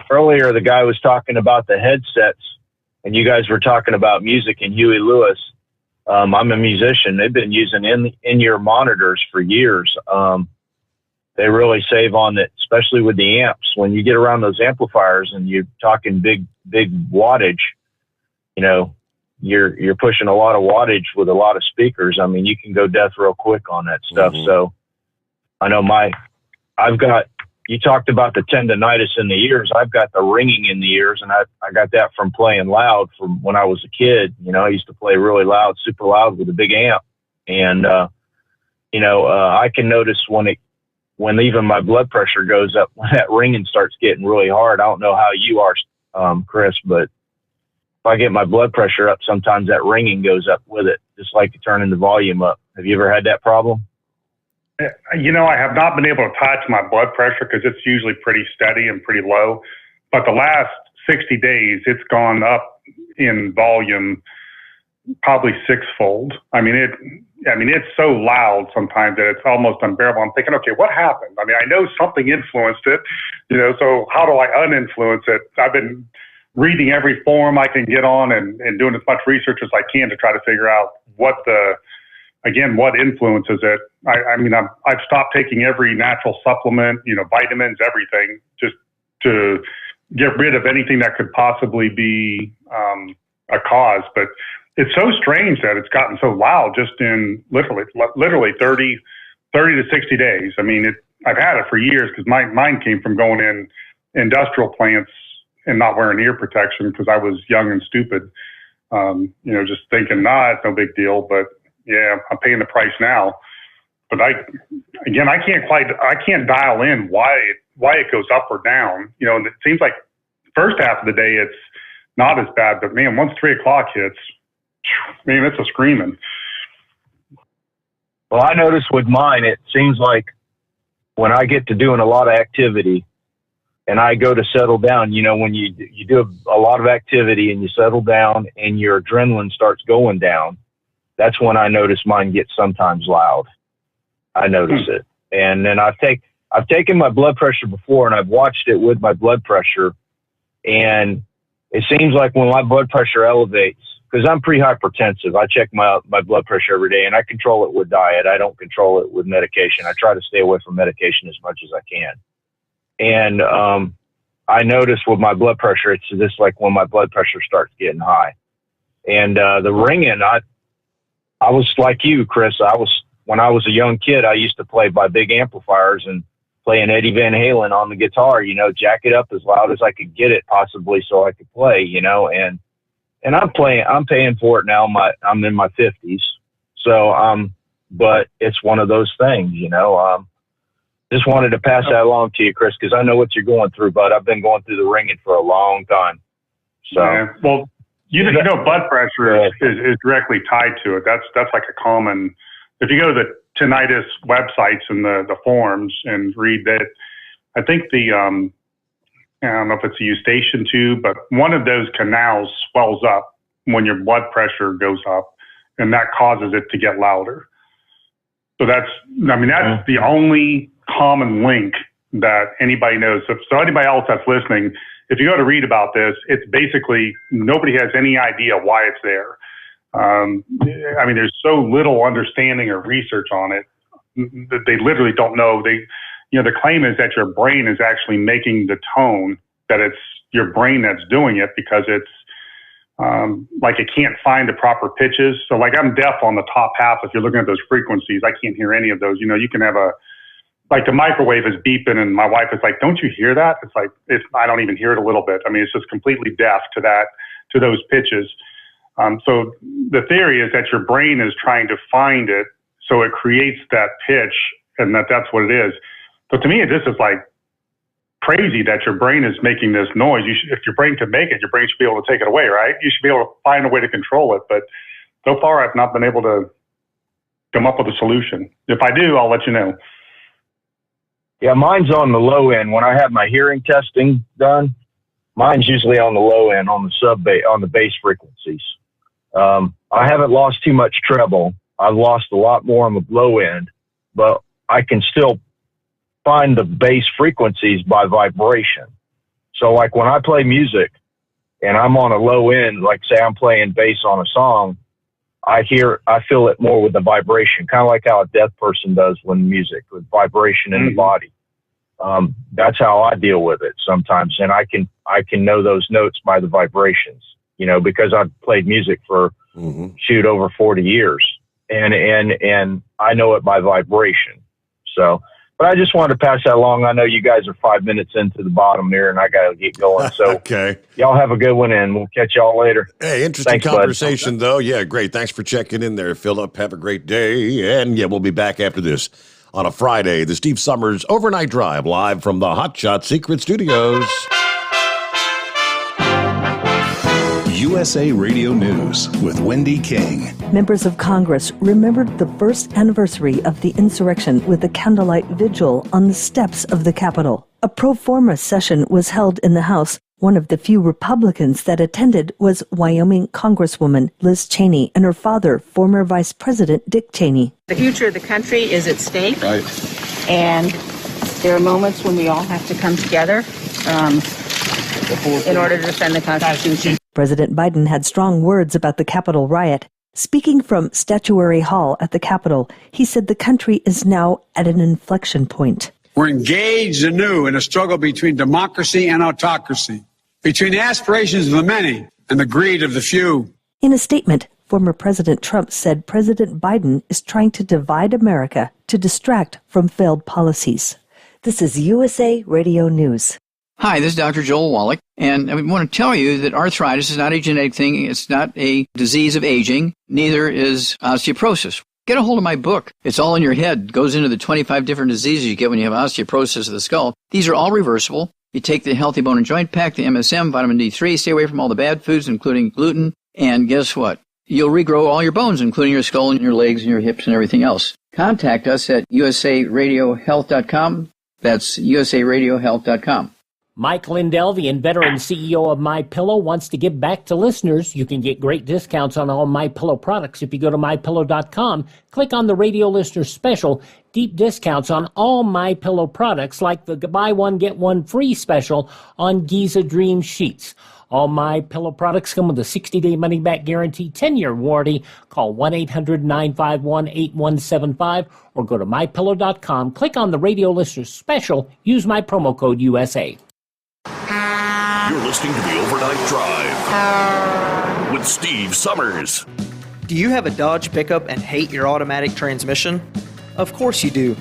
Earlier, the guy was talking about the headsets, and you guys were talking about music and Huey Lewis. I'm a musician. They've been using in-ear monitors for years. They really save on it, especially with the amps. When you get around those amplifiers and you're talking big wattage, you're pushing a lot of wattage with a lot of speakers. I mean, you can go deaf real quick on that stuff. Mm-hmm. So I know I've got you talked about the tendonitis in the ears. I've got the ringing in the ears, and I got that from playing loud from when I was a kid. You know, I used to play really loud, super loud with a big amp. And, I can notice when even my blood pressure goes up, when that ringing starts getting really hard. I don't know how you are, Chris, but if I get my blood pressure up, sometimes that ringing goes up with it, just like turning the volume up. Have you ever had that problem? You know, I have not been able to touch my blood pressure because it's usually pretty steady and pretty low. But the last 60 days, it's gone up in volume probably sixfold. I mean, it's so loud sometimes that it's almost unbearable. I'm thinking, okay, what happened? I mean, I know something influenced it, so how do I uninfluence it? I've been reading every forum I can get on and doing as much research as I can to try to figure out what influences it. I've stopped taking every natural supplement, vitamins, everything, just to get rid of anything that could possibly be a cause. But it's so strange that it's gotten so loud just in literally 30 to 60 days. I mean, I've had it for years because mine came from going in industrial plants and not wearing ear protection because I was young and stupid, just thinking, it's no big deal. But yeah, I'm paying the price now. But I can't dial in why it goes up or down. And it seems like first half of the day it's not as bad, but man, once 3 o'clock hits, man, it's a screaming. Well, I notice with mine, it seems like when I get to doing a lot of activity and I go to settle down, when you do a lot of activity and you settle down and your adrenaline starts going down, that's when I notice mine gets sometimes loud. I notice it. And then I've taken my blood pressure before and I've watched it with my blood pressure. And it seems like when my blood pressure elevates, because I'm pre-hypertensive, I check my blood pressure every day and I control it with diet. I don't control it with medication. I try to stay away from medication as much as I can. And I notice with my blood pressure, it's just like when my blood pressure starts getting high. And the ringing, I was like you, Chris. When I was a young kid, I used to play by big amplifiers and playing Eddie Van Halen on the guitar, jack it up as loud as I could get it possibly so I could play, and I'm paying for it now. I'm in my 50s. So, but it's one of those things, just wanted to pass that along to you, Chris, because I know what you're going through, but I've been going through the ringing for a long time. So, yeah. Well, blood pressure is directly tied to it. That's like a common. If you go to the tinnitus websites and the forums and read that, I think I don't know if it's a eustachian tube, but one of those canals swells up when your blood pressure goes up, and that causes it to get louder. So that's the only common link that anybody knows. So anybody else that's listening, if you go to read about this, it's basically nobody has any idea why it's there. There's so little understanding or research on it that they literally don't know. The claim is that your brain is actually making the tone, that it's your brain that's doing it because it's like it can't find the proper pitches. So like I'm deaf on the top half. If you're looking at those frequencies, I can't hear any of those. You can have the microwave is beeping and my wife is like, don't you hear that? It's like, I don't even hear it a little bit. It's just completely deaf to those pitches. So the theory is that your brain is trying to find it, so it creates that pitch, and that's what it is. So to me, this is like crazy that your brain is making this noise. If your brain can make it, your brain should be able to take it away, right? You should be able to find a way to control it. But so far, I've not been able to come up with a solution. If I do, I'll let you know. Yeah, mine's on the low end. When I have my hearing testing done, mine's usually on the low end, on the bass frequencies. I haven't lost too much treble. I've lost a lot more on the low end, but I can still find the bass frequencies by vibration. So like when I play music and I'm on a low end, like say I'm playing bass on a song, I feel it more with the vibration, kind of like how a deaf person does when music, with vibration in the body. That's how I deal with it sometimes. And I can know those notes by the vibrations, because I've played music for over 40 years and I know it by vibration. So But I just wanted to pass that along. I know you guys are 5 minutes into the bottom here, and I got to get going. So okay. Y'all have a good one, and we'll catch y'all later. Hey, interesting conversation, though. Yeah, great. Thanks for checking in there, Philip. Have a great day. And, yeah, we'll be back after this on a Friday. The Steve Sommers Overnight Drive, live from the Hot Shot Secret Studios. USA Radio News with Wendy King. Members of Congress remembered the first anniversary of the insurrection with a candlelight vigil on the steps of the Capitol. A pro forma session was held in the House. One of the few Republicans that attended was Wyoming Congresswoman Liz Cheney and her father, former Vice President Dick Cheney. The future of the country is at stake. Right. And there are moments when we all have to come together in order to defend the Constitution. President Biden had strong words about the Capitol riot. Speaking from Statuary Hall at the Capitol, he said the country is now at an inflection point. We're engaged anew in a struggle between democracy and autocracy, between the aspirations of the many and the greed of the few. In a statement, former President Trump said President Biden is trying to divide America to distract from failed policies. This is USA Radio News. Hi, this is Dr. Joel Wallach, and I want to tell you that arthritis is not a genetic thing. It's not a disease of aging. Neither is osteoporosis. Get a hold of my book. It's all in your head. It goes into the 25 different diseases you get when you have osteoporosis of the skull. These are all reversible. You take the Healthy Bone and Joint Pack, the MSM, vitamin D3, stay away from all the bad foods, including gluten, and guess what? You'll regrow all your bones, including your skull and your legs and your hips and everything else. Contact us at usaradiohealth.com. That's usaradiohealth.com. Mike Lindell, the inventor and CEO of MyPillow, wants to give back to listeners. You can get great discounts on all MyPillow products if you go to MyPillow.com. Click on the radio listener special. Deep discounts on all MyPillow products, like the buy one, get one free special on Giza Dream Sheets. All MyPillow products come with a 60-day money-back guarantee, 10-year warranty. Call 1-800-951-8175 or go to MyPillow.com. Click on the radio listener special. Use my promo code USA. You're listening to the Overnight Drive with Steve Sommers. Do you have a Dodge pickup and hate your automatic transmission? Of course you do.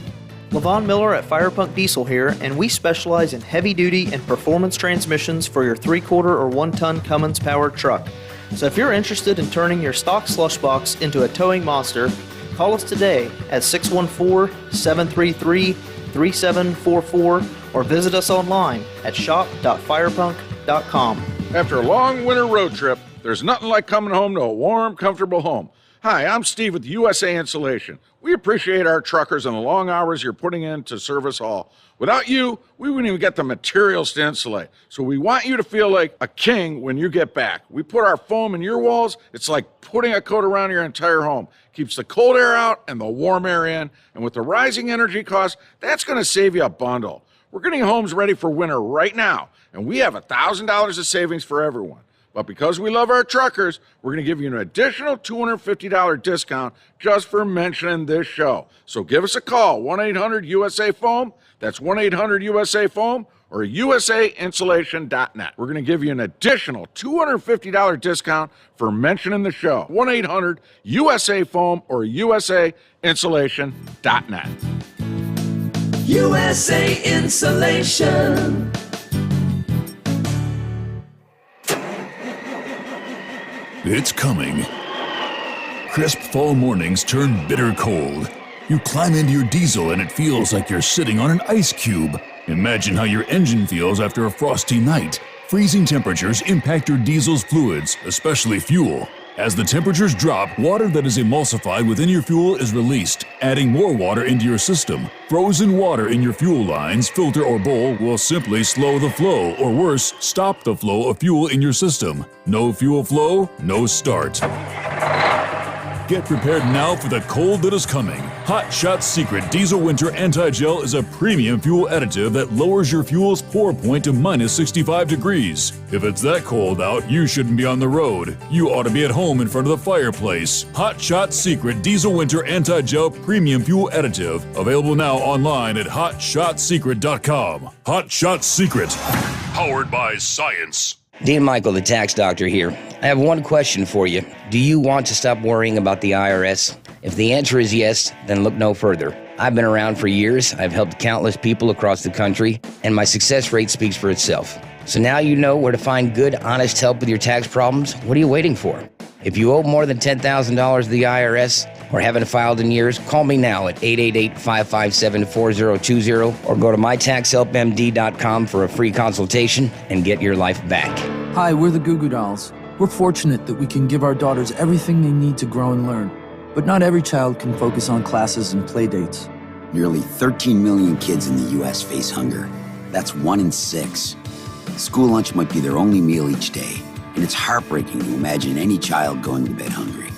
Levon Miller at Firepunk Diesel here, and we specialize in heavy-duty and performance transmissions for your 3/4 or 1-ton Cummins-powered truck. So if you're interested in turning your stock slush box into a towing monster, call us today at 614-733-3744 or visit us online at shop.firepunk.com. After a long winter road trip, there's nothing like coming home to a warm, comfortable home. Hi, I'm Steve with USA Insulation. We appreciate our truckers and the long hours you're putting in to service all. Without you, we wouldn't even get the materials to insulate. So we want you to feel like a king when you get back. We put our foam in your walls. It's like putting a coat around your entire home. Keeps the cold air out and the warm air in. And with the rising energy costs, that's going to save you a bundle. We're getting homes ready for winter right now, and we have $1,000 of savings for everyone. But because we love our truckers, we're going to give you an additional $250 discount just for mentioning this show. So give us a call, 1-800-USA-FOAM. That's 1-800-USA-FOAM or usainsulation.net. We're going to give you an additional $250 discount for mentioning the show, 1-800-USA-FOAM or usainsulation.net. USA Insulation. It's coming. Crisp fall mornings turn bitter cold. You climb into your diesel and it feels like you're sitting on an ice cube. Imagine how your engine feels after a frosty night. Freezing temperatures impact your diesel's fluids, especially fuel. As the temperatures drop, water that is emulsified within your fuel is released, adding more water into your system. Frozen water in your fuel lines, filter, or bowl will simply slow the flow, or worse, stop the flow of fuel in your system. No fuel flow, no start. Get prepared now for the cold that is coming. Hot Shot Secret Diesel Winter Anti-Gel is a premium fuel additive that lowers your fuel's pour point to minus 65 degrees. If it's that cold out, you shouldn't be on the road. You ought to be at home in front of the fireplace. Hot Shot Secret Diesel Winter Anti-Gel Premium Fuel Additive. Available now online at hotshotsecret.com. Hot Shot Secret. Powered by science. Dean Michael, the tax doctor here. I have one question for you. Do you want to stop worrying about the IRS? If the answer is yes, then look no further. I've been around for years, I've helped countless people across the country, and my success rate speaks for itself. So now you know where to find good, honest help with your tax problems. What are you waiting for? If you owe more than $10,000 to the IRS or haven't filed in years, call me now at 888-557-4020 or go to mytaxhelpmd.com for a free consultation and get your life back. Hi, we're the Goo Goo Dolls. We're fortunate that we can give our daughters everything they need to grow and learn. But not every child can focus on classes and play dates. Nearly 13 million kids in the U.S. face hunger. That's 1 in 6. School lunch might be their only meal each day, and it's heartbreaking to imagine any child going to bed hungry.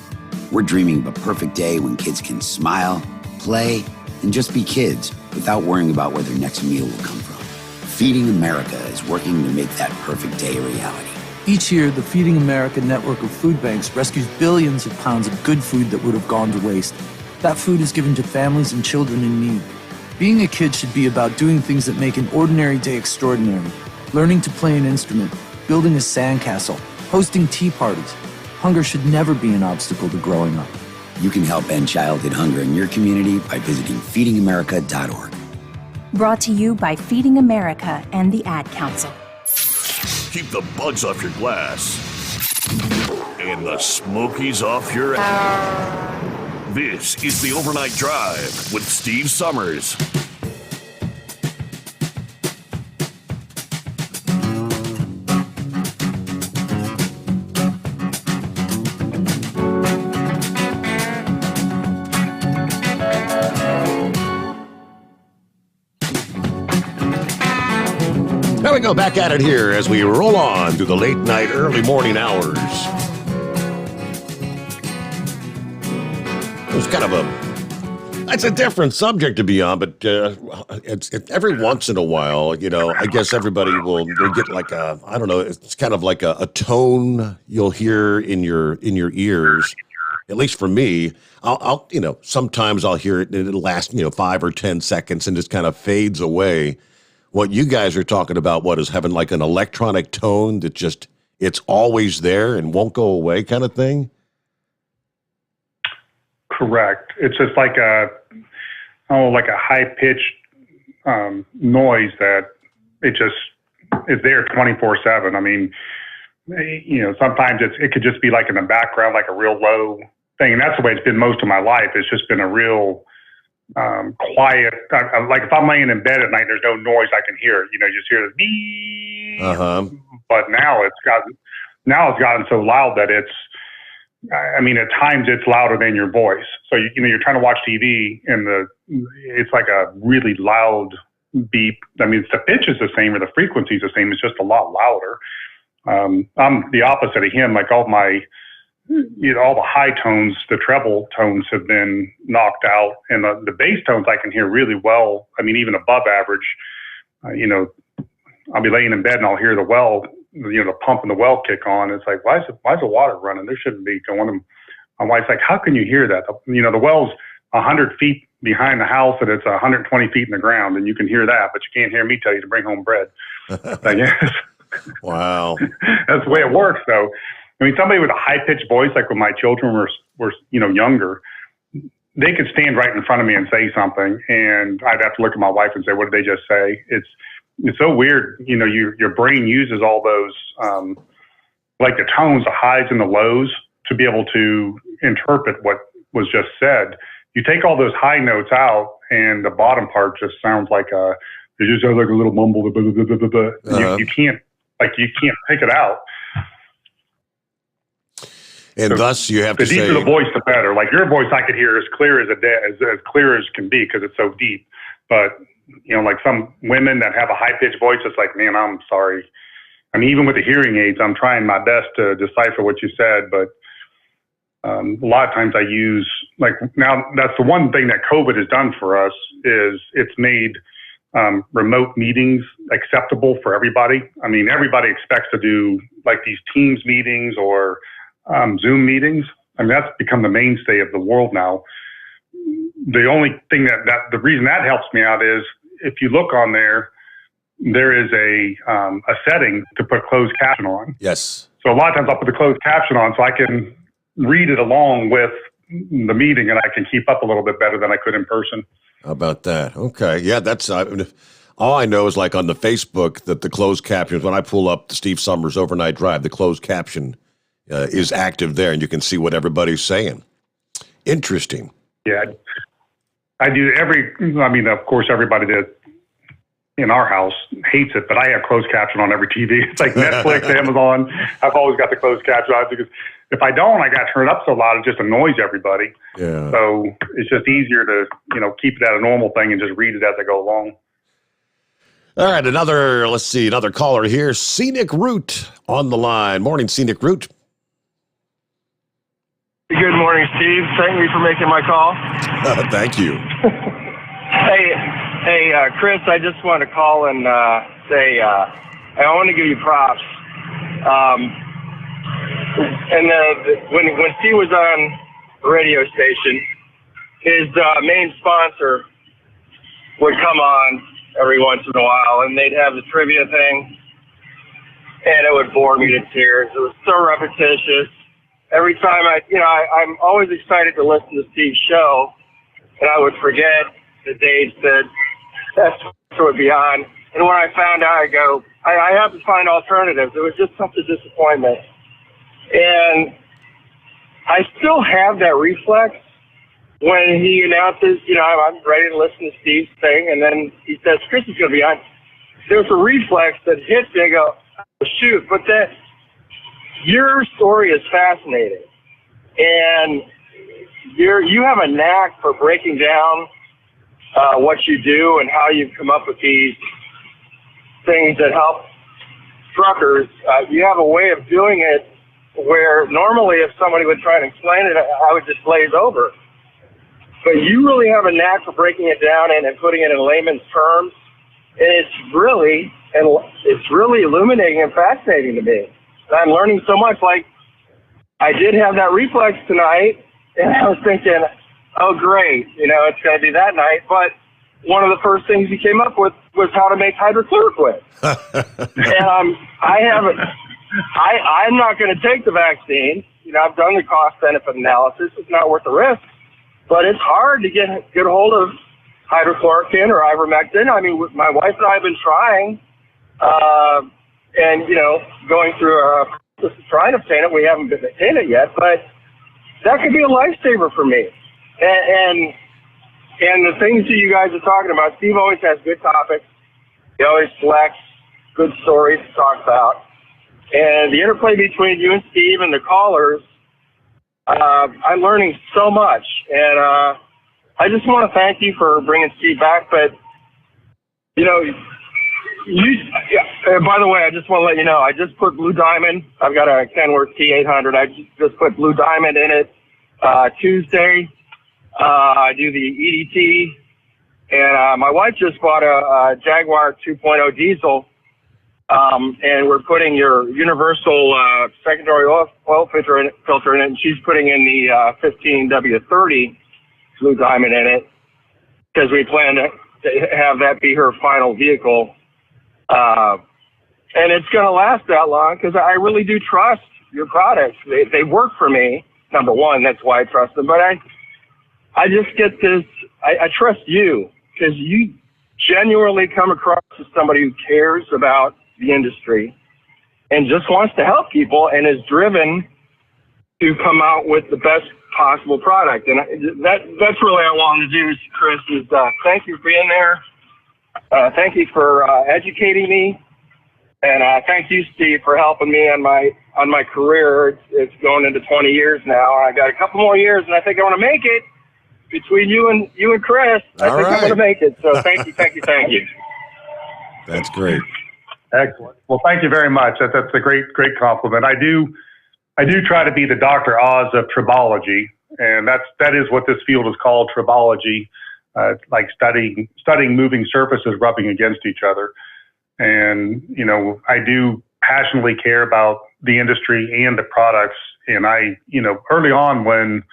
We're dreaming of a perfect day when kids can smile, play, and just be kids without worrying about where their next meal will come from. Feeding America is working to make that perfect day a reality. Each year, the Feeding America network of food banks rescues billions of pounds of good food that would have gone to waste. That food is given to families and children in need. Being a kid should be about doing things that make an ordinary day extraordinary. Learning to play an instrument, building a sandcastle, hosting tea parties. Hunger should never be an obstacle to growing up. You can help end childhood hunger in your community by visiting feedingamerica.org. Brought to you by Feeding America and the Ad Council. Keep the bugs off your glass and the smokies off your ass. This is the Overnight Drive with Steve Sommers. Now we go back at it here as we roll on through the late night, early morning hours. It's kind of it's a different subject to be on, but it's every once in a while, you know, I guess everybody will get like I don't know, it's kind of like a tone you'll hear in your ears. At least for me, I'll you know, sometimes I'll hear it and it'll last, 5 or 10 seconds and just kind of fades away. What you guys are talking about, what is having like an electronic tone that just, it's always there and won't go away kind of thing? Correct. It's just like a high-pitched noise that it just is there 24/7. I mean, sometimes it could just be like in the background, like a real low thing. And that's the way it's been most of my life. It's just been a real quiet, like if I'm laying in bed at night, there's no noise I can hear. You just hear the beep. But now it's gotten so loud that it's, I mean, at times it's louder than your voice. So you're trying to watch TV and it's like a really loud beep. I mean, the pitch is the same or the frequency is the same. It's just a lot louder. I'm the opposite of him. Like all my, all the high tones, the treble tones have been knocked out, and the bass tones I can hear really well. I mean, even above average. I'll be laying in bed and I'll hear the well, the pump in the well kick on. It's like, why is the water running? There shouldn't be going. And my wife's like, how can you hear that? The well's 100 feet behind the house and it's 120 feet in the ground, and you can hear that, but you can't hear me tell you to bring home bread. I guess. Wow. That's the way it works, though. I mean, somebody with a high-pitched voice, like when my children were younger, they could stand right in front of me and say something, and I'd have to look at my wife and say, what did they just say? It's so weird. Your brain uses all those, like the tones, the highs and the lows, to be able to interpret what was just said. You take all those high notes out, and the bottom part just sounds like it just sounds like a little mumble. Blah, blah, blah, blah, blah. You can't pick it out. And thus you have to say, the deeper the voice, the better. Like your voice, I could hear as clear as as clear as can be because it's so deep. But like some women that have a high pitched voice, it's like, man, I'm sorry. I mean, even with the hearing aids, I'm trying my best to decipher what you said. But a lot of times I use now. That's the one thing that COVID has done for us is it's made remote meetings acceptable for everybody. I mean, everybody expects to do like these Teams meetings or Zoom meetings. I mean, that's become the mainstay of the world now. The only thing the reason that helps me out is if you look on there is a setting to put closed caption on. Yes. So a lot of times I'll put the closed caption on so I can read it along with the meeting, and I can keep up a little bit better than I could in person. How about that? Okay. Yeah, that's all I know is like on the Facebook that the closed captions, when I pull up the Steve Sommers Overnight Drive, the closed caption is active there, and you can see what everybody's saying. Interesting. Yeah. I do of course, everybody that in our house hates it, but I have closed caption on every TV. It's like Netflix, Amazon. I've always got the closed caption on because if I don't, I got turned up so loud, it just annoys everybody. Yeah. So it's just easier to, keep it at a normal thing and just read it as I go along. All right, another caller here. Scenic Route on the line. Morning, Scenic Route. Good morning, Steve. Thank you for making my call. Thank you. Hey, Chris, I just want to call and say I want to give you props. When Steve was on the radio station, his main sponsor would come on every once in a while, and they'd have the trivia thing, and it would bore me to tears. It was so repetitious. Every time I'm always excited to listen to Steve's show, and I would forget the dates that would be on. And when I found out, I go, I have to find alternatives. It was just such a disappointment. And I still have that reflex when he announces, I'm ready to listen to Steve's thing, and then he says, Chris is going to be on. There's a reflex that hits me. I go, oh, shoot, but your story is fascinating. And you have a knack for breaking down what you do and how you've come up with these things that help truckers. You have a way of doing it where normally if somebody would try and explain it, I would just glaze over. But you really have a knack for breaking it down and putting it in layman's terms. And it's really illuminating and fascinating to me. I'm learning so much. Like, I did have that reflex tonight, and I was thinking, oh, great, it's going to be that night. But one of the first things he came up with was how to make hydrochloroquine. And I'm not going to take the vaccine. I've done the cost-benefit analysis. It's not worth the risk. But it's hard to get hold of hydrochloroquine or ivermectin. I mean, my wife and I have been trying, and, going through a process of trying to obtain it. We haven't been obtained it yet, but that could be a lifesaver for me. And the things that you guys are talking about, Steve always has good topics. He always selects good stories to talk about. And the interplay between you and Steve and the callers, I'm learning so much. And I just want to thank you for bringing Steve back. But, by the way, I just want to let you know, I just put Blue Diamond. I've got a Kenworth T800. I just put Blue Diamond in it Tuesday. I do the EDT. And my wife just bought a Jaguar 2.0 diesel. And we're putting your universal secondary oil filter in it, and she's putting in the 15W30 Blue Diamond in it because we plan to have that be her final vehicle. And it's going to last that long because I really do trust your products. They work for me, number one. That's why I trust them. But I just get this, I trust you because you genuinely come across as somebody who cares about the industry and just wants to help people and is driven to come out with the best possible product. And that's really what I wanted to do, Chris, is thank you for being there. Thank you for educating me. And thank you, Steve, for helping me on my career. It's going into 20 years now. I got a couple more years, and I think I want to make it. Between you and Chris, I think I'm going to make it. So thank you. That's great. Excellent. Well, thank you very much. That's a great compliment. I do try to be the Dr. Oz of tribology, and that is what this field is called, tribology, like studying moving surfaces rubbing against each other. And I do passionately care about the industry and the products. And early on when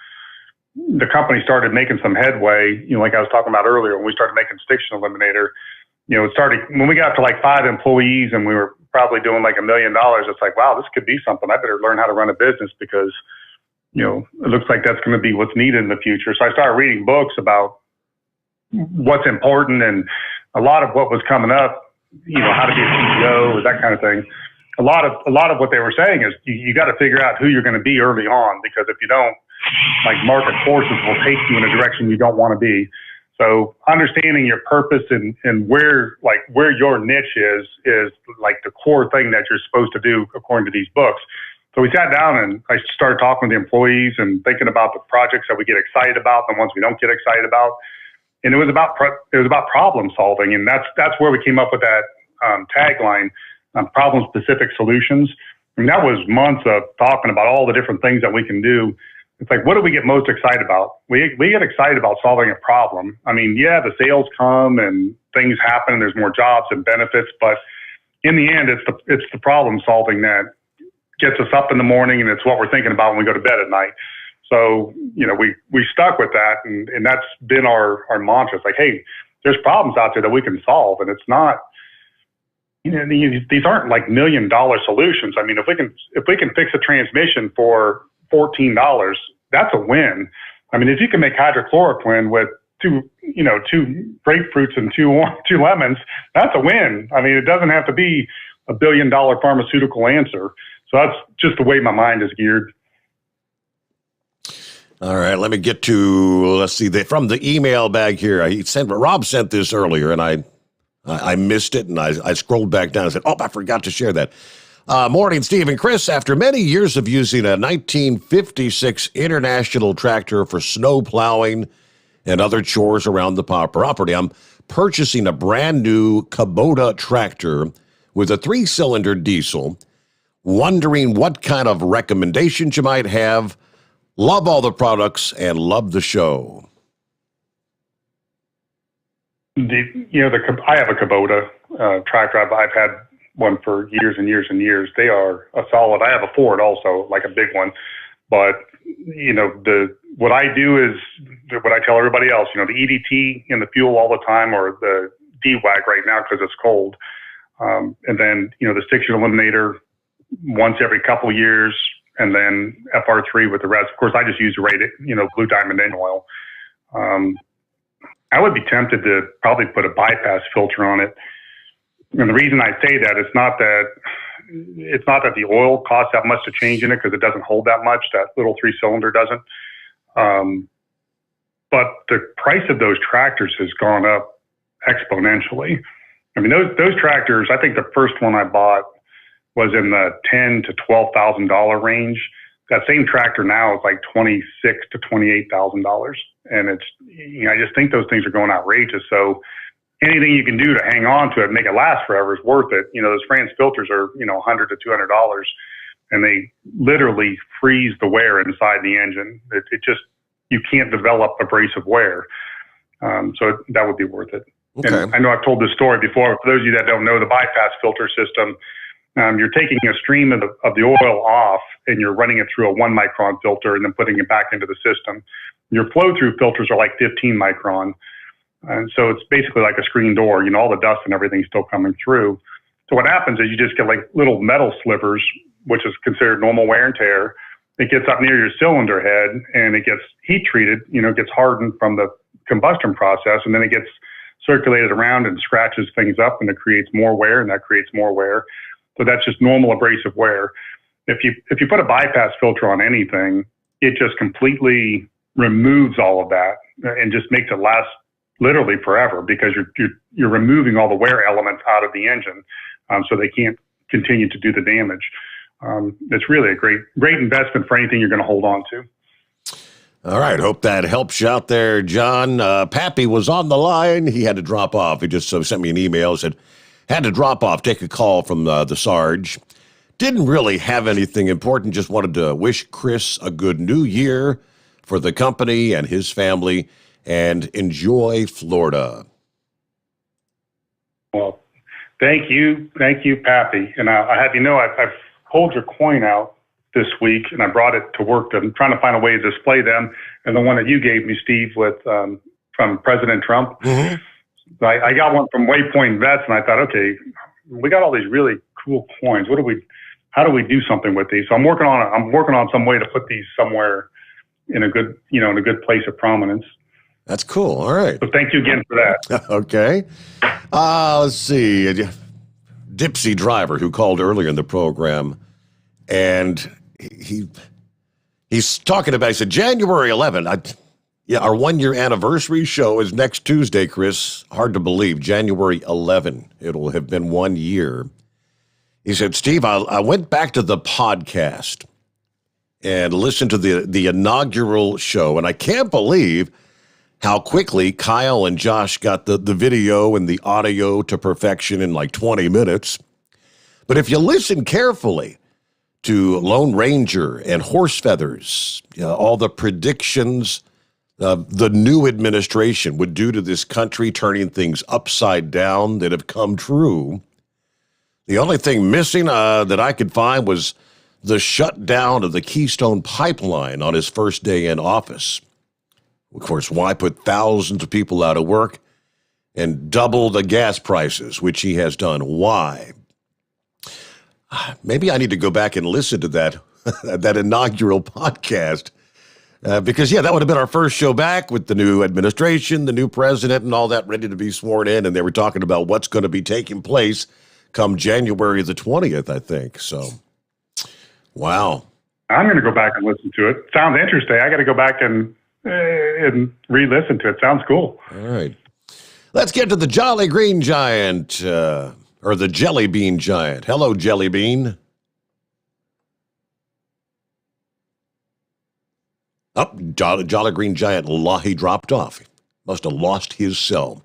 the company started making some headway, like I was talking about earlier, when we started making Stiction Eliminator, it started when we got to like 5 employees and we were probably doing like $1 million. It's like, wow, this could be something. I better learn how to run a business because, it looks like that's going to be what's needed in the future. So I started reading books about what's important, and a lot of what was coming up, how to be a CEO, that kind of thing. A lot of what they were saying is you got to figure out who you're going to be early on, because if you don't, like, market forces will take you in a direction you don't want to be. So understanding your purpose and where your niche is like the core thing that you're supposed to do according to these books. So we sat down and I started talking with the employees and thinking about the projects that we get excited about, the ones we don't get excited about. And it was about problem solving, and that's where we came up with that tagline, problem specific solutions. I mean, that was months of talking about all the different things that we can do. It's like, what do we get most excited about? We get excited about solving a problem. I mean, yeah, the sales come and things happen and there's more jobs and benefits, but in the end, it's the problem solving that gets us up in the morning, and it's what we're thinking about when we go to bed at night. So, we stuck with that, and that's been our mantra. It's like, hey, there's problems out there that we can solve, and it's not, these aren't like $1 million solutions. I mean, if we can fix a transmission for $14, that's a win. I mean, if you can make hydrochloroquine with two grapefruits and two lemons, that's a win. I mean, it doesn't have to be $1 billion pharmaceutical answer. So that's just the way my mind is geared. All right, let me get to, let's see, from the email bag here. Rob sent this earlier, and I missed it, and I scrolled back down and said, I forgot to share that. Morning, Steve and Chris. After many years of using a 1956 International tractor for snow plowing and other chores around the property, I'm purchasing a brand new Kubota tractor with a 3-cylinder diesel, wondering what kind of recommendations you might have. Love all the products and love the show. I have a Kubota tractor. I've had one for years and years and years. They are a solid. I have a Ford also, like a big one. But what I do is what I tell everybody else. The EDT in the fuel all the time, or the DWAG right now because it's cold, and then the stiction eliminator once every couple of years, and then FR3 with the rest. Of course, I just use Blue Diamond engine oil. I would be tempted to probably put a bypass filter on it. And the reason I say that, it's not that the oil costs that much to change in it, because it doesn't hold that much. That little 3-cylinder doesn't. But the price of those tractors has gone up exponentially. I mean, those tractors, I think the first one I bought was in the $10,000 to $12,000 range. That same tractor now is like $26,000 to $28,000. And it's, I just think those things are going outrageous. So anything you can do to hang on to it and make it last forever is worth it. Those France filters are, $100 to $200, and they literally freeze the wear inside the engine. It just, you can't develop abrasive wear. So that would be worth it. Okay. And I know I've told this story before. For those of you that don't know, the bypass filter system, you're taking a stream of the oil off, and you're running it through a 1-micron filter and then putting it back into the system. Your flow-through filters are like 15 micron. And so it's basically like a screen door. All the dust and everything's still coming through. So what happens is you just get like little metal slivers, which is considered normal wear and tear. It gets up near your cylinder head, and it gets heat treated, gets hardened from the combustion process, and then it gets circulated around and scratches things up, and it creates more wear, and that creates more wear. So that's just normal abrasive wear. If you put a bypass filter on anything, it just completely removes all of that and just makes it last literally forever, because you're removing all the wear elements out of the engine, so they can't continue to do the damage. It's really a great investment for anything you're going to hold on to. All right. Hope that helps you out there, John. Pappy was on the line. He had to drop off. He just sent me an email, said, had to drop off, take a call from the Sarge. Didn't really have anything important. Just wanted to wish Chris a good new year for the company and his family, and enjoy Florida. Well, thank you, Pappy. And I have I've pulled your coin out this week, and I brought it to work. I'm trying to find a way to display them. And the one that you gave me, Steve, with from President Trump. Mm-hmm. I got one from Waypoint Vets, and I thought, okay, we got all these really cool coins. how do we do something with these? So I'm working on some way to put these somewhere in a good place of prominence. That's cool. All right. So thank you again for that. Okay. Let's see. Dipsy Driver, who called earlier in the program, and he's talking about, he said, January 11th. Our 1-year anniversary show is next Tuesday, Chris. Hard to believe. January 11. It'll have been 1 year. He said, Steve, I went back to the podcast and listened to the inaugural show, and I can't believe how quickly Kyle and Josh got the video and the audio to perfection in like 20 minutes. But if you listen carefully to Lone Ranger and Horse Feathers, all the predictions the new administration would do to this country, turning things upside down, that have come true. The only thing missing that I could find was the shutdown of the Keystone Pipeline on his first day in office. Of course, why put thousands of people out of work and double the gas prices, which he has done? Why? Maybe I need to go back and listen to that inaugural podcast. Because, that would have been our first show back with the new administration, the new president, and all that ready to be sworn in. And they were talking about what's going to be taking place come January the 20th, I think. So, wow. I'm going to go back and listen to it. Sounds interesting. I got to go back and re-listen to it. Sounds cool. All right. Let's get to the Jolly Green Giant, or the Jelly Bean Giant. Hello, Jelly Bean. Oh, Jolly Green Giant, he dropped off. Must have lost his cell.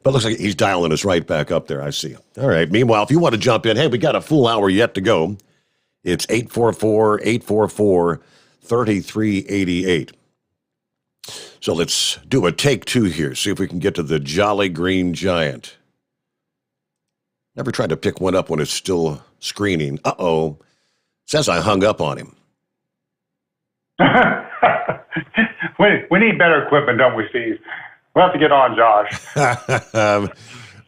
But looks like he's dialing us right back up there. I see. All right. Meanwhile, if you want to jump in, hey, we got a full hour yet to go. It's 844-844-3388. So let's do a take two here. See if we can get to the Jolly Green Giant. Never tried to pick one up when it's still screening. Uh-oh. Says I hung up on him. We need better equipment, don't we, Steve? We'll have to get on Josh.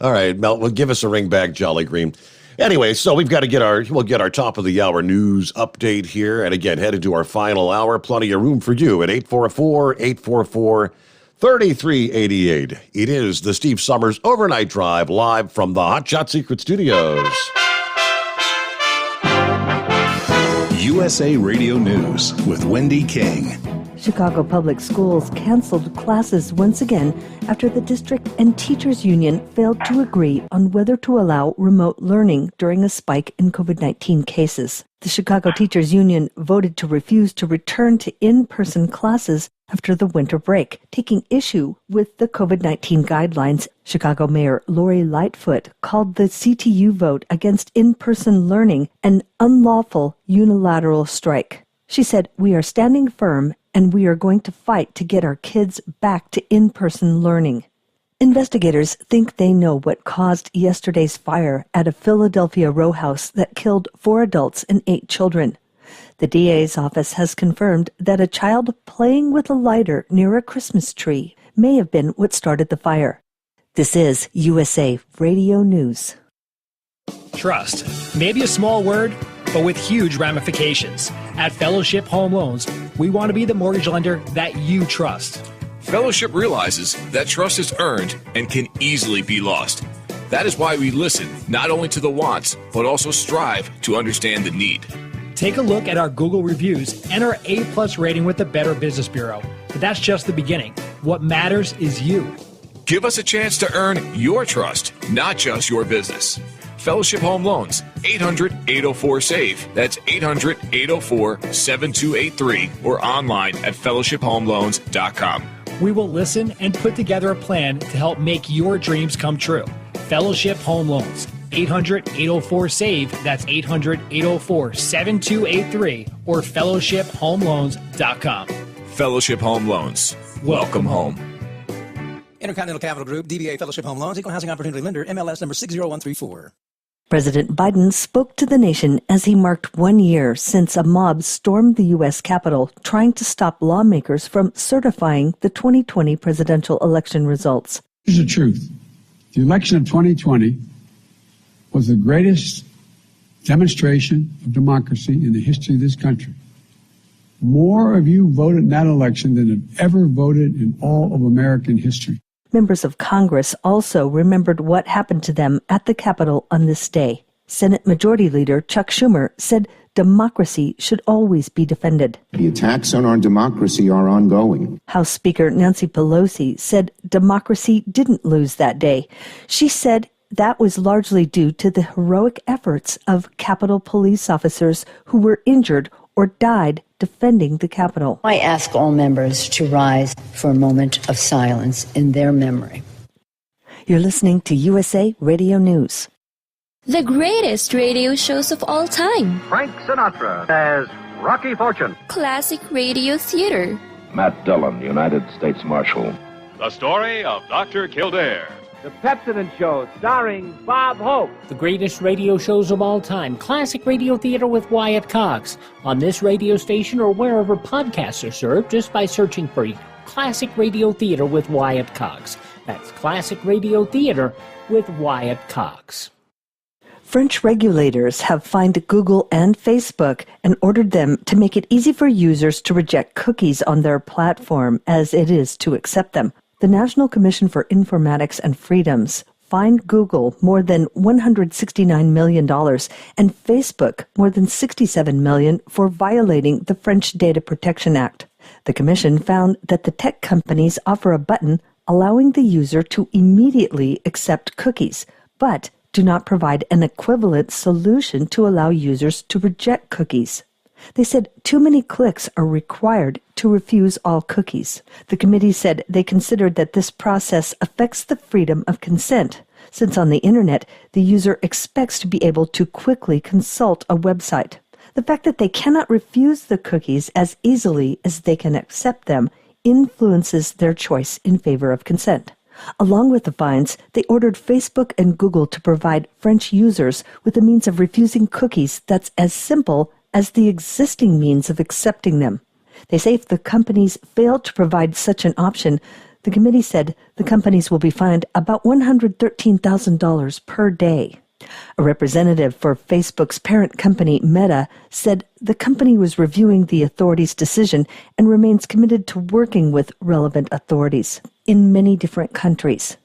All right, Mel, well, give us a ring back, Jolly Green. Anyway, so we'll get our top of the hour news update here. And again, headed to our final hour. Plenty of room for you at 844-844-3388. It is the Steve Sommers Overnight Drive, live from the Hot Shot Secret Studios. USA Radio News with Wendy King. Chicago Public Schools canceled classes once again after the district and teachers union failed to agree on whether to allow remote learning during a spike in COVID-19 cases. The Chicago Teachers Union voted to refuse to return to in-person classes after the winter break, taking issue with the COVID-19 guidelines. Chicago Mayor Lori Lightfoot called the CTU vote against in-person learning an unlawful unilateral strike. She said, "We are standing firm and we are going to fight to get our kids back to in-person learning." Investigators think they know what caused yesterday's fire at a Philadelphia row house that killed 4 adults and 8 children. The DA's office has confirmed that a child playing with a lighter near a Christmas tree may have been what started the fire. This is USA Radio News. Trust. Maybe a small word, but with huge ramifications. At Fellowship Home Loans, we want to be the mortgage lender that you trust. Fellowship realizes that trust is earned and can easily be lost. That is why we listen not only to the wants, but also strive to understand the need. Take a look at our Google reviews and our A+ rating with the Better Business Bureau. But that's just the beginning. What matters is you. Give us a chance to earn your trust, not just your business. Fellowship Home Loans, 800-804-SAVE. That's 800-804-7283 or online at fellowshiphomeloans.com. We will listen and put together a plan to help make your dreams come true. Fellowship Home Loans, 800-804-SAVE. That's 800-804-7283 or fellowshiphomeloans.com. Fellowship Home Loans. Welcome home. Intercontinental Capital Group, DBA Fellowship Home Loans, Equal Housing Opportunity Lender, MLS number 60134. President Biden spoke to the nation as he marked 1 year since a mob stormed the U.S. Capitol trying to stop lawmakers from certifying the 2020 presidential election results. Here's the truth. The election of 2020 was the greatest demonstration of democracy in the history of this country. More of you voted in that election than have ever voted in all of American history. Members of Congress also remembered what happened to them at the Capitol on this day. Senate Majority Leader Chuck Schumer said democracy should always be defended. The attacks on our democracy are ongoing. House Speaker Nancy Pelosi said democracy didn't lose that day. She said that was largely due to the heroic efforts of Capitol police officers who were injured or died defending the Capitol. I ask all members to rise for a moment of silence in their memory. You're listening to USA Radio News. The greatest radio shows of all time. Frank Sinatra as Rocky Fortune. Classic radio theater. Matt Dillon, United States Marshal. The story of Dr. Kildare. The Pepsodent Show, starring Bob Hope. The greatest radio shows of all time. Classic radio theater with Wyatt Cox. On this radio station or wherever podcasts are served, just by searching for Classic Radio Theater with Wyatt Cox. That's Classic Radio Theater with Wyatt Cox. French regulators have fined Google and Facebook and ordered them to make it easy for users to reject cookies on their platform as it is to accept them. The National Commission for Informatics and Freedoms fined Google more than $169 million and Facebook more than $67 million for violating the French Data Protection Act. The commission found that the tech companies offer a button allowing the user to immediately accept cookies, but do not provide an equivalent solution to allow users to reject cookies. They said too many clicks are required to refuse all cookies. The committee said they considered that this process affects the freedom of consent, since on the internet, the user expects to be able to quickly consult a website. The fact that they cannot refuse the cookies as easily as they can accept them influences their choice in favor of consent. Along with the fines, they ordered Facebook and Google to provide French users with a means of refusing cookies that's as simple as the existing means of accepting them. They say if the companies fail to provide such an option, the committee said the companies will be fined about $113,000 per day. A representative for Facebook's parent company, Meta, said the company was reviewing the authorities' decision and remains committed to working with relevant authorities in many different countries.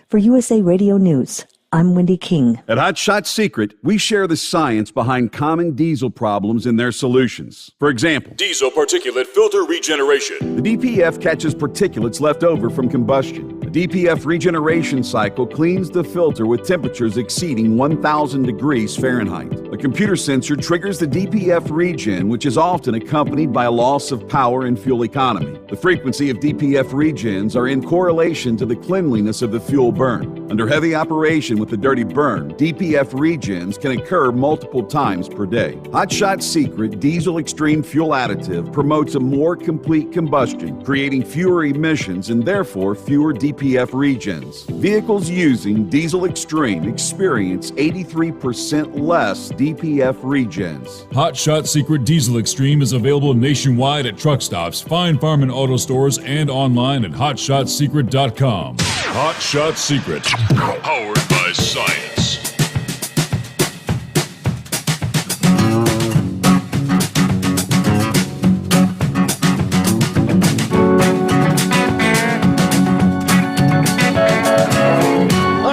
For USA Radio News, I'm Wendy King. At Hot Shot Secret, we share the science behind common diesel problems and their solutions. For example, diesel particulate filter regeneration. The DPF catches particulates left over from combustion. The DPF regeneration cycle cleans the filter with temperatures exceeding 1,000 degrees Fahrenheit. A computer sensor triggers the DPF regen, which is often accompanied by a loss of power and fuel economy. The frequency of DPF regens are in correlation to the cleanliness of the fuel burn. Under heavy operation with the dirty burn, DPF regens can occur multiple times per day. Hot Shot Secret Diesel Extreme Fuel Additive promotes a more complete combustion, creating fewer emissions and therefore fewer DPF regens. Vehicles using Diesel Extreme experience 83% less DPF regens. Hot Shot Secret Diesel Extreme is available nationwide at truck stops, Fine Farm and auto stores, and online at hotshotsecret.com. Hot Shot Secret, powered by science.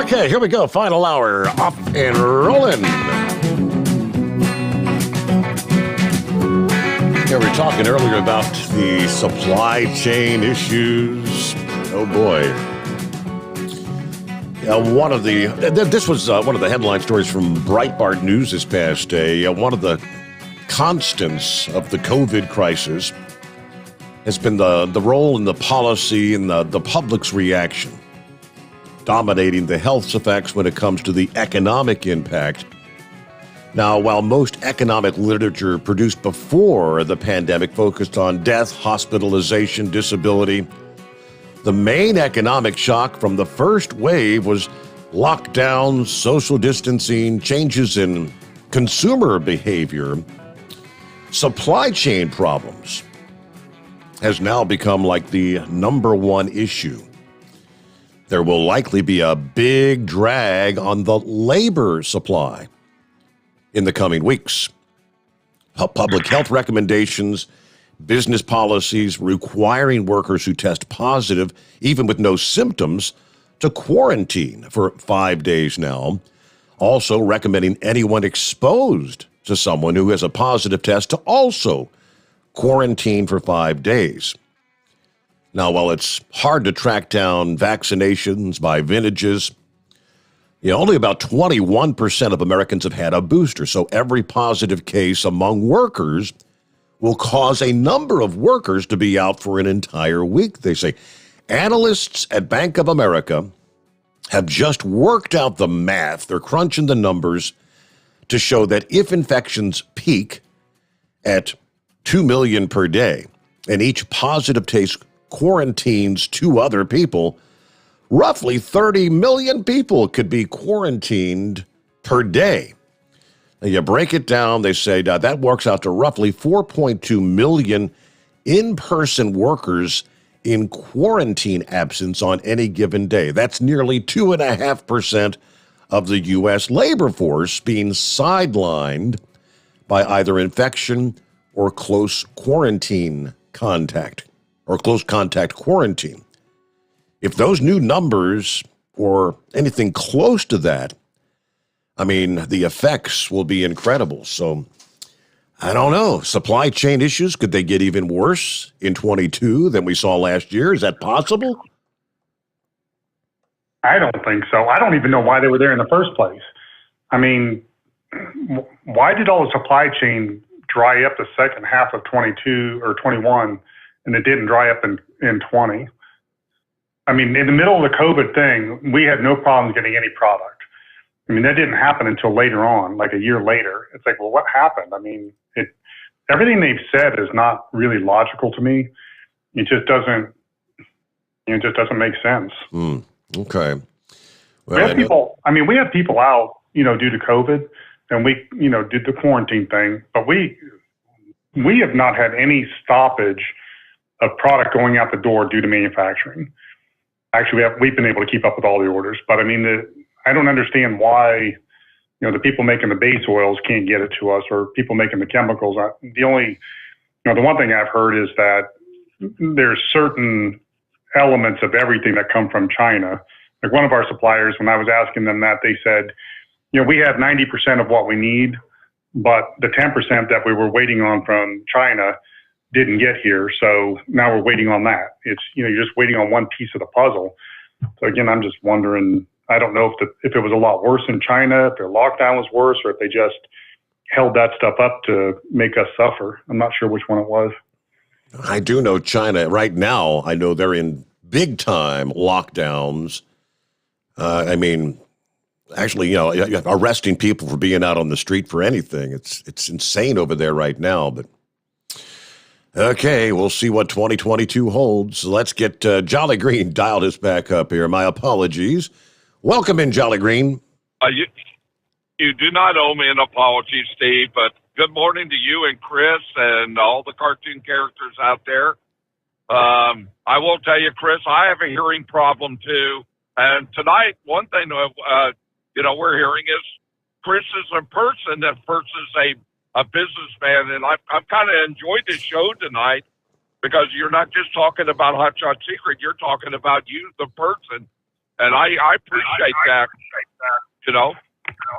Okay, here we go. Final hour, off and rolling. Yeah, we were talking earlier about the supply chain issues. Oh boy. This was one of the headline stories from Breitbart News this past day. One of the constants of the COVID crisis has been the role and the policy and the public's reaction, dominating the health effects when it comes to the economic impact. Now, while most economic literature produced before the pandemic focused on death, hospitalization, disability, the main economic shock from the first wave was lockdowns, social distancing, changes in consumer behavior. Supply chain problems has now become like the number one issue. There will likely be a big drag on the labor supply. in the coming weeks. Public health recommendations, business policies requiring workers who test positive, even with no symptoms, to quarantine for 5 days now. Also recommending anyone exposed to someone who has a positive test to also quarantine for 5 days. Now, while it's hard to track down vaccinations by vintages, only about 21% of Americans have had a booster. So every positive case among workers will cause a number of workers to be out for an entire week, they say. Analysts at Bank of America have just worked out the math. They're crunching the numbers to show that if infections peak at 2 million per day and each positive case quarantines 2 other people, roughly 30 million people could be quarantined per day. Now, you break it down, they say that works out to roughly 4.2 million in-person workers in quarantine absence on any given day. That's nearly 2.5% of the U.S. labor force being sidelined by either infection or close quarantine contact, or close contact quarantine. If those new numbers or anything close to that, I mean, the effects will be incredible. So I don't know. Supply chain issues, could they get even worse in 22 than we saw last year? Is that possible? I don't think so. I don't even know why they were there in the first place. I mean, why did all the supply chain dry up the second half of 22 or 21 and it didn't dry up in 20? I mean, in the middle of the COVID thing, we had no problems getting any product. I mean, that didn't happen until later on, like a year later. It's like, well, what happened? I mean, everything they've said is not really logical to me. It just doesn't make sense. Okay. Well, we have people out, due to COVID, and we, did the quarantine thing, but we have not had any stoppage of product going out the door due to manufacturing. Actually, we've been able to keep up with all the orders, but I mean, I don't understand why, the people making the base oils can't get it to us, or people making the chemicals. The one thing I've heard is that there's certain elements of everything that come from China. Like one of our suppliers, when I was asking them that, they said, we have 90% of what we need, but the 10% that we were waiting on from China didn't get here. So now we're waiting on that. It's, you're just waiting on one piece of the puzzle. So again, I'm just wondering, I don't know if it was a lot worse in China, if their lockdown was worse, or if they just held that stuff up to make us suffer. I'm not sure which one it was. I do know China right now. I know they're in big time lockdowns. I mean, actually, arresting people for being out on the street for anything. It's insane over there right now. But okay, we'll see what 2022 holds. Let's get Jolly Green dialed us back up here. My apologies. Welcome in, Jolly Green. You do not owe me an apology, Steve, but good morning to you and Chris and all the cartoon characters out there. I will tell you, Chris, I have a hearing problem too. And tonight, one thing we're hearing is Chris is a person versus a businessman, and I've kind of enjoyed this show tonight because you're not just talking about Hot Shot Secret, you're talking about you, the person, and I appreciate that.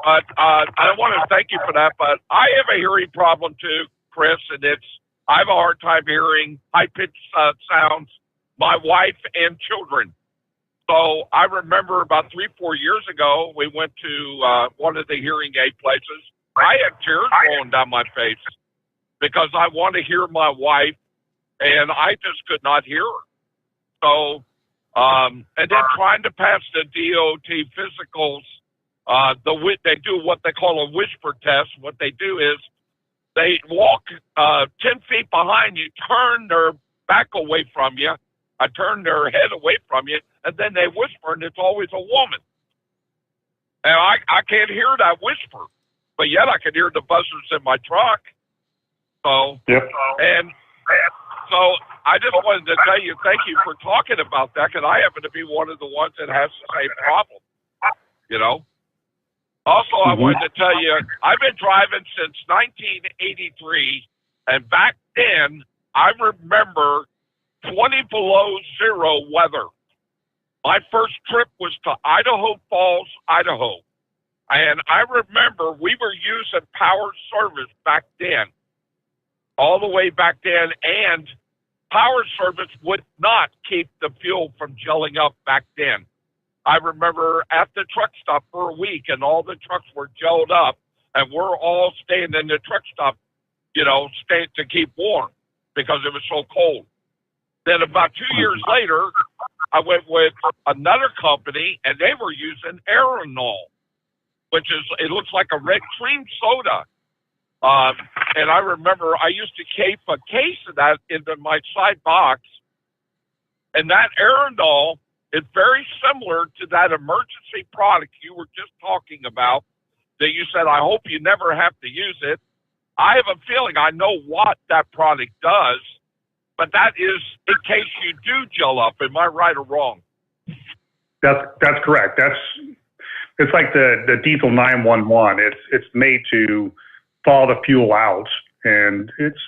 But I want to thank you for that. But I have a hearing problem too, Chris, and I have a hard time hearing high-pitched sounds, my wife and children. So I remember about 3-4 years ago, we went to one of the hearing aid places. I had tears rolling down my face because I want to hear my wife, and I just could not hear her. So, and then trying to pass the DOT physicals, they do what they call a whisper test. What they do is they walk 10 feet behind you, turn their back away from you, turn their head away from you, and then they whisper, and it's always a woman. And I can't hear that whisper, but yet I can hear the buzzers in my truck. So, yep. And so I just wanted to tell you, thank you for talking about that, because I happen to be one of the ones that has the same problem, Also, I wanted to tell you, I've been driving since 1983, and back then, I remember 20 below zero weather. My first trip was to Idaho Falls, Idaho. And I remember we were using power service back then, all the way back then, and power service would not keep the fuel from gelling up back then. I remember at the truck stop for a week, and all the trucks were gelled up, and we're all staying in the truck stop, staying to keep warm because it was so cold. Then about 2 years later, I went with another company, and they were using Aeronol, which it looks like a red cream soda. And I remember I used to keep a case of that into my side box, and that Aeronol is very similar to that emergency product you were just talking about that you said, I hope you never have to use it. I have a feeling I know what that product does, but that is in case you do gel up. Am I right or wrong? That's correct. It's like the diesel 911. It's made to thaw the fuel out, and it's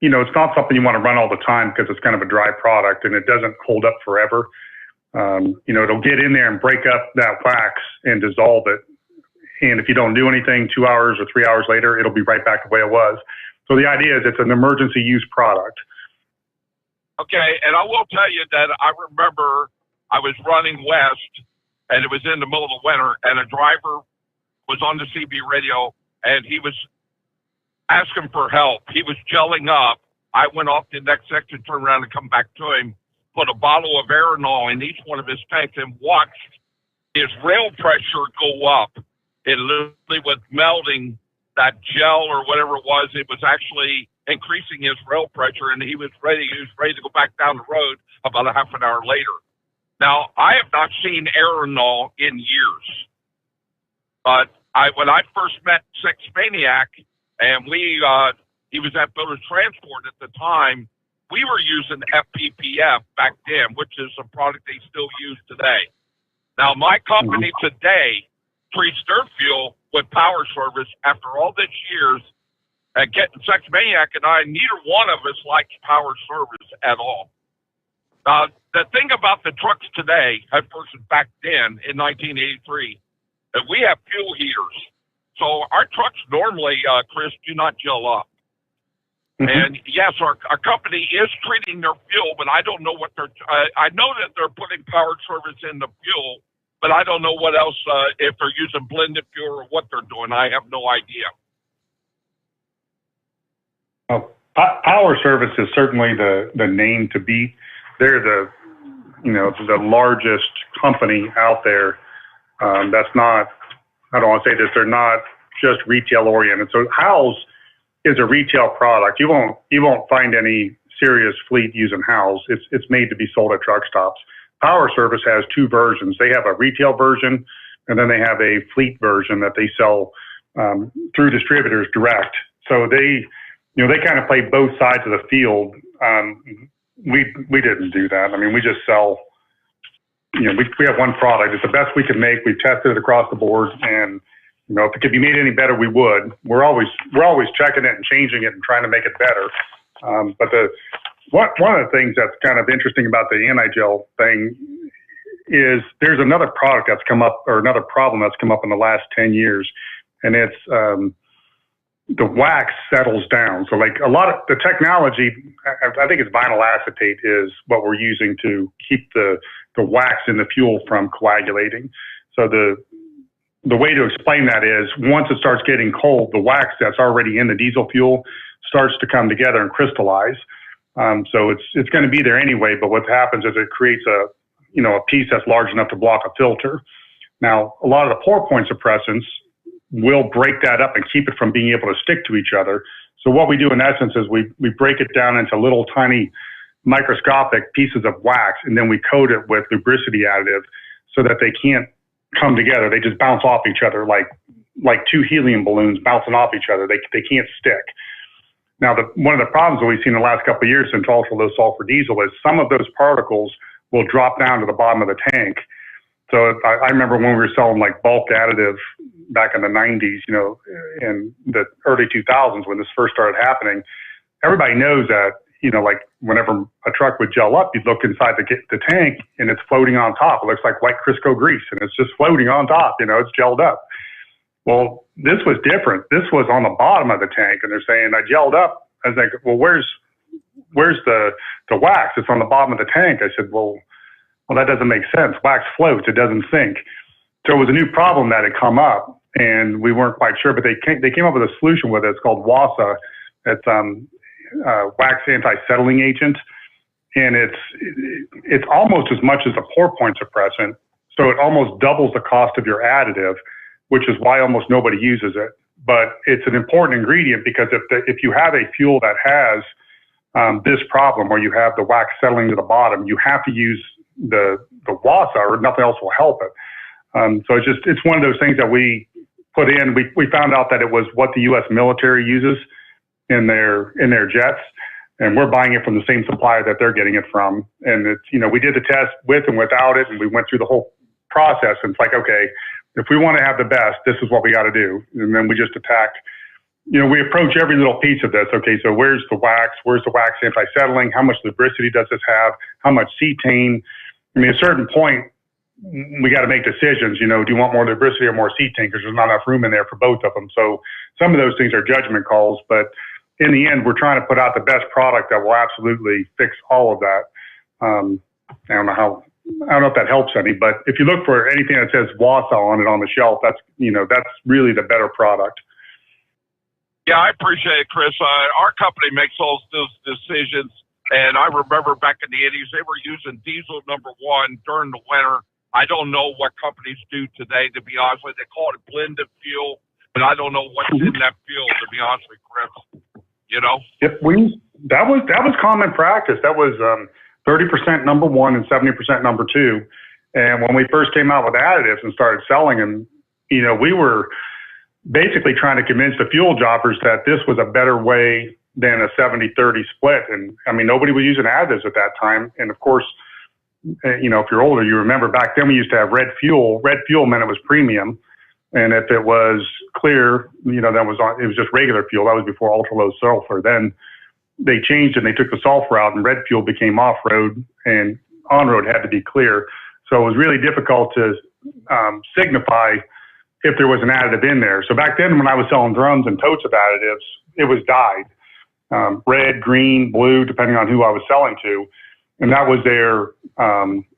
not something you want to run all the time because it's kind of a dry product and it doesn't hold up forever. It'll get in there and break up that wax and dissolve it. And if you don't do anything 2 hours or 3 hours later, it'll be right back the way it was. So the idea is it's an emergency use product. Okay, and I will tell you that I remember I was running west, and it was in the middle of the winter, and a driver was on the CB radio, and he was asking for help. He was gelling up. I went off the next section, turned around and come back to him, put a bottle of Aeronol in each one of his tanks, and watched his rail pressure go up. It literally was melting that gel or whatever it was. It was actually increasing his rail pressure, and he was ready to go back down the road about a half an hour later. Now, I have not seen Aeronol in years, but when I first met Sex Maniac, and he was at Builders Transport at the time, we were using FPPF back then, which is a product they still use today. Now, my company today treats their fuel with power service after all these years. And getting Sex Maniac and I, neither one of us likes power service at all. The thing about the trucks today, versus back then in 1983, that we have fuel heaters. So our trucks normally, Chris, do not gel up. Mm-hmm. And yes, our company is treating their fuel, but I don't know what I know that they're putting power service in the fuel, but I don't know what else, if they're using blended fuel or what they're doing. I have no idea. Power service is certainly the name to beat. They're the largest company out there. That's not, I don't want to say this, they're not just retail oriented. So Howes is a retail product. You won't find any serious fleet using Howes. It's made to be sold at truck stops. Power Service has two versions. They have a retail version, and then they have a fleet version that they sell through distributors direct. So they kind of play both sides of the field. We didn't do that. I mean, we just sell. We have one product. It's the best we can make. We've tested it across the board, and if it could be made any better, we would. We're always checking it and changing it and trying to make it better. But one of the things that's kind of interesting about the anti-gel thing is there's another product that's come up, or another problem that's come up in the last 10 years, and it's the wax settles down. So like a lot of the technology, I think it's vinyl acetate is what we're using to keep the wax in the fuel from coagulating. So the way to explain that is once it starts getting cold, the wax that's already in the diesel fuel starts to come together and crystallize. So it's going to be there anyway, but what happens is it creates a piece that's large enough to block a filter. Now, a lot of the pour point suppressants will break that up and keep it from being able to stick to each other. So what we do in essence is we break it down into little tiny microscopic pieces of wax, and then we coat it with lubricity additive so that they can't come together. They just bounce off each other like two helium balloons bouncing off each other. They can't stick. Now, one of the problems that we've seen in the last couple of years since ultra-low sulfur diesel is some of those particles will drop down to the bottom of the tank. So I remember when we were selling like bulk additive back in the 90s, in the early 2000s when this first started happening. Everybody knows that, like whenever a truck would gel up, you'd look inside the tank and it's floating on top. It looks like white Crisco grease and it's just floating on top, it's gelled up. Well, this was different. This was on the bottom of the tank, and they're saying, I gelled up. I was like, well, where's the wax? It's on the bottom of the tank. I said, well, that doesn't make sense. Wax floats. It doesn't sink. So it was a new problem that had come up, and we weren't quite sure, but they came up with a solution with it. It's called WASA. It's wax anti-settling agent, and it's almost as much as a pour point suppressant. So it almost doubles the cost of your additive, which is why almost nobody uses it. But it's an important ingredient because if you have a fuel that has this problem where you have the wax settling to the bottom, you have to use the WASA or nothing else will help it. So it's one of those things that we put in. We found out that it was what the U.S. military uses in their jets, and we're buying it from the same supplier that they're getting it from. And it's, we did the test with and without it, and we went through the whole process. And it's like, okay, if we want to have the best, this is what we got to do. And then we just attacked, we approach every little piece of this. Okay, so where's the wax? Where's the wax anti-settling? How much lubricity does this have? How much cetane? I mean, at a certain point, we got to make decisions. Do you want more lubricity or more cetane? Because there's not enough room in there for both of them. So some of those things are judgment calls. But in the end, we're trying to put out the best product that will absolutely fix all of that. I don't know if that helps any, but if you look for anything that says WASA on it on the shelf, that's really the better product. Yeah, I appreciate it, Chris. Our company makes all those decisions, and I remember back in the 80s, they were using diesel #1 during the winter. I don't know what companies do today, to be honest with you. They call it blended fuel, but I don't know what's in that fuel, to be honest with you, Chris. Yep, that was common practice. That was 30% #1 and 70% #2. And when we first came out with additives and started selling them, we were basically trying to convince the fuel jobbers that this was a better way than a 70-30 split. And I mean, nobody was using additives at that time. And of course, if you're older, you remember back then we used to have red fuel. Red fuel meant it was premium. And if it was clear, it was just regular fuel. That was before ultra low sulfur. Then they changed and they took the sulfur out, and red fuel became off-road, and on-road had to be clear. So it was really difficult to signify if there was an additive in there. So back then when I was selling drums and totes of additives, it was dyed. Red, green, blue, depending on who I was selling to. And that was their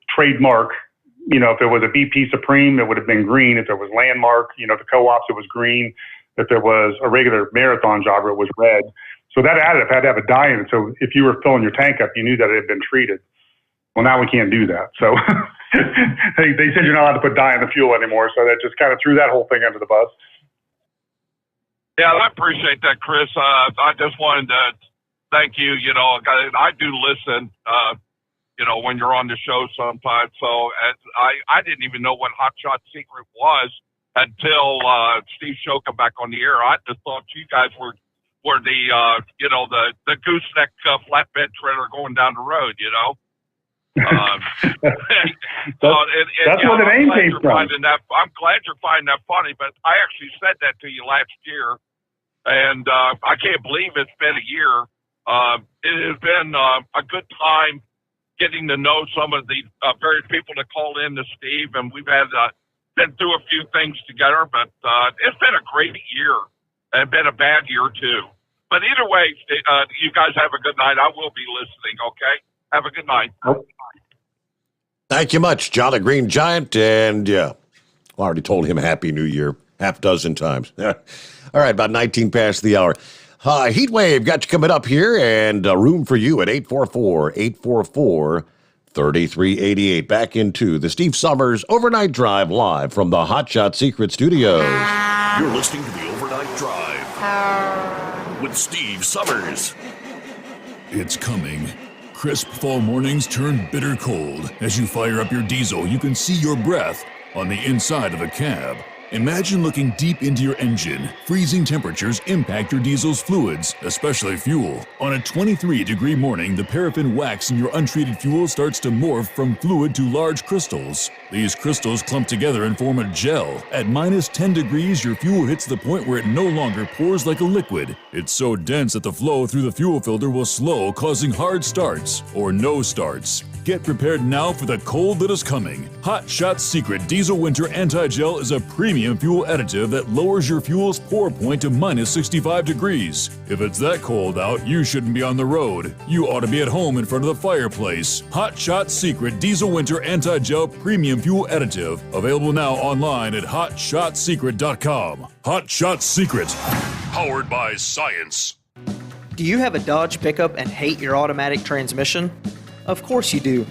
trademark. If it was a BP Supreme, it would have been green. If it was Landmark, the co-ops, it was green. If it was a regular marathon jobber, it was red. So that additive had to have a dye in it. So if you were filling your tank up, you knew that it had been treated. Well, now we can't do that. So they said you're not allowed to put dye in the fuel anymore. So that just kind of threw that whole thing under the bus. Yeah, I appreciate that, Chris. I just wanted to thank you. I do listen, when you're on the show sometimes. So I didn't even know what Hot Shot Secret was until Steve Show come back on the air. I just thought you guys were the gooseneck flatbed trailer going down the road, That's where the name came from. I'm glad you're finding that funny, but I actually said that to you last year, and I can't believe it's been a year. It has been a good time getting to know some of the various people that called in to Steve, and we've had been through a few things together, but it's been a great year. And been a bad year too. But either way, you guys have a good night. I will be listening, okay? Have a good night. Thank you much, John the Green Giant. And I already told him Happy New Year half dozen times. All right, about 19 past the hour. Heat Wave got you coming up here, and room for you at 844-844-3388. Back into the Steve Sommers Overnight Drive live from the Hot Shot Secret Studios. You're listening to the Overnight Drive with Steve Sommers. It's coming. Crisp fall mornings turn bitter cold. As you fire up your diesel, you can see your breath on the inside of the cab. Imagine looking deep into your engine. Freezing temperatures impact your diesel's fluids, especially fuel. On a 23-degree morning, the paraffin wax in your untreated fuel starts to morph from fluid to large crystals. These crystals clump together and form a gel. At minus 10 degrees, your fuel hits the point where it no longer pours like a liquid. It's so dense that the flow through the fuel filter will slow, causing hard starts or no starts. Get prepared now for the cold that is coming. Hot Shot's Secret Diesel Winter Anti-Gel is a premium fuel additive that lowers your fuel's pour point to minus 65 degrees. If it's that cold out, you shouldn't be on the road. You ought to be at home in front of the fireplace. Hot Shot's Secret Diesel Winter Anti-Gel Premium Fuel Additive. Available now online at hotshotsecret.com. Hot Shot's Secret. Powered by science. Do you have a Dodge pickup and hate your automatic transmission? Of course you do.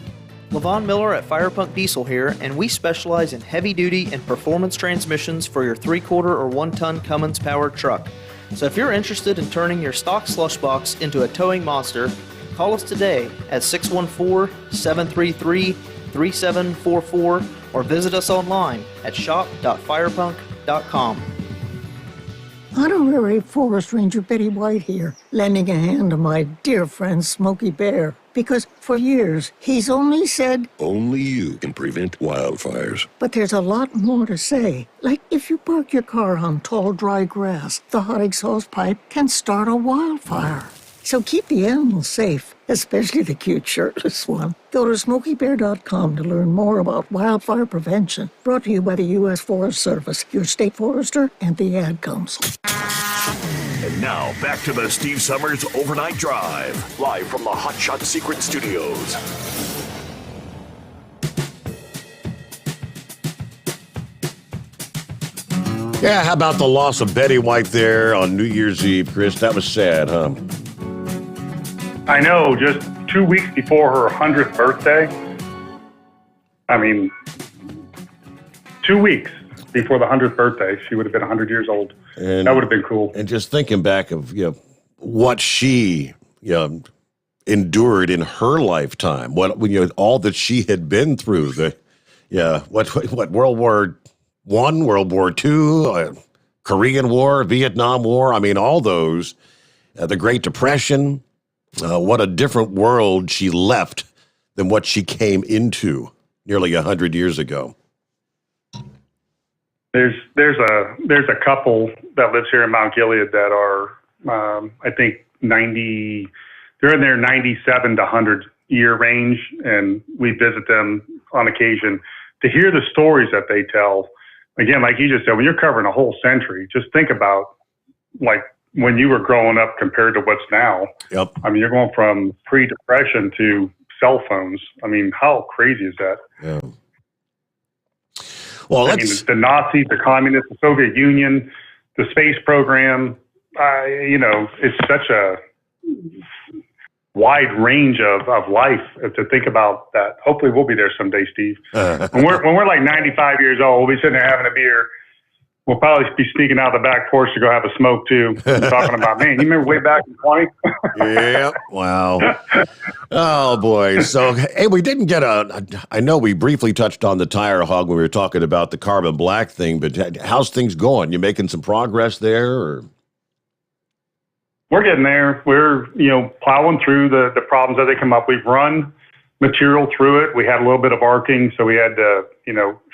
LaVon Miller at Firepunk Diesel here, and we specialize in heavy-duty and performance transmissions for your 3-quarter or 1-ton Cummins-powered truck. So if you're interested in turning your stock slush box into a towing monster, call us today at 614-733-3744 or visit us online at shop.firepunk.com. Honorary Forest Ranger Betty White here, lending a hand to my dear friend Smokey Bear. Because for years, he's only said, only you can prevent wildfires. But there's a lot more to say. Like if you park your car on tall, dry grass, the hot exhaust pipe can start a wildfire. So keep the animals safe, especially the cute shirtless one. Go to SmokeyBear.com to learn more about wildfire prevention. Brought to you by the U.S. Forest Service, your state forester, and the Ad Council. And now, back to the Steve Sommers Overnight Drive, live from the Hot Shot Secret Studios. Yeah, how about the loss of Betty White there on New Year's Eve, Chris? That was sad, huh? I know, just 2 weeks before her 100th birthday. I mean, 2 weeks before the 100th birthday, she would have been 100 years old. And, that would have been cool. And just thinking back of what she endured in her lifetime, what all that she had been through. What World War I, World War II, Korean War, Vietnam War. I mean, all those, the Great Depression. What a different world she left than what she came into nearly 100 years ago. There's a couple that lives here in Mount Gilead that are, I think 90. They're in their 97 to 100 year range, and we visit them on occasion to hear the stories that they tell. Again, like you just said, when you're covering a whole century, just think about like when you were growing up compared to what's now. Yep. I mean, you're going from pre-depression to cell phones. I mean, how crazy is that? Yeah. Well, I mean, the Nazis, the communists, the Soviet Union, the space program, it's such a wide range of life to think about that. Hopefully we'll be there someday, Steve. When we're like 95 years old, we'll be sitting there having a beer. We'll probably be sneaking out the back porch to go have a smoke too. Talking about, man, you remember way back in 20? Yeah. Wow. Oh boy. So, hey, we didn't get I know we briefly touched on the tire hog when we were talking about the carbon black thing, but how's things going? You making some progress there, or? We're getting there. We're, plowing through the problems as they come up. We've run material through it. We had a little bit of arcing, so we had to,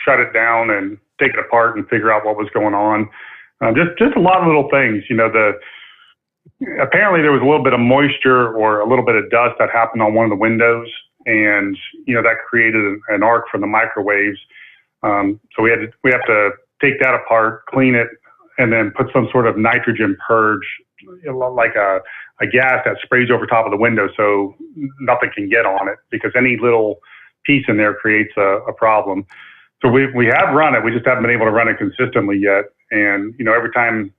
shut it down and take it apart and figure out what was going on. Just a lot of little things. Apparently there was a little bit of moisture or a little bit of dust that happened on one of the windows, and that created an arc from the microwaves. So we have to take that apart, clean it, and then put some sort of nitrogen purge, like a gas that sprays over top of the window so nothing can get on it, because any little piece in there creates a problem. So we have run it. We just haven't been able to run it consistently yet. And, every time,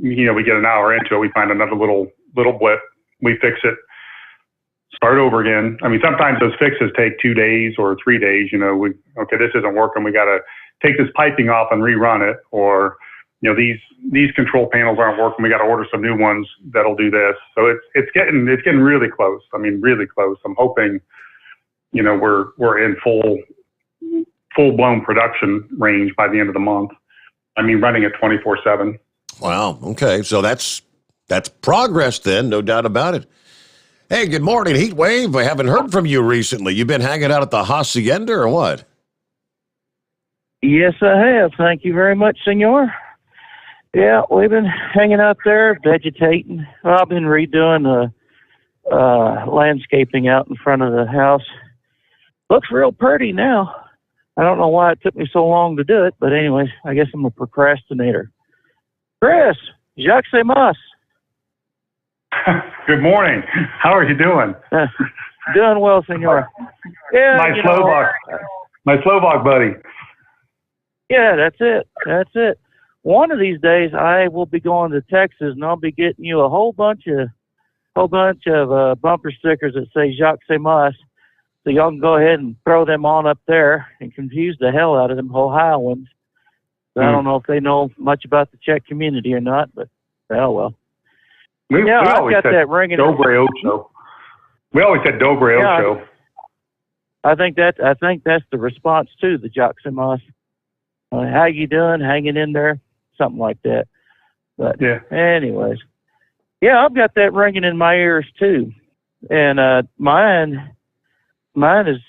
we get an hour into it, we find another little blip. We fix it, start over again. I mean, sometimes those fixes take 2 days or 3 days. This isn't working. We got to take this piping off and rerun it. Or, these control panels aren't working. We got to order some new ones that'll do this. So it's getting really close. I mean, really close. I'm hoping, we're in full-blown production range by the end of the month. I mean, running it 24/7. Wow. Okay. So that's progress then, no doubt about it. Hey, good morning, Heat Wave. I haven't heard from you recently. You been hanging out at the Hacienda or what? Yes, I have. Thank you very much, senor. Yeah, we've been hanging out there, vegetating. Well, I've been redoing the landscaping out in front of the house. Looks real pretty now. I don't know why it took me so long to do it, but anyways, I guess I'm a procrastinator. Chris, Jacques Mas. Good morning. How are you doing? Doing well, senor. Yeah, my Slovak buddy. Yeah, that's it. That's it. One of these days, I will be going to Texas, and I'll be getting you a whole bunch of bumper stickers that say Jacques Mas, so y'all can go ahead and throw them on up there and confuse the hell out of them Ohioans. So I don't know if they know much about the Czech community or not, but well. We always got said that ringing. Dobre Ocho. We always said Dobre Ocho. I think that's the response to the Jacques Mas. How you doing? Hanging in there? Something like that. But anyways, yeah, I've got that ringing in my ears too, and mine is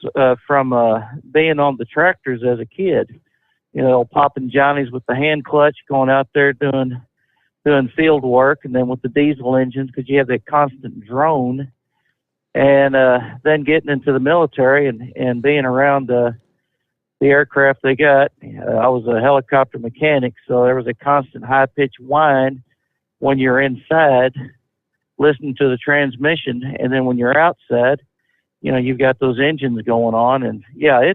from being on the tractors as a kid. You know, popping Johnnies with the hand clutch, going out there doing field work, and then with the diesel engines, because you have that constant drone, and then getting into the military and being around the aircraft they got. I was a helicopter mechanic, so there was a constant high-pitched whine when you're inside listening to the transmission, and then when you're outside, you know, you've got those engines going on, and I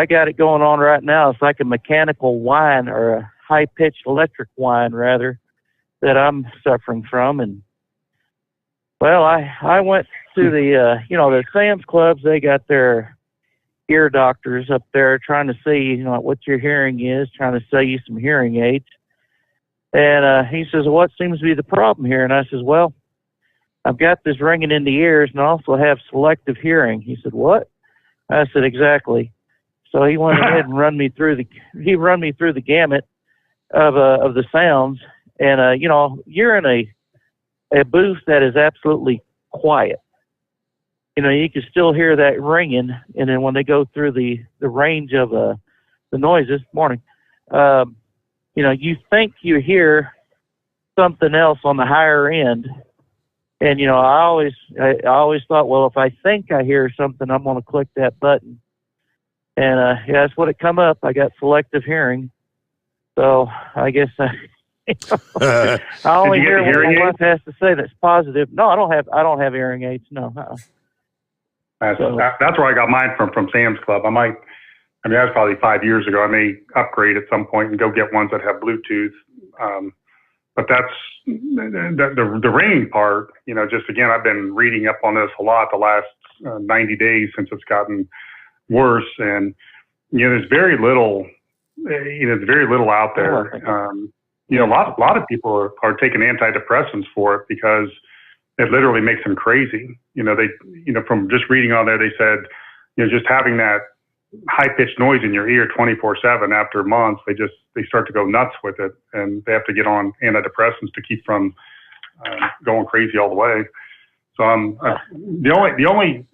got it going on right now. It's like a mechanical whine, or a high-pitched electric whine, rather, that I'm suffering from. And, well, I went to the Sam's Clubs. They got their ear doctors up there trying to see, what your hearing is, trying to sell you some hearing aids. And he says, what seems to be the problem here? And I says, well, I've got this ringing in the ears, and I also have selective hearing. He said, what? I said, exactly. So he went ahead and run me through the gamut of the sounds. And, you're in a booth that is absolutely quiet. You can still hear that ringing. And then when they go through the range of the noises, you think you hear something else on the higher end. And, I always thought, well, if I think I hear something, I'm going to click that button. And, that's what it come up. I got selective hearing. So I guess I only hear what my wife has to say that's positive. No, I don't have hearing aids. No. That's where I got mine from Sam's Club. That was probably 5 years ago. I may upgrade at some point and go get ones that have Bluetooth. But that's the ringing part, just again, I've been reading up on this a lot the last 90 days since it's gotten worse. And, there's very little out there. A lot of people are taking antidepressants for it because it literally makes them crazy. From just reading on there, they said, just having that high-pitched noise in your ear 24/7 after months, they start to go nuts with it, and they have to get on antidepressants to keep from going crazy all the way. So the only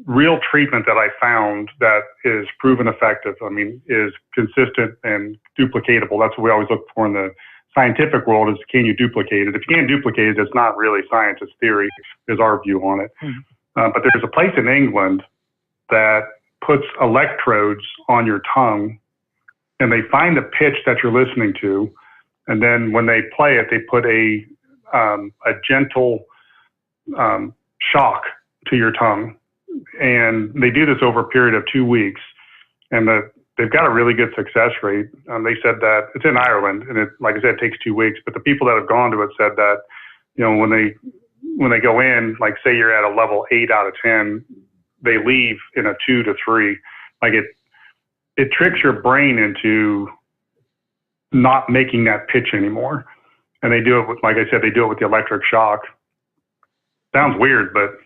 real treatment that I found that is proven effective, is consistent and duplicatable. That's what we always look for in the scientific world, is can you duplicate it? If you can't duplicate it, it's not really science, it's theory, is our view on it. But there's a place in England that puts electrodes on your tongue, and they find the pitch that you're listening to, and then when they play it, they put a gentle shock to your tongue, and they do this over a period of 2 weeks, and they've got a really good success rate. They said that it's in Ireland, and like I said, it takes 2 weeks, but the people that have gone to it said that, when they go in, like say you're at a level 8 out of 10, they leave in a 2 to 3. Like it tricks your brain into not making that pitch anymore. And they do it with, like I said, they do it with the electric shock. Sounds weird, but.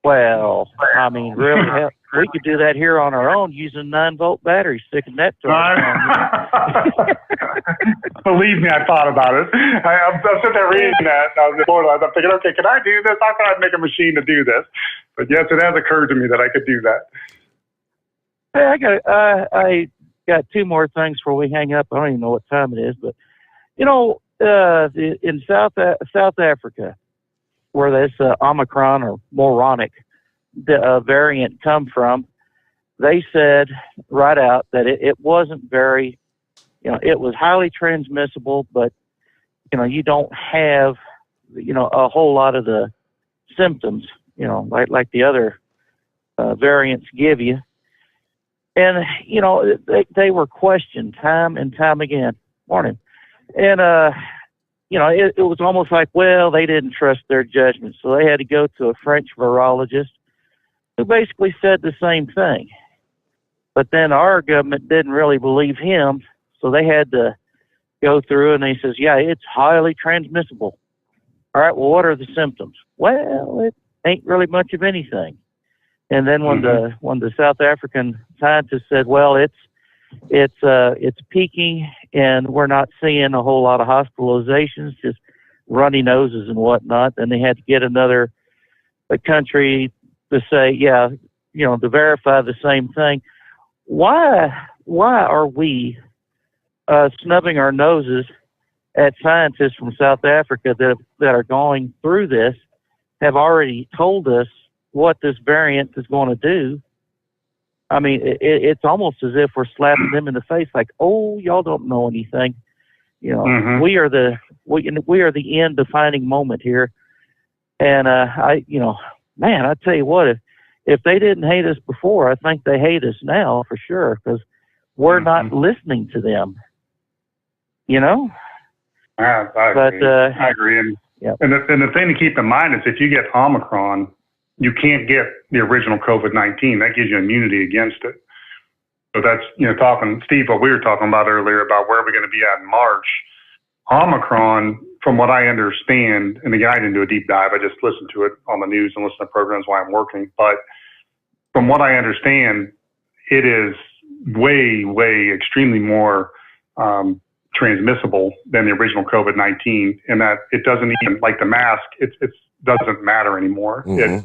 Well, really, we could do that here on our own using 9-volt batteries, sticking that to our Believe me, I thought about it. I'm sitting there reading that. And I was thinking, okay, can I do this? How can I make a machine to do this? But yes, it has occurred to me that I could do that. Hey, I got two more things before we hang up. I don't even know what time it is, but in South Africa, where this Omicron or moronic variant come from, they said right out that it wasn't very, it was highly transmissible, but you don't have, a whole lot of the symptoms, like the other variants give you. And, they were questioned time and time again. Morning. And, it was almost like, well, they didn't trust their judgment. So they had to go to a French virologist who basically said the same thing. But then our government didn't really believe him. So they had to go through and he says, yeah, it's highly transmissible. All right, well, what are the symptoms? Well, it ain't really much of anything. And then when the South African scientists said, well, it's peaking and we're not seeing a whole lot of hospitalizations, just runny noses and whatnot, then they had to get a country to say, yeah, to verify the same thing. Why are we snubbing our noses at scientists from South Africa that are going through this, have already told us what this variant is going to do? I mean, it's almost as if we're slapping them in the face, like, "Oh, y'all don't know anything." We are the end defining moment here. And I tell you what, if they didn't hate us before, I think they hate us now for sure, because we're not listening to them. I agree. And, and the thing to keep in mind is if you get Omicron, you can't get the original COVID-19. That gives you immunity against it. So that's, talking, Steve, what we were talking about earlier about where we're going to be at in March. Omicron, from what I understand, and again, I didn't do a deep dive. I just listened to it on the news and listened to programs while I'm working. But from what I understand, it is way, way extremely more transmissible than the original COVID-19, in that it doesn't even, like the mask, it doesn't matter anymore. It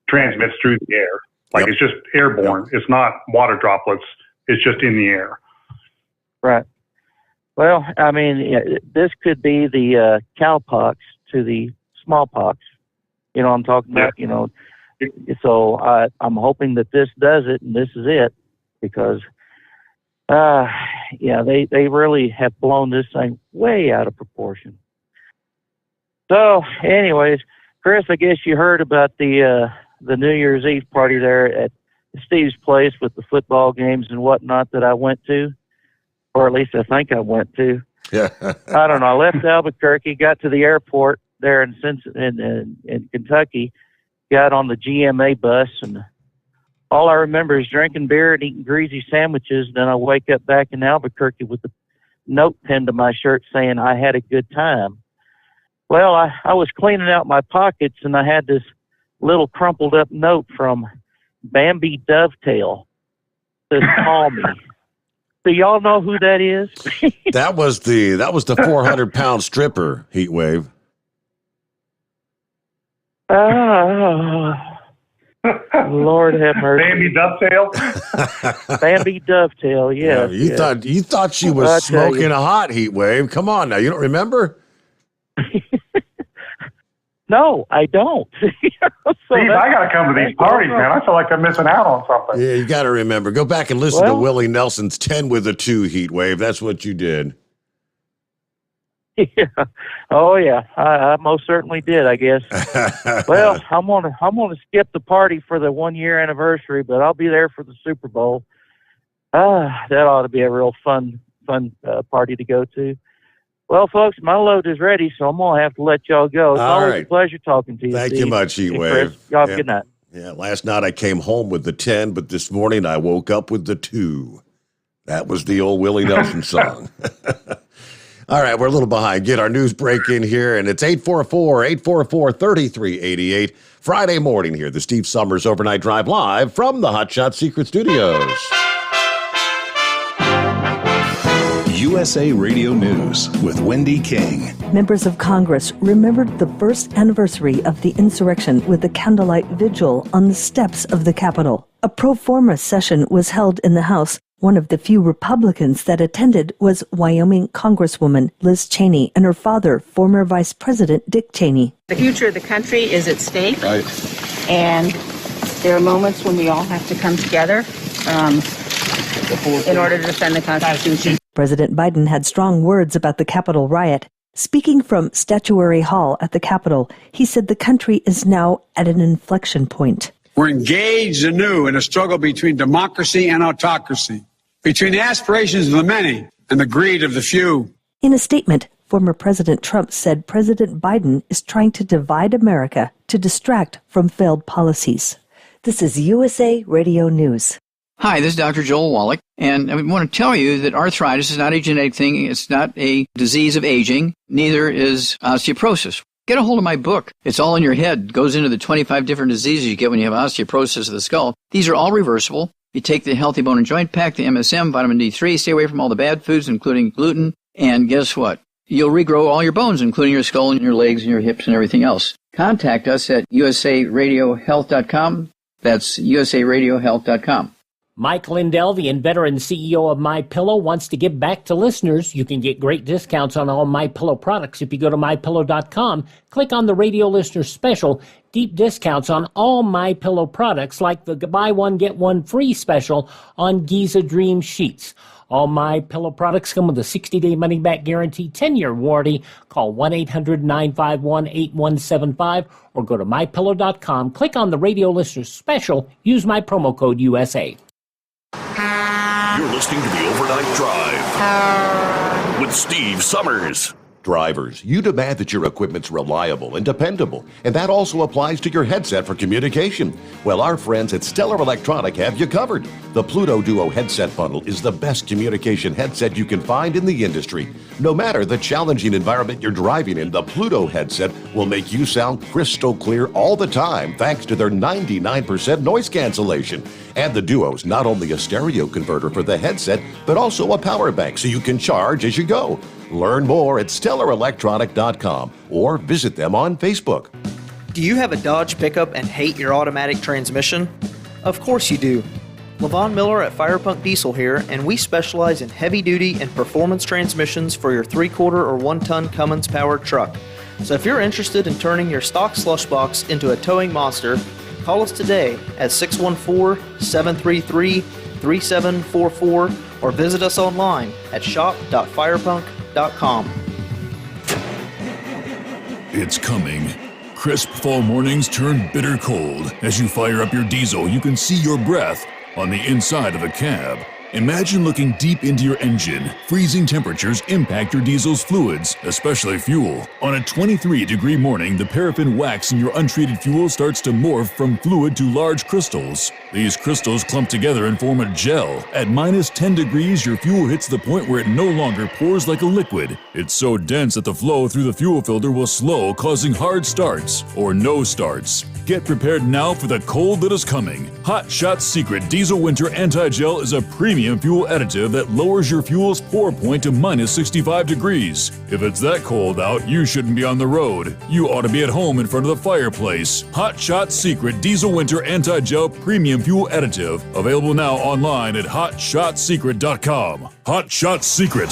transmits through the air. It's just airborne. It's not water droplets. It's just in the air. Right. Well, I mean, this could be the cowpox to the smallpox. I'm talking about, So I'm hoping that this does it, and this is it, because, they really have blown this thing way out of proportion. So, anyways, Chris, I guess you heard about the New Year's Eve party there at Steve's place with the football games and whatnot that I went to, or at least I think I went to. Yeah. I don't know. I left Albuquerque, got to the airport there in Kentucky, got on the GMA bus, and all I remember is drinking beer and eating greasy sandwiches. Then I wake up back in Albuquerque with a note pinned to my shirt saying I had a good time. Well, I was cleaning out my pockets, and I had this little crumpled up note from Bambi Dovetail. It says, "Call me." Do y'all know who that is? That was the 400-pound stripper, Heatwave. Lord have mercy. Bambi Dovetail? Bambi Dovetail, yes. Yeah, you thought she was smoking a hot, Heatwave. Come on now, you don't remember? No, I don't. Steve, I got to come to these parties, man. I feel like I'm missing out on something. Yeah, you got to remember. Go back and listen to Willie Nelson's 10 with a 2, Heatwave. That's what you did. Yeah. Oh, yeah. I most certainly did, I guess. Well, I'm gonna skip the party for the 1-year anniversary, but I'll be there for the Super Bowl. That ought to be a real fun party to go to. Well, folks, my load is ready, so I'm going to have to let y'all go. It's always a pleasure talking to you. Thank you much, Heatwave. Y'all have a good night. Yeah, last night I came home with the 10, but this morning I woke up with the 2. That was the old Willie Nelson song. All right, we're a little behind. Get our news break in here, and it's 844-844-3388 Friday morning here, the Steve Sommers Overnight Drive live from the Hot Shot Secret Studios. USA Radio News with Wendy King. Members of Congress remembered the first anniversary of the insurrection with a candlelight vigil on the steps of the Capitol. A pro forma session was held in the House. One of the few Republicans that attended was Wyoming Congresswoman Liz Cheney and her father, former Vice President Dick Cheney. The future of the country is at stake. Right. And there are moments when we all have to come together in order to defend the Constitution. President Biden had strong words about the Capitol riot. Speaking from Statuary Hall at the Capitol, he said the country is now at an inflection point. We're engaged anew in a struggle between democracy and autocracy, between the aspirations of the many and the greed of the few. In a statement, former President Trump said President Biden is trying to divide America to distract from failed policies. This is USA Radio News. Hi, this is Dr. Joel Wallach, and I want to tell you that arthritis is not a genetic thing. It's not a disease of aging. Neither is osteoporosis. Get a hold of my book. It's all in your head. It goes into the 25 different diseases you get when you have osteoporosis of the skull. These are all reversible. You take the Healthy Bone and Joint Pack, the MSM, vitamin D3, stay away from all the bad foods, including gluten, and guess what? You'll regrow all your bones, including your skull and your legs and your hips and everything else. Contact us at usaradiohealth.com. That's usaradiohealth.com. Mike Lindell, the inventor and CEO of MyPillow, wants to give back to listeners. You can get great discounts on all MyPillow products if you go to MyPillow.com. Click on the radio listener special. Deep discounts on all MyPillow products, like the buy one, get one free special on Giza Dream Sheets. All MyPillow products come with a 60-day money-back guarantee, 10-year warranty. Call 1-800-951-8175 or go to MyPillow.com. Click on the radio listener special. Use my promo code USA. You're listening to the Overnight Drive with Steve Sommers. Drivers, you demand that your equipment's reliable and dependable, and that also applies to your headset for communication. Well, our friends at Stellar Electronic have you covered. The Pluto Duo headset bundle is the best communication headset you can find in the industry. No matter the challenging environment you're driving in, the Pluto headset will make you sound crystal clear all the time thanks to their 99% noise cancellation. And the Duo's not only a stereo converter for the headset, but also a power bank so you can charge as you go. Learn more at StellarElectronic.com or visit them on Facebook. Do you have a Dodge pickup and hate your automatic transmission? Of course you do. Levon Miller at Firepunk Diesel here, and we specialize in heavy-duty and performance transmissions for your 3-quarter or 1-ton Cummins-powered truck. So if you're interested in turning your stock slush box into a towing monster, call us today at 614-733-3744 or visit us online at shop.firepunk.com. It's coming. Crisp fall mornings turn bitter cold. As you fire up your diesel, you can see your breath on the inside of a cab. Imagine looking deep into your engine. Freezing temperatures impact your diesel's fluids, especially fuel. On a 23-degree morning, the paraffin wax in your untreated fuel starts to morph from fluid to large crystals. These crystals clump together and form a gel. At minus 10 degrees, your fuel hits the point where it no longer pours like a liquid. It's so dense that the flow through the fuel filter will slow, causing hard starts or no starts. Get prepared now for the cold that is coming. Hot Shot Secret Diesel Winter Anti-Gel is a premium fuel additive that lowers your fuel's pour point to minus 65 degrees. If it's that cold out, you shouldn't be on the road. You ought to be at home in front of the fireplace. Hot Shot Secret Diesel Winter Anti-Gel Premium Fuel Additive. Available now online at HotShotSecret.com. Hot Shot Secret.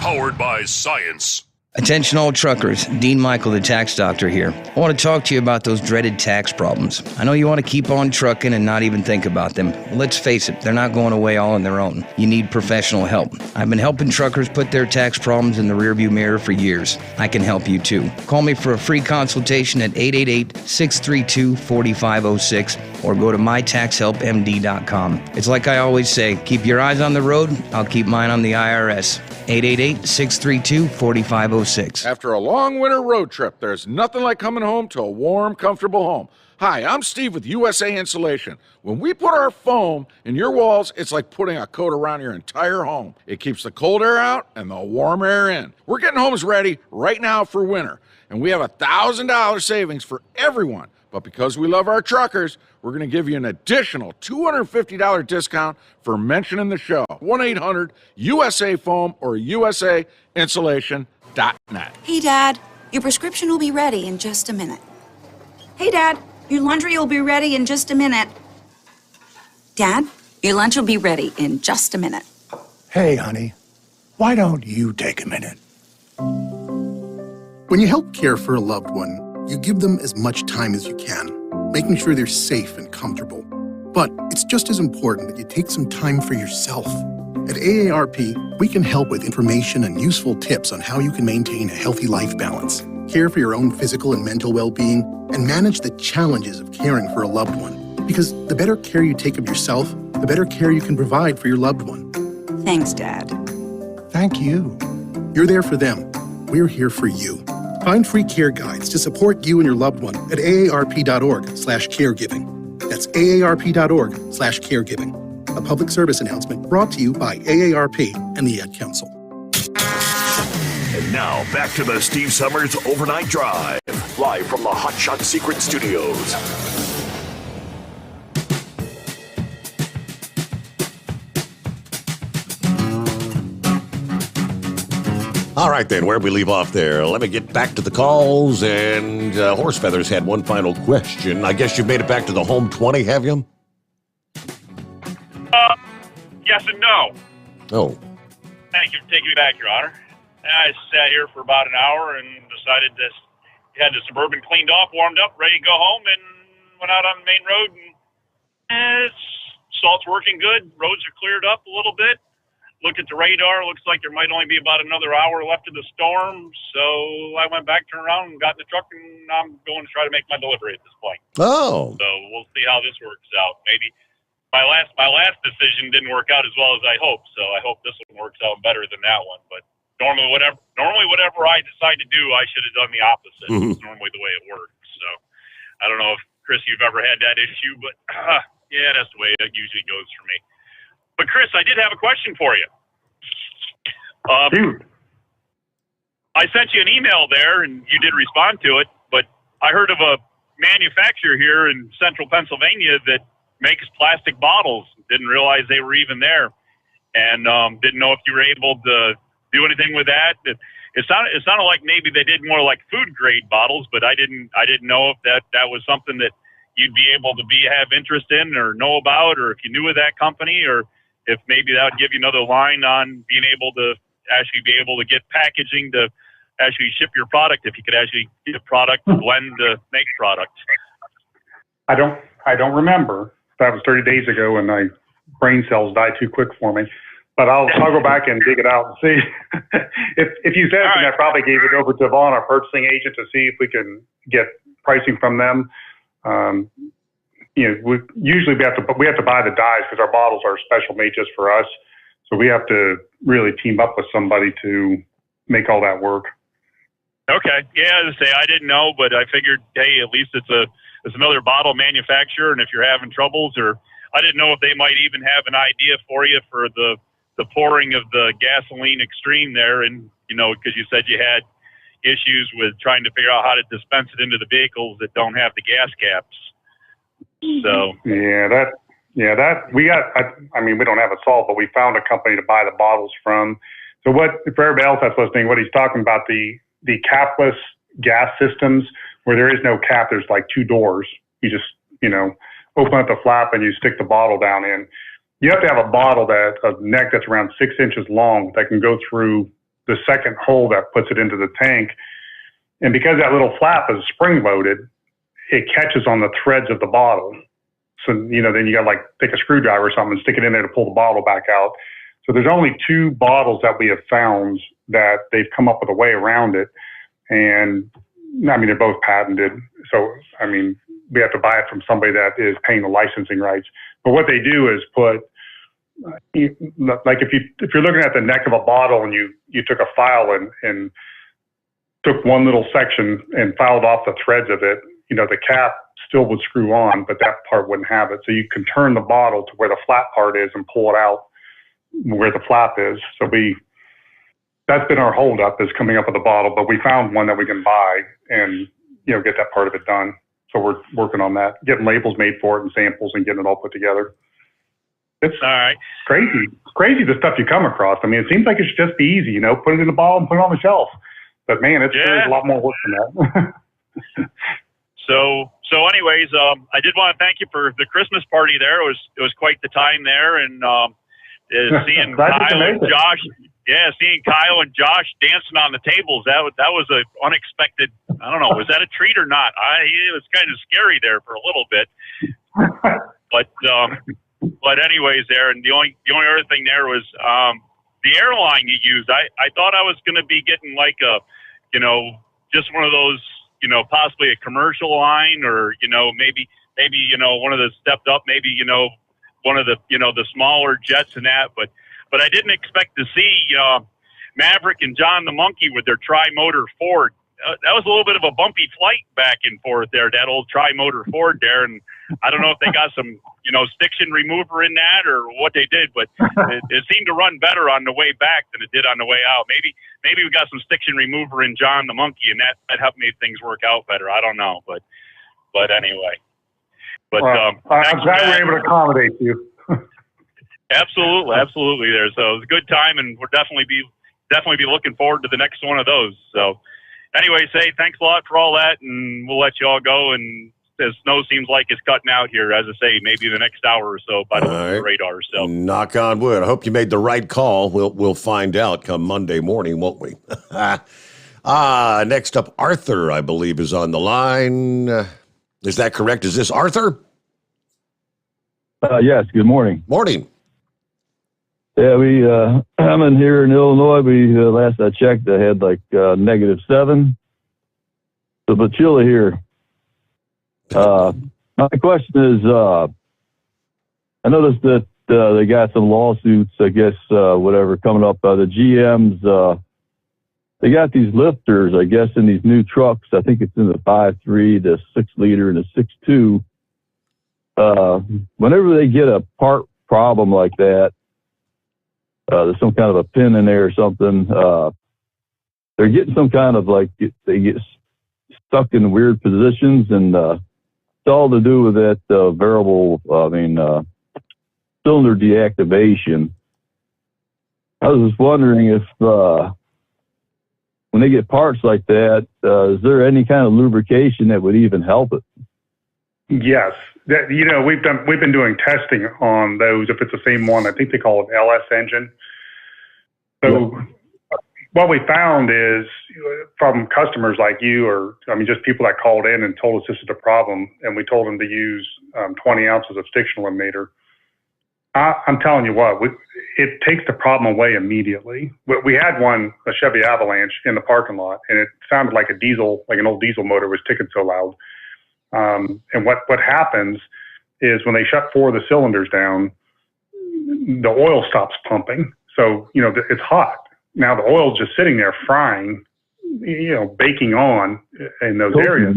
Powered by science. Attention all truckers, Dean Michael, the tax doctor here. I want to talk to you about those dreaded tax problems. I know you want to keep on trucking and not even think about them. Well, let's face it, they're not going away all on their own. You need professional help. I've been helping truckers put their tax problems in the rearview mirror for years. I can help you too. Call me for a free consultation at 888-632-4506 or go to mytaxhelpmd.com. It's like I always say, keep your eyes on the road, I'll keep mine on the IRS. 888-632-4506. After a long winter road trip, there's nothing like coming home to a warm, comfortable home. Hi, I'm Steve with USA Insulation. When we put our foam in your walls, it's like putting a coat around your entire home. It keeps the cold air out and the warm air in. We're getting homes ready right now for winter, and we have $1,000 savings for everyone But because we love our truckers, we're going to give you an additional $250 discount for mentioning the show. 1-800-USA-FOAM or USAinsulation.net. Hey, Dad, your prescription will be ready in just a minute. Hey, Dad, your laundry will be ready in just a minute. Dad, your lunch will be ready in just a minute. Hey, honey, why don't you take a minute? When you help care for a loved one, you give them as much time as you can, making sure they're safe and comfortable. But it's just as important that you take some time for yourself. At AARP, we can help with information and useful tips on how you can maintain a healthy life balance, care for your own physical and mental well-being, and manage the challenges of caring for a loved one. Because the better care you take of yourself, the better care you can provide for your loved one. Thanks, Dad. Thank you. You're there for them. We're here for you. Find free care guides to support you and your loved one at aarp.org/caregiving. That's aarp.org/caregiving. A public service announcement brought to you by AARP and the Ad Council. And now, back to the Steve Summers Overnight Drive, live from the Hot Shot Secret Studios. All right, then, where'd we leave off there? Let me get back to the calls, and Horse Feathers had one final question. I guess you've made it back to the home 20, have you? Yes and no. Oh. Thank you for taking me back, Your Honor. I sat here for about an hour and decided that had the Suburban cleaned off, warmed up, ready to go home, and went out on the main road, and salt's working good. Roads are cleared up a little bit. Look at the radar. Looks like there might only be about another hour left of the storm. So I went back, turned around, and got in the truck, and I'm going to try to make my delivery at this point. Oh. So we'll see how this works out. Maybe my last decision didn't work out as well as I hoped. So I hope this one works out better than that one. But normally whatever I decide to do, I should have done the opposite. Mm-hmm. It's normally the way it works. So I don't know if Chris, you've ever had that issue, but yeah, that's the way it usually goes for me. But Chris, I did have a question for you. Dude. I sent you an email there, and you did respond to it, but I heard of a manufacturer here in central Pennsylvania that makes plastic bottles. Didn't realize they were even there, and didn't know if you were able to do anything with that. It sounded like maybe they did more like food grade bottles, but I didn't know if that was something that you'd be able to have interest in or know about, or if you knew of that company, or if maybe that would give you another line on being able to actually be able to get packaging to actually ship your product, if you could actually get a product blend to make product. I don't remember. That was 30 days ago, and my brain cells died too quick for me. But I'll go back and dig it out and see. if you said something, I probably gave it over to Vaughn, our purchasing agent, to see if we can get pricing from them. We have to buy the dyes because our bottles are special made just for us. So we have to really team up with somebody to make all that work. Okay. Yeah, as I say, I didn't know, but I figured, hey, at least it's another bottle manufacturer, and if you're having troubles, or I didn't know if they might even have an idea for you for the pouring of the gasoline extreme there, and because you said you had issues with trying to figure out how to dispense it into the vehicles that don't have the gas caps. So we don't have it solved, but we found a company to buy the bottles from. So for everybody else that's listening, what he's talking about, the capless gas systems where there is no cap, there's like two doors. You just, open up the flap and you stick the bottle down in. You have to have a bottle a neck that's around 6 inches long that can go through the second hole that puts it into the tank. And because that little flap is spring loaded, it catches on the threads of the bottle. So, then you got to take a screwdriver or something and stick it in there to pull the bottle back out. So there's only 2 bottles that we have found that they've come up with a way around it. And they're both patented. So, we have to buy it from somebody that is paying the licensing rights. But what they do is put, if you're looking at the neck of a bottle and you took a file and took one little section and filed off the threads of it, the cap still would screw on, but that part wouldn't have it. So you can turn the bottle to where the flat part is and pull it out where the flap is. So that's been our holdup, is coming up with a bottle, but we found one that we can buy and, get that part of it done. So we're working on that, getting labels made for it and samples and getting it all put together. It's all right. Crazy. It's crazy the stuff you come across. I mean, it seems like it should just be easy, you know, put it in the bottle and put it on the shelf. But man, there's a lot more work than that. So anyways, I did want to thank you for the Christmas party there. It was quite the time there, and seeing Kyle and Josh. Yeah, seeing Kyle and Josh dancing on the tables, that was an unexpected. I don't know, was that a treat or not? It was kind of scary there for a little bit, but anyways, there, and the only other thing there was the airline you used. I thought I was going to be getting like a, you know, just one of those, you know, possibly a commercial line, or you know, maybe you know, one of the stepped up, maybe you know, one of the, you know, the smaller jets and that, but I didn't expect to see Maverick and John the Monkey with their tri-motor Ford. That was a little bit of a bumpy flight back and forth there, that old tri-motor Ford there. And I don't know if they got some, you know, stiction remover in that or what they did, but it seemed to run better on the way back than it did on the way out. Maybe we got some stiction remover in John the Monkey, and that helped make things work out better. I don't know, but anyway. But I'm glad we were able to accommodate you. Absolutely there. So it was a good time, and we'll definitely be looking forward to the next one of those. So anyway, thanks a lot for all that, and we'll let you all go. And the snow seems like it's cutting out here, as I say, maybe the next hour or so by the radar. So knock on wood. I hope you made the right call. We'll find out come Monday morning, won't we? Next up, Arthur, I believe, is on the line. Is that correct? Is this Arthur? Yes. Good morning. Morning. Yeah, I'm in here in Illinois. Last I checked, I had like -7. So, but chilly here. My question is, I noticed that they got some lawsuits, I guess, coming up. The GMs, they got these lifters, I guess, in these new trucks. I think it's in the 5.3, the 6-liter, and the 6.2. Whenever they get a part problem like that, there's some kind of a pin in there or something. They're getting some kind of they get stuck in weird positions, and it's all to do with that variable, cylinder deactivation. I was just wondering if, when they get parts like that, is there any kind of lubrication that would even help it? Yes. You know, we've been doing testing on those. If it's the same one, I think they call it LS engine. So what we found is from customers like you, or just people that called in and told us this is a problem, and we told them to use 20 ounces of stiction eliminator. I'm telling you what, it takes the problem away immediately. We had a Chevy Avalanche in the parking lot, and it sounded like an old diesel motor was ticking so loud. And what happens is when they shut 4 of the cylinders down, the oil stops pumping. So, you know, it's hot. Now the oil's just sitting there frying, you know, baking on in those areas.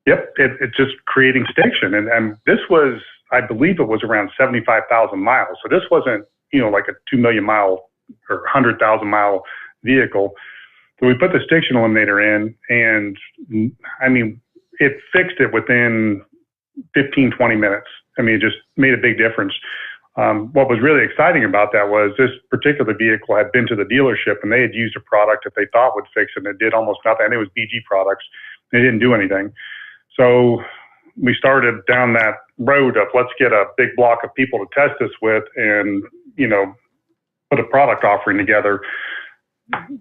Yep. It's just creating stiction. And this was, I believe it was around 75,000 miles. So this wasn't, you know, like a 2 million mile or 100,000 mile vehicle. So we put the stiction eliminator in, and it fixed it within 15, 20 minutes. It just made a big difference. What was really exciting about that was this particular vehicle had been to the dealership, and they had used a product that they thought would fix it, and it did almost nothing. And it was BG products. They didn't do anything. So we started down that road of let's get a big block of people to test this with and, you know, put a product offering together.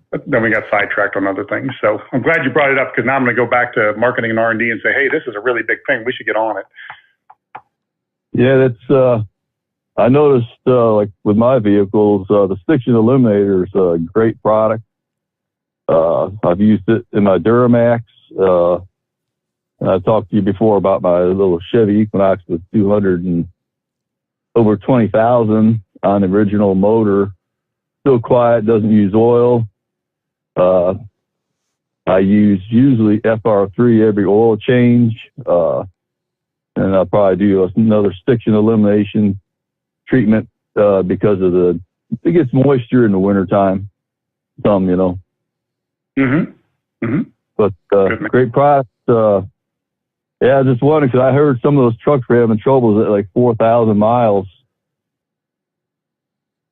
But then we got sidetracked on other things. So I'm glad you brought it up, because now I'm going to go back to marketing and R&D and say, hey, this is a really big thing. We should get on it. Yeah, that's, I noticed, like with my vehicles, the stiction eliminator is a great product. I've used it in my Duramax. And I talked to you before about my little Chevy Equinox with 200 and over 20,000 on the original motor. Still quiet, doesn't use oil. I use usually FR3 every oil change. And I'll probably do another stiction elimination treatment because of it gets moisture in the wintertime. Some, you know. Mm-hmm. Mm-hmm. But great product. Yeah, I just wondering because I heard some of those trucks were having troubles at like 4,000 miles.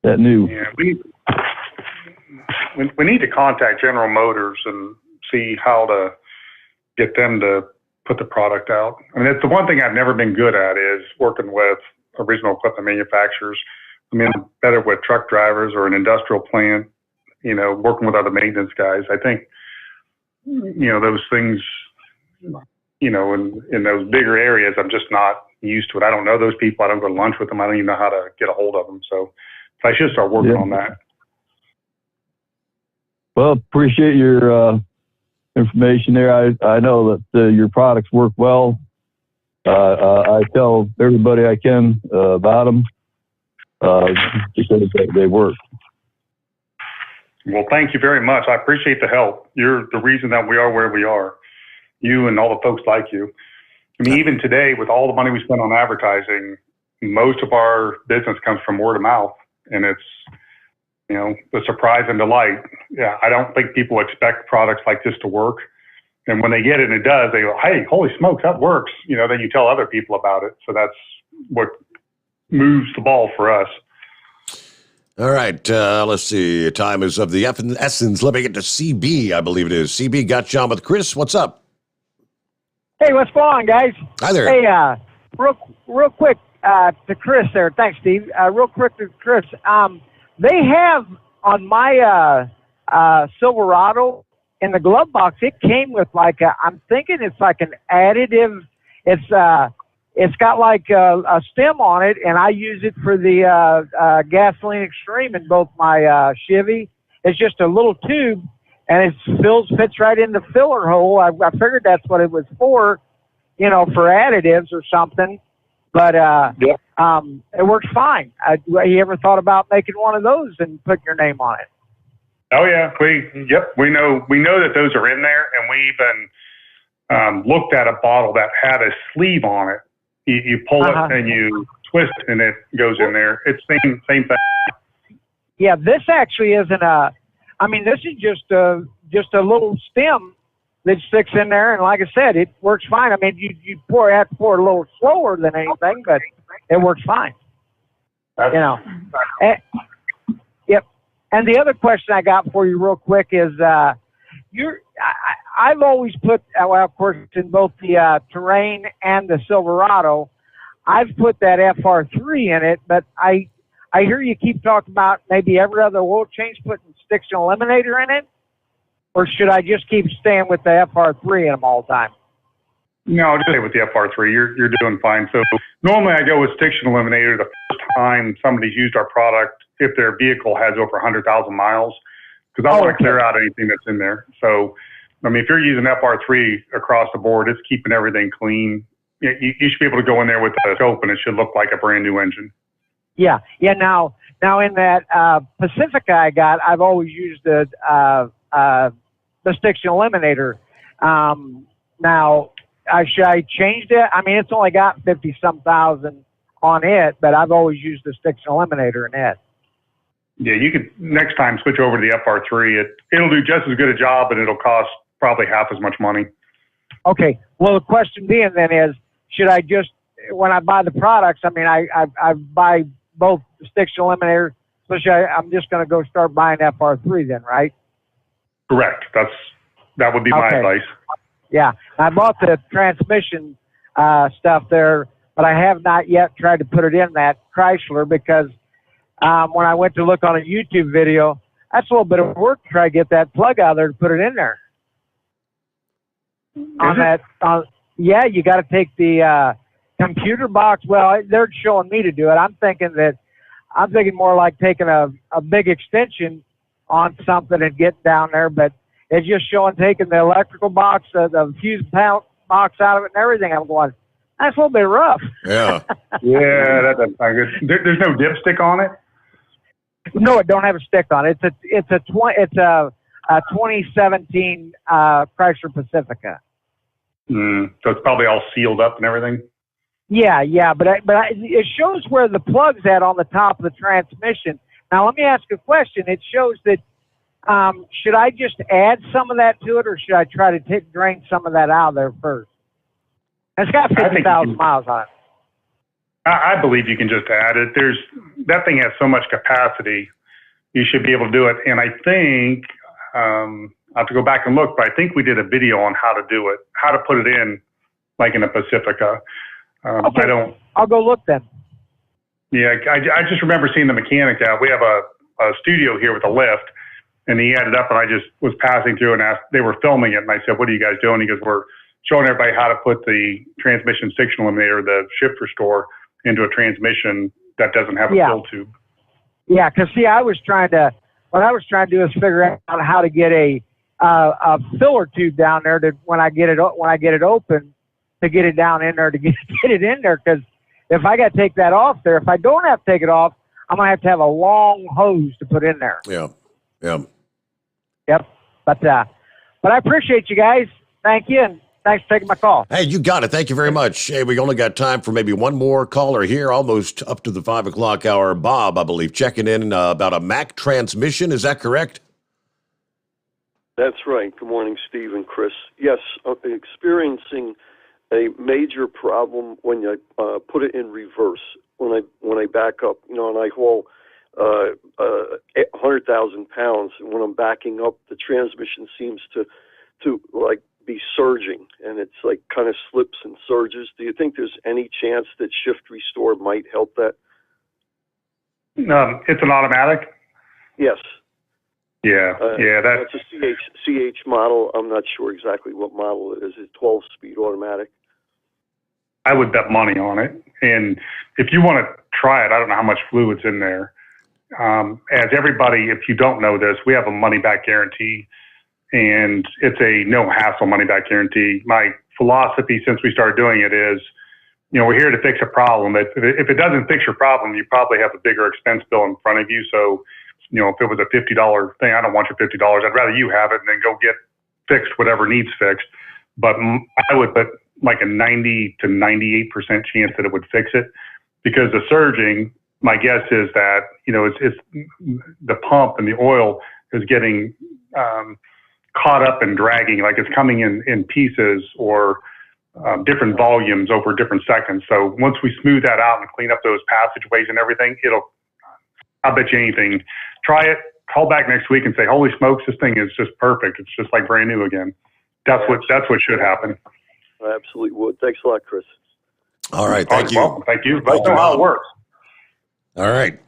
That new. Yeah, we need to contact General Motors and see how to get them to put the product out. I mean, it's the one thing I've never been good at is working with original equipment manufacturers. I mean, I'm better with truck drivers or an industrial plant, you know, working with other maintenance guys. I think, you know, those things, you know, in those bigger areas, I'm just not used to it. I don't know those people. I don't go to lunch with them. I don't even know how to get a hold of them. So I should start working on that. Well, appreciate your information there. I know that your products work well. I tell everybody I can about them because they work. Well, thank you very much. I appreciate the help. You're the reason that we are where we are. You and all the folks like you. I mean, even today, with all the money we spend on advertising, most of our business comes from word of mouth, and it's, you know, the surprise and delight. Yeah, I don't think people expect products like this to work. And when they get it and it does, they go, hey, holy smokes, that works. You know, then you tell other people about it. So that's what moves the ball for us. All right, let's see. Time is of the essence. Let me get to CB, I believe it is. CB got John with Chris. What's up? Hey, what's going on, guys? Hi there. Hey, real quick to Chris there. Thanks, Steve. Real quick to Chris. They have on my Silverado in the glove box. It came with like I'm thinking it's like an additive. It's got like a stem on it, and I use it for the gasoline extreme in both my Chevy. It's just a little tube, and it fits right in the filler hole. I figured that's what it was for, you know, for additives or something. But it works fine. You ever thought about making one of those and putting your name on it? Oh yeah, we know that those are in there, and we even looked at a bottle that had a sleeve on it. You pull it and you twist it, and it goes in there. It's same thing. Yeah, this actually isn't a. I mean, this is just a little stem that sticks in there, and like I said, it works fine. I mean, you have to pour it a little slower than anything, but it works fine. You know. Yep. And the other question I got for you, real quick, is I've always put, well, of course, in both the Terrain and the Silverado, I've put that FR3 in it, but I hear you keep talking about maybe every other oil change putting Stiction Eliminator in it, or should I just keep staying with the FR3 in them all the time? No, I'll just stay with the FR3. You're doing fine. So normally I go with Stiction Eliminator the first time somebody's used our product if their vehicle has over 100,000 miles, because I want to clear out anything that's in there. So, I mean, if you're using FR3 across the board, it's keeping everything clean. You should be able to go in there with the scope, and it should look like a brand new engine. Yeah. Now in that Pacifica I got, I've always used the Stiction Eliminator. Now, should I change it? I mean, it's only got 50-some thousand on it, but I've always used the Stiction Eliminator in it. Yeah, you could next time switch over to the FR3. It'll do just as good a job, and it'll cost probably half as much money. Okay. Well, the question being then is, should I just, when I buy the products, I mean, I buy both the Stiction Eliminator, so I'm just going to go start buying FR3 then, right? Correct. That would be my advice. Yeah. I bought the transmission stuff there, but I have not yet tried to put it in that Chrysler because when I went to look on a YouTube video, that's a little bit of work to try to get that plug out there to put it in there. Yeah, you got to take the computer box. Well, they're showing me to do it. I'm thinking more like taking a big extension on something and getting down there, but it's just showing taking the electrical box, the fuse box out of it and everything. I'm going, that's a little bit rough. Yeah. Yeah, that doesn't sound good. There's no dipstick on it? No, it don't have a stick on it. It's a 2017 Chrysler Pacifica. So it's probably all sealed up and everything? Yeah, but it shows where the plug's at on the top of the transmission. Now, let me ask a question. It shows that, should I just add some of that to it, or should I try to drain some of that out of there first? It's got 50,000 miles on it. I believe you can just add it. That thing has so much capacity. You should be able to do it. And I think, I'll have to go back and look, but I think we did a video on how to do it, how to put it in, like in a Pacifica. Okay. I'll go look then. Yeah, I just remember seeing the mechanic out. We have a studio here with a lift, and he had it up, and I just was passing through and asked, they were filming it, and I said, what are you guys doing? He goes, we're showing everybody how to put the transmission stiction eliminator, the shift restore, into a transmission that doesn't have a fill tube. Yeah, because what I was trying to do is figure out how to get a filler tube down there to when I get it open, to get it down in there, to get it in there. Because if I got to take that off there, if I don't have to take it off, I might have to have a long hose to put in there. Yeah. Yep. But I appreciate you guys. Thank you, and thanks for taking my call. Hey, you got it. Thank you very much. Hey, we only got time for maybe one more caller here, almost up to the 5 o'clock hour. Bob, I believe, checking in about a Mack transmission. Is that correct? That's right. Good morning, Steve and Chris. Yes, I'm experiencing a major problem when you put it in reverse. When I back up, and I haul 100,000 pounds, and when I'm backing up, the transmission seems to like be surging, and it's like kind of slips and surges. Do you think there's any chance that shift restore might help that? It's an automatic? Yes. Yeah, that's a CH model. I'm not sure exactly what model it is. It's 12-speed automatic. I would bet money on it. And if you want to try it, I don't know how much fluid's in there. As everybody, if you don't know this, we have a money-back guarantee, and it's a no-hassle money-back guarantee. My philosophy since we started doing it is, we're here to fix a problem. If it doesn't fix your problem, you probably have a bigger expense bill in front of you. So, if it was a $50 thing, I don't want your $50. I'd rather you have it and then go get fixed whatever needs fixed. But I would put like a 90 to 98% chance that it would fix it, because the surging, my guess is that, it's the pump and the oil is getting caught up and dragging, like it's coming in pieces or different volumes over different seconds. So once we smooth that out and clean up those passageways and everything, I'll bet you anything. Try it, call back next week and say, holy smokes, this thing is just perfect. It's just like brand new again. That's what should happen. I absolutely would. Thanks a lot, Chris. All right. Thank you. Welcome. Thank you. Let us know how it works. All right.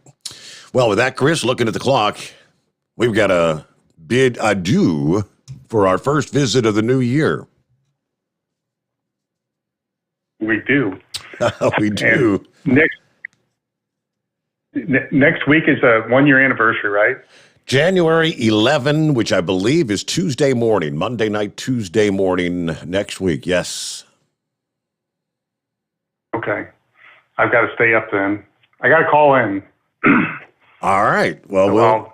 Well, with that, Chris, looking at the clock, we've got a bid adieu for our first visit of the new year. We do. We do. And next week is a 1-year anniversary, right? January 11, which I believe is Tuesday morning, Monday night, Tuesday morning next week. Yes. Okay. I've got to stay up then. I got to call in. All right. Well,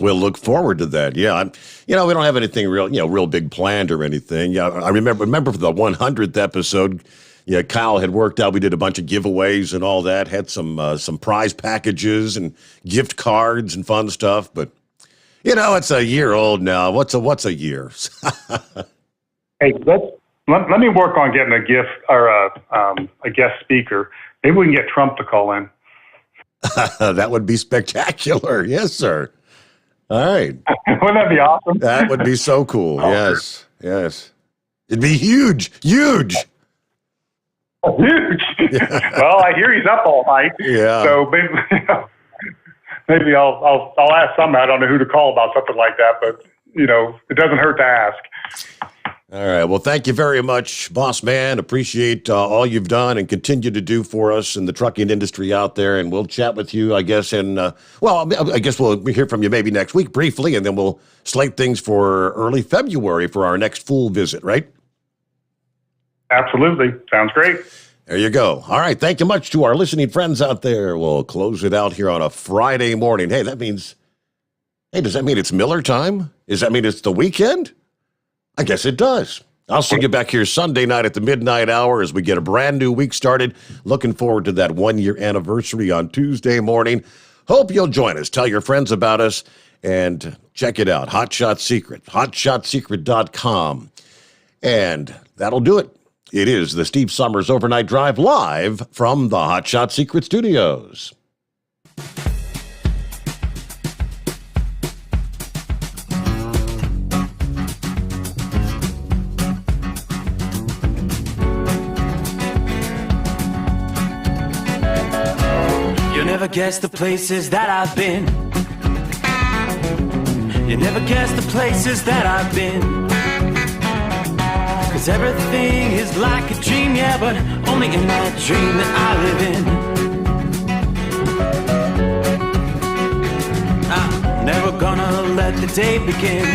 we'll look forward to that. Yeah. We don't have anything real big planned or anything. Yeah. I remember for the 100th episode, Kyle had worked out. We did a bunch of giveaways and all that. Had some prize packages and gift cards and fun stuff. But it's a year old now. What's a year? Hey, let me work on getting a gift or a guest speaker. Maybe we can get Trump to call in. That would be spectacular. Yes, sir. All right. Wouldn't that be awesome? That would be so cool. Yes. It'd be huge. Huge. Well, I hear he's up all night. Yeah. So maybe I'll ask somebody. I don't know who to call about something like that, but it doesn't hurt to ask. All right. Well, thank you very much, boss man. Appreciate all you've done and continue to do for us in the trucking industry out there. And we'll chat with you, I guess. And I guess we'll hear from you maybe next week briefly, and then we'll slate things for early February for our next full visit, right? Absolutely. Sounds great. There you go. All right. Thank you much to our listening friends out there. We'll close it out here on a Friday morning. Does that mean it's Miller time? Does that mean it's the weekend? I guess it does. I'll see you back here Sunday night at the midnight hour as we get a brand new week started. Looking forward to that 1-year anniversary on Tuesday morning. Hope you'll join us. Tell your friends about us and check it out. Hot Shot Secret, hotshotsecret.com. And that'll do it. It is the Steve Sommers Overnight Drive live from the Hotshot Secret Studios. You'll never guess the places that I've been. You never guess the places that I've been. 'Cause everything is like a dream, yeah, but only in that dream that I live in. I'm never gonna let the day begin.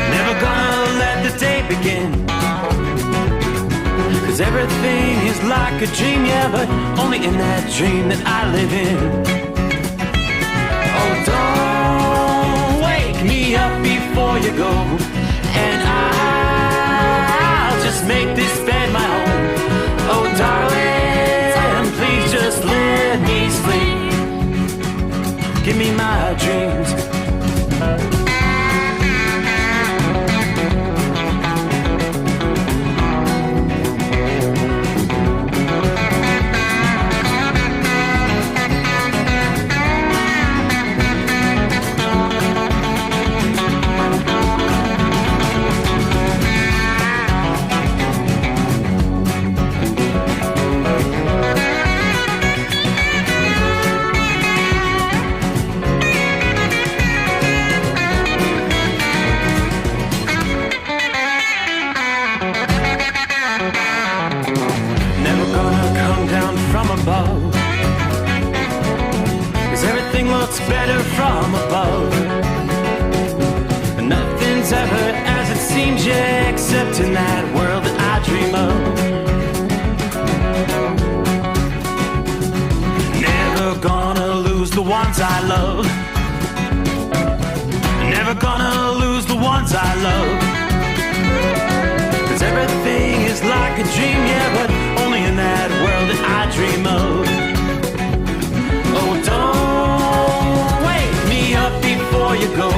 Never gonna let the day begin. 'Cause everything is like a dream, yeah, but only in that dream that I live in. Oh, don't wake me up before you go, and I'll just make this bed my own. Oh, darling, please just let me sleep. Give me my dreams. Above, 'cause everything looks better from above. Nothing's ever as it seems, yeah, except in that world that I dream of. Never gonna lose the ones I love. Never gonna lose the ones I love. 'Cause everything is like a dream, yeah, but only in that world that I dream of. Oh, don't wake me up before you go,